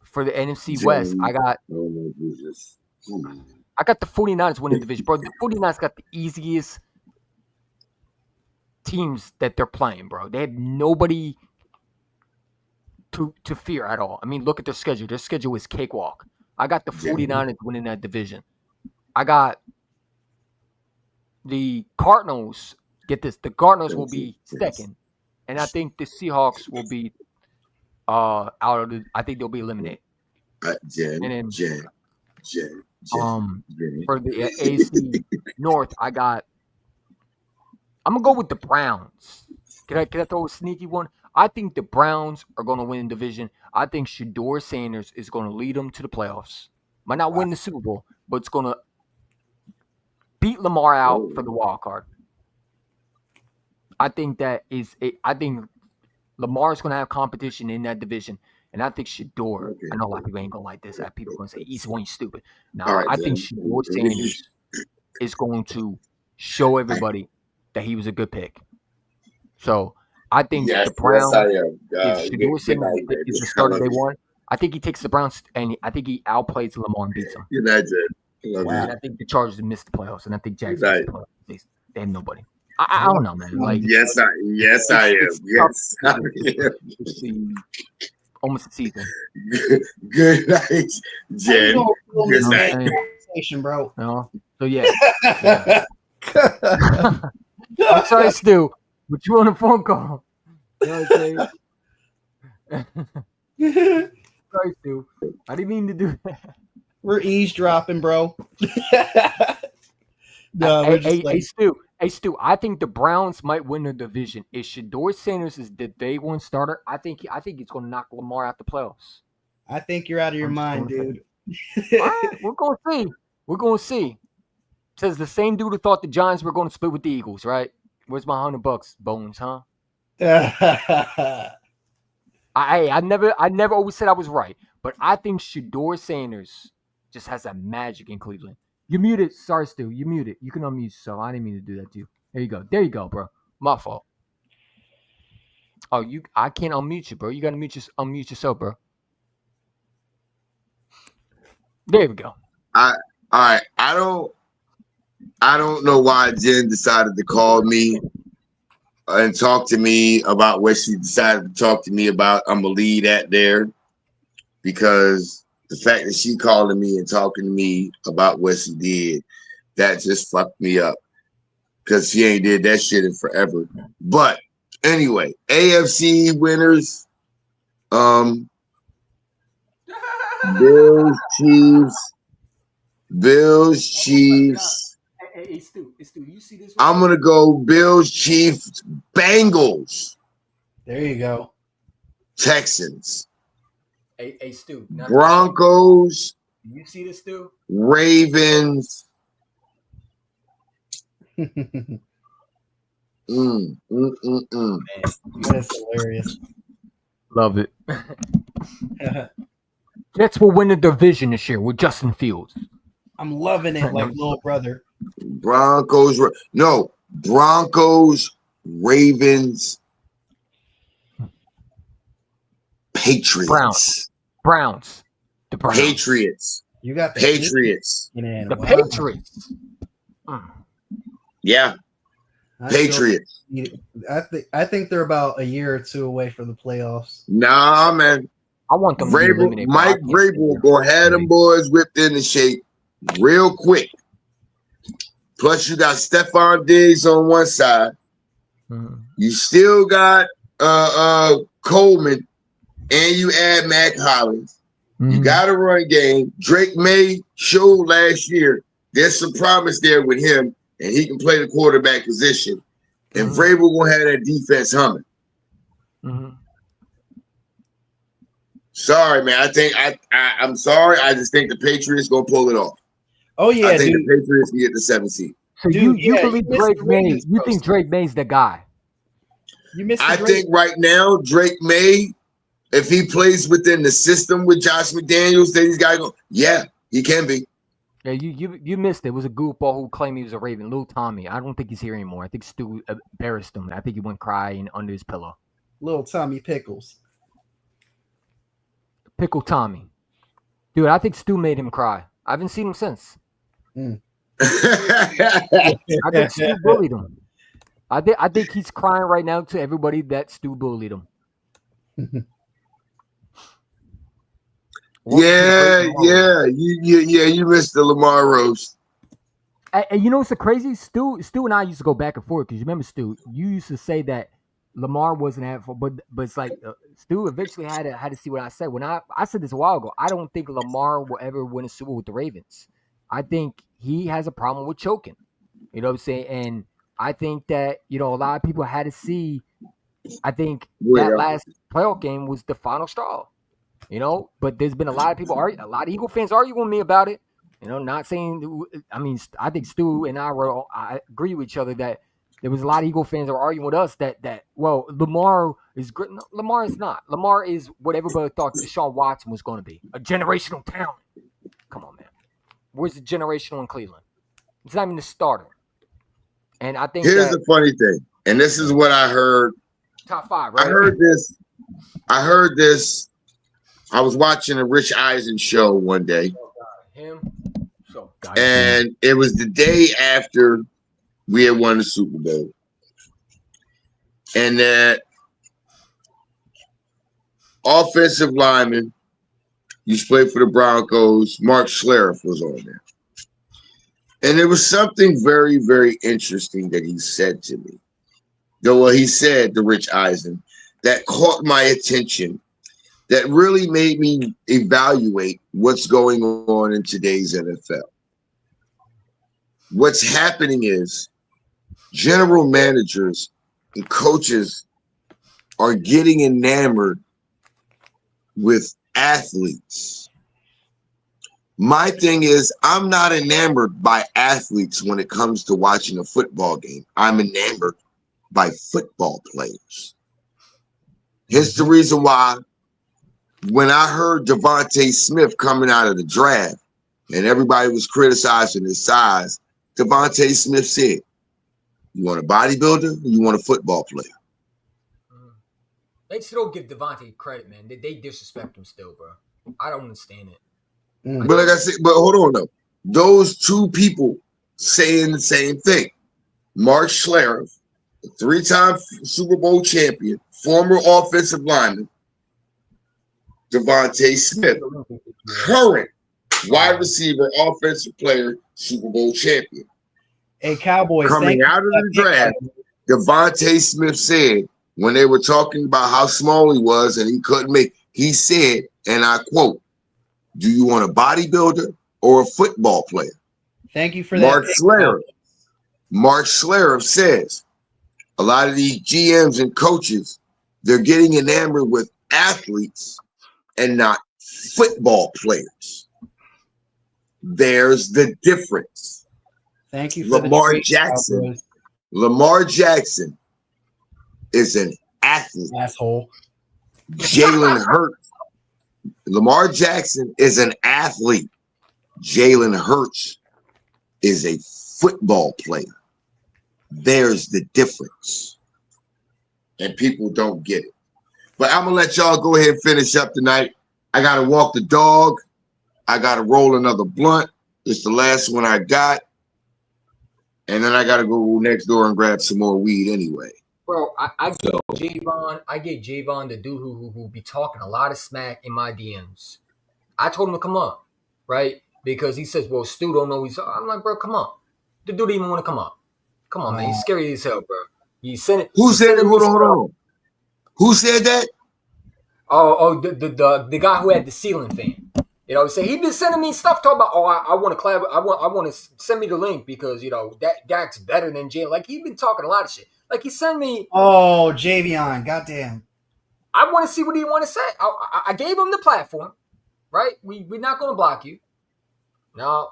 for the NFC West, I got the 49ers winning the division, bro. The 49ers got the easiest teams that they're playing, bro. They have nobody to fear at all. I mean, look at their schedule. Their schedule is cakewalk. I got the 49ers winning that division. I got the Cardinals. Get this. The Cardinals will be second. And I think the Seahawks will be out of the – I think they'll be eliminated. For the AFC North, I'm gonna go with the Browns. Can I throw a sneaky one? I think the Browns are gonna win the division. I think Shedeur Sanders is gonna lead them to the playoffs. Might not win the Super Bowl, but it's gonna beat Lamar out for the wild card. I think I think Lamar's gonna have competition in that division. And I think Shedeur, I know a lot of people ain't going to like this. People are going to say, East one, you stupid. Now, I think Shedeur Sanders is going to show everybody that he was a good pick. So, I think the Browns, if Shedeur Sanders is the starter they want, I think he takes the Browns, and I think he outplays Lamar and beats them. And I think the Chargers missed the playoffs, and I think Jags missed the playoffs. They have nobody. I don't know, man. Like, yes, I am. It's almost a season. Good night, Jen. Good night. Bro. No? So, yeah. I'm sorry, Stu, but you on a phone call. You know what I'm saying? Sorry, Stu. I didn't mean to do that. We're eavesdropping, bro. No, hey, Stu. Hey, Stu, I think the Browns might win the division. If Shador Sanders is the day one starter, I think it's going to knock Lamar out the playoffs. I think you're out of your I'm just mind, gonna dude. All right, we're going to see. We're going to see. Says the same dude who thought the Giants were going to split with the Eagles, right? Where's my $100, Bones, huh? I never always said I was right, but I think Shador Sanders just has that magic in Cleveland. You muted. Sorry, Stu. You muted. You can unmute yourself. I didn't mean to do that to you. There you go. There you go, bro. My fault. Oh, I can't unmute you, bro. You gotta unmute yourself, bro. There we go. All right. I don't know why Jen decided to call me and talk to me about what she decided to talk to me about. I'm gonna leave that there because the fact that she calling me and talking to me about what she did, that just fucked me up because she ain't did that shit in forever. But anyway, AFC winners, Bills, Chiefs. Hey, Stu, you see this? I'm gonna go Bills, Chiefs, Bengals. There you go. Texans. Hey, Stu. Broncos. You see this, Stu? Ravens. Man, that's hilarious. Love it. Jets will win the division this year with Justin Fields. I'm loving it like little brother. Broncos, Ravens, Patriots. Browns. The Browns. Patriots. You got the Patriots. The Patriots. Yeah. Patriots. I think they're about a year or two away from the playoffs. Nah, man. I want them to be eliminated. Mike Vrabel gonna have them boys whipped into shape real quick. Plus, you got Stephon Diggs on one side. Mm-hmm. You still got Coleman, and you add Mac Hollins. Mm-hmm. You got a run game. Drake May showed last year there's some promise there with him, and he can play the quarterback position. And Vrabel gonna have that defense humming. Mm-hmm. Sorry, man. I'm sorry. I just think the Patriots gonna pull it off. Oh yeah, I think the Patriots can get the 7th seed. So you believe Drake May? You think Drake May's the guy? I think right now Drake May, if he plays within the system with Josh McDaniels, then he's got to go. Yeah, he can be. Yeah, you missed it. It was a goofball who claimed he was a Raven, Lil Tommy. I don't think he's here anymore. I think Stu embarrassed him. I think he went crying under his pillow. Little Tommy Pickles. Pickle Tommy. Dude, I think Stu made him cry. I haven't seen him since. I think Stu bullied him. I think he's crying right now to everybody that Stu bullied him. You missed the Lamar roast. And you know what's so crazy? Stu and I used to go back and forth because you remember, Stu, you used to say that Lamar wasn't at fault, but it's like Stu eventually had to see what I said. When I said this a while ago, I don't think Lamar will ever win a Super Bowl with the Ravens. I think he has a problem with choking. You know what I'm saying? And I think that, a lot of people had to see. I think that last playoff game was the final straw. But there's been a lot of people a lot of Eagle fans arguing with me about it. Not saying. I mean, I think Stu and I agree with each other that there was a lot of Eagle fans that were arguing with us that Lamar is great. No, Lamar is not. Lamar is what everybody thought Deshaun Watson was going to be, a generational talent. Come on, man. Where's the generational in Cleveland? It's not even the starter. And I think here's the funny thing, and this is what I heard. Top 5, right? I heard this. I was watching a Rich Eisen show one day. And it was the day after we had won the Super Bowl. And that offensive lineman used to play for the Broncos, Mark Schlereth, was on there. And there was something very, very interesting that he said to me. He said to Rich Eisen, that caught my attention, that really made me evaluate what's going on in today's NFL. What's happening is general managers and coaches are getting enamored with athletes. My thing is, I'm not enamored by athletes when it comes to watching a football game. I'm enamored by football players. Here's the reason why. When I heard Devontae Smith coming out of the draft and everybody was criticizing his size, Devontae Smith said, "You want a bodybuilder or you want a football player?" They still give Devontae credit, man. They disrespect him still, bro. I don't understand it. But like I said, but hold on though. Those two people saying the same thing. Mark Schlereth, a 3-time Super Bowl champion, former offensive lineman. Devontae Smith, current wide receiver, offensive player, Super Bowl champion. Hey, Cowboys, Coming out of the draft, Devontae Smith said, when they were talking about how small he was and he couldn't make, he said, and I quote, "Do you want a bodybuilder or a football player?" Thank you for Mark that. Schlereth. Mark Schlereth says, a lot of these GMs and coaches, they're getting enamored with athletes and not football players. There's the difference. Thank you for Lamar the Jackson. Cowboys. Lamar Jackson is an athlete. Asshole. Jalen Hurts. Lamar Jackson is an athlete. Jalen Hurts is a football player. There's the difference. And people don't get it. But I'm going to let y'all go ahead and finish up tonight. I got to walk the dog. I got to roll another blunt. It's the last one I got. And then I got to go next door and grab some more weed anyway. Bro, I get Javon, the dude who be talking a lot of smack in my DMs. I told him to come up, right? Because he says, well, Stu don't know he's... I'm like, bro, come on. The dude didn't even want to come up. Come on, man. He's scary as hell, bro. You sent it. Who said it? Hold on. Who said that? The guy who had the ceiling fan. You know, he been sending me stuff talking about, I want to collab. I want to send me the link because, you know, that's better than Jay. Like, he been talking a lot of shit. Like, he sent me. Oh, Javion. Goddamn. I want to see what he want to say. I gave him the platform, right? We're not going to block you. No.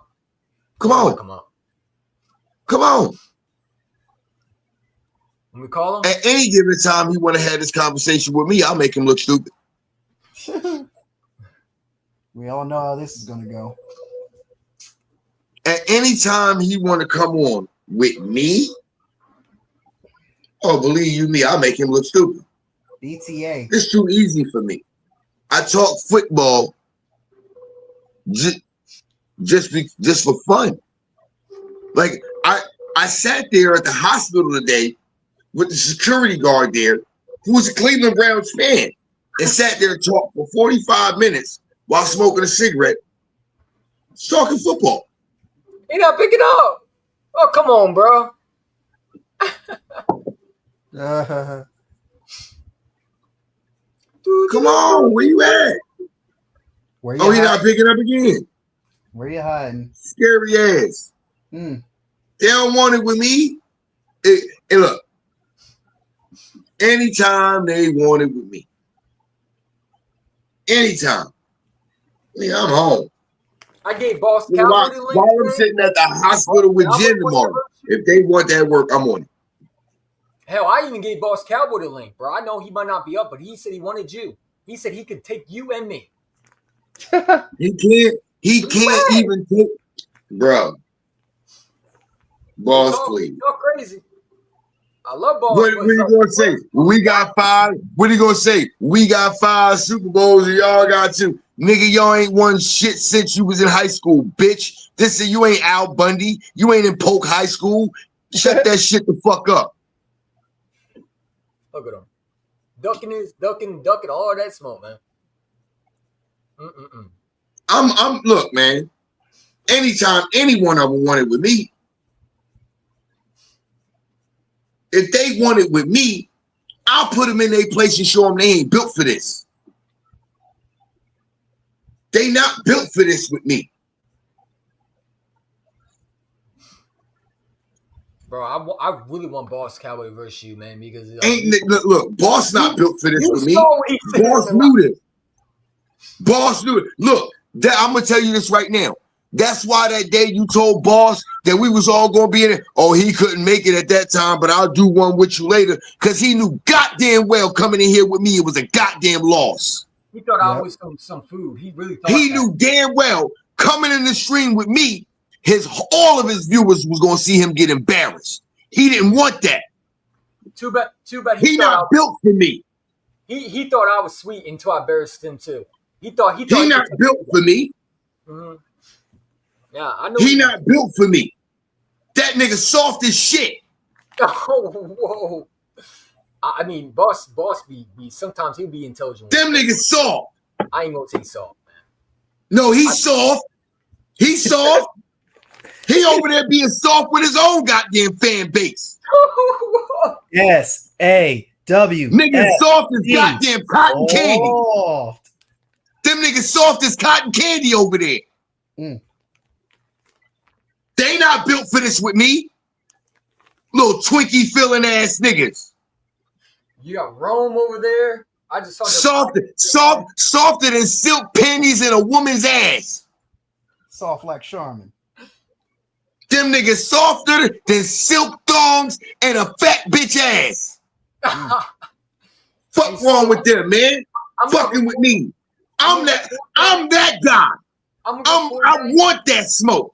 Come on. Come on. When we call him? At any given time he want to have this conversation with me, I'll make him look stupid. We all know how this is going to go. At any time he want to come on with me, oh, believe you me, I'll make him look stupid. BTA. It's too easy for me. I talk football just for fun. Like, I sat there at the hospital today with the security guard there who was a Cleveland Browns fan and sat there and talked for 45 minutes while smoking a cigarette, talking football. He not picking up. Oh, come on, bro. Come on, where you at? He not picking up again. Where you hiding? Scary ass. They don't want it with me. And look, anytime they want it with me. Anytime. I'm home. I gave Boss Cowboy the link. While I'm sitting at the hospital with Jen tomorrow, if they want that work, I'm on it. Hell, I even gave Boss Cowboy the link, bro. I know he might not be up, but he said he wanted you. He said he could take you and me. He can't even take, bro. Boss, please. You're crazy. I love Boss. What are you gonna say? We got 5. What are you gonna say? We got 5 Super Bowls and y'all got 2. Nigga, y'all ain't won shit since you was in high school, bitch. You ain't Al Bundy. You ain't in Polk High School. Shut that shit the fuck up. Look at him. Ducking all that smoke, man. Look, man. Anytime any one of them wanted with me, if they want it with me, I'll put them in their place and show them they ain't built for this. They not built for this with me. Bro, I really want Boss Cowboy versus you, man, because look, Boss not built for this with me. what he said Boss in the knew this. Boss knew it. Look, I'm gonna tell you this right now. That's why that day you told Boss that we was all gonna be in it. Oh, he couldn't make it at that time, but I'll do one with you later. Cause he knew goddamn well coming in here with me, it was a goddamn loss. He thought I was some food. He really thought He knew damn well coming in the stream with me, all of his viewers was gonna see him get embarrassed. He didn't want that. Too bad. He not built for me. He thought I was sweet until I embarrassed him too. He thought he not built for me. Mm-hmm. Yeah, I know. He not built for me. That nigga soft as shit. Oh, whoa. I mean, boss be sometimes he'll be intelligent. Them niggas soft. I ain't gonna say soft, man. No, he's soft. He's soft. He over there being soft with his own goddamn fan base. S-A-W. Niggas soft as goddamn cotton candy. Soft. Them niggas soft as cotton candy over there. Mm. They not built for this with me. Little Twinkie filling ass niggas. You got Rome over there. I just saw softer than silk panties in a woman's ass. Soft like Charmin. Them niggas softer than silk thongs and a fat bitch ass. Fuck wrong with them, man. Fucking with me. I'm that guy. I want that smoke.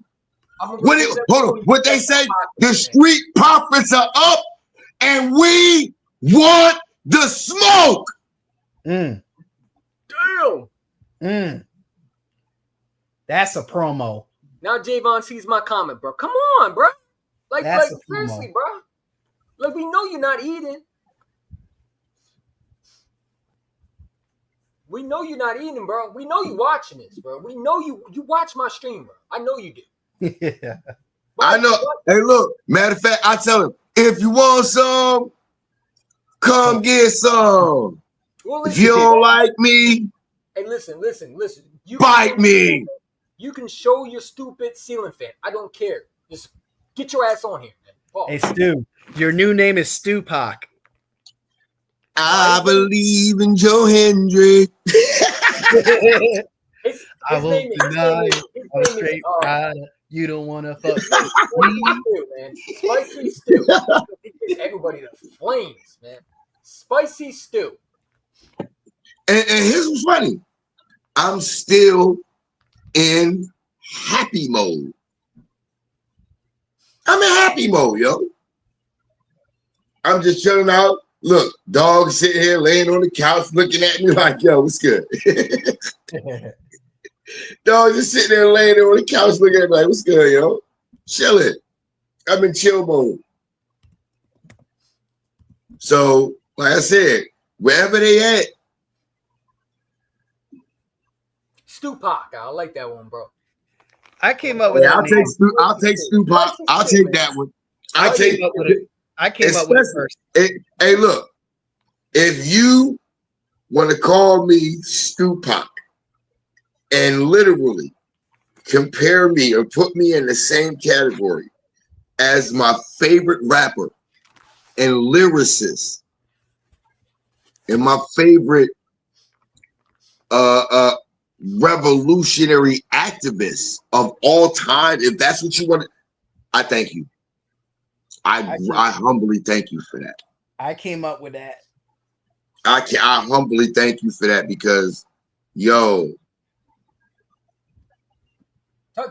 Hold on. What they say? The street profits are up, and we want the smoke. Damn. That's a promo. Now Javon sees my comment, bro. Come on, bro. Like seriously, bro. Like, we know you're not eating. We know you're not eating, bro. We know you watching this, bro. We know you watch my stream, bro. I know you do. Yeah. I know. Hey, look, matter of fact, I tell him, if you want some, come get some. Well, if you don't like me, hey, listen. You bite me. You can show your stupid ceiling fan. I don't care. Just get your ass on here, man. Hey, Stu, your new name is Stu Pac. I believe in Joe Hendrick. I won't deny I'm a straight rider. You don't want to fuck with me. Man. Spicy stew. Everybody to flames, man. Spicy stew. And here's what's funny. I'm still in happy mode. I'm in happy mode, yo. I'm just chilling out. Look, dog sitting here laying on the couch looking at me like, yo, what's good? Dog just sitting there laying there on the couch looking at me like, what's good, yo? Chilling. I'm in chill mode. So, like I said, wherever they at. Stupac. I like that one, bro. I came up with I'll take Stupac. I'll take that one. I came up with it first. Hey, look. If you want to call me Stupac and literally compare me or put me in the same category as my favorite rapper and lyricist and my favorite revolutionary activist of all time, if that's what you want, I thank you. I humbly thank you for that. I came up with that. I humbly thank you for that because, yo,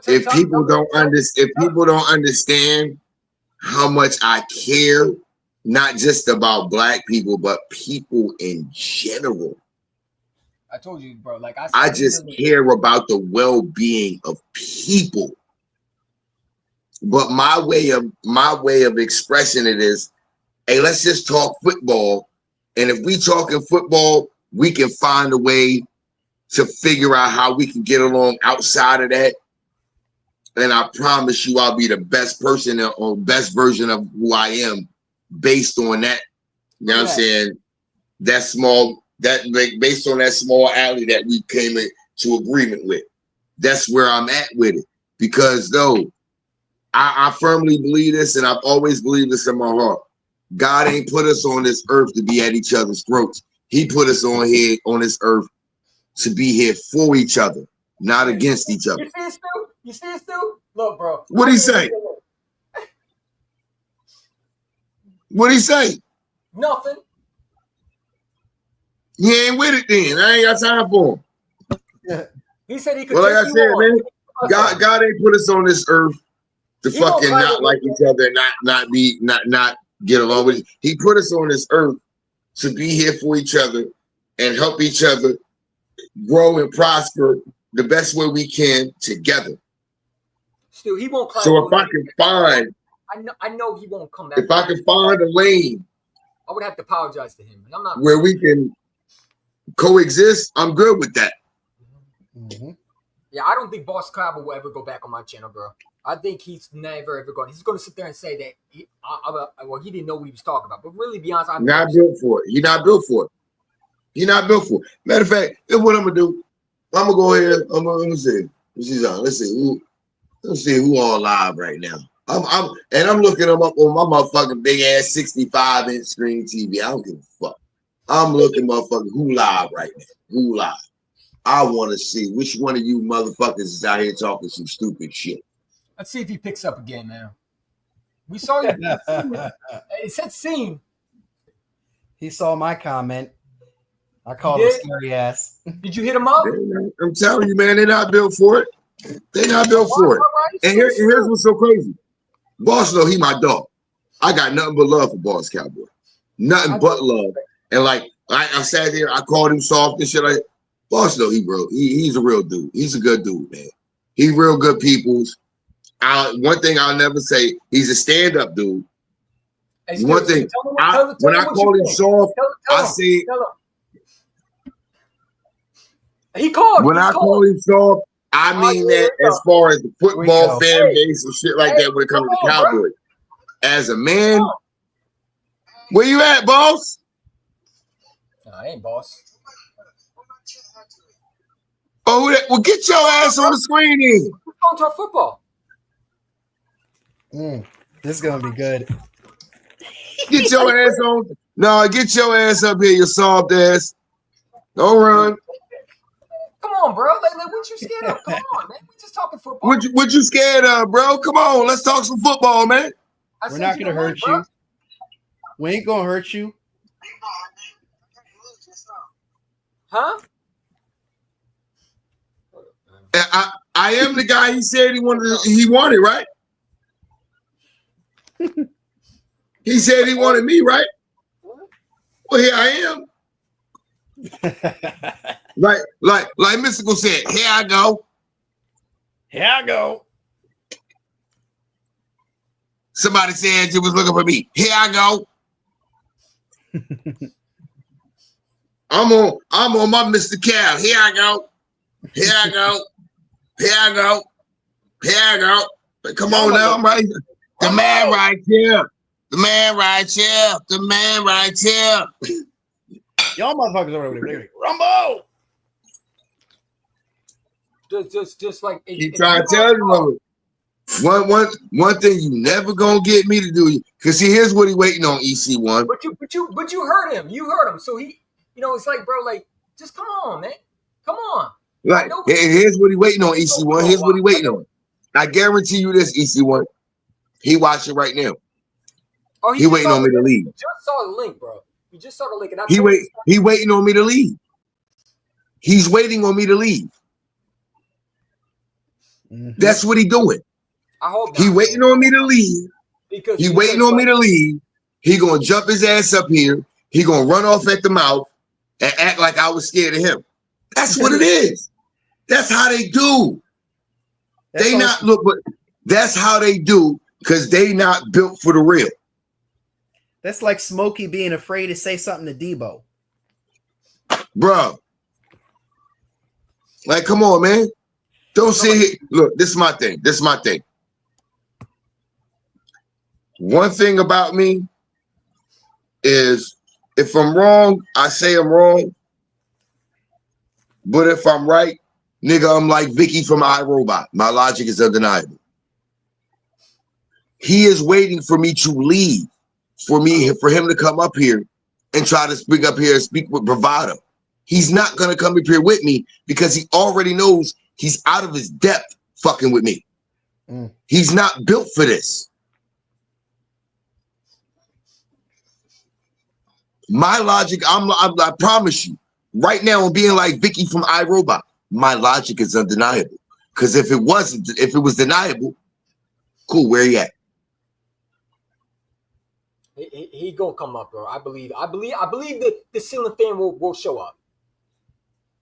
if people don't understand how much I care, not just about black people, but people in general. I told you, bro. Like I just care about the well-being of people. But my way of expressing it is, hey, let's just talk football. And if we talking football, we can find a way to figure out how we can get along outside of that. And I promise you, I'll be the best person or best version of who I am based on that. You know what I'm saying? Based on that small alley that we came into agreement with. That's where I'm at with it. Because though, I firmly believe this, and I've always believed this in my heart. God ain't put us on this earth to be at each other's throats. He put us on this earth to be here for each other, not against each other. You see it, Stu? You see it, Stu? Look, bro. What'd he say? What'd he say? Nothing. He ain't with it then. I ain't got time for him. He said he could Well, like I take said, you on. man, God ain't put us on this earth to He don't fucking play not with like it. each other and not get along with it. He put us on this earth to be here for each other and help each other grow and prosper the best way we can together. Stu, he won't climb. So if I can find, I know he won't come back. if I can find a lane I would have to apologize to him, and I'm not. where we can coexist, I'm good with that. Mm-hmm. Yeah, I don't think Boss Cabo will ever go back on my channel, bro. I think he's never ever going. He's going to sit there and say that he didn't know what he was talking about. But really, be honest, I'm Not built for it. You're not built for it. You're not built for it. Matter of fact, here's what I'm gonna do. I'm gonna go ahead. I'm gonna see. Let's see who all live right now. I'm looking them up on my motherfucking big ass 65-inch screen TV. I don't give a fuck. I'm looking motherfucking who live right now. Who live? I want to see which one of you motherfuckers is out here talking some stupid shit. Let's see if he picks up again, man. We saw you. It said seen. He saw my comment. I called him scary ass. Did you hit him up? I'm telling you, man, they're not built for it. They're not built for it. And here's what's so crazy. Boss know he my dog. I got nothing but love for Boss Cowboy. Nothing but love. And like I sat here, I called him soft and shit like Boss know he's a real dude. He's a good dude, man. He real good peoples. One thing I'll never say, he's a stand-up dude. Hey, One thing, when I call him soft, I say he called. When I call him soft, I mean that as far as the football fan base and shit like that when it comes to the Cowboys. As a man, where you at, boss? No, I ain't boss. Oh, well, get your ass on the screen then. We're going to talk football. This is gonna be good. Get your ass on. No, get your ass up here, you soft ass. Don't run. Come on, bro. Like, what you scared of? Come on, man. We just talking football. What you scared of, bro? Come on, let's talk some football, man. We're not gonna hurt you. We ain't gonna hurt you. Huh? I am the guy he said he wanted, right? He said he wanted me, right? Well, here I am. like Mystical said, here I go. Here I go. Somebody said you was looking for me. Here I go. I'm on my Mr. Cal. Here I go. Here I go. Here I go. Here I go. But come on now, I'm right here. The man right here. The man right here. The man right here. Y'all motherfuckers over there. Rumble. Just like keep trying to tell you. One thing you never gonna get me to do, because see, here's what he waiting on, EC1. But you heard him. You heard him. So he, it's like, bro, like, just come on, man. Come on. Like, here's what he waiting on, EC1. Here's what he waiting on. I guarantee you this, EC1. He watching right now. Oh, he waiting on me to leave. He just saw the link, bro. He just saw the link, and he waiting on me to leave. He's waiting on me to leave. Mm-hmm. That's what he doing. I hope he waiting on me to leave. He waiting on me to leave. He gonna jump his ass up here. He gonna run off at the mouth and act like I was scared of him. That's what it is. That's how they do. That's how they do, because they not built for the real. That's like Smokey being afraid to say something to Debo. Bro. Like, come on, man. Don't sit here. Look, this is my thing. This is my thing. One thing about me is if I'm wrong, I say I'm wrong. But if I'm right, nigga, I'm like Vicky from iRobot. My logic is undeniable. He is waiting for me to leave, for him to come up here and try to speak up here and speak with bravado. He's not gonna come up here with me because he already knows he's out of his depth fucking with me. He's not built for this. My logic, I promise you, right now I'm being like Vicky from iRobot. My logic is undeniable. Because if it was deniable, cool, where you at? He gonna come up, bro. I believe that the ceiling fan will show up.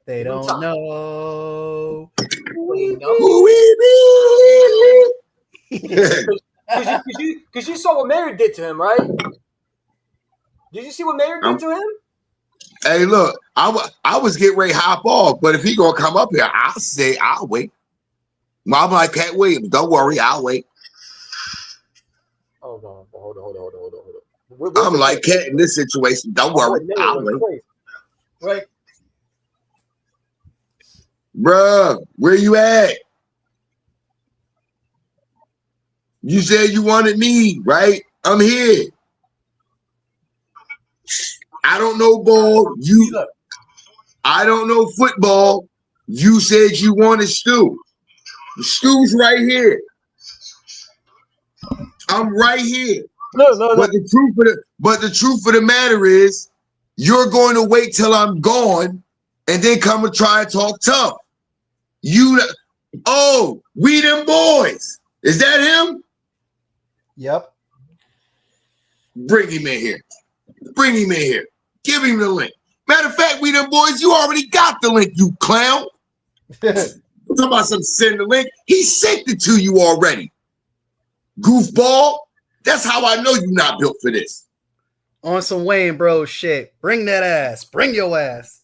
They don't know. Because you saw what Mary did to him, right? Did you see what Mary did to him? Hey, look, I was getting ready to hop off, but if he gonna come up here, I'll wait. I'm like Cat Williams, don't worry, I'll wait. Hold on. I'm like Cat in this situation, don't worry, I'll wait. Right. Bruh, where you at? You said you wanted me, right? I'm here. I don't know ball. I don't know football. You said you wanted Stu. Stu's right here. I'm right here. No. But the truth of the matter is, you're going to wait till I'm gone and then come and try and talk tough. We them boys. Is that him? Yep. Bring him in here. Give him the link. Matter of fact, we them boys, you already got the link, you clown. I'm talking about some send the link. He sent it to you already. Goofball. That's how I know you're not built for this. On some Wayne bro shit. Bring that ass. Bring your ass.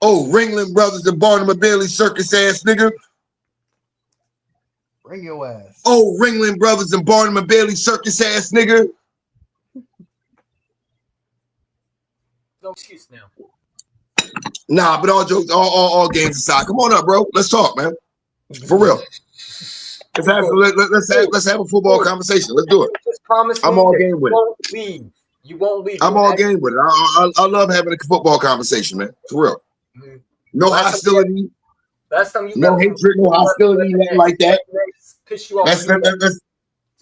Oh, Ringling Brothers and Barnum Bailey circus ass nigga. Bring your ass. Oh, Ringling Brothers and Barnum Bailey circus ass nigga. No excuse now. Nah, but all jokes, all games aside. Come on up, bro. Let's talk, man. For real. Let's have a football conversation. Let's do it. I'm all game with it. You won't leave. I'm all game with it. I love having a football conversation, man. For real. No hostility. No hatred, no hostility, nothing like that. Piss you off.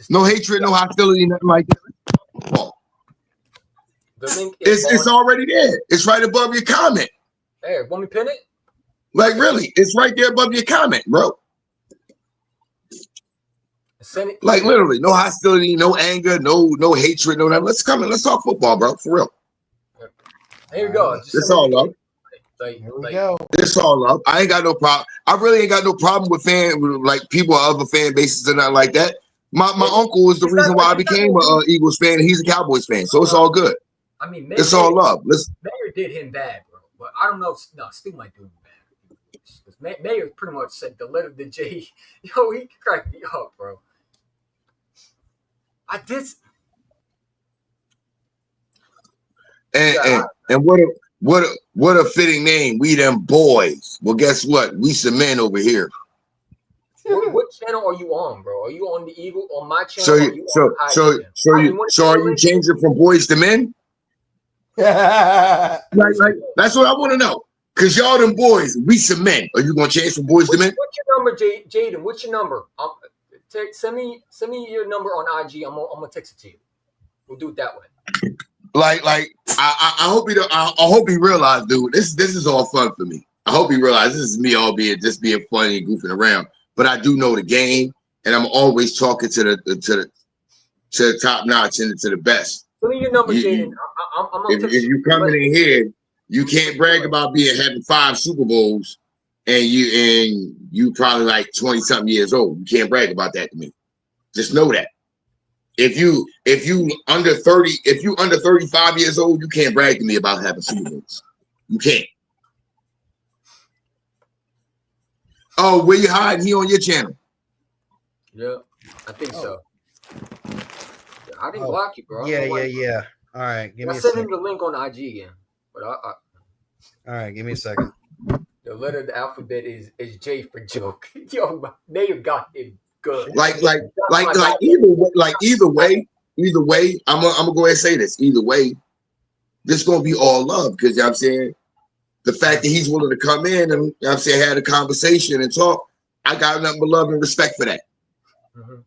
No hatred, no hostility, nothing like that. The link it's already there. It's right above your comment. Hey, want me to pin it? Like really, it's right there above your comment, bro. Send it. Like literally, no hostility, no anger, no hatred, no nothing. Let's come in. Let's talk football, bro. For real. Here we go. It's all love. Here we go. It's all love. I ain't got no problem. I really ain't got no problem with people of other fan bases and nothing like that. My uncle is the reason why I became an Eagles fan, and he's a Cowboys fan. So it's all good. I mean, it's all love. Mayor did him bad, bro. But I don't know. No, Stu might do him bad. Mayor pretty much said the letter to Jay. Yo, he cracked me up, bro. I did. And what a fitting name. We them boys. Well, guess what? We some men over here. What channel are you on, bro? Are you on the Eagle on my channel? So are you changing from boys to men? like that's what I want to know. Cause y'all them boys, we some men. Are you gonna change from boys to men? What's your number, Jaden? What's your number? Send me your number on IG. I'm gonna text it to you. We'll do it that way. Like I hope I hope he realized, dude. This is all fun for me. I hope he realized this is me, albeit just being funny and goofing around. But I do know the game, and I'm always talking to the top notch and to the best. Send me your number, Jaden. If you coming in here, you can't brag about having 5 Super Bowls, and you probably like 20-something years old. You can't brag about that to me. Just know that. If you under 30, if you under 35 years old, you can't brag to me about having Super Bowls. You can't. Oh, where you hiding? He on your channel? Yeah, I think so. I didn't block you, bro. Yeah. All right, give me a second. I sent second. him the link on IG again, but All right, give me a second. The letter of the alphabet is J for joke. Yo, Mayor got him Good. Like either way, I'm gonna go ahead and say this. Either way, this gonna be all love because you know what I'm saying the fact that he's willing to come in and you know what I'm saying had a conversation and talk. I got nothing but love and respect for that. Mhm.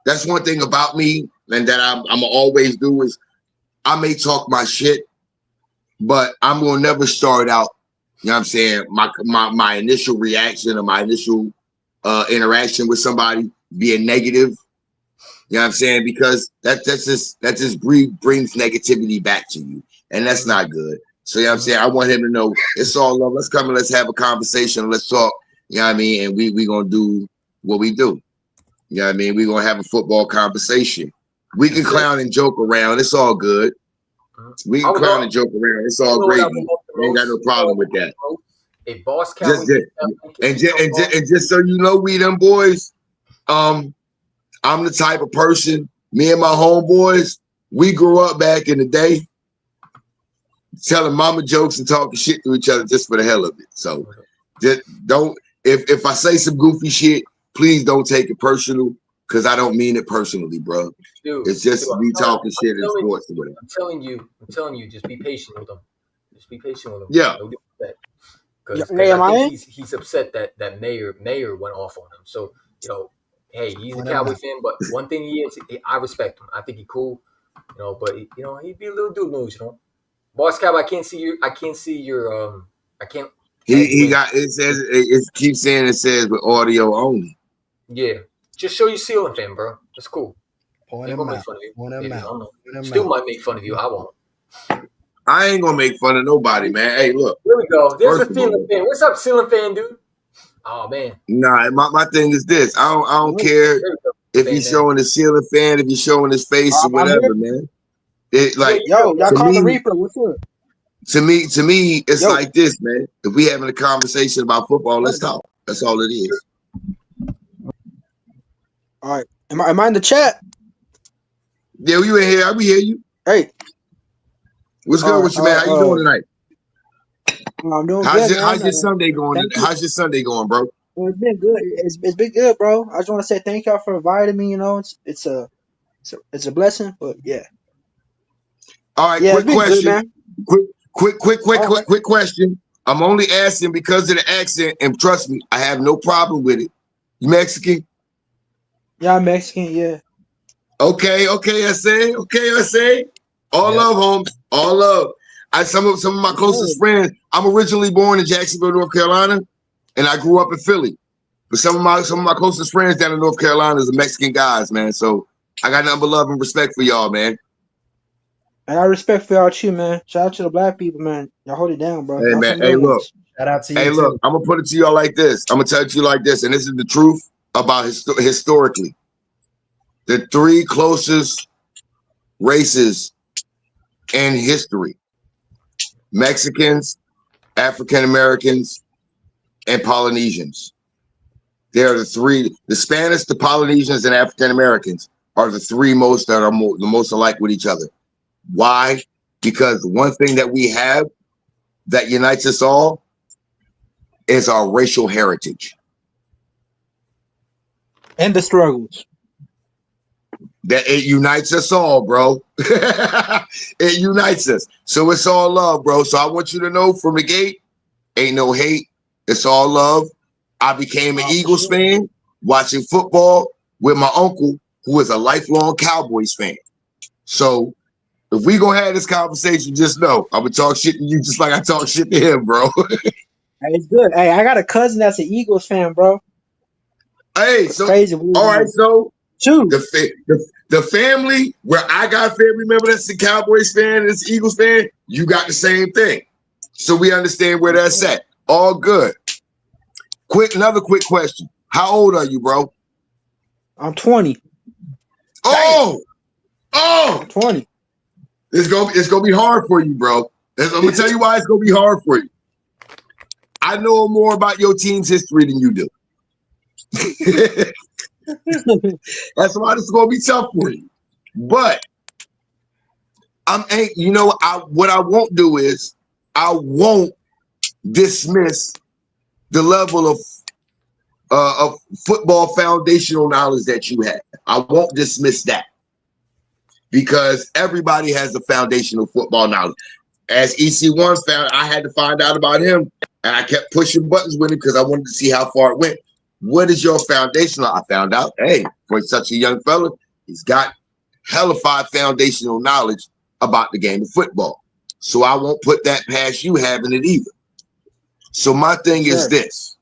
That's one thing about me, and that I'm gonna always do is I may talk my shit, but I'm gonna never start out. You know what I'm saying? My initial reaction or my initial interaction with somebody being negative. You know what I'm saying? Because that just brings negativity back to you, and that's not good. So you know what I'm saying? I want him to know it's all love. Let's come and let's have a conversation. Let's talk. You know what I mean? And we gonna do what we do. You know what I mean? We gonna have a football conversation. We can clown and joke around. It's all good. We can clown and joke around. It's all great. I ain't got no problem with that. A boss Cowboy. And just so you know, we them boys. I'm the type of person. Me and my homeboys, we grew up back in the day, telling mama jokes and talking shit to each other just for the hell of it. So, just don't. If I say some goofy shit, please don't take it personal, because I don't mean it personally, bro. Dude, it's just me talking shit in sports or whatever. I'm telling you, just be patient with him. Just be patient with him. Yeah. Because I think he's upset that Mayer went off on him. So, you know, hey, he's a Cowboy fan, but one thing he is, I respect him. I think he's cool, you know. But you know, he'd be a little dude news, you know. Boss Cowboy, I can't see your. I can't. He got it says it keeps saying it says with audio only. Yeah, just show your ceiling fan, bro. That's cool. Point him out. Still might make fun of you. I won't. I ain't gonna make fun of nobody, man. Hey, look. Here we go. There's a ceiling fan. What's up, ceiling fan, dude? Oh man. Nah, my thing is this. I don't care if he's showing his ceiling fan, if he's showing his face or whatever, man. It like y'all call the Reaper. What's up? To me, it's like this, man. If we having a conversation about football, let's talk. That's all it is. All right. Am I in the chat? Yeah, you in here. We hear you. Hey. What's good with you, man? How you doing tonight? I'm doing good. How's your Sunday going? How's your Sunday going, bro? Well, it's been good. It's been good, bro. I just want to say thank y'all for inviting me. You know, it's a blessing, but yeah. All right, quick question. Quick question. I'm only asking because of the accent, and trust me, I have no problem with it. You Mexican? Yeah, I'm Mexican. Yeah. Okay, I say. All love, Holmes. All love. Some of my closest friends. I'm originally born in Jacksonville, North Carolina, and I grew up in Philly. But some of my closest friends down in North Carolina is Mexican guys, man. So I got nothing but love and respect for y'all, man. And I respect for y'all too, man. Shout out to the black people, man. Y'all hold it down, bro. Hey, man. Hey, look. Shout out to you. Hey, look. I'm gonna put it to y'all like this. I'm gonna tell it to you like this, and this is the truth about historically. The three closest races in history: Mexicans, African Americans, and Polynesians. They are the three. The Spanish, the Polynesians, and African Americans are the three most that are the most alike with each other. Why? Because one thing that we have that unites us all is our racial heritage. And the struggles. That it unites us all, bro. It unites us. So it's all love, bro. So I want you to know from the gate, ain't no hate. It's all love. I became an Eagles fan watching football with my uncle, who is a lifelong Cowboys fan. So if we gonna have this conversation, just know I'm gonna talk shit to you just like I talk shit to him, bro. It's good. Hey, I got a cousin that's an Eagles fan, bro. Hey, so crazy. All right, so the family where I got a family member that's a Cowboys fan and it's Eagles fan, you got the same thing. So we understand where that's at. All good. Another quick question. How old are you, bro? I'm 20. Oh, I'm 20. It's gonna be hard for you, bro. I'm gonna tell you why it's gonna be hard for you. I know more about your team's history than you do. That's why this is gonna be tough for you. But what I won't do is I won't dismiss the level of of football foundational knowledge that you have. I won't dismiss that because everybody has a foundational football knowledge. As EC1 found, I had to find out about him, and I kept pushing buttons with him because I wanted to see how far it went. What is your foundational? I found out, hey, for such a young fella, he's got hellified foundational knowledge about the game of football. So I won't put that past you having it either. So my thing is this.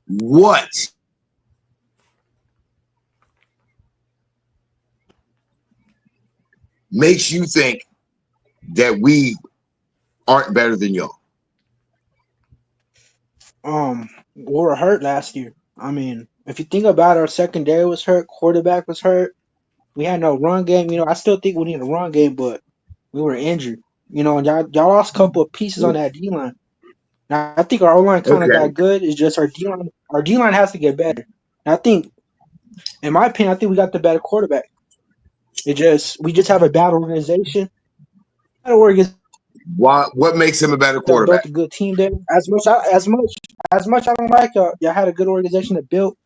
What makes you think that we aren't better than y'all? We were hurt last year. I mean, if you think about it, our secondary was hurt, quarterback was hurt. We had no run game. I still think we need a run game, but we were injured. And y'all lost a couple of pieces on that D line. Now I think our O line kind of got good. It's just our D line. Our D line has to get better. And I think, in my opinion, we got the better quarterback. We just have a bad organization. What makes him a better Y'all quarterback? built a good team there. As much I don't like y'all had a good organization to build.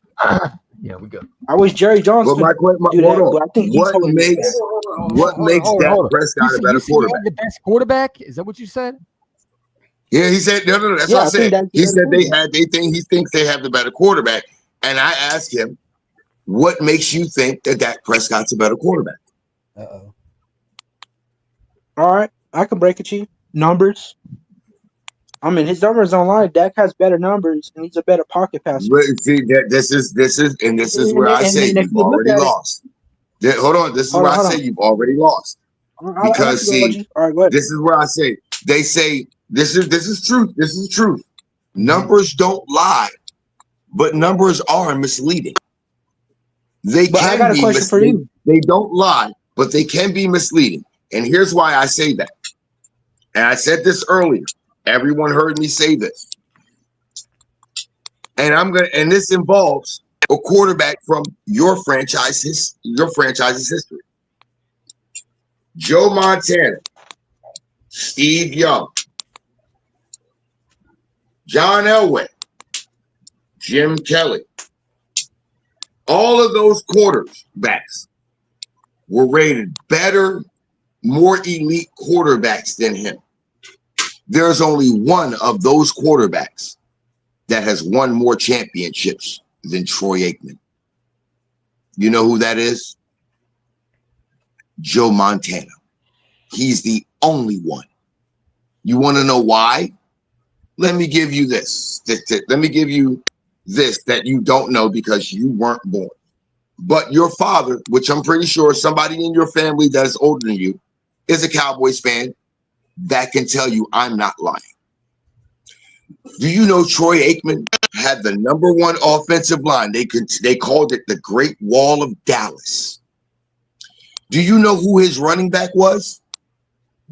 Yeah, we good. I wish Jerry Jones could do that, but I think he's what makes Dak Prescott a better quarterback? The best quarterback? Is that what you said? Yeah, he said no. That's what I said. He said he thinks they have the better quarterback, and I asked him, what makes you think that Dak Prescott's a better quarterback? Uh-oh. All right, I can break it to you. Numbers. I mean, his numbers online. Dak has better numbers, and he's a better pocket passer. See, this is where I say you've already lost. Hold on, this is where I say you've already lost. Because see, this is where I say they say this is truth. This is truth. Numbers don't lie, but numbers are misleading. They can be misleading. They don't lie, but they can be misleading. And here's why I say that. And I said this earlier. Everyone heard me say this. And this involves a quarterback from your franchise's history. Joe Montana, Steve Young, John Elway, Jim Kelly. All of those quarterbacks were rated better, more elite quarterbacks than him. There's only one of those quarterbacks that has won more championships than Troy Aikman. You know who that is? Joe Montana. He's the only one. You want to know why? Let me give you this. Let me give you this that you don't know because you weren't born. But your father, which I'm pretty sure somebody in your family that's older than you, is a Cowboys fan that can tell you I'm not lying. Do you know Troy Aikman had the #1 offensive line? They called it the Great Wall of Dallas. Do you know who his running back was?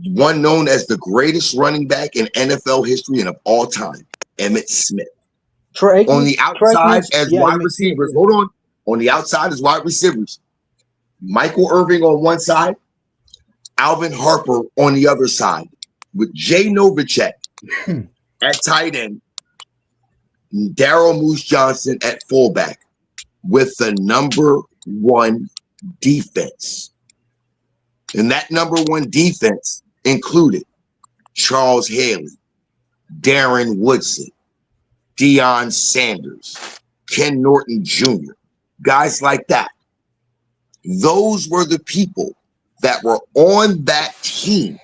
One known as the greatest running back in NFL history and of all time, Emmitt Smith. Troy Aikman, on the outside as wide receivers. Hold on. On the outside as wide receivers. Michael Irving on one side, Alvin Harper on the other side, with Jay Novacek at tight end, Daryl Moose Johnson at fullback, with the #1 defense. And that #1 defense included Charles Haley, Darren Woodson, Deion Sanders, Ken Norton Jr., guys like that. Those were the people that were on that team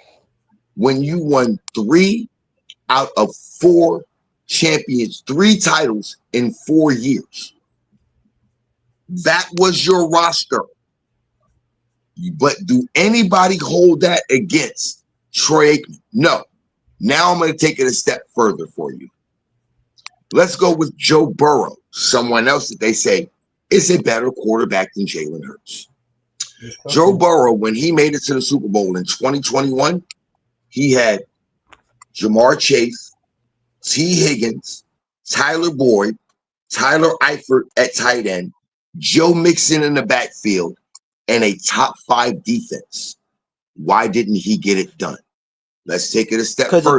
when you won 3 out of 4 champions, 3 titles in 4 years. That was your roster. But do anybody hold that against Troy Aikman? No. Now I'm going to take it a step further for you. Let's go with Joe Burrow, someone else that they say is a better quarterback than Jalen Hurts. Joe Burrow, when he made it to the Super Bowl in 2021, he had Jamar Chase, T. Higgins, Tyler Boyd, Tyler Eifert at tight end, Joe Mixon in the backfield, and a top 5 defense. Why didn't he get it done? Let's take it a step further.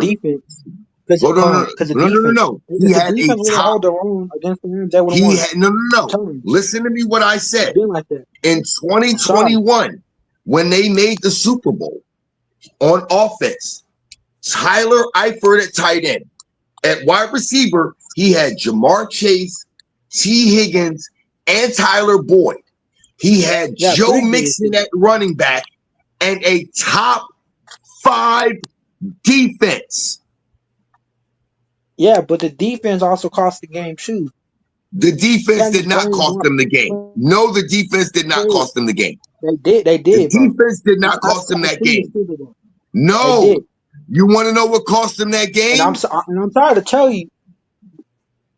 Because Hold on, the no. He if the had a defense would have top. held their own against the Rams, they would have He won. had no. I'm telling you, Listen to me. What I it's said been like that. in I'm sorry. 2021 when they made the Super Bowl on offense, Tyler Eifert at tight end. At wide receiver, he had Jamar Chase, T. Higgins, and Tyler Boyd. He had Yeah, Joe pretty good Mixon receiver. at running back and a top 5 defense. Yeah, but the defense also cost the game too. The defense Can't did just not blame cost one. them the game. No, the defense did not cost them the game. They The did, bro. defense did not cost them I've that seen the game. Super Bowl. They No. did, You want to know what cost them that and game? I'm sorry to tell you,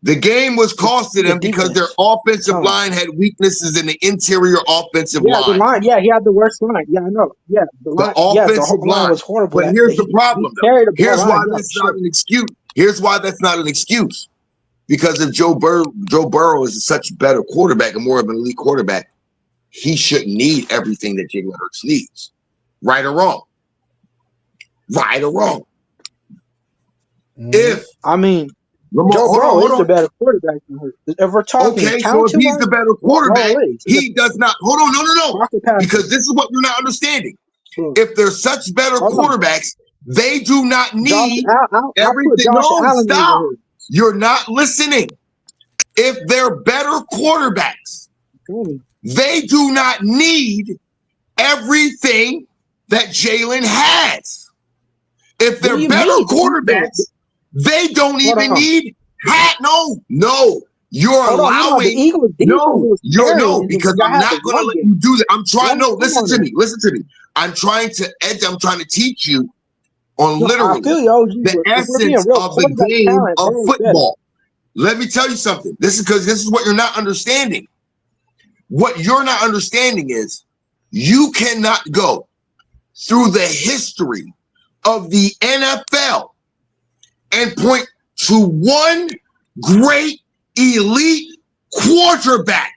The game was costing the them because their defense. offensive Son. line had weaknesses in the interior offensive Yeah, the line. line. Yeah, he had the worst line. Yeah, I know. Yeah, the The line. Yeah, the offensive whole line line. was horrible. But here's the He problem, though. carried the ball Here's why line. Yeah, that's for not sure. an excuse. Here's why that's not an excuse. Because if Joe Burrow is such a better quarterback and more of an elite quarterback, he shouldn't need everything that Jalen Hurts needs. Right or wrong? Right or wrong? If I mean, Lamar, Joe Burrow hold is the on. better quarterback than her. If we're talking Okay, so if talent he's the better quarterback, he does not. Hold on, no. Because this is what you're not understanding. If they're such better quarterbacks, they do not need everything. No, stop. You're not listening. If they're better quarterbacks, they do not need everything that Jalen has. If they're better quarterbacks, they don't even need hat. No. You're allowing. No, because I'm not going to let you do that. I'm trying. No, listen to me. I'm trying to teach you on literally the essence of the game of football. Let me tell you something. This is what you're not understanding. What you're not understanding is you cannot go through the history of the NFL and point to one great elite quarterback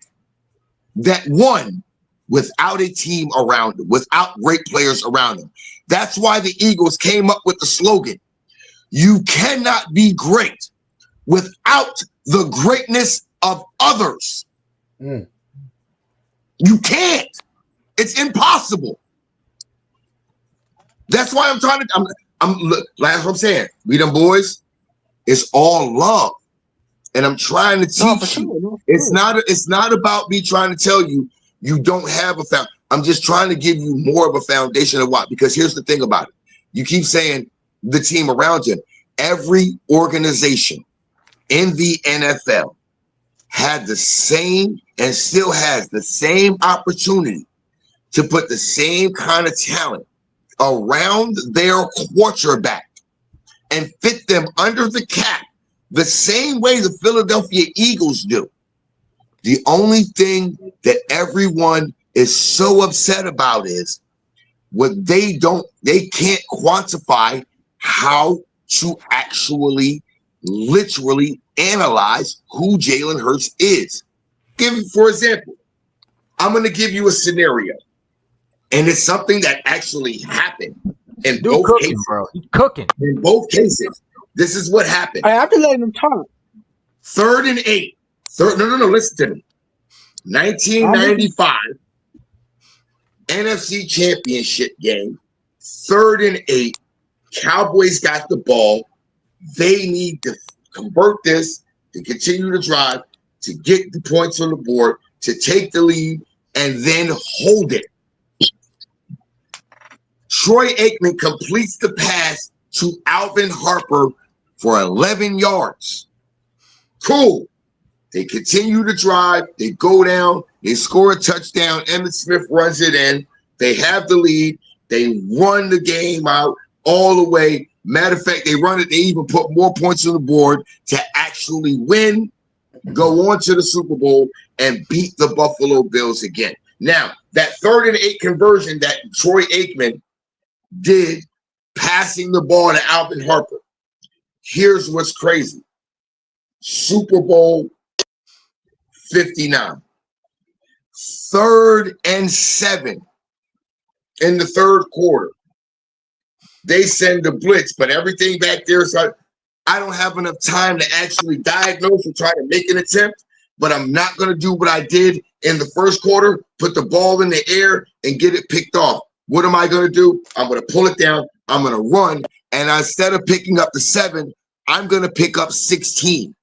that won without a team around him, without great players around him. That's why the Eagles came up with the slogan, you cannot be great without the greatness of others. You can't. It's impossible. That's why I'm trying to, look, that's what I'm saying. We them boys, it's all love. And I'm trying to teach you. It's not about me trying to tell you you don't have a foundation. I'm just trying to give you more of a foundation of why. Because here's the thing about it. You keep saying the team around you. Every organization in the NFL had the same and still has the same opportunity to put the same kind of talent around their quarterback and fit them under the cap the same way the Philadelphia Eagles do. The only thing that everyone is so upset about is what they can't quantify how to actually literally analyze who Jalen Hurts is. For example, I'm going to give you a scenario, and it's something that actually happened in both cases. Bro. Cooking. In both cases, this is what happened. I have to let him talk. 3rd and 8. No, listen to me. 1995 NFC Championship game. 3rd and 8. Cowboys got the ball. They need to convert this to continue to drive, to get the points on the board, to take the lead, and then hold it. Troy Aikman completes the pass to Alvin Harper for 11 yards. Cool. They continue to drive. They go down. They score a touchdown. Emmitt Smith runs it in. They have the lead. They run the game out all the way. Matter of fact, they run it. They even put more points on the board to actually win, go on to the Super Bowl, and beat the Buffalo Bills again. Now, that 3rd and 8 conversion that Troy Aikman did, passing the ball to Alvin Harper. Here's what's crazy. Super Bowl 59. 3rd and 7 in the 3rd quarter. They send the blitz, but everything back there is like, I don't have enough time to actually diagnose or try to make an attempt, but I'm not going to do what I did in the first quarter, put the ball in the air and get it picked off. What am I going to do? I'm going to pull it down. I'm going to run. And instead of picking up the 7, I'm going to pick up 16.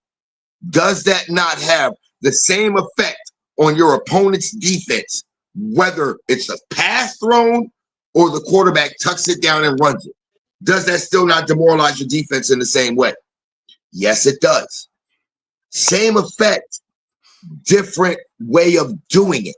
Does that not have the same effect on your opponent's defense, whether it's a pass thrown or the quarterback tucks it down and runs it? Does that still not demoralize your defense in the same way? Yes, it does. Same effect, different way of doing it.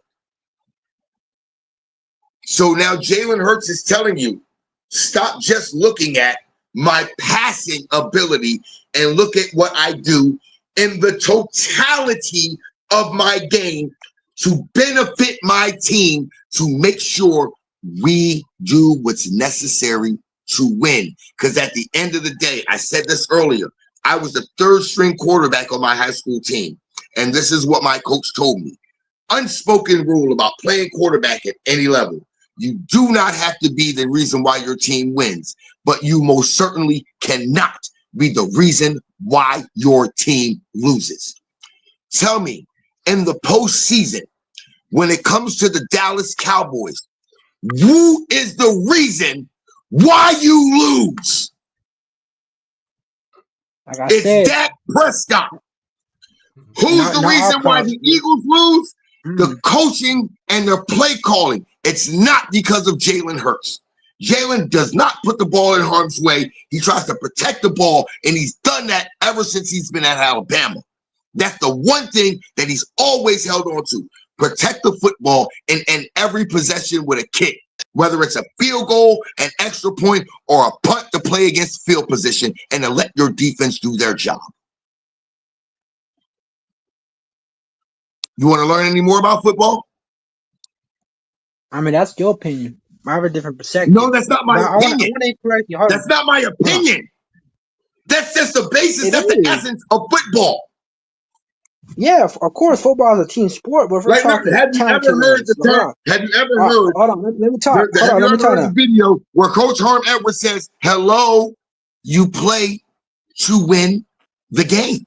So now Jalen Hurts is telling you, stop just looking at my passing ability and look at what I do in the totality of my game to benefit my team, to make sure we do what's necessary to win. Because at the end of the day, I said this earlier, I was the 3rd string quarterback on my high school team. And this is what my coach told me. Unspoken rule about playing quarterback at any level. You do not have to be the reason why your team wins, but you most certainly cannot be the reason why your team loses. Tell me, in the postseason, when it comes to the Dallas Cowboys, who is the reason why you lose? Like I It's said, Dak Prescott. Who's the reason why the Eagles lose? The coaching and their play calling. It's not because of Jalen Hurts. Jalen does not put the ball in harm's way. He tries to protect the ball, and he's done that ever since he's been at Alabama. That's the one thing that he's always held on to. Protect the football in every possession with a kick, whether it's a field goal, an extra point, or a punt to play against field position and to let your defense do their job. You want to learn any more about football? I mean, that's your opinion. I have a different perspective. No, that's not my opinion. I want to correct you. That's not my opinion. That's just the basis. That's the essence of football. Yeah, of course, football is a team sport, but if we're talking have you ever heard the term? Have you ever heard? Hold on, let me talk. Have you ever heard the video where Coach Herm Edwards says, "Hello, you play to win the game.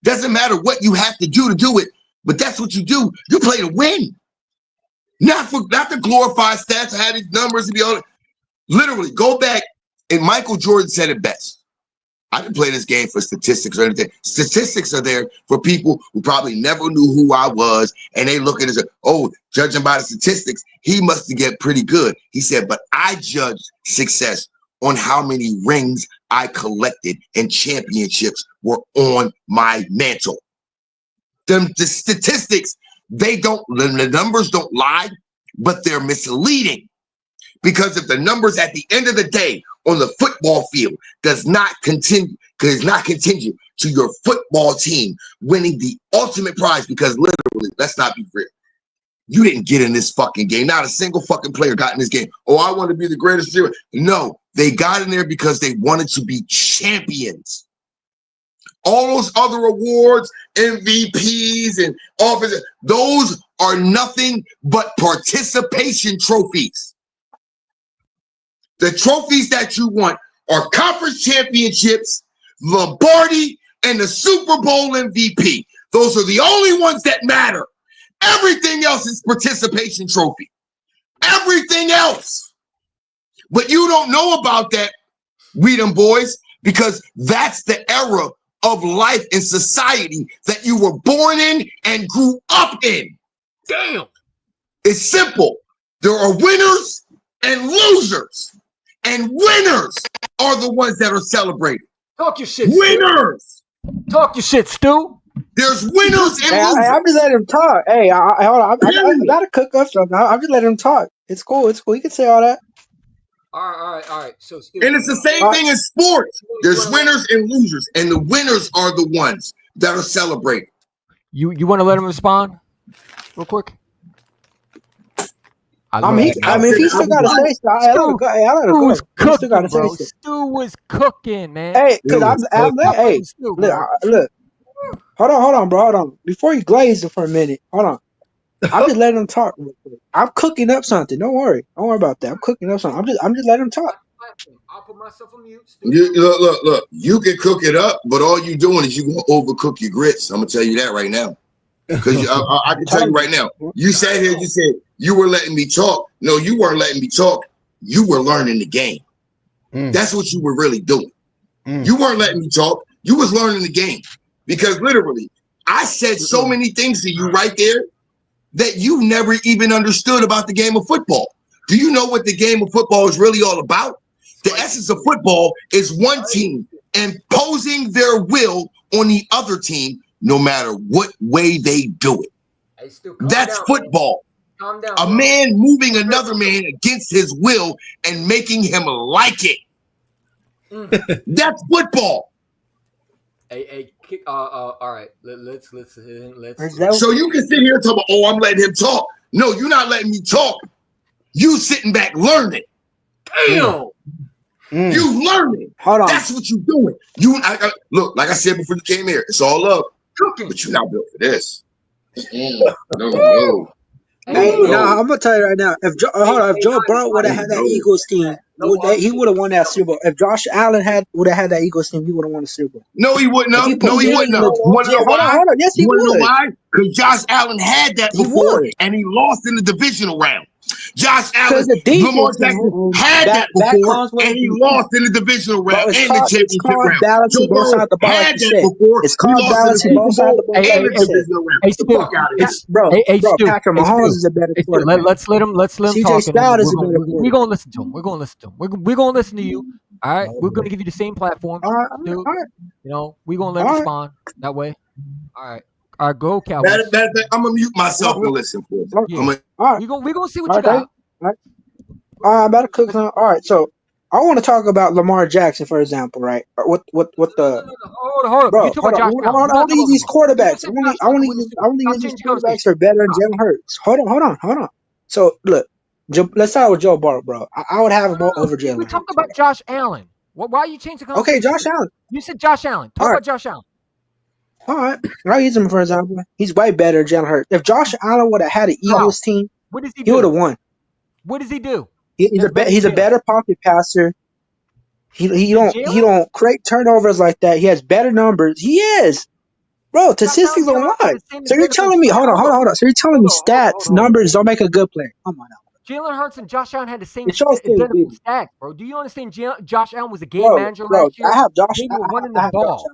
Doesn't matter what you have to do it, but that's what you do. You play to win, not to glorify stats or have these numbers to be on. Literally, go back and Michael Jordan said it best. I didn't play this game for statistics or anything. Statistics are there for people who probably never knew who I was, and they look at it as, oh, judging by the statistics, he must get pretty good. He said, but I judged success on how many rings I collected and championships were on my mantle. The statistics, the numbers don't lie, but they're misleading. Because if the numbers at the end of the day on the football field does not continue to your football team winning the ultimate prize, because literally, let's not be real. You didn't get in this fucking game. Not a single fucking player got in this game. Oh, I want to be the greatest receiver. No, they got in there because they wanted to be champions. All those other awards, MVPs and offensive, those are nothing but participation trophies. The trophies that you want are conference championships, Lombardi, and the Super Bowl MVP. Those are the only ones that matter. Everything else is participation trophy. Everything else. But you don't know about that, Whereyahidin boys, because that's the era of life and society that you were born in and grew up in. Damn. It's simple. There are winners and losers. And winners are the ones that are celebrated. Talk your shit, winners. Stu. Talk your shit, Stu. There's winners and losers. I'm just letting him talk. Hey, hold on. I gotta cook up something. I'm just letting him talk. It's cool. He can say all that. All right. So, and it's the same thing in sports. There's winners and losers, and the winners are the ones that are celebrated. You want to let him respond real quick? I mean, if he still got to say something, I still got to say something. Stu was cooking, man. Hey, because hey, look. Hold on, bro. Hold on. Before you glaze it for a minute, hold on. I'm just letting him talk real quick. I'm cooking up something. Don't worry about that. I'm cooking up something. I'm just letting him talk. I'll put myself on mute. Look. You can cook it up, but all you doing is you gonna overcook your grits. I'm gonna tell you that right now. Because I can tell you right now. You sat here, you said you were letting me talk. No, you weren't letting me talk. You were learning the game. That's what you were really doing. You weren't letting me talk. You was learning the game. Because literally, I said so many things to you right there that you never even understood about the game of football. Do you know what the game of football is really all about? The essence of football is one team imposing their will on the other team, no matter what way they do it. That's football. Calm down, a man moving another man against his will and making him like it. That's football. All right. Let's. So you can sit here and talk about, oh, I'm letting him talk. No, you're not letting me talk. You sitting back learning. Damn. You learning. Hold on. That's what you doing. Look, like I said before you came here, it's all love. But you're not built for this. No. I'm gonna tell you right now. If Joe Burrow would have had that Eagles team, he would have won that Super Bowl. If Josh Allen would have had that Eagles team, he would have won the Super Bowl. No, he wouldn't have. No, he wouldn't have. You want to know why? Hold on. Yes, he would. You want to know why? Because Josh Allen had that before, and he lost in the divisional round. Josh Allen, Lamar Jackson had that before, and he lost in the divisional round and the championship round. Joe Burrow had that before. It's called balancing both sides of the ball and the divisional round. Get the fuck out of here. Bro, Patrick Mahomes is a better quarterback. Let's let him CJ talk. Stroud is a better quarterback. We're gonna listen to him. We're gonna listen to you. All right. We're gonna give you the same platform. Dude. You know, we're gonna let him respond that way. All right. All right, go Cowboys. I'm gonna mute myself and listen for it. Yeah. We're gonna see what you got. All right, better cook on. All right, so I want to talk about Lamar Jackson, for example, right? What the? Hold on. Bro, hold on. I want to use these quarterbacks. I want to use these quarterbacks are better than Jalen Hurts. Hold on. So look, let's start with Joe Burrow, bro. I would have him over Jalen. We talked about Josh Allen. Why are you changing the conversation? Okay, Josh Allen. You said Josh Allen. Talk about Josh Allen. All right, I'll use him for example. He's way better than Jalen Hurts. If Josh Allen would have had an Eagles team, he would have won. What does he do? He's a better pocket passer. He don't create turnovers like that. He has better numbers. He is, bro. Statistics don't lie. So you're telling me, hold on. So you're telling me stats, numbers don't make a good player? Come on now. Jalen Hurts and Josh Allen had the same stats, bro. Do you understand? Josh Allen was a game manager last year. I have Josh. They were running the ball.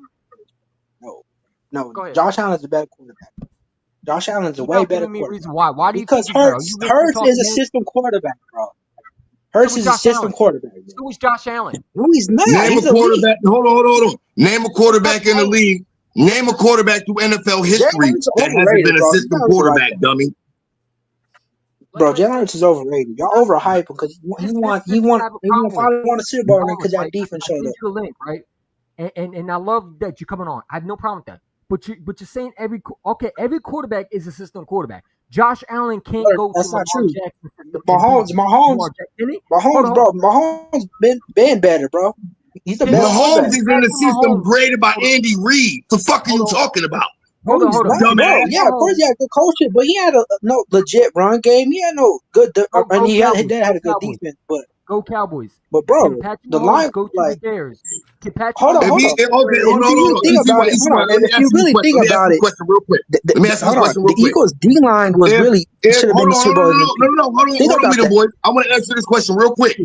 No. Josh Allen is a better quarterback. Josh Allen's a way better quarterback. Reason why? Why do you because think Hurts is a system quarterback, bro. Hurts is a system quarterback. Who is Josh Allen? No, he's not. Name a quarterback. Hold on. Name a quarterback in the league. Name a quarterback through NFL history that hasn't been a system quarterback, dummy. Bro, Jalen Hurts is overrated. Y'all overhype him because he finally won a Super Bowl because that defense showed up. Right? And I love that you're coming on. I have no problem with that. But you're saying every quarterback is a system quarterback. Josh Allen can't go to Lamar Jackson. Mahomes been better, bro. He's the best. Mahomes is in the system graded by Andy Reid. The fuck are you talking about? Hold on. Dumbass. Yeah, of course he had good coaching, but he had no legit run game. He had no good, and he had a good defense. But go Cowboys. But bro, the line go to the Bears. Hold on. If you really think about it, let me ask you a question real quick. The Eagles' D line was really should have been the Super Bowl. No, hold on, boy. I want to answer this question real quick.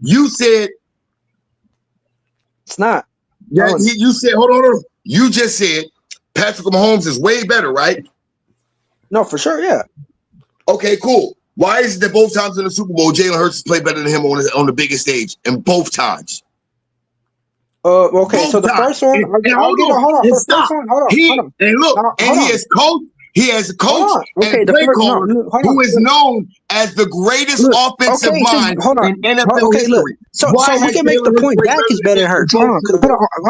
You said it's not. Yeah, you said hold on. You just said Patrick Mahomes is way better, right? No, for sure, yeah. Okay, cool. Why is it that both times in the Super Bowl, Jalen Hurts played better than him on the biggest stage? And both times. Okay, both so the times. First one, hold on. He has a coach and play caller who is known as the greatest offensive mind in NFL history. So we can make the point Dak is better than Hurts. Hold on.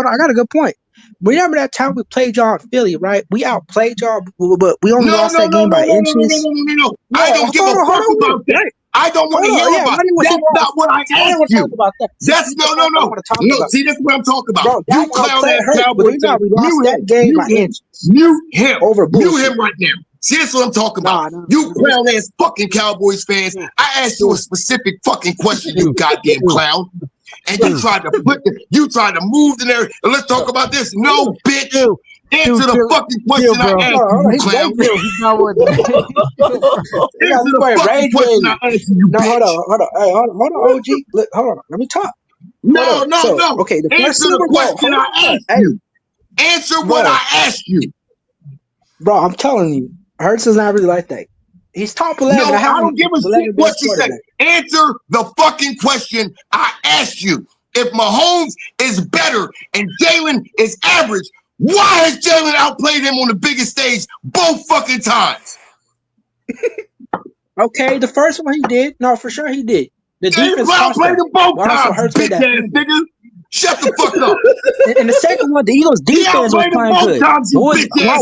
I got a good point. Remember that time we played y'all in Philly, right? We outplayed y'all, but we only lost that game by inches. No. I don't give a fuck about that. I don't want to hear about that. That's not what I asked you. That's no. See, that's what I'm talking about. You clown that Cowboys. Mute him. Mute him right now. See, that's what I'm talking about. You clown ass fucking Cowboys fans. I asked you a specific fucking question, you goddamn clown. and you tried to move the narrative. And let's talk about this. No, bitch. Answer the fucking question I asked you, you clown. He's not worth it. Answer the fucking question I asked you, No, bitch. hold on. Hey, hold on, OG. Look, hold on. Let me talk. No. Okay, the first Answer Super the Bowl. question I asked you. Answer what I asked you. Bro, I'm telling you, Hurts is not really like that. He's top 11. No, I don't give a shit what you say. Quarterback. Answer the fucking question I asked you. If Mahomes is better and Jalen is average, why has Jalen outplayed him on the biggest stage both fucking times? Okay, the first one he did. No, for sure he did. The defense outplayed him both times, bitch ass nigga. Shut the fuck up. And the second one, the Eagles defense was playing good.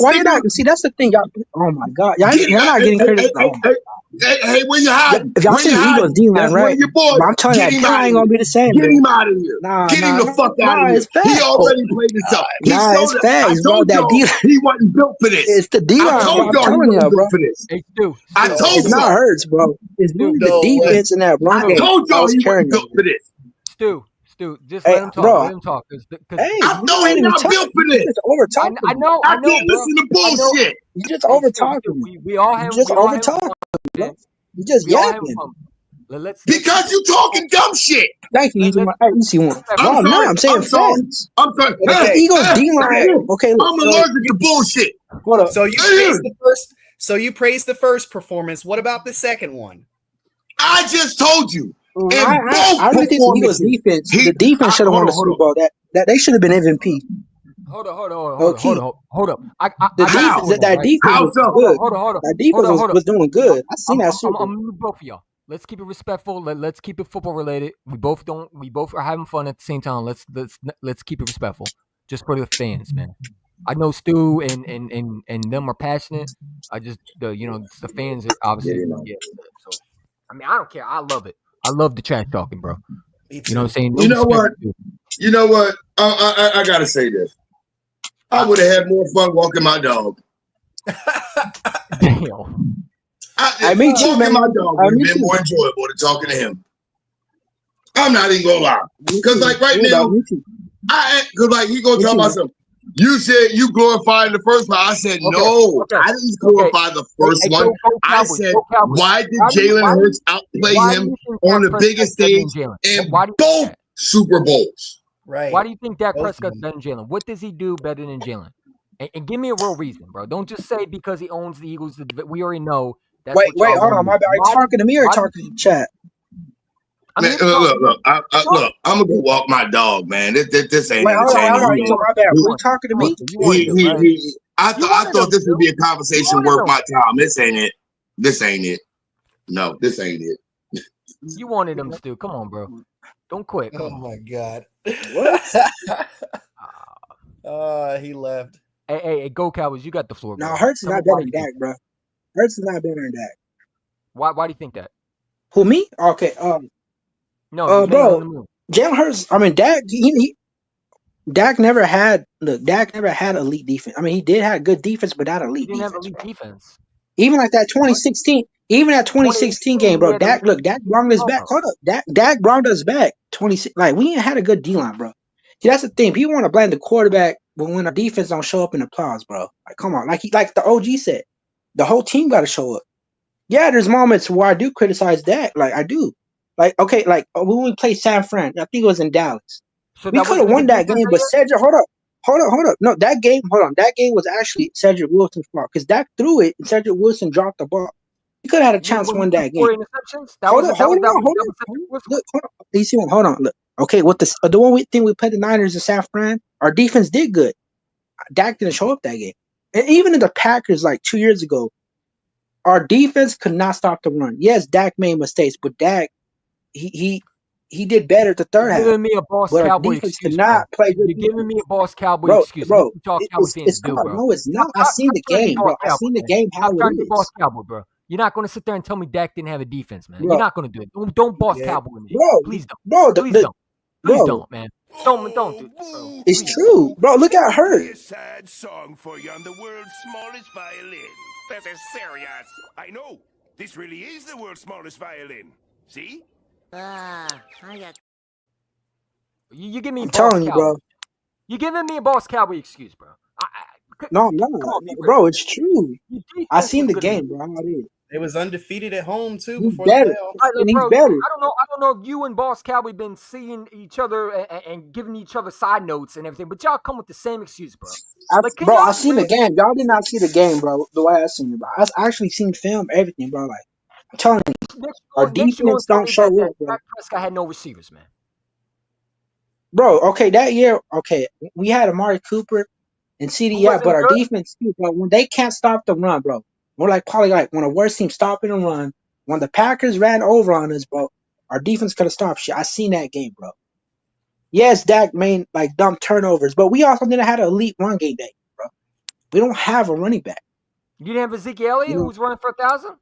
Why you not? See, that's the thing, y'all. Oh my god, y'all not getting credit. Hey, where you hiding? If y'all see the Eagles D-line, right? Your boy. I'm telling you, that ain't gonna be the same. Get him out of here. Get him the fuck out of here. He already played himself. It's facts, bro. That D-line, he wasn't built for this. It's the D-line, I told bro. I'm telling you, bro. For this. Hey, Stu. I told It's not Hurts, bro. It's really the defense in that run game. I told y'all he wasn't built for this. Stu, just let him talk. Bro. Let him talk. I know he's not built for this. I know. I can't listen to bullshit. You just over talking. We all have. You just over talking. You just yapping. Because you talking dumb shit. Thank you. You see one. I'm saying facts. I'm sorry. The Eagles D-line. Okay, I'm allergic to bullshit. Hold up. So you praised the first. So you praised the first performance. What about the second one? I just told you. I really think the Eagles defense. The defense should have won the Super Bowl. That they should have been MVP. Hold up. That defense was good. That defense was doing good. I seen that Super Bowl. I'm both of y'all. Let's keep it respectful. Let's keep it football related. We both are having fun at the same time. Let's keep it respectful, just for the fans, man. I know Stu and them are passionate. I just it's the fans that obviously get upset. So I mean, I don't care. I love it. I love the trash talking, bro. You know what I'm saying? You know what? I gotta say this. I would have had more fun walking my dog. Damn. Walking my dog would have been more enjoyable than talking to him. I'm not even gonna lie. Because like right now, because like he gonna talk about something. You said you glorified the first one. I said no. I didn't glorify the first one. I said why did Jalen Hurts outplay him on the biggest stage in both Super Bowls? Right. Why do you think Dak Prescott's better than Jalen? What does he do better than Jalen? And give me a real reason, bro. Don't just say because he owns the Eagles. We already know. That's wait, hold on. My bad. Are you talking to me or talking to the chat? Look. I'm gonna go walk my dog, man. This ain't entertaining. My bad. Were you talking to me? I thought this would be a conversation worth my time. This ain't it. No, this ain't it. You wanted him, Stu. Come on, bro. Don't quit. Oh my god. What? He left. Hey, go Cowboys! You got the floor. No, Hurts is not better than Dak, bro. Hurts is not better than Dak. Why do you think that? Who, me? Okay. No, bro. Jalen Hurts. I mean, Dak. Dak never had elite defense. I mean, he did have good defense, but not elite defense. Have elite defense. Even like that 2016. Even that 2016 game, bro. Dak brought us back. Hold up, Dak brought us back. 26. Like we ain't had a good D line, bro. See, that's the thing. People want to blame the quarterback, but when our defense don't show up in applause, bro. Like, come on. Like the OG said, the whole team got to show up. Yeah, there's moments where I do criticize Dak. Like I do. Like okay, like when we played San Fran, I think it was in Dallas. So we could have won that game, but Cedric, hold up. No, that game was actually Cedric Wilson's fault because Dak threw it and Cedric Wilson dropped the ball. He could have had a chance to win that game. Hold on. Look, hold on. Look. Okay, with the one thing we played the Niners in San Fran, our defense did good. Dak didn't show up that game. And even in the Packers like 2 years ago, our defense could not stop the run. Yes, Dak made mistakes, but Dak, he did better at the third half. You're giving me a boss cowboy excuse. You're giving me a boss cowboy excuse. Bro, it's bro. No, it's not. I seen the game, bro. I seen the game how it is. Boss cowboy, bro. You're not going to sit there and tell me Dak didn't have a defense, man. Bro. You're not going to do it. Don't boss cowboy me. Bro, please don't. Bro, Please don't, man. Don't do it, bro. It's true, bro. Look at her. A sad song for you on the world's smallest violin. This is serious. I know. This really is the world's smallest violin. See? I got You give me I'm Boss telling you, Cowboy. bro. You giving me a Boss Cowboy excuse, bro. No, I'm not, come on, be real. bro. It's true. Your I defense seen was the good game, enough. bro. I'm not in. They was undefeated at home too He's before the better, playoffs. Like, and he's bro, better. I don't know if you and Boss Cowboy been seeing each other and giving each other side notes and everything, but y'all come with the same excuse, bro. Like, can Bro, y'all I seen the really? game. Y'all did not see the game, bro. The way I seen it, bro. I actually seen film, everything, bro. Like I'm telling you, our Next, you gonna defense tell don't me show that up, bro. Dak Prescott had no receivers, man. Bro, okay, that year, okay, we had Amari Cooper and CD, Who yeah, but wasn't our good? defense too, bro. When they can't stop the run, bro, we're like probably like one of the worst teams stopping the run. When the Packers ran over on us, bro, our defense could have stopped shit. I seen that game, bro. Yes, Dak made like dumb turnovers, but we also didn't have an elite run game day, bro. We don't have a running back. You didn't have Ezekiel Elliott, You who know, was running for 1,000?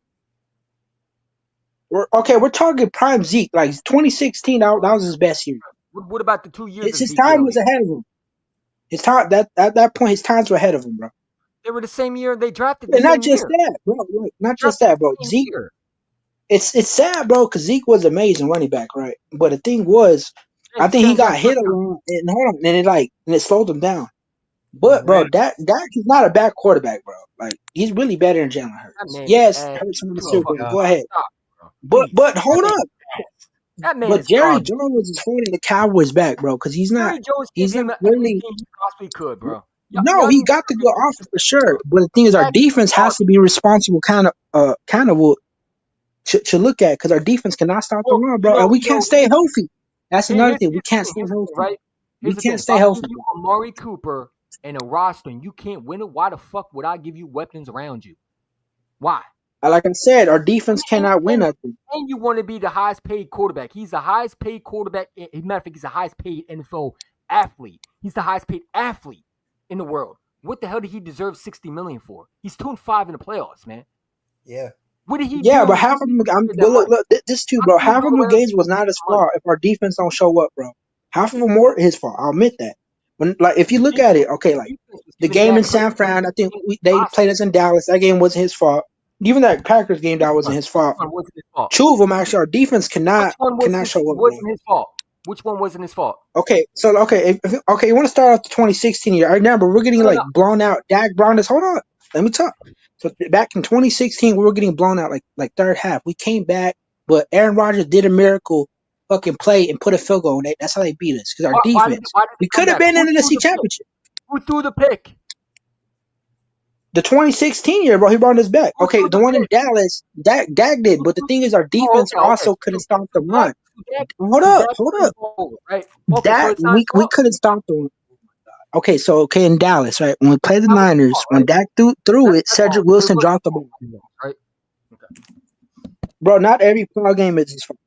we're talking prime Zeke, like 2016. That was his best year. What about the 2 years of His Ezekiel time was Elliott? ahead of him. His time that at that point, his times were ahead of him, bro. They were the same year. They drafted the And not same just year. that, bro. Not just Drafted that, bro. the same Zeke, year. it's sad, bro, because Zeke was amazing running back, right? But the thing was, And I think he Sam got Dak hit a Prescott. lot, and hold on, and it slowed him down. He But bro, ran. Dak is not a bad quarterback, bro. Like he's really better than Jalen That Hurts. man is Yes, ass. Hurts on the Oh Super Bowl. God. Go ahead. Stop, bro. But Please. hold That man up. is ass. That man But is Jerry garbage. Jones is holding the Cowboys back, bro, because Jerry Jones he's gave not him really. everything he possibly could, bro. No, Y'all he need got the to good offer for sure. But the thing is, our Dak is defense has garbage. to be responsible, kind of to look at, because our defense cannot stop the Well, run, bro, and we can't stay healthy. That's another thing. We can't stay here's the thing, healthy. right? We Here's the thing. can't If stay I healthy, give you bro. Amari Cooper and a roster and you can't win it, why the fuck would I give you weapons around you? Why? Like I said, our defense And, cannot win and, nothing. and you want to be the highest paid quarterback. He's the highest paid quarterback. As a matter of fact, he's the highest paid NFL athlete. He's the highest paid athlete in the world. What the hell did he deserve $60 million for? He's 2-5 in the playoffs, man. Yeah. What did he Yeah, but do? half of them. That money? Look, this too, How bro. can you Half of build them around games was not his money? fault if our defense don't show up, bro. Half of them more his fault. I'll admit that. When if you look at it, okay, like the game in San Fran, I think they played us in Dallas. That game wasn't his fault. Even that Packers game, that wasn't his fault. Which one wasn't his fault? Two of them actually, our defense Which one cannot show up, bro. wasn't his fault? Which one wasn't his fault? Okay, so okay, you want to start off the 2016 year? I remember we're getting No, like no. blown out. Dak brought us. Hold on, let me talk. So back in 2016, we were getting blown out like third half. We came back, but Aaron Rodgers did a miracle, fucking play and put a field goal. That's how they beat us because our Why did defense. they We come could have back? been Who in the threw NFC the pick? Championship. Who threw the pick? The 2016 year, bro, he brought us back. Who Okay, threw the the one in pick? Dallas, Dak did, but the thing is, our defense Okay. also couldn't stop the run. Hold So up, Dak hold turned up. the ball over, right? Okay, so Dak, it's not his we fault. couldn't stop the run. Okay, so in Dallas, right? When we played the That was his Niners, fault, when right? Dak threw it, That's all. Cedric So it Wilson was dropped the his ball. fault, right? Okay. Bro, not every playoff game is his fault.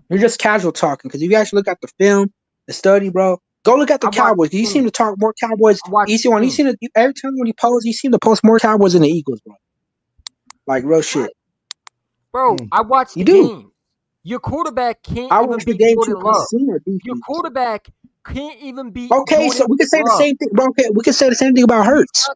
You're just casual talking, because if you actually look at the film, the study, bro, go look at the I watched Cowboys. the You game. seem to talk more Cowboys. I watched the game. Every time when you post, you seem to post more Cowboys than the Eagles, bro. Like real shit. Bro, I watched You the do. game. Your quarterback can't I even watched the beat game too, Jordan because Love. seen our Your defense. quarterback can't even beat Okay, so Jordan we can say the Love. same thing, bro. Okay, we can say the same thing about Hurts.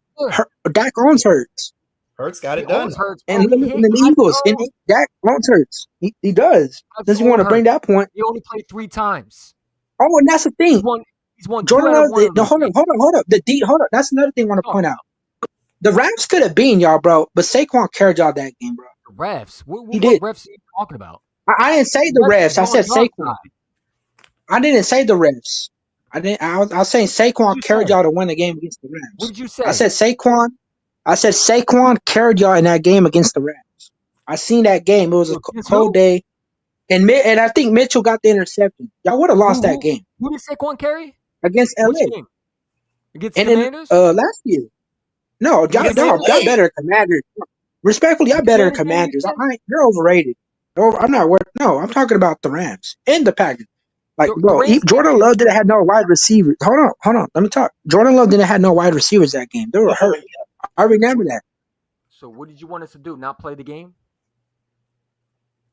Dak owns Hurts. Hurts got He it done. owns Hurts, And bro. then the Eagles, and Dak owns Hurts. He does. Since you want to bring that point. He only played 3 times. Oh, and that's the thing. He's won 2 Jordan out of Love. 1 of No, those hold games. up. Hold up. That's another thing I want to point out. The Rams could have been y'all, bro, but Saquon carried y'all that game, bro. The refs? What did. refs are you talking about? I didn't say the refs. I said Saquon. I didn't say the refs. I was saying Saquon carried y'all to win the game against the Rams. What did you say? I said Saquon carried y'all in that game against the Rams. I seen that game. It was a cold day. And I think Mitchell got the interception. Y'all would have lost that game. Who did Saquon carry? Against LA. Which game? Against the Commanders? Last year. No, y'all better than Commanders. Respectfully, y'all better than Commanders. You're overrated. I'm not worth. No, I'm talking about the Rams and the Packers. Like, bro, Jordan Love didn't have no wide receivers. Hold on. Let me talk. Jordan Love didn't have no wide receivers that game. They were hurt. I remember that. So what did you want us to do? Not play the game?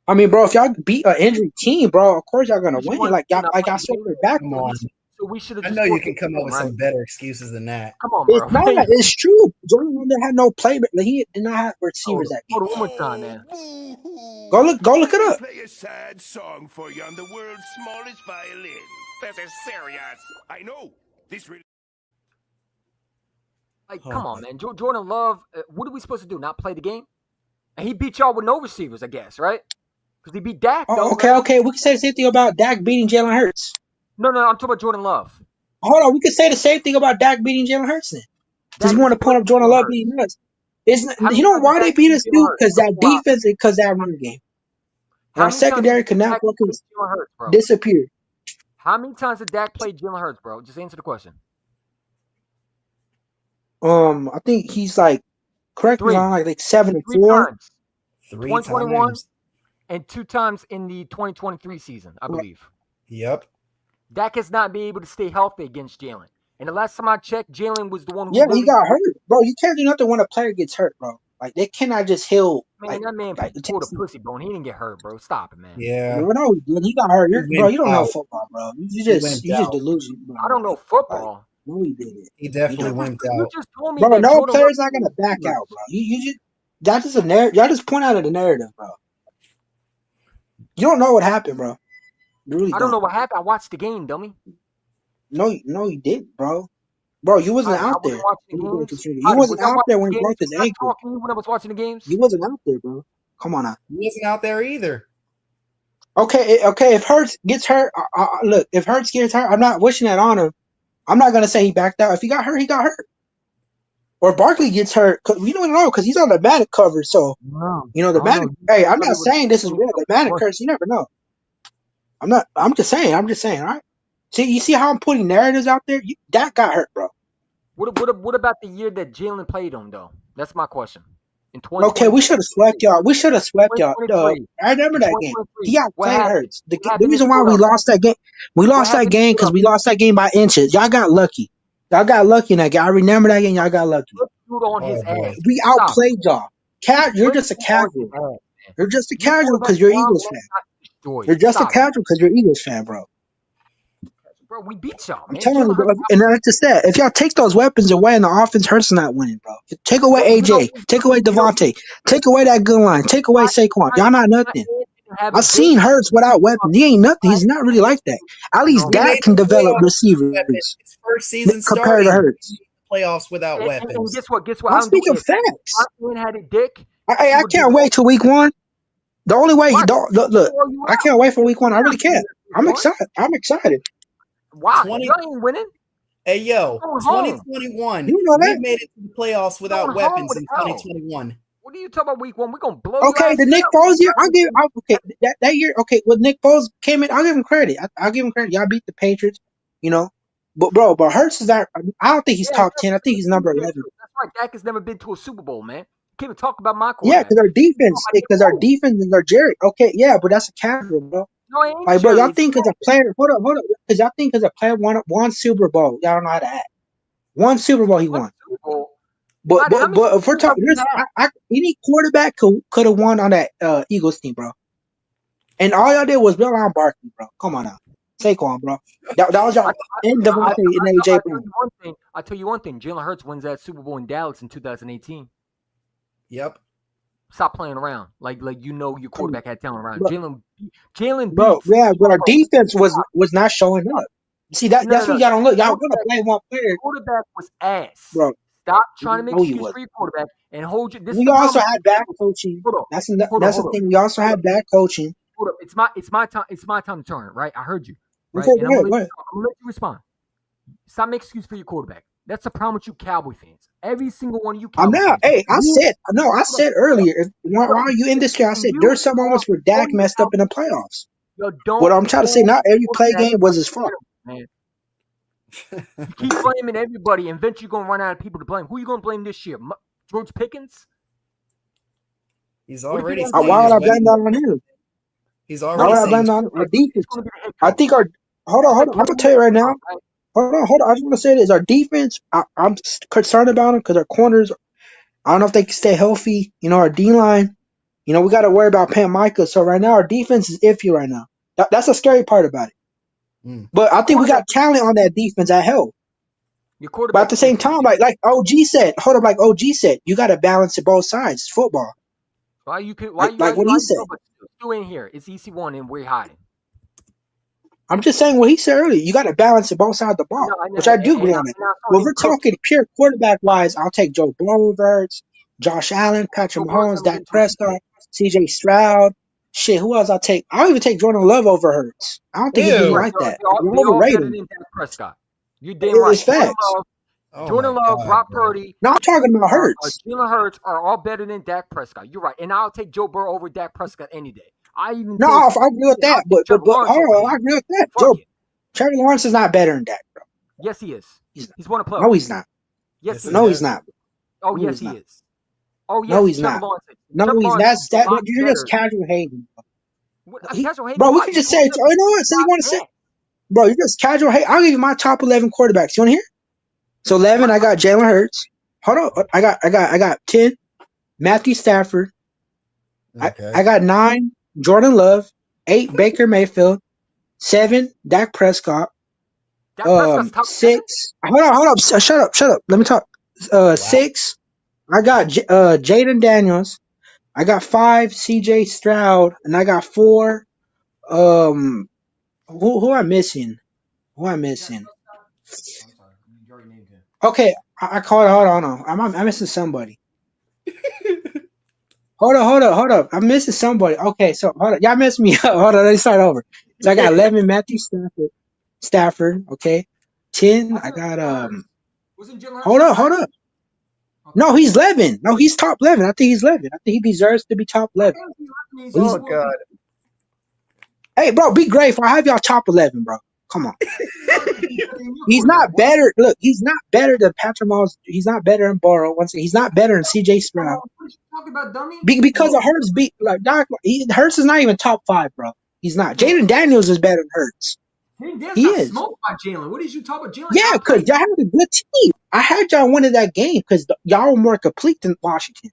I mean, bro, if y'all beat an injured team, bro, of course y'all gonna win. Like y'all circled back. Come on. So we should have. I know you can come up with some better excuses than that. Come on, bro. It's not. It's true. Jordan Love didn't have no play, but he did not have receivers that game. Hold on one more time, man. Go look it up. Play a sad song for you on the world's smallest violin. This is serious. I know. This really. Like, Oh come on, my- man. Jordan Love, what are we supposed to do? Not play the game? And he beat y'all with no receivers, I guess, right? Because he beat Dak, though. Oh, okay, Right? okay. We can say the same thing about Dak beating Jalen Hurts. No, I'm talking about Jordan Love. Hold on, we can say the same thing about Dak beating Jalen Hurts then. Because Dak we want to point destroyed up Jordan Jalen Love Hurts. beating us. It's How you many know times why did they Dak beat beat us, Jalen dude? Hurts? Because that Wow. defense and because that run game. And How our many times secondary did could not Dak play fucking Jalen Hurts, bro? disappear. How many times did Dak play Jalen Hurts, bro? Just answer the question. I think he's like, correct me if Three. I'm like 7 and Three 4. times. 3 2021 times. and 2 times in the 2023 season, I believe. Yep. Dak has not been able to stay healthy against Jalen. And the last time I checked, Jalen was the one who Yeah, he really got hurt, bro. You can't do nothing when a player gets hurt, bro. Like they cannot just heal. Man, that man Like the pulled a Texans. pussy bone. He didn't get hurt, bro. Stop it, man. Yeah. No, he did. He got hurt. He Bro, wimped you don't know out. football, bro. You He just wimped out. delusional, bro. I don't know Like, football. no, he didn't. He definitely don't. wimped You out. just told me Bro, that no Jordan Love player's not gonna back out, bro. You just that is a narrative. Y'all just point out of the narrative, bro. You don't know what happened, bro. You really I don't know what happened. I watched the game, dummy. No, you didn't, bro. Bro, you wasn't I out wasn't there. watching the games. You wasn't Was I out there watching when the he broke games? his Was I ankle. talking to you when I was watching the games? You wasn't out there, bro. Come on now. He wasn't out there either. Okay. If Hurts gets hurt, look. If Hurts gets hurt, I'm not wishing that on him. I'm not gonna say he backed out. If he got hurt, he got hurt. Or Barkley gets hurt, cause we don't know because he's on the Madden cover. So No. the Madden. Hey, I'm not saying this is real. The Madden curse, you never know. I'm not. I'm just saying. All right. See, you see how I'm putting narratives out there? That got hurt, bro. What about the year that Jalen played him, though? That's my question. In Okay, we should have swept y'all. I remember that game. 2023. He got What played happened? hurts. The What happened reason in why we Philadelphia? lost that game, because we lost that game by inches. Y'all got lucky. Y'all got lucky in that game. I remember that game. Y'all got lucky. Put food on his Oh, boy. ass. We Stop. outplayed y'all. You're just a Put food on his casual. ass, man. You're just a Your casual quarterback because you're an Ron Eagles Love fan. got destroyed. You're just Stop a casual because you're an Eagles fan, bro. Bro, we beat y'all, I'm man. telling you, Jalen bro. Hurts. And that's just that. If y'all take those weapons away and the offense hurts not winning, bro. Take away AJ. Take away Devontae. Take away that good line. Take away Saquon. Y'all not nothing. I've seen Hurts without weapons. He ain't nothing. He's not really like that. At least He Dak made can the develop playoffs receivers his first season compared to starting Hurts. playoffs without And weapons. guess what? I'm speaking facts. Had a dick. I can't wait till week 1. The only way, look, I can't wait for week 1. I really can't. I'm excited. Why? 20 Y'all ain't winning. Hey, yo, Going home. 2021, You know we that. made it to the playoffs without Going home weapons with in L. 2021. What are you talking about week 1? We're going to blow your Okay, ass the Nick out. Foles year, okay, that year, okay, when Nick Foles came in, I'll give him credit. I'll give him credit. Y'all beat the Patriots, But Hurts is that. I don't think he's top 10. I think he's number 11. That's right. Dak has never been to a Super Bowl, man. Can't even talk about my Yeah, quarterback. because our defense is our Jerry. Okay, yeah, but that's a casual, bro. No, it ain't Like, bro, Jerry. y'all think as a player, hold up, because y'all think as a player won Super Bowl, y'all don't know how to act. One Super Bowl he won. Super Bowl. But How many if we're Super talking, Bowls we had? any quarterback could have won on that Eagles team, bro. And all y'all did was build on Barkley, bro. Come on now, Saquon, bro. That was y'all and Devontae and AJ Brown. I tell you one thing. Jalen Hurts wins that Super Bowl in Dallas in 2018. Yep. Stop playing around. Like your quarterback had talent around. Jalen Bro, beats. yeah, but our defense was not showing up. See that's what y'all don't look. Y'all want to blame one player. Quarterback was ass. Bro, stop trying to make no, he excuses for your quarterback and hold you. We also had bad coaching. That's the thing. We also had bad coaching. Hold up. It's my time. It's my time to turn. Right. I heard you. Right. Okay, and I'm gonna let you respond. Stop making excuses for your quarterback. That's the problem with you Cowboy fans. Every single one of you Cowboy fans. Hey, I said earlier, while you in this game, I said there's some moments where Dak messed up in the playoffs. What I'm trying to say, not every play game was his fault. Man. You keep blaming everybody, and eventually you're going to run out of people to blame. Who are you going to blame this year? George Pickens? He's already. Why would I blame that on him? He's already. Why would I blame that on our defense? I think hold on. I'm going to tell you right now. Hold on. I just want to say this. Our defense, I'm concerned about them because our corners, I don't know if they can stay healthy. Our D-line, we got to worry about Pam Micah. So right now, our defense is iffy right now. That's a scary part about it. But I think we got talent on that defense that help. But at the same time, like OG said, you got to balance it both sides. It's football. Why you what he said. Still in here. It's EC1 and we're hiding. I'm just saying what he said earlier. You got to balance it both sides of the ball, which I do agree on it. But if we're talking pure quarterback wise, I'll take Joe Burrow over Hurts, Josh Allen, Patrick Mahomes, Dak Prescott, C.J. Stroud. Shit, who else I'll take? I'll even take Jordan Love over Hurts. I don't think he's even Ew. like that. They You're all better overrated. than Dak Prescott. You're damn right. It's facts. Oh Jordan my Love, God, Brock bro. Purdy, No, I'm talking about Hurts. Jalen Hurts are all better than Dak Prescott. You're right. And I'll take Joe Burrow over Dak Prescott any day. I even No, I agree with that. But hold on, I agree with that. Joe, Trevor Lawrence is not better than Dak, bro. Yes, he is. He's not. He's won a playoff. No, he's not. Yes, he No, is. he's not. Oh, No, yes, he's he not. is. Oh, yes, No, he's Trevor not. Lawrence. No, Trevor he's Lawrence is a lot you're just better. casual hating. Casual hating Bro, we what? can You just say, you know what? So you want to say, bro, you're just casual hate. I'll give you my top 11 quarterbacks. You want to hear? So 11, I got Jalen Hurts. Hold on, I got 10, Matthew Stafford. Okay. I got 9, Jordan Love. 8, Baker Mayfield. 7, Dak Prescott. Dak Prescott's top 6. Hold up. Shut up. Let me talk. 6, I got Jaden Daniels. I got 5, C.J. Stroud, and I got 4. Who am I missing? Who am I missing? I'm sorry. You already named him. Okay, I called it. Hold on. I'm missing somebody. Hold up. I'm missing somebody. Okay, so hold on. Y'all messed me up. Hold on, let me start over. So I got 11, Matthew Stafford. Okay. 10, I got Wasn't Jalen Hurts hold up. last? Okay. No, he's 11. No, he's top 11. I think he's 11. I think he deserves to be top 11. Oh God. Hey, bro, be grateful. I have y'all top 11, bro. Come on. He's not better. Look, he's not better than Patrick Mahomes. He's not better than Burrow. Once again, he's not better than C.J. Stroud. What are you talking about, dummy? Because of Hurts Hurts is not even top 5, bro. He's not. Jaden Daniels is better than Hurts. Dan's He got is. smoked by Jalen. What did you talk about? Jalen Yeah, because y'all had a good team. I had y'all winning that game because y'all were more complete than Washington.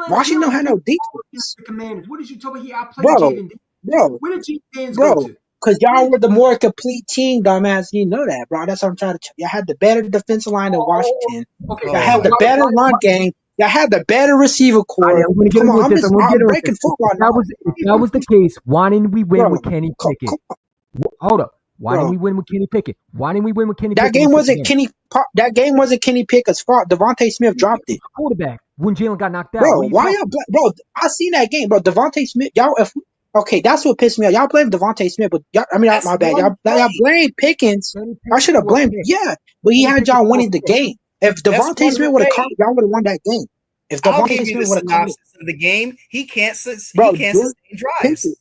Washington don't have no defense. The Commanders. What did you talk about? He outplayed Bro, Jaden. bro, Where did Jaden bro. go to? Because y'all were the more complete team, dumbass. You know that, bro. That's what I'm trying to tell you. Y'all had the better defensive line than Washington. Okay, Y'all had the better run game. Y'all had the better receiver core. I'm gonna get Come in on, with this. I'm breaking football now. If that was the case, why didn't we win with Kenny Come Pickett? on, Hold up. Why didn't bro. we win with Kenny Pickett? Why didn't we win with Kenny That Pickett? game wasn't That game wasn't Kenny Pickett's fault. Devontae Smith dropped it. Quarterback when Jalen got knocked out. Bro, What are you why talking y'all bro? I seen that game, bro. Devontae Smith, y'all. Okay, that's what pissed me off. Y'all blame Devontae Smith, but That's my bad. one Y'all blame Pickens. Kenny I Pickett should have threw a blamed. pick. Yeah, but he Kenny had Pickett y'all threw a winning the pick. game. If That's Devontae one Smith would have caught, play. y'all would have won that game. If I'll Devontae give you Smith the would have caught it, synopsis of the game. He can't bro, sustain drives.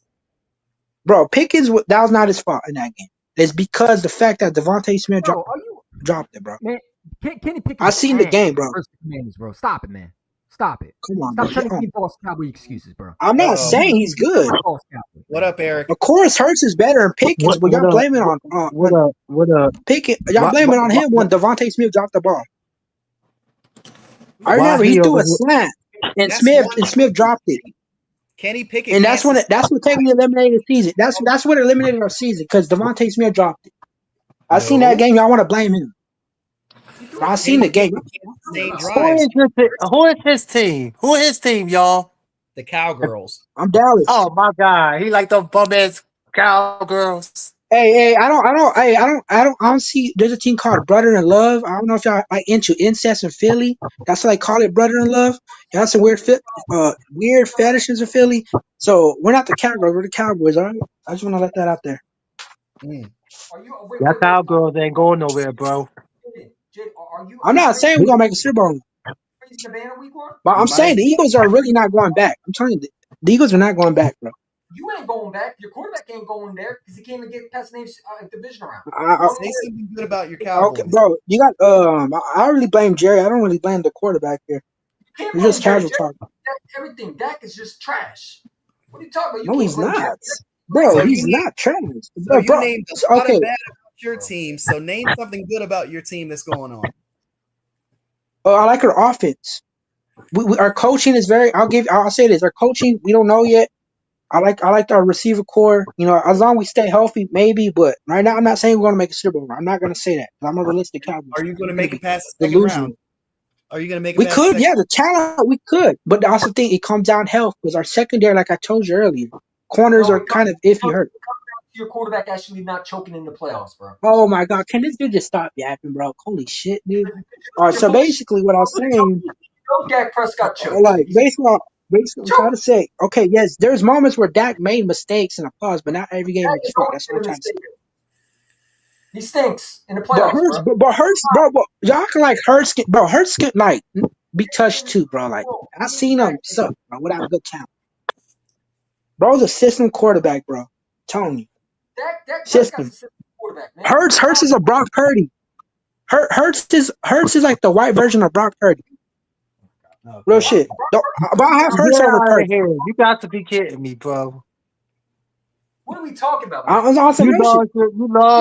Pickens, that was not his fault in that game. It's because the fact that Devontae Smith dropped it, bro. Man, Kenny Pickett. I seen the game, bro. Versus the Commanders, bro. Stop it, man. Stop it. Come on, Stop bro. trying to give false cowboy excuses, bro. I'm not saying he's good. What up, Eric? Of course, Hurts is better than Pickens, but y'all blaming on Pickett. Y'all blaming on him when Devontae Smith dropped the ball. I remember he threw a slant and Smith dropped it. Kenny Pickett, and that's what technically eliminated the season. That's what eliminated our season because Devontae Smith dropped it. I seen that game. Y'all want to blame him? I seen the game. Who is his team? Who is his team, y'all? The Cowgirls. I'm Dallas. Oh my God, he like the bum ass Cowgirls. Hey, I don't see. There's a team called Brother in Love. I don't know if y'all like into incest in Philly. That's what they call it, Brother in Love. Y'all some weird fetishes in Philly. So we're not the Cowgirls. We're the Cowboys. All right. I just want to let that out there. That Cowgirls ain't going nowhere, bro. I'm not saying we're gonna make a Super Bowl, but I'm saying the Eagles are really not going back. I'm telling you, the Eagles are not going back, bro. You ain't going back. Your quarterback ain't going there because he can't even get past the division round. Say something good about your Cowboys. Okay, bro. You got I really blame Jerry. I don't really blame the quarterback here. It's just casual talk. Everything. Dak is just trash. What are you talking about? No, he's not. Bro, he's not trash. So you named a lot of bad about your team. So name something good about your team that's going on. I like our offense. Our coaching is very. I'll say this. Our coaching, we don't know yet. I like our receiver core. You know, as long as we stay healthy, maybe. But right now, I'm not saying we're going to make a Super Bowl. I'm not going to say that. I'm a realistic Cowboys. Are you going to make it past the second round? Are you going to make it? We could, yeah. The talent, we could. But I also think it comes down health because our secondary, like I told you earlier, corners are kind of iffy hurt. your quarterback actually not choking in the playoffs, bro? Oh my God, can this dude just stop yapping, bro? Holy shit, dude. All right, so basically what I was saying, Dak Prescott chokes. like basically I'm trying to say, okay, yes, there's moments where Dak made mistakes in the playoffs, but not every game is true. That's what I'm trying to say. He stinks in the But playoffs, Hurts, bro. but Hurts, bro, y'all can like Hurts, bro. Hurts can like be touched too, bro. Like I seen him suck, bro, without good talent. Bro's a system quarterback, bro. I'm telling you, Dak Prescott's system. a system quarterback, man. Hurts is a Brock Purdy. Hurts is like the white version of Brock Purdy. Real shit. But I have Hurts Get over out of Purdy. here. You got to be kidding me, bro. What are we talking about, man? I'm on some You real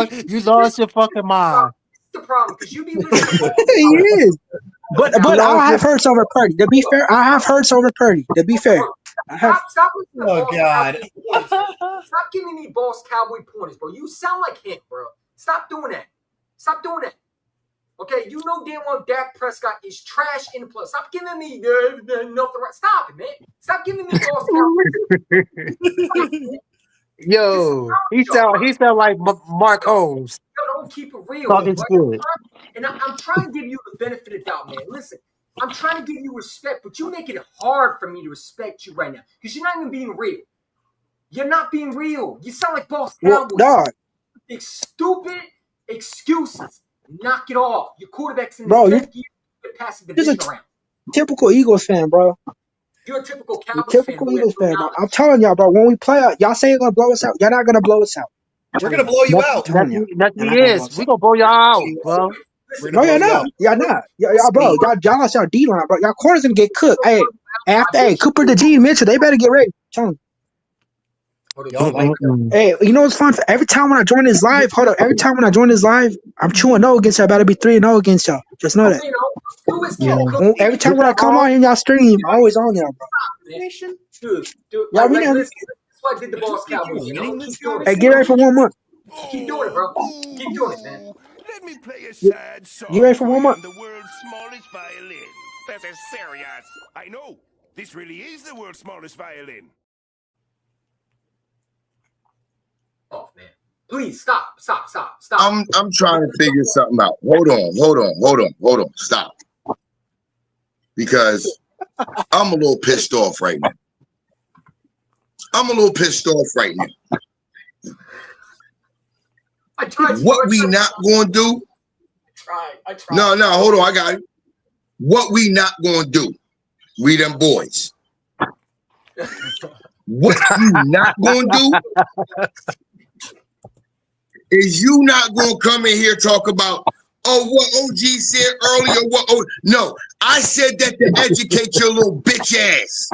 shit. you lost your fucking mind. That's the problem, because you be listening to He is. But I'll have Hurts over Purdy. To be fair, I have Hurts over Purdy. To be fair. Stop listening to Oh, Boss God. Cowboy pointers. Stop giving me Boss Cowboy pointers, bro. You sound like him, bro. Stop doing that. Stop doing that. Okay, you know damn well Dak Prescott is trash in the playoffs. Stop giving me nothing right. Stop it, man. Stop giving me Boss Cowboy. Yo, he sound like Mark Holmes. Yo, don't keep it real. Talking Bro. shit. And I'm trying to give you the benefit of the doubt, man. Listen, I'm trying to give you respect, but you make it hard for me to respect you right now because you're not even being real. You're not being real. You sound like Boss Cowboy. Dog. Big stupid excuses. Knock it off. Your quarterback's in Bro, his 10th year passing the division around. Typical Eagles fan, bro. You're a typical Cowboys Typical fan. Eagles fan, bro. I'm telling y'all, bro. When we play out, y'all say you're gonna blow us out. Y'all not gonna blow us out. We're gonna blow you out. That he is. We gonna blow y'all out, bro. No, y'all not. Y'all not. Y'all, bro. Y'all lost y'all D line, bro. Y'all corners gonna get cooked. Hey, Cooper, the G, Mitchell, they better get ready. Tell them. Hey, you know what's fun? Every time when I join this live, every time when I join this live, I'm 2-0 against y'all. I better be 3-0 against y'all. Just know that. Every time when I come on in y'all stream, I'm always on y'all, bro. Dude, Y'all be there. listen, that's why I did the Boss Cowboys. Keep doing it. Hey, get ready for warm up. Keep doing it, bro. Keep doing it, man. Let me play a sad song. You ready for warm up? The world's smallest violin. This is serious. I know. This really is the world's smallest violin. Oh, man. Please stop. I'm trying to figure something out. Hold on. Stop. Because I'm a little pissed off right now. What we not gonna do? I tried. No, hold on, I got it. What we not gonna do? We them boys. What you not gonna do is you not gonna come in here talk about what OG said earlier. No, I said that to educate your little bitch ass.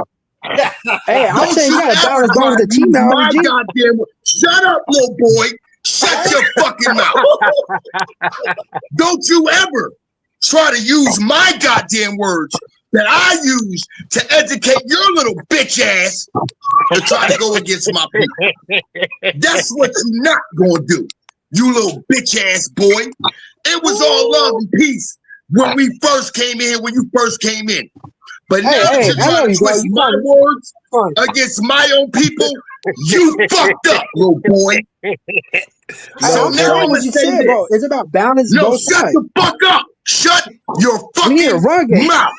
Hey, I'm saying you gotta balance both of the team now, my OG. goddamn, shut up, little boy. Shut your fucking mouth. Don't you ever try to use my goddamn words that I use to educate your little bitch ass to try to go against my people. That's what you're not gonna do, you little bitch ass boy. It was all love and peace when we first came in, when you first came in. But now that you're trying to twist my words against my own people, you fucked up, little boy. So now I'm gonna say this. Bro, it's about balance. No, both shut sides. the fuck up. Shut your fucking mouth.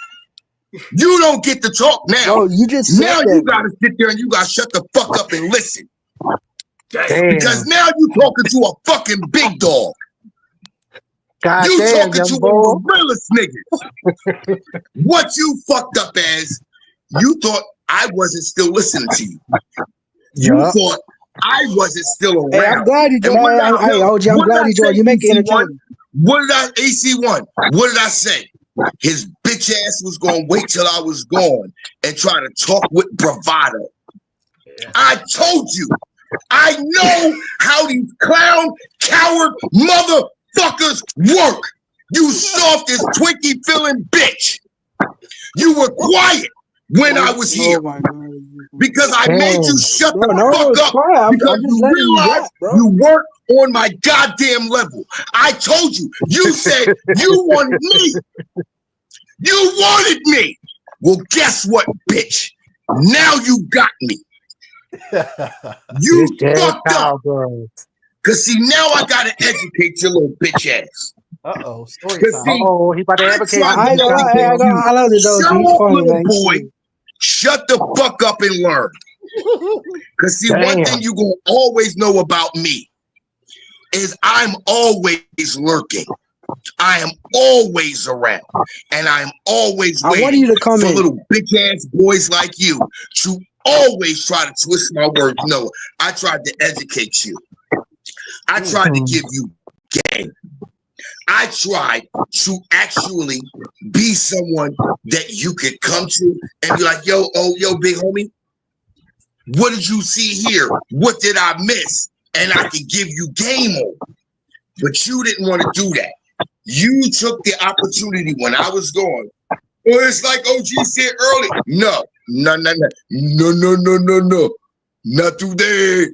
You don't get to talk now. Bro, you just said now that, you gotta sit there and you gotta shut the fuck up and listen. Damn. Because now you talking to a fucking big dog. God you damn, talking to boy. one of the realest niggas. What you fucked up as, you thought I wasn't still listening to you. You thought I wasn't still around. Hey, I'm glad you joined. Hey, OG, I'm glad you joined. You make it entertaining. What did I, AC1? What did I say? His bitch ass was going to wait till I was gone and try to talk with bravado. I told you. I know how these clown, coward motherfuckers work. You soft as Twinkie feeling bitch. You were quiet when I was here. Because I made you shut the fuck up because you realized you weren't on my goddamn level. I told you. You said you wanted me. You wanted me. Well, guess what, bitch? Now you got me. You This damn fucked up. cowgirl. Cause see, now I gotta educate your little bitch ass. Uh-oh, story Cause time. see, Oh, he about to I advocate. tried I ain't to gonna lie, educate you. I love the dog. Shut He's up, funny, little man. He's boy. funny. Shut the fuck up and learn. Cause see, one Damn. thing you gonna always know about me is I'm always lurking. I am always around, and I am always I wanted waiting you to come for in. little bitch ass boys like you to always try to twist my words. No, I tried to educate you. I tried to give you game. I tried to actually be someone that you could come to and be like, yo, big homie, what did you see here? What did I miss? And I can give you game on. But you didn't want to do that. You took the opportunity when I was gone. Well, it's like OG said earlier. No. Not today.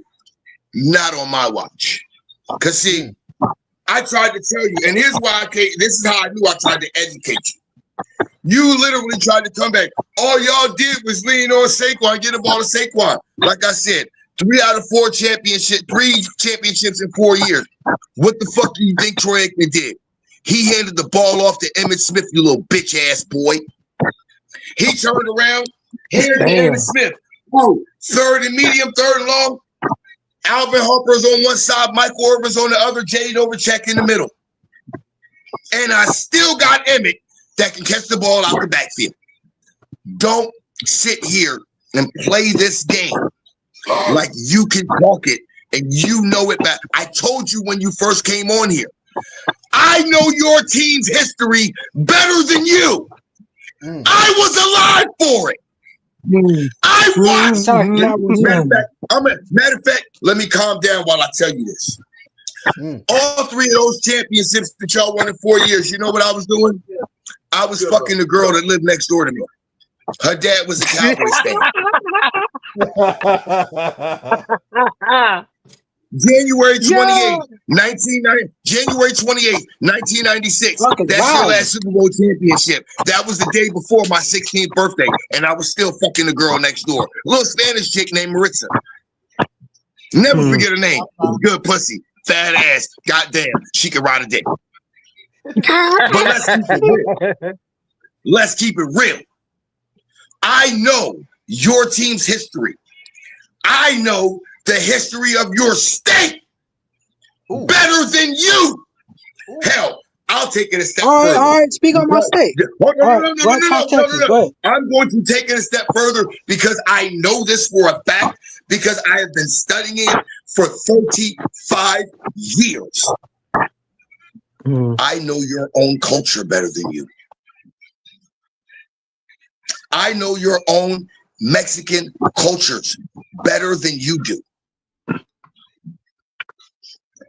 Not on my watch. Cause see, I tried to tell you, and here's why I came. This is how I knew I tried to educate you. You literally tried to come back. All y'all did was lean on Saquon, get the ball to Saquon. Like I said, 3 out of 4 championships, 3 championships in 4 years. What the fuck do you think Troy Aikman did? He handed the ball off to Emmitt Smith, you little bitch ass boy. He turned around, handed it to Damn. Emmitt Smith. Oh, 3rd and medium, 3rd and long. Alvin Harper's on one side, Michael Irvin's on the other, Jade Overcheck in the middle. And I still got Emmett that can catch the ball out the backfield. Don't sit here and play this game like you can talk it and you know it back. I told you when you first came on here, I know your team's history better than you. I was alive for it. I watched. Matter of fact, let me calm down while I tell you this. All 3 of those championships that y'all won in 4 years, you know what I was doing? I was fucking the girl that lived next door to me. Her dad was a Cowboys fan. January 28th, 1996. That's your last Super Bowl championship. That was the day before my 16th birthday, and I was still fucking the girl next door. Little Spanish chick named Maritza. Never forget her name. Good pussy, fat ass. Goddamn, she could ride a dick. But let's keep it real. Let's keep it real. I know your team's history. I know the history of your state better than you. Hell, I'll take it a step further. All right, speak on my state. No. I'm going to take it a step further because I know this for a fact because I have been studying it for 35 years. I know your own culture better than you. I know your own Mexican cultures better than you do.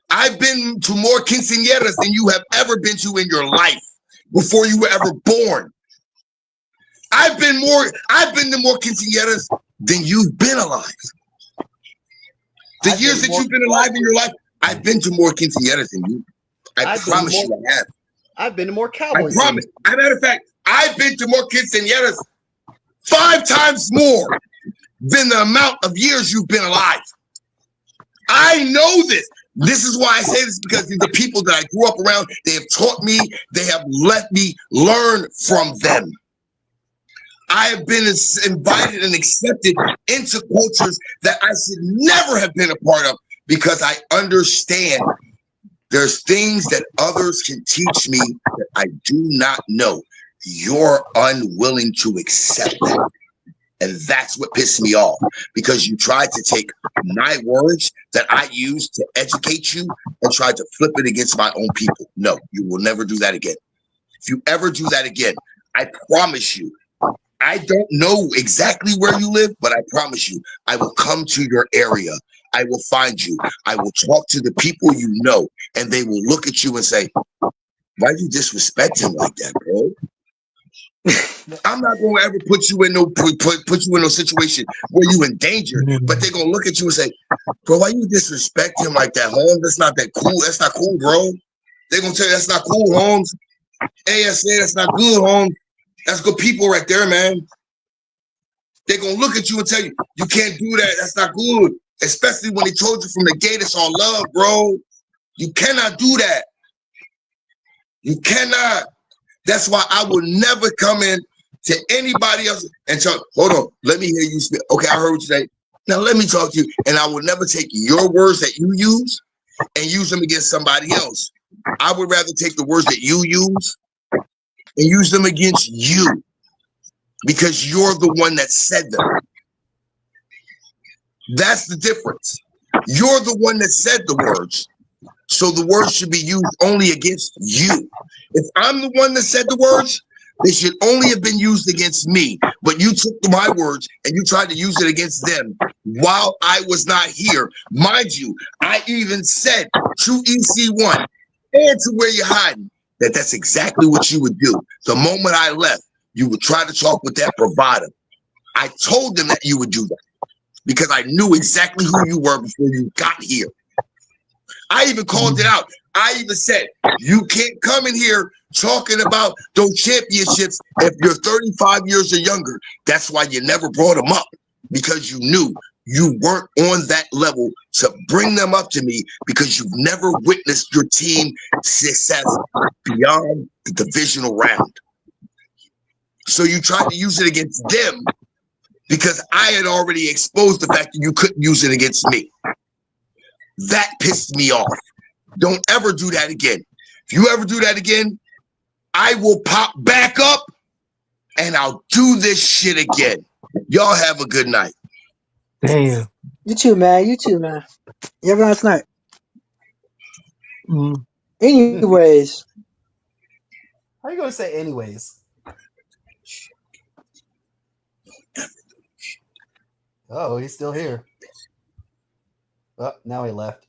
I've been to more quinceañeras than you have ever been to in your life before you were ever born. I've been to more quinceañeras than you've been alive. The years that you've been alive in your life, I've been to more quinceañeras than you. I promise you I have. I've been to more Cowboys. I promise. As a matter of fact, I've been to more quinceañeras 5 times more than the amount of years you've been alive. I know this. This is why I say this, because the people that I grew up around, they have taught me, they have let me learn from them. I have been invited and accepted into cultures that I should never have been a part of because I understand there's things that others can teach me that I do not know. You're unwilling to accept that. And that's what pissed me off, because you tried to take my words that I used to educate you and tried to flip it against my own people. No, you will never do that again. If you ever do that again, I promise you, I don't know exactly where you live, but I promise you, I will come to your area. I will find you. I will talk to the people you know, and they will look at you and say, why you disrespect him like that, bro? I'm not going to ever put you in no situation where you in danger, but they're going to look at you and say, bro, why you disrespect him like that, Holmes? That's not that cool. That's not cool, bro. They're going to tell you that's not cool, Holmes. ASA, that's not good, Holmes. That's good people right there, man. they're gonna look at you and tell you, you can't do that. That's not good. Especially when they told you from the gate it's all love, bro. You cannot do that. You cannot. That's why I will never come in to anybody else and tell, hold on, let me hear you speak. Okay, I heard what you say. Now let me talk to you. And I will never take your words that you use and use them against somebody else. I would rather take the words that you use and use them against you because you're the one that said them. That's the difference. You're the one that said the words. So the words should be used only against you. If I'm the one that said the words, they should only have been used against me. But you took my words and you tried to use it against them while I was not here. Mind you, I even said to EC1 and to Whereyahidin that that's exactly what you would do. The moment I left, you would try to talk with that bravado. I told them that you would do that because I knew exactly who you were before you got here. I even called it out. I even said, you can't come in here talking about those championships if you're 35 years or younger. That's why you never brought them up, because you knew you weren't on that level to bring them up to me because you've never witnessed your team success beyond the divisional round. So you tried to use it against them because I had already exposed the fact that you couldn't use it against me. That pissed me off. Don't ever do that again. If you ever do that again, I will pop back up and I'll do this shit again. Y'all have a good night. Damn. You too, man. You too, man. You have a nice night. Mm. Anyways, How are you gonna say anyways? Oh, he's still here. Oh, now he left.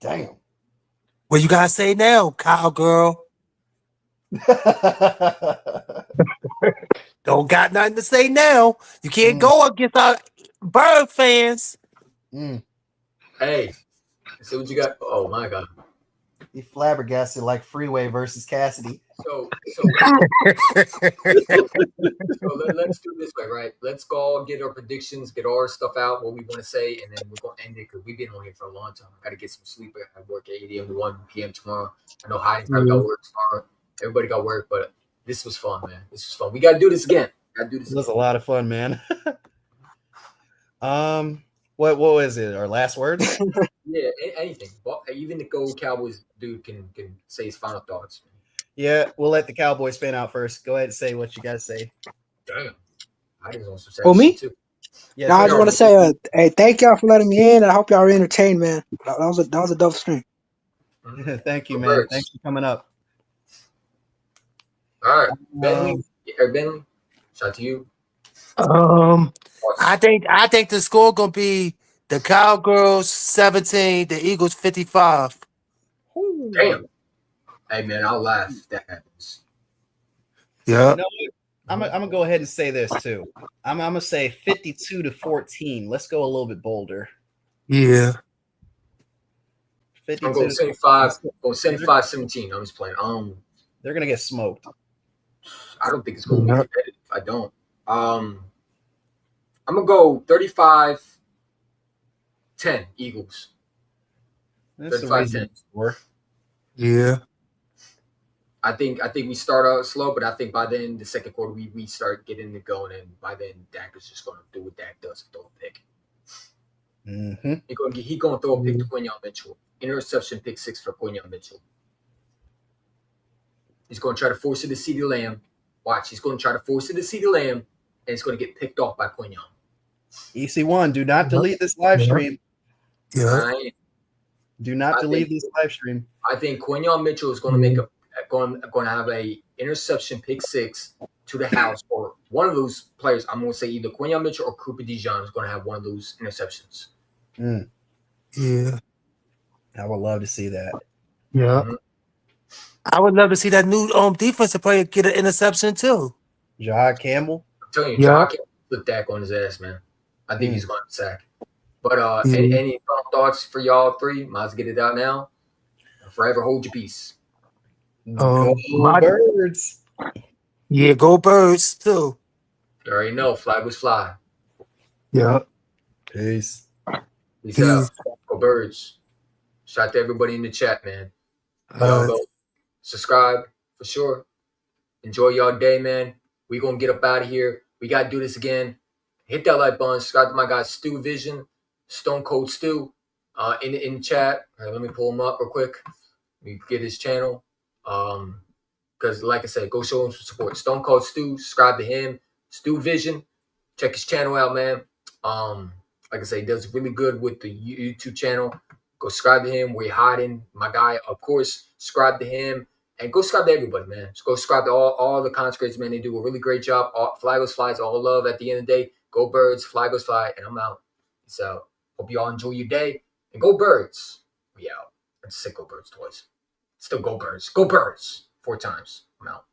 Damn. What you gotta say now, cowgirl? Don't got nothing to say now. You can't go against our bird fans. Hey, see what you got. Oh my God. He flabbergasted like Freeway versus Cassidy. So let's do it this way, right? Let's go get our predictions, get our stuff out, what we want to say, and then we're going to end it because we've been on here for a long time. I got to get some sleep. I work at 8 a.m. to 1 p.m. tomorrow. I know Heidi's probably got work tomorrow. Everybody got work, but this was fun, man. This was fun. We got to do this again. This was a lot of fun, man. What was it? Our last words? Yeah, anything. Even the Go Cowboys dude can say his final thoughts. Yeah, we'll let the Cowboys fan out first. Go ahead and say what you guys say. Damn. I just want some oh, me? too. Yeah, no, I just want to say, hey, thank y'all for letting me in. I hope y'all were entertained, man. That was a dope stream. Thank you, man. Thanks for coming up. All right, Bentley, shout out to you. I think the score gonna be the Cowgirls 17, the Eagles 55. Damn. Hey man, I'll laugh if that happens. Yeah. You know, I'm gonna go ahead and say this too. I'm gonna say 52-14. Let's go a little bit bolder. Yeah. 52 I'm going 75-17. I'm just playing. They're gonna get smoked. I don't think it's gonna be competitive. I don't. I'm gonna go 35-10 Eagles. That's 35-10. Yeah. I think we start out slow, but I think by then the second quarter we start getting it going, and by then Dak is just gonna do what Dak does, throw a pick. He's gonna throw a pick to Quinyon Mitchell. Interception, pick 6 for Quinyon Mitchell. He's gonna try to force it to CeeDee Lamb. Watch, he's gonna try to force it to CeeDee Lamb, and it's gonna get picked off by Quinyon. EC1, do not delete this live stream. Yeah. Do not delete this live stream. I think Quinyon Mitchell is going to going to have a interception pick 6 to the house, or one of those players. I'm going to say either Quinyon Mitchell or Cooper DeJean is going to have one of those interceptions. Yeah. I would love to see that. Yeah. I would love to see that new defensive player get an interception too. Jahad Campbell. I'm telling you, Jahad Campbell put Dak on his ass, man. I think he's going to sack. But any final thoughts for y'all three? Might as well get it out now. Forever hold your peace. Go Birds. Yeah, go birds too. You already know, flag was fly. Yeah. Peace. Peace Peace. out. Go birds. Shout out to everybody in the chat, man. Y'all go subscribe for sure. Enjoy y'all day, man. We gonna get up out of here. We gotta do this again. Hit that like button. Subscribe to my guy Stu Vision, Stone Cold Stu, in chat. All right, let me pull him up real quick. Let me get his channel. Because like I said, go show him some support. Stone Cold Stu, subscribe to him. Stu Vision, check his channel out, man. Like I say, he does really good with the YouTube channel. Go subscribe to him. Whereyahidin, my guy, of course. Subscribe to him. And go subscribe to everybody, man. Just go subscribe to all the content creators, man. They do a really great job. Fly goes flies, all love at the end of the day. Go birds, fly goes fly, and I'm out. So hope you all enjoy your day. And go birds. We out. I just said go birds twice. Still go birds. Go birds. 4 times. I'm out.